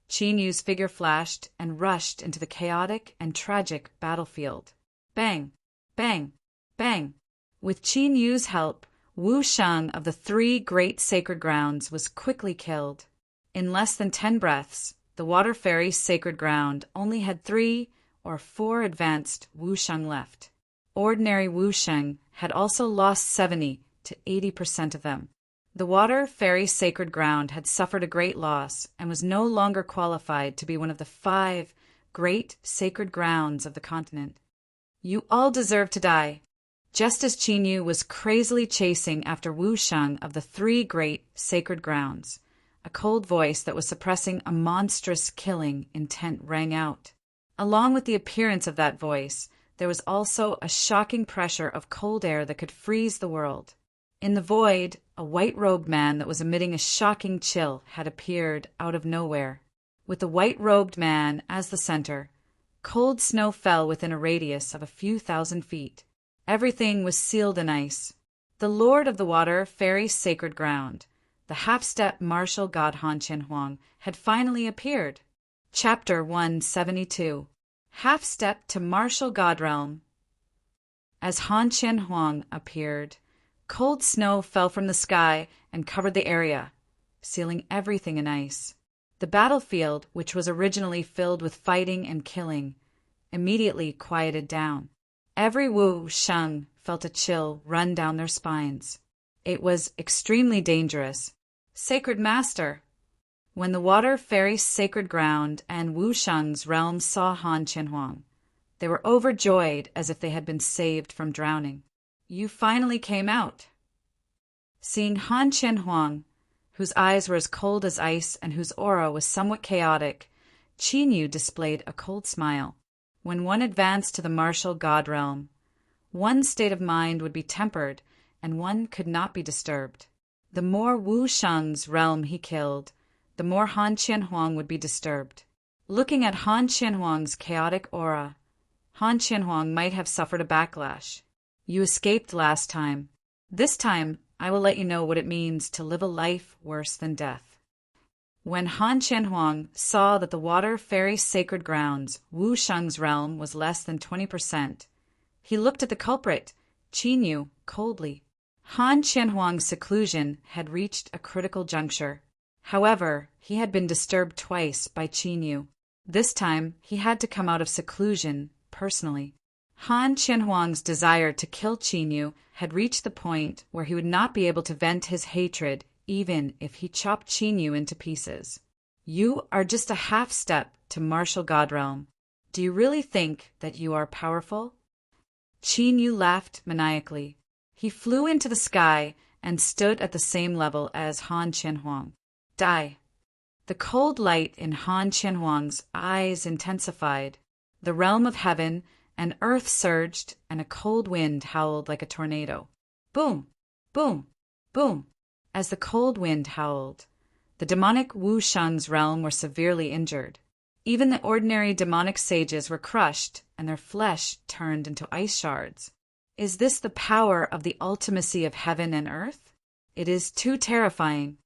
Qin Yu's figure flashed and rushed into the chaotic and tragic battlefield. Bang! Bang! Bang! With Qin Yu's help, Wu Sheng of the three great sacred grounds was quickly killed. In less than 10 breaths, the water fairy's sacred ground only had 3 or 4 advanced Wu Sheng left. Ordinary Wu Sheng had also lost 70 to 80% of them. The water fairy's sacred ground had suffered a great loss and was no longer qualified to be one of the 5 great sacred grounds of the continent. You all deserve to die. Just as Qin Yu was crazily chasing after Wu Sheng of the 3 great sacred grounds, a cold voice that was suppressing a monstrous killing intent rang out. Along with the appearance of that voice, there was also a shocking pressure of cold air that could freeze the world. In the void, a white-robed man that was emitting a shocking chill had appeared out of nowhere. With the white-robed man as the center, cold snow fell within a radius of a few thousand feet. Everything was sealed in ice. The Lord of the Water Fairy's sacred ground, the half-step martial god Han Qianhuang, had finally appeared. Chapter 172. Half-step to martial god realm. As Han Qianhuang appeared, cold snow fell from the sky and covered the area, sealing everything in ice. The battlefield, which was originally filled with fighting and killing, immediately quieted down. Every Wu Sheng felt a chill run down their spines. It was extremely dangerous. Sacred Master! When the Water Fairy's sacred ground and Wu Sheng's realm saw Han Qianhuang, they were overjoyed as if they had been saved from drowning. You finally came out. Seeing Han Qianhuang, whose eyes were as cold as ice and whose aura was somewhat chaotic, Qin Yu displayed a cold smile. When one advanced to the martial god realm, one's state of mind would be tempered and one could not be disturbed. The more Wu Sheng's realm he killed, the more Han Qianhuang would be disturbed. Looking at Han Qianhuang's chaotic aura, Han Qianhuang might have suffered a backlash. You escaped last time. This time, I will let you know what it means to live a life worse than death. When Han Qianhuang saw that the Water Fairy's sacred grounds, Wu Sheng's realm, was less than 20%, he looked at the culprit, Qin Yu, coldly. Han Qianhuang's seclusion had reached a critical juncture. However, he had been disturbed twice by Qin Yu. This time, he had to come out of seclusion personally. Han Qianhuang's desire to kill Qin Yu had reached the point where he would not be able to vent his hatred even if he chopped Qin Yu into pieces. You are just a half-step to martial god realm. Do you really think that you are powerful? Qin Yu laughed maniacally. He flew into the sky and stood at the same level as Han Qianhuang. Die. The cold light in Han Qianhuang's eyes intensified. The realm of heaven and earth surged, and a cold wind howled like a tornado. Boom! Boom! Boom! As the cold wind howled, the demonic Wu Sheng's realm were severely injured. Even the ordinary demonic sages were crushed, and their flesh turned into ice shards. Is this the power of the ultimacy of heaven and earth? It is too terrifying.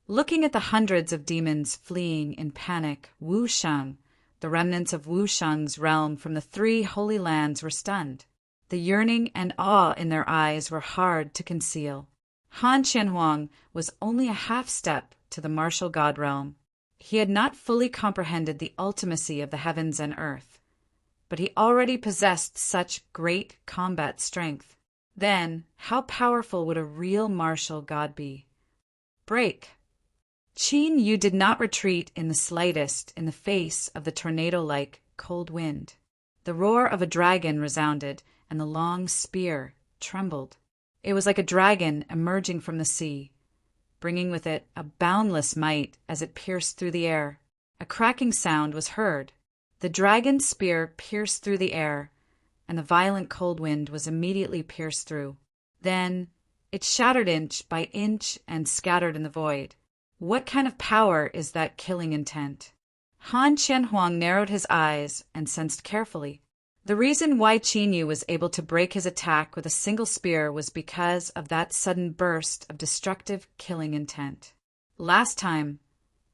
Looking at the hundreds of demons fleeing in panic, Wu Sheng, the remnants of Wu Sheng's realm from the 3 holy lands, were stunned. The yearning and awe in their eyes were hard to conceal. Han Qianhuang was only a half-step to the martial god realm. He had not fully comprehended the ultimacy of the heavens and earth, but he already possessed such great combat strength. Then, how powerful would a real martial god be? Break! Qin Yu did not retreat in the slightest in the face of the tornado-like cold wind. The roar of a dragon resounded, and the long spear trembled. It was like a dragon emerging from the sea, bringing with it a boundless might as it pierced through the air. A cracking sound was heard. The dragon's spear pierced through the air, and the violent cold wind was immediately pierced through. Then it shattered inch by inch and scattered in the void. What kind of power is that killing intent? Han Qianhuang narrowed his eyes and sensed carefully. The reason why Qin Yu was able to break his attack with a single spear was because of that sudden burst of destructive killing intent. Last time,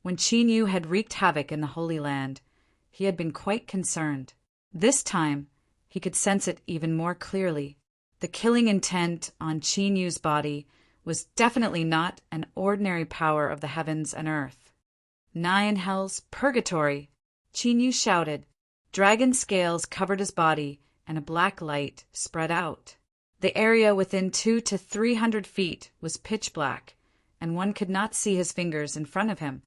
when Qin Yu had wreaked havoc in the Holy Land, he had been quite concerned. This time, he could sense it even more clearly. The killing intent on Qin Yu's body was definitely not an ordinary power of the heavens and earth. 9 hells, purgatory! Qin Yu shouted. Dragon scales covered his body, and a black light spread out. The area within 200 to 300 feet was pitch black, and one could not see his fingers in front of him.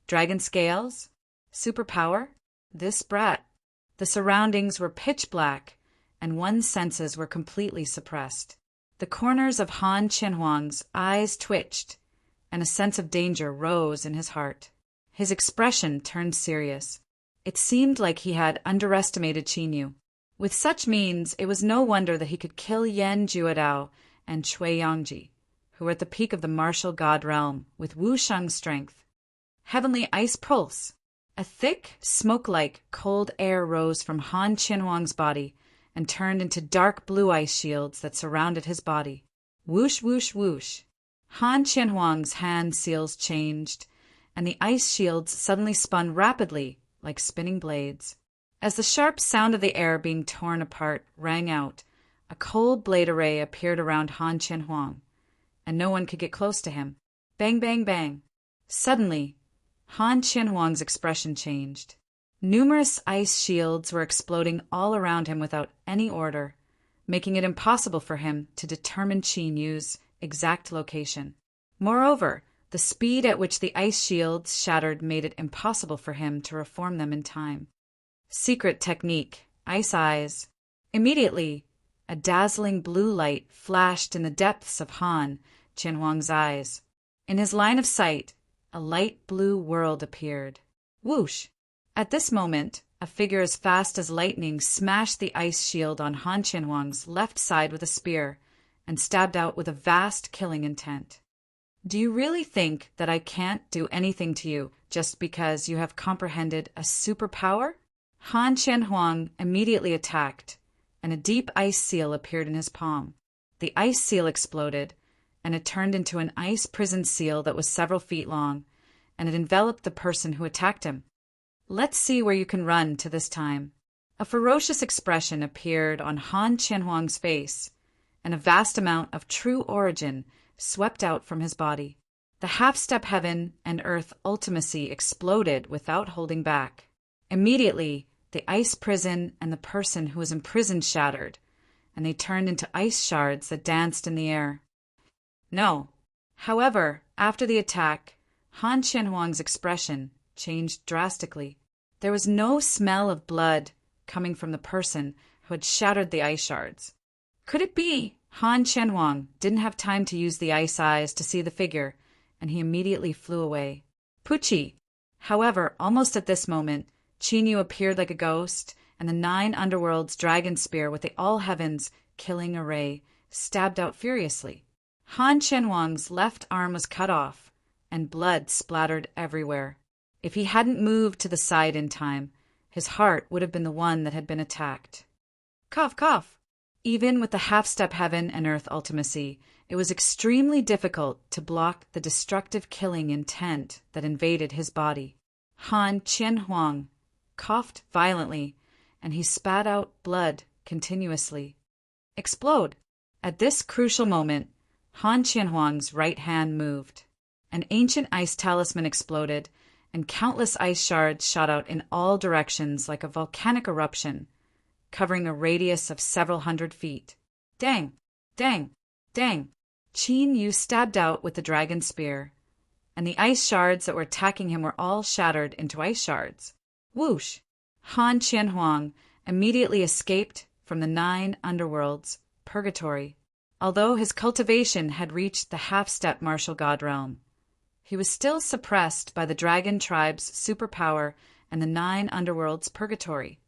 Dragon scales? Superpower? This brat. The surroundings were pitch black, and one's senses were completely suppressed. The corners of Han Qianhuang's eyes twitched, and a sense of danger rose in his heart. His expression turned serious. It seemed like he had underestimated Qin Yu. With such means, it was no wonder that he could kill Yan Juodao and Cui Yongji, who were at the peak of the martial god realm, with Wu Sheng's strength. Heavenly ice pulse! A thick, smoke-like, cold air rose from Han Qianhuang's body and turned into dark blue ice shields that surrounded his body. Whoosh, whoosh, whoosh! Han Qianhuang's hand seals changed, and the ice shields suddenly spun rapidly, like spinning blades. As the sharp sound of the air being torn apart rang out, a cold blade array appeared around Han Qianhuang, and no one could get close to him. Bang, bang, bang! Suddenly, Han Qianhuang's expression changed. Numerous ice shields were exploding all around him without any order, making it impossible for him to determine Qin Yu's exact location. Moreover, the speed at which the ice shields shattered made it impossible for him to reform them in time. Secret technique, ice eyes. Immediately, a dazzling blue light flashed in the depths of Han Qianhuang's eyes. In his line of sight, a light blue world appeared. Whoosh! At this moment, a figure as fast as lightning smashed the ice shield on Han Qianhuang's left side with a spear and stabbed out with a vast killing intent. Do you really think that I can't do anything to you just because you have comprehended a superpower? Han Qianhuang immediately attacked, and a deep ice seal appeared in his palm. The ice seal exploded, and it turned into an ice prison seal that was several feet long, and it enveloped the person who attacked him. Let's see where you can run to this time. A ferocious expression appeared on Han Qianhuang's face, and a vast amount of true origin swept out from his body. The half-step heaven and earth ultimacy exploded without holding back. Immediately, the ice prison and the person who was imprisoned shattered, and they turned into ice shards that danced in the air. No. However, after the attack, Han Qianhuang's expression changed drastically. There was no smell of blood coming from the person who had shattered the ice shards. Could it be Han Qianhuang didn't have time to use the ice eyes to see the figure, and he immediately flew away? Pucci! However, almost at this moment, Qin Yu appeared like a ghost, and the 9 underworlds dragon spear with the all heavens killing array stabbed out furiously. Han Qianhuang's left arm was cut off, and blood splattered everywhere. If he hadn't moved to the side in time, his heart would have been the one that had been attacked. Cough, cough! Even with the half-step heaven and earth ultimacy, it was extremely difficult to block the destructive killing intent that invaded his body. Han Qianhuang coughed violently, and he spat out blood continuously. Explode! At this crucial moment, Han Qianhuang's right hand moved. An ancient ice talisman exploded, and countless ice shards shot out in all directions like a volcanic eruption, covering a radius of several hundred feet. Dang! Dang! Dang! Qin Yu stabbed out with the dragon spear, and the ice shards that were attacking him were all shattered into ice shards. Whoosh! Han Qianhuang immediately escaped from the 9 underworlds, purgatory. Although his cultivation had reached the half-step martial god realm, he was still suppressed by the dragon tribe's superpower and the 9 underworlds, purgatory.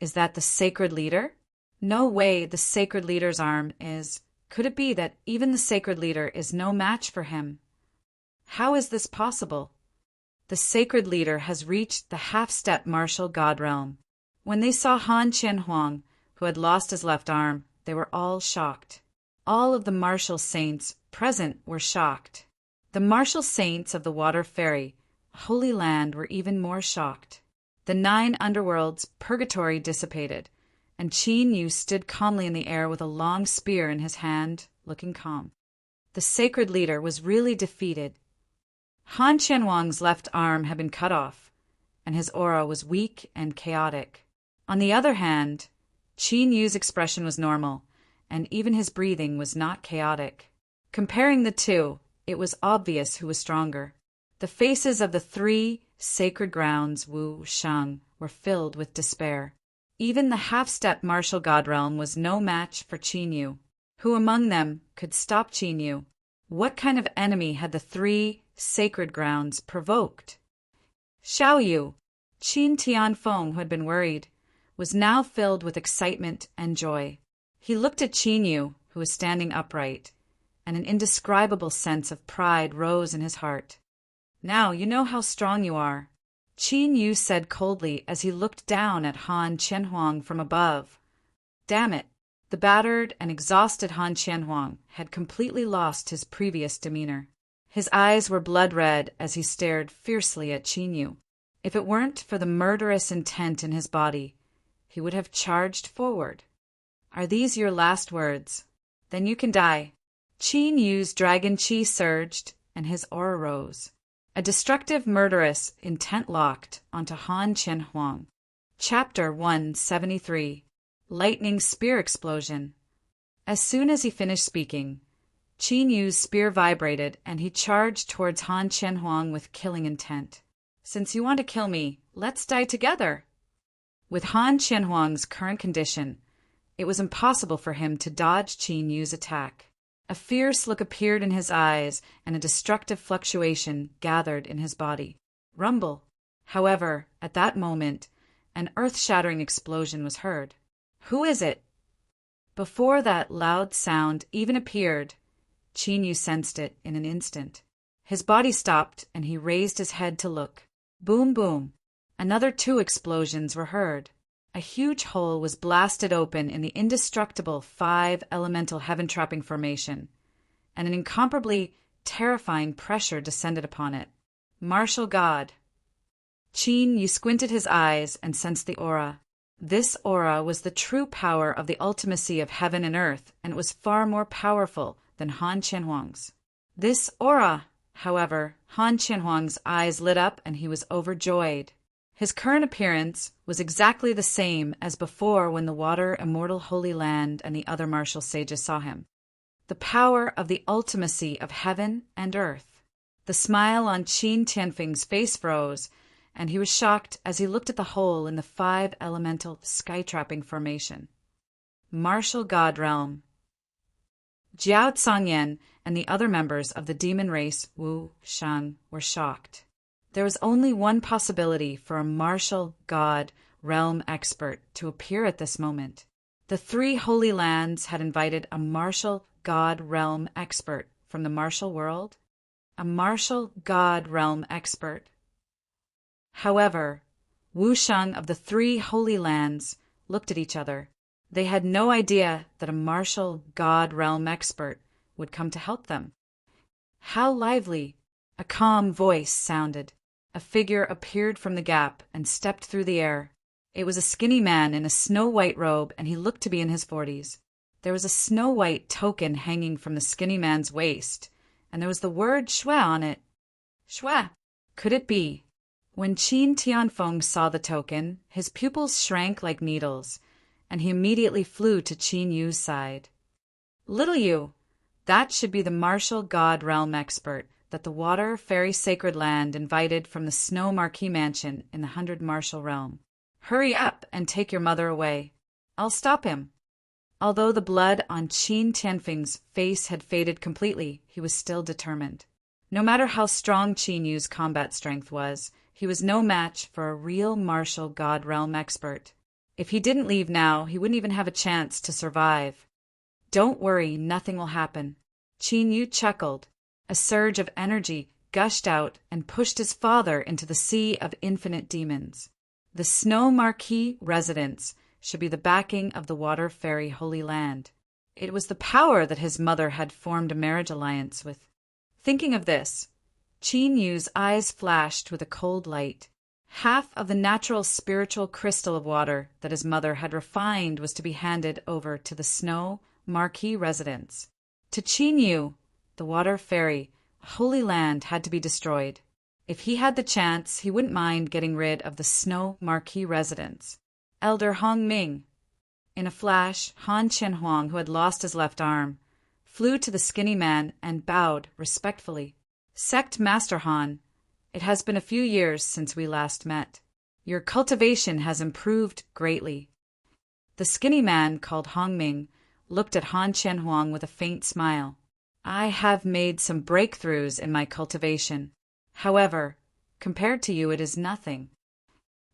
Is that the sacred leader? No way the sacred leader's arm is. Could it be that even the sacred leader is no match for him? How is this possible? The sacred leader has reached the half-step martial god realm. When they saw Han Qianhuang who had lost his left arm. They were all shocked. All of the martial saints present were shocked. The martial saints of the Water Fairy Holy Land were even more shocked. The 9 underworlds purgatory dissipated, and Qin Yu stood calmly in the air with a long spear in his hand, looking calm. The sacred leader was really defeated. Han Qianhuang's left arm had been cut off, and his aura was weak and chaotic. On the other hand, Qin Yu's expression was normal, and even his breathing was not chaotic. Comparing the two, it was obvious who was stronger. The faces of the 3 sacred grounds, Wu Shang, were filled with despair. Even the half-step martial god realm was no match for Qin Yu. Who among them could stop Qin Yu? What kind of enemy had the 3 sacred grounds provoked? Xiao Yu, Qin Tianfeng, who had been worried, was now filled with excitement and joy. He looked at Qin Yu, who was standing upright, and an indescribable sense of pride rose in his heart. "Now you know how strong you are," Qin Yu said coldly as he looked down at Han Qianhuang from above. Damn it! The battered and exhausted Han Qianhuang had completely lost his previous demeanor. His eyes were blood red as he stared fiercely at Qin Yu. If it weren't for the murderous intent in his body, he would have charged forward. "Are these your last words? Then you can die." Qin Yu's dragon chi surged, and his aura rose. A destructive, murderous intent locked onto Han Qianhuang. Chapter 173. Lightning Spear Explosion. As soon as he finished speaking, Qin Yu's spear vibrated, and he charged towards Han Qianhuang with killing intent. "Since you want to kill me, let's die together." With Han Qianhuang's current condition, it was impossible for him to dodge Qin Yu's attack. A fierce look appeared in his eyes, and a destructive fluctuation gathered in his body. Rumble. However, at that moment, an earth-shattering explosion was heard. "Who is it?" Before that loud sound even appeared, Qin Yu sensed it in an instant. His body stopped, and he raised his head to look. Boom, boom. Another 2 explosions were heard. A huge hole was blasted open in the indestructible 5 elemental heaven-trapping formation, and an incomparably terrifying pressure descended upon it. Martial God. Qin Yu squinted his eyes and sensed the aura. This aura was the true power of the ultimacy of heaven and earth, and it was far more powerful than Han Qianhuang's. This aura, however, Han Qianhuang's eyes lit up and he was overjoyed. His current appearance was exactly the same as before when the Water Immortal Holy Land and the other martial sages saw him. The power of the ultimacy of heaven and earth. The smile on Qin Tianfeng's face froze, and he was shocked as he looked at the hole in the 5 elemental sky-trapping formation. Martial God Realm. Jiao Tsangyan and the other members of the demon race Wu Shang were shocked. There was only one possibility for a martial god realm expert to appear at this moment. The 3 holy lands had invited a martial god realm expert from the martial world. A martial god realm expert. However, Wu Shang of the 3 holy lands looked at each other. They had no idea that a martial god realm expert would come to help them. How lively! A calm voice sounded. A figure appeared from the gap and stepped through the air. It was a skinny man in a snow-white robe, and he looked to be in his 40s. There was a snow-white token hanging from the skinny man's waist, and there was the word Shui on it. Shui! Could it be? When Qin Tianfeng saw the token, his pupils shrank like needles, and he immediately flew to Qin Yu's side. "Little Yu, that should be the martial god realm expert that the Water Fairy Sacred Land invited from the Snow Marquee Mansion in the 100 Martial Realm. Hurry up and take your mother away. I'll stop him." Although the blood on Qin Tianfeng's face had faded completely, he was still determined. No matter how strong Qin Yu's combat strength was, he was no match for a real martial god realm expert. If he didn't leave now, he wouldn't even have a chance to survive. "Don't worry, nothing will happen." Qin Yu chuckled. A surge of energy gushed out and pushed his father into the sea of infinite demons. The Snow Marquee residence should be the backing of the Water Fairy Holy Land. It was the power that his mother had formed a marriage alliance with. Thinking of this, Qin Yu's eyes flashed with a cold light. Half of the natural spiritual crystal of water that his mother had refined was to be handed over to the Snow Marquis residence. To Qin Yu, the Water Fairy, Holy Land had to be destroyed. If he had the chance, he wouldn't mind getting rid of the Snow Marquis residence. Elder Hong Ming. In a flash, Han Qianhuang, who had lost his left arm, flew to the skinny man and bowed respectfully. Sect Master Han, it has been a few years since we last met. Your cultivation has improved greatly. The skinny man, called Hong Ming, looked at Han Qianhuang with a faint smile. I have made some breakthroughs in my cultivation. However, compared to you, it is nothing.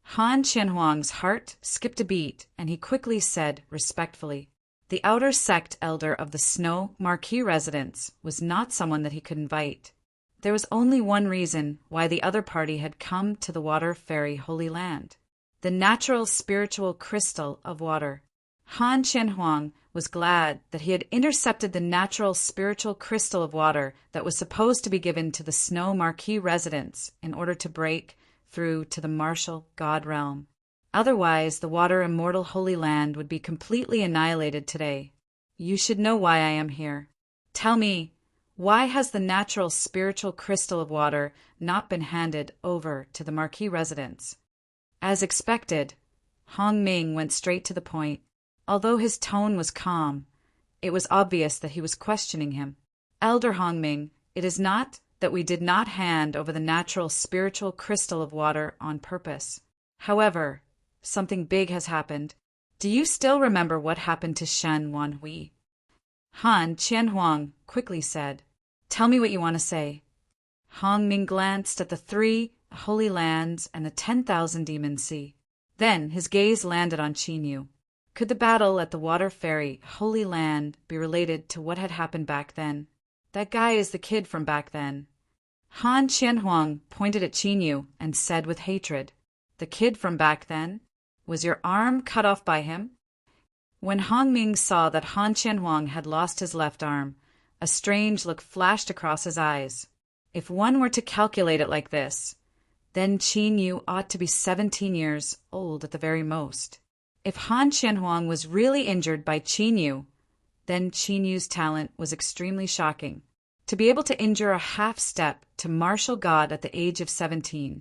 Han Qianhuang's heart skipped a beat, and he quickly said respectfully, the outer sect elder of the Snow Marquis residence was not someone that he could invite. There was only one reason why the other party had come to the Water Fairy Holy Land: the natural spiritual crystal of water. Han Qianhuang was glad that he had intercepted the natural spiritual crystal of water that was supposed to be given to the Snow Marquis residence in order to break through to the martial god realm. Otherwise, the Water Immortal Holy Land would be completely annihilated today. You should know why I am here. Tell me, why has the natural spiritual crystal of water not been handed over to the Marquis residence? As expected, Hong Ming went straight to the point. Although his tone was calm, it was obvious that he was questioning him. Elder Hong Ming, it is not that we did not hand over the natural spiritual crystal of water on purpose. However, something big has happened. Do you still remember what happened to Shen Wanhui? Han Qianhuang quickly said, Tell me what you want to say. Hong Ming glanced at the 3 holy lands and the 10,000 demon sea. Then his gaze landed on Qin Yu. Could the battle at the Water Fairy Holy Land be related to what had happened back then? That guy is the kid from back then. Han Qianhuang pointed at Qin Yu and said with hatred, The kid from back then? Was your arm cut off by him? When Hong Ming saw that Han Qianhuang had lost his left arm, a strange look flashed across his eyes. If one were to calculate it like this, then Qin Yu ought to be 17 years old at the very most. If Han Qianhuang was really injured by Qin Yu, then Qin Yu's talent was extremely shocking. To be able to injure a half-step to martial god at the age of 17,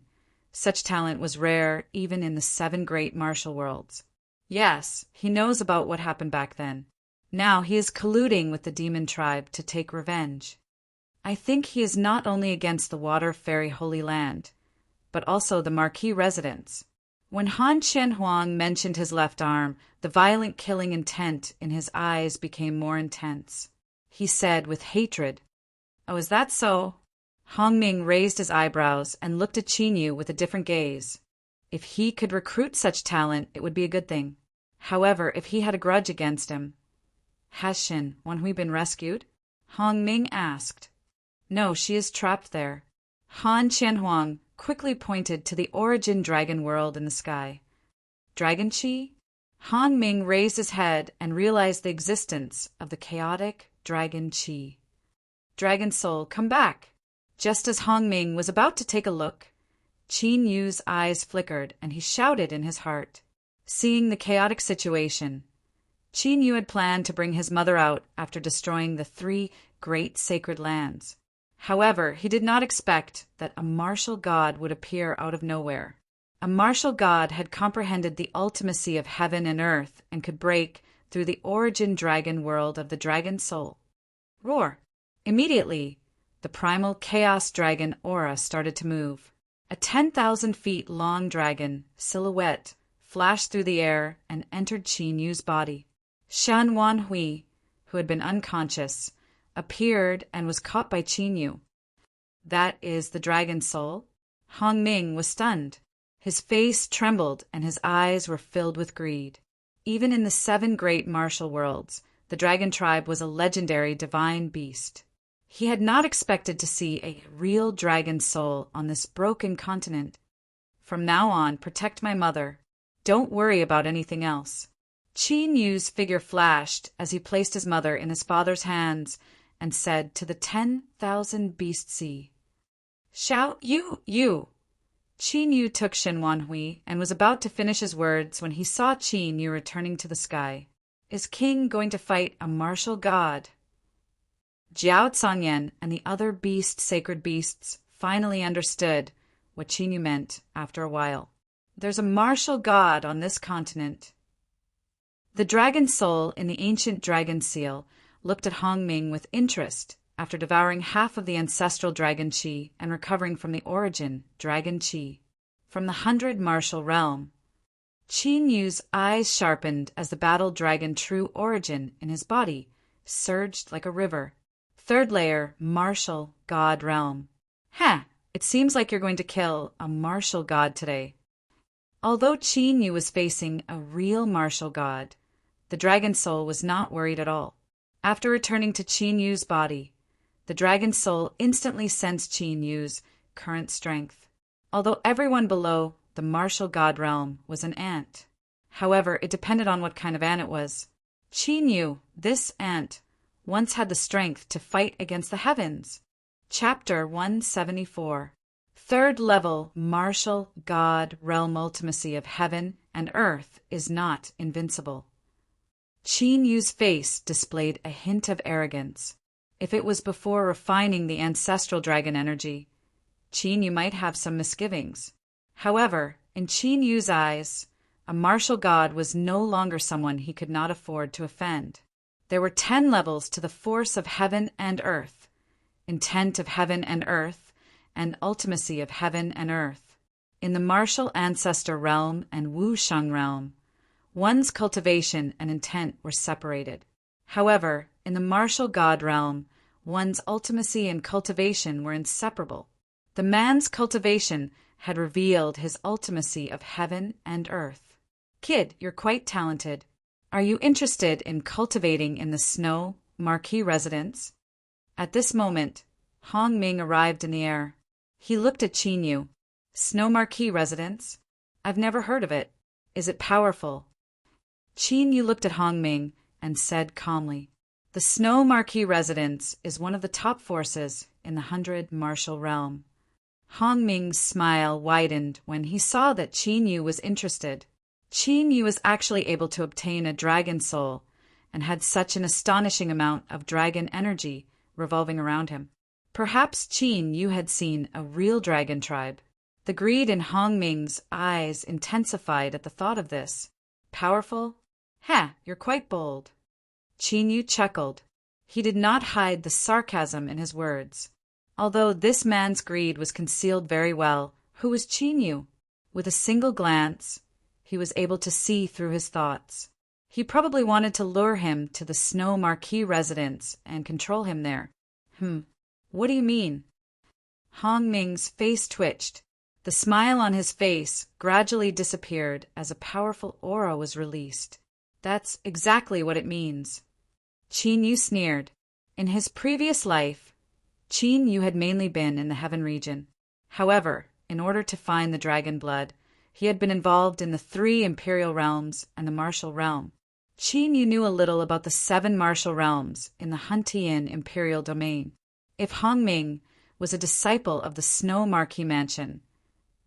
such talent was rare even in the 7 great martial worlds. Yes, he knows about what happened back then. Now he is colluding with the demon tribe to take revenge. I think he is not only against the Water Fairy Holy Land, but also the Marquis residence. When Han Qianhuang mentioned his left arm, the violent killing intent in his eyes became more intense. He said with hatred, Oh, is that so? Hong Ming raised his eyebrows and looked at Qin Yu with a different gaze. If he could recruit such talent, it would be a good thing. However, if he had a grudge against him, has Shen Wanhui been rescued? Hong Ming asked. No, she is trapped there. Han Qianhuang quickly pointed to the origin dragon world in the sky. Dragon Chi? Hong Ming raised his head and realized the existence of the chaotic Dragon Chi. Dragon Soul, come back! Just as Hong Ming was about to take a look, Qin Yu's eyes flickered and he shouted in his heart. Seeing the chaotic situation, Qin Yu had planned to bring his mother out after destroying the 3 great sacred lands. However, he did not expect that a martial god would appear out of nowhere. A martial god had comprehended the ultimacy of heaven and earth and could break through the origin dragon world of the Dragon Soul. Roar! Immediately, the primal chaos dragon aura started to move. A 10,000 feet long dragon silhouette flashed through the air and entered Qin Yu's body. Shen Wanhui, who had been unconscious, appeared and was caught by Qin Yu. That is the Dragon Soul? Hong Ming was stunned. His face trembled and his eyes were filled with greed. Even in the 7 great martial worlds, the dragon tribe was a legendary divine beast. He had not expected to see a real dragon soul on this broken continent. From now on, protect my mother. Don't worry about anything else. Qin Yu's figure flashed as he placed his mother in his father's hands and said to the 10,000 beastie, "Xiao Yu." Qin Yu took Xin Wanhui and was about to finish his words when he saw Qin Yu returning to the sky. Is King going to fight a martial god? Jiao Canyan and the other sacred beasts finally understood what Qin Yu meant after a while. There's a martial god on this continent. The dragon soul in the ancient dragon seal looked at Hong Ming with interest after devouring half of the ancestral dragon qi and recovering from the origin dragon qi from the 100 martial realm. Qin Yu's eyes sharpened as the battle dragon true origin in his body surged like a river. Third layer, martial god realm. It seems like you're going to kill a martial god today. Although Qin Yu was facing a real martial god, the dragon soul was not worried at all. After returning to Qin Yu's body, the dragon soul instantly sensed Qin Yu's current strength. Although everyone below the martial god realm was an ant. However, it depended on what kind of ant it was. Qin Yu, this ant, once had the strength to fight against the heavens. Chapter 174. Third level martial god realm ultimacy of heaven and earth is not invincible. Qin Yu's face displayed a hint of arrogance. If it was before refining the ancestral dragon energy, Qin Yu might have some misgivings. However, in Qin Yu's eyes, a martial god was no longer someone he could not afford to offend. There were 10 levels to the force of heaven and earth, intent of heaven and earth, and ultimacy of heaven and earth. In the martial ancestor realm and Wu Sheng realm, one's cultivation and intent were separated. However, in the martial god realm, one's ultimacy and cultivation were inseparable. The man's cultivation had revealed his ultimacy of heaven and earth. Kid, you're quite talented. Are you interested in cultivating in the Snow Marquee residence? At this moment, Hong Ming arrived in the air. He looked at Qin Yu. Snow Marquee residence? I've never heard of it. Is it powerful? Qin Yu looked at Hong Ming and said calmly, the Snow Marquee residence is one of the top forces in the 100 martial realm. Hong Ming's smile widened when he saw that Qin Yu was interested. Qin Yu was actually able to obtain a dragon soul and had such an astonishing amount of dragon energy revolving around him. Perhaps Qin Yu had seen a real dragon tribe. The greed in Hong Ming's eyes intensified at the thought of this. Powerful? You're quite bold. Qin Yu chuckled. He did not hide the sarcasm in his words. Although this man's greed was concealed very well, who was Qin Yu? With a single glance, he was able to see through his thoughts. He probably wanted to lure him to the Snow Marquee residence and control him there. What do you mean? Hong Ming's face twitched. The smile on his face gradually disappeared as a powerful aura was released. That's exactly what it means. Qin Yu sneered. In his previous life, Qin Yu had mainly been in the heaven region. However, in order to find the dragon blood, he had been involved in the 3 imperial realms and the martial realm. Qin Yu knew a little about the 7 martial realms in the Huntian imperial domain. If Hong Ming was a disciple of the Snow Marquee Mansion,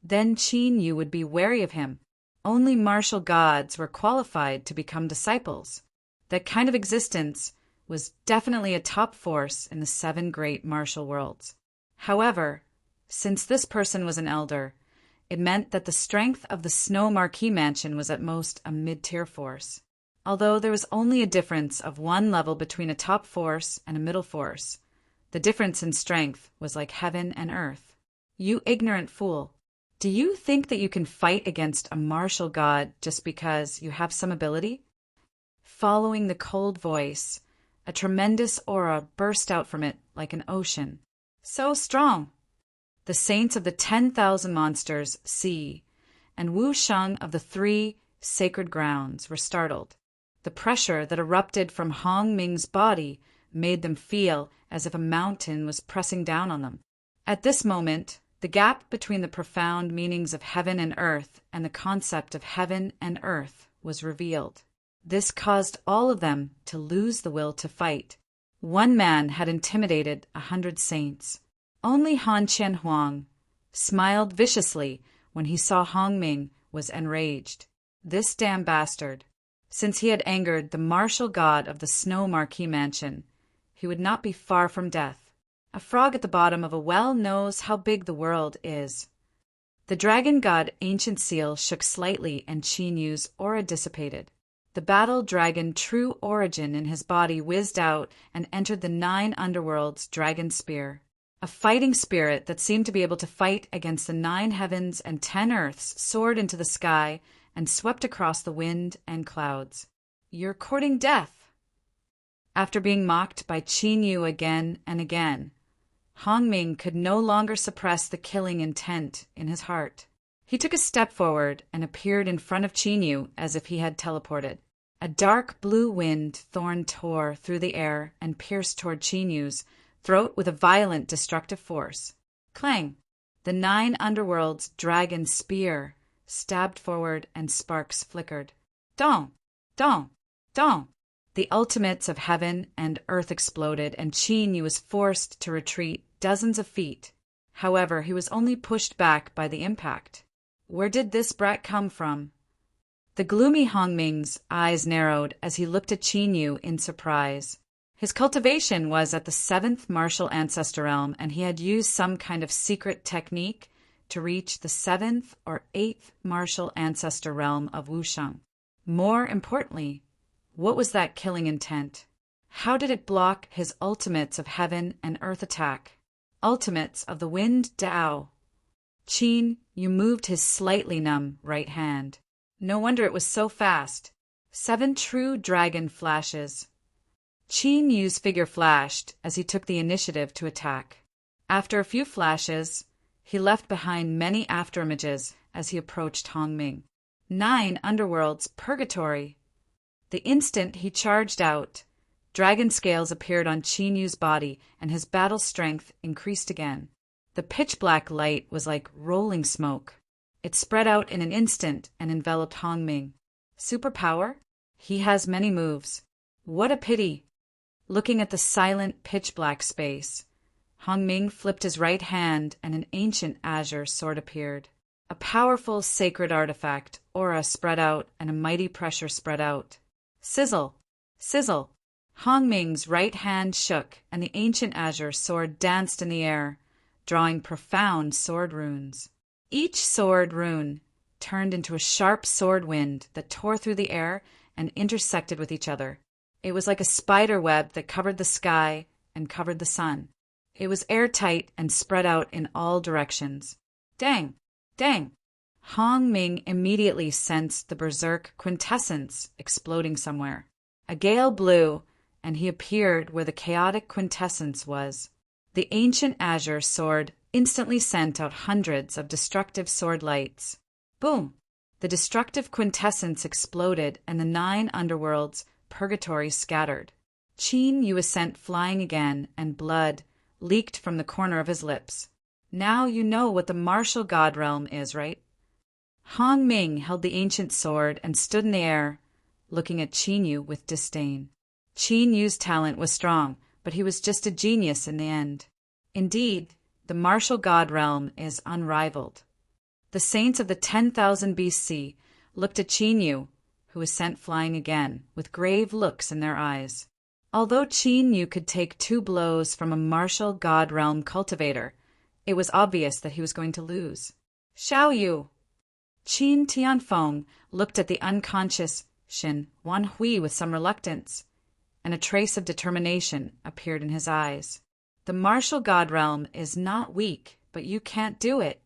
then Qin Yu would be wary of him. Only martial gods were qualified to become disciples. That kind of existence was definitely a top force in the 7 great martial worlds. However, since this person was an elder, it meant that the strength of the Snow Marquee Mansion was at most a mid-tier force. Although there was only a difference of 1 level between a top force and a middle force, the difference in strength was like heaven and earth. You ignorant fool. Do you think that you can fight against a martial god just because you have some ability? Following the cold voice, a tremendous aura burst out from it like an ocean. So strong! The saints of the 10,000 monsters see, and Wu Sheng of the 3 sacred grounds were startled. The pressure that erupted from Hong Ming's body made them feel as if a mountain was pressing down on them. At this moment, the gap between the profound meanings of heaven and earth and the concept of heaven and earth was revealed. This caused all of them to lose the will to fight. One man had intimidated 100 saints. Only Han Qian Huang smiled viciously when he saw Hong Ming was enraged. This damn bastard. Since he had angered the martial god of the Snow Marquee Mansion, he would not be far from death. A frog at the bottom of a well knows how big the world is. The dragon god Ancient Seal shook slightly and Qin Yu's aura dissipated. The battle dragon true origin in his body whizzed out and entered the 9 underworlds' dragon spear. A fighting spirit that seemed to be able to fight against the 9 heavens and 10 earths soared into the sky and swept across the wind and clouds. "You're courting death." After being mocked by Qin Yu again and again, Hong Ming could no longer suppress the killing intent in his heart. He took a step forward and appeared in front of Qin Yu as if he had teleported. A dark blue wind thorn tore through the air and pierced toward Qin Yu's throat with a violent destructive force. Clang! The 9 underworlds' dragon spear stabbed forward and sparks flickered. Dong! Dong! Dong! The ultimates of heaven and earth exploded, and Qin Yu was forced to retreat dozens of feet. However, he was only pushed back by the impact. Where did this brat come from? The gloomy Hong Ming's eyes narrowed as he looked at Qin Yu in surprise. His cultivation was at the 7th martial ancestor realm, and he had used some kind of secret technique to reach the 7th or 8th martial ancestor realm of Wusheng. More importantly, what was that killing intent? How did it block his ultimates of heaven and earth attack? Ultimates of the wind Dao. Qin Yu moved his slightly numb right hand. No wonder it was so fast. 7 true dragon flashes. Qin Yu's figure flashed as he took the initiative to attack. After a few flashes, he left behind many afterimages as he approached Hong Ming. 9 underworlds, purgatory. The instant he charged out, dragon scales appeared on Qin Yu's body, and his battle strength increased again. The pitch-black light was like rolling smoke. It spread out in an instant and enveloped Hong Ming. Superpower? He has many moves. What a pity. Looking at the silent pitch-black space, Hong Ming flipped his right hand and an ancient azure sword appeared. A powerful sacred artifact, aura spread out and a mighty pressure spread out. Sizzle! Sizzle! Hong Ming's right hand shook and the ancient azure sword danced in the air, drawing profound sword runes. Each sword rune turned into a sharp sword wind that tore through the air and intersected with each other. It was like a spider web that covered the sky and covered the sun. It was airtight and spread out in all directions. Dang! Dang! Hong Ming immediately sensed the berserk quintessence exploding somewhere. A gale blew, and he appeared where the chaotic quintessence was. The ancient azure sword instantly sent out hundreds of destructive sword lights. Boom! The destructive quintessence exploded, and the 9 underworlds, purgatory, scattered. Qin Yu was sent flying again, and blood leaked from the corner of his lips. Now you know what the martial god realm is, right? Hong Ming held the ancient sword and stood in the air, looking at Qin Yu with disdain. Qin Yu's talent was strong, but he was just a genius in the end. Indeed, the martial god realm is unrivaled. The saints of the 10,000 BC looked at Qin Yu, who was sent flying again, with grave looks in their eyes. Although Qin Yu could take 2 blows from a martial god realm cultivator, it was obvious that he was going to lose. Xiao Yu! Qin Tianfeng looked at the unconscious Shin Wan Hui with some reluctance, and a trace of determination appeared in his eyes. The martial god realm is not weak, but you can't do it.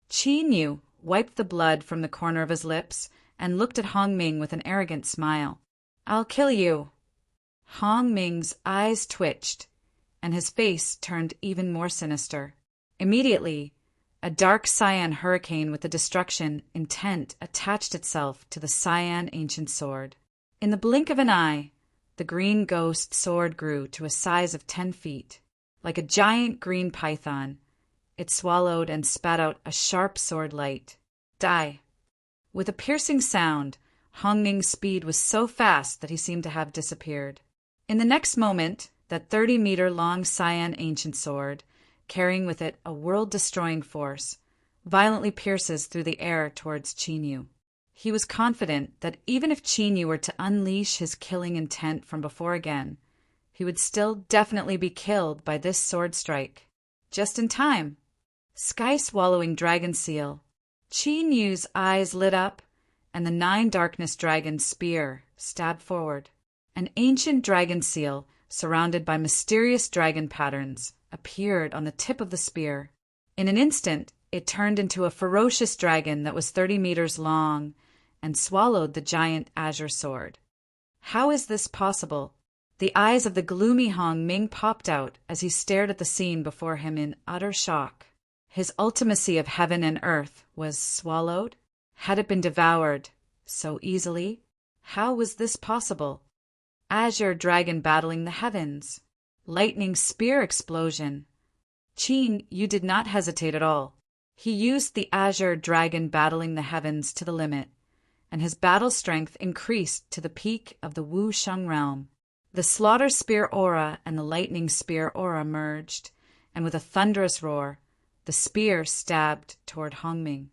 Qin Yu wiped the blood from the corner of his lips and looked at Hong Ming with an arrogant smile. I'll kill you. Hong Ming's eyes twitched, and his face turned even more sinister. Immediately, a dark cyan hurricane with the destruction intent attached itself to the cyan ancient sword. In the blink of an eye, the green ghost sword grew to a size of 10 feet. Like a giant green python, it swallowed and spat out a sharp sword light. Die! With a piercing sound, Hong Ming's speed was so fast that he seemed to have disappeared. In the next moment, that 30-meter-long cyan ancient sword, carrying with it a world-destroying force, violently pierces through the air towards Qin Yu. He was confident that even if Qin Yu were to unleash his killing intent from before again, he would still definitely be killed by this sword strike. Just in time. Sky-swallowing dragon seal. Qin Yu's eyes lit up, and the 9 darkness dragon spear stabbed forward. An ancient dragon seal, surrounded by mysterious dragon patterns, appeared on the tip of the spear. In an instant, it turned into a ferocious dragon that was 30 meters long and swallowed the giant azure sword. How is this possible? The eyes of the gloomy Hong Ming popped out as he stared at the scene before him in utter shock. His ultimacy of heaven and earth was swallowed? Had it been devoured so easily? How was this possible? Azure dragon battling the heavens. Lightning spear explosion. Qin Yu did not hesitate at all. He used the azure dragon battling the heavens to the limit, and his battle strength increased to the peak of the Wu Sheng realm. The slaughter spear aura and the lightning spear aura merged, and with a thunderous roar, the spear stabbed toward Hong Ming.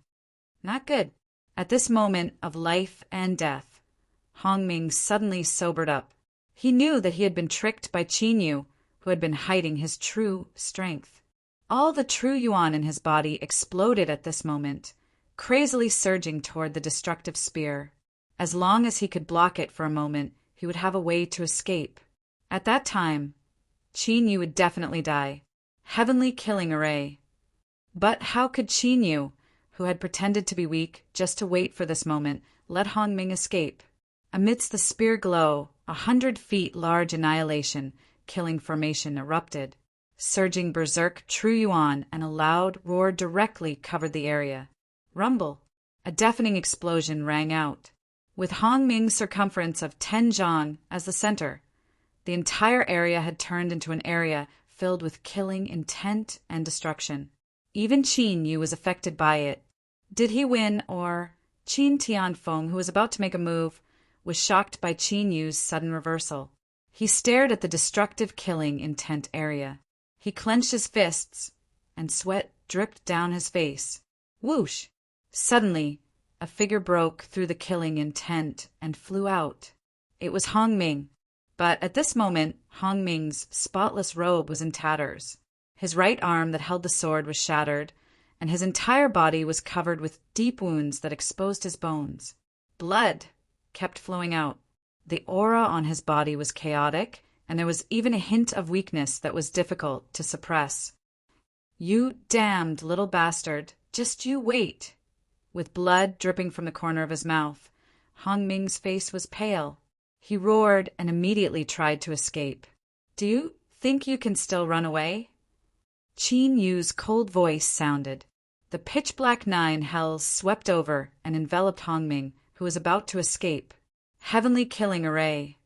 Not good. At this moment of life and death, Hong Ming suddenly sobered up. He knew that he had been tricked by Qin Yu, who had been hiding his true strength. All the true yuan in his body exploded at this moment, crazily surging toward the destructive spear. As long as he could block it for a moment, he would have a way to escape. At that time, Qin Yu would definitely die. Heavenly killing array. But how could Qin Yu, who had pretended to be weak just to wait for this moment, let Hong Ming escape? Amidst the spear glow, 100 feet large annihilation, killing formation erupted. Surging berserk true yuan and a loud roar directly covered the area. Rumble. A deafening explosion rang out. With Hong Ming's circumference of 10 zhang as the center, the entire area had turned into an area filled with killing intent and destruction. Even Qin Yu was affected by it. Did he win, or Qin Tianfeng, who was about to make a move, was shocked by Qin Yu's sudden reversal. He stared at the destructive killing intent area. He clenched his fists, and sweat dripped down his face. Whoosh! Suddenly, a figure broke through the killing intent and flew out. It was Hong Ming. But at this moment, Hong Ming's spotless robe was in tatters. His right arm that held the sword was shattered, and his entire body was covered with deep wounds that exposed his bones. Blood kept flowing out. The aura on his body was chaotic, and there was even a hint of weakness that was difficult to suppress. "You damned little bastard, just you wait." With blood dripping from the corner of his mouth, Hong Ming's face was pale. He roared and immediately tried to escape. "Do you think you can still run away?" Qin Yu's cold voice sounded. The pitch-black 9 hells swept over and enveloped Hong Ming, who was about to escape. Heavenly killing array.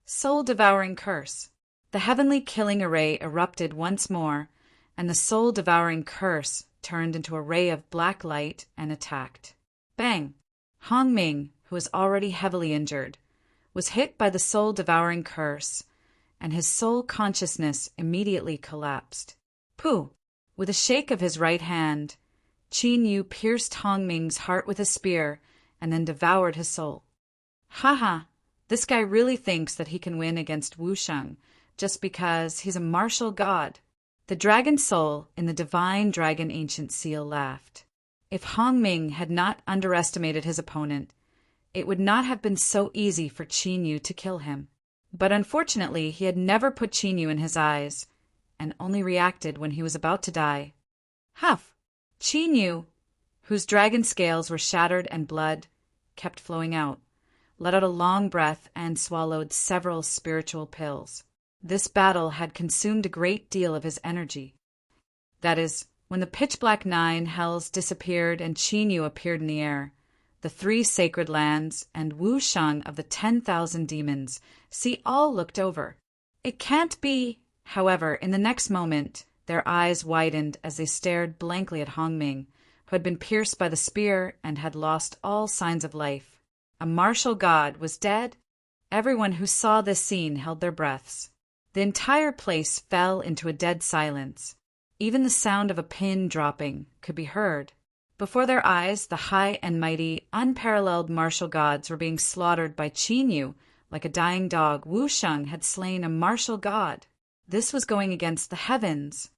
Soul-devouring curse. The heavenly killing array erupted once more, and the soul-devouring curse turned into a ray of black light and attacked. Bang! Hong Ming, who was already heavily injured, was hit by the soul-devouring curse, and his soul consciousness immediately collapsed. Pooh! With a shake of his right hand, Qin Yu pierced Hong Ming's heart with a spear and then devoured his soul. Ha! This guy really thinks that he can win against Wu Sheng just because he's a martial god. The dragon soul in the divine dragon ancient seal laughed. If Hong Ming had not underestimated his opponent, it would not have been so easy for Qin Yu to kill him. But unfortunately, he had never put Qin Yu in his eyes, and only reacted when he was about to die. Huff! Qin Yu, whose dragon scales were shattered and blood kept flowing out, let out a long breath and swallowed several spiritual pills. This battle had consumed a great deal of his energy. That is, when the pitch-black 9 hells disappeared and Qin Yu appeared in the air, the 3 sacred lands and Wu Sheng of the 10,000 demons, all looked over. It can't be. However, in the next moment, their eyes widened as they stared blankly at Hong Ming, who had been pierced by the spear and had lost all signs of life. A martial god was dead? Everyone who saw this scene held their breaths. The entire place fell into a dead silence. Even the sound of a pin dropping could be heard. Before their eyes, the high and mighty, unparalleled martial gods were being slaughtered by Qinyu. Like a dying dog, Wusheng had slain a martial god. This was going against the heavens.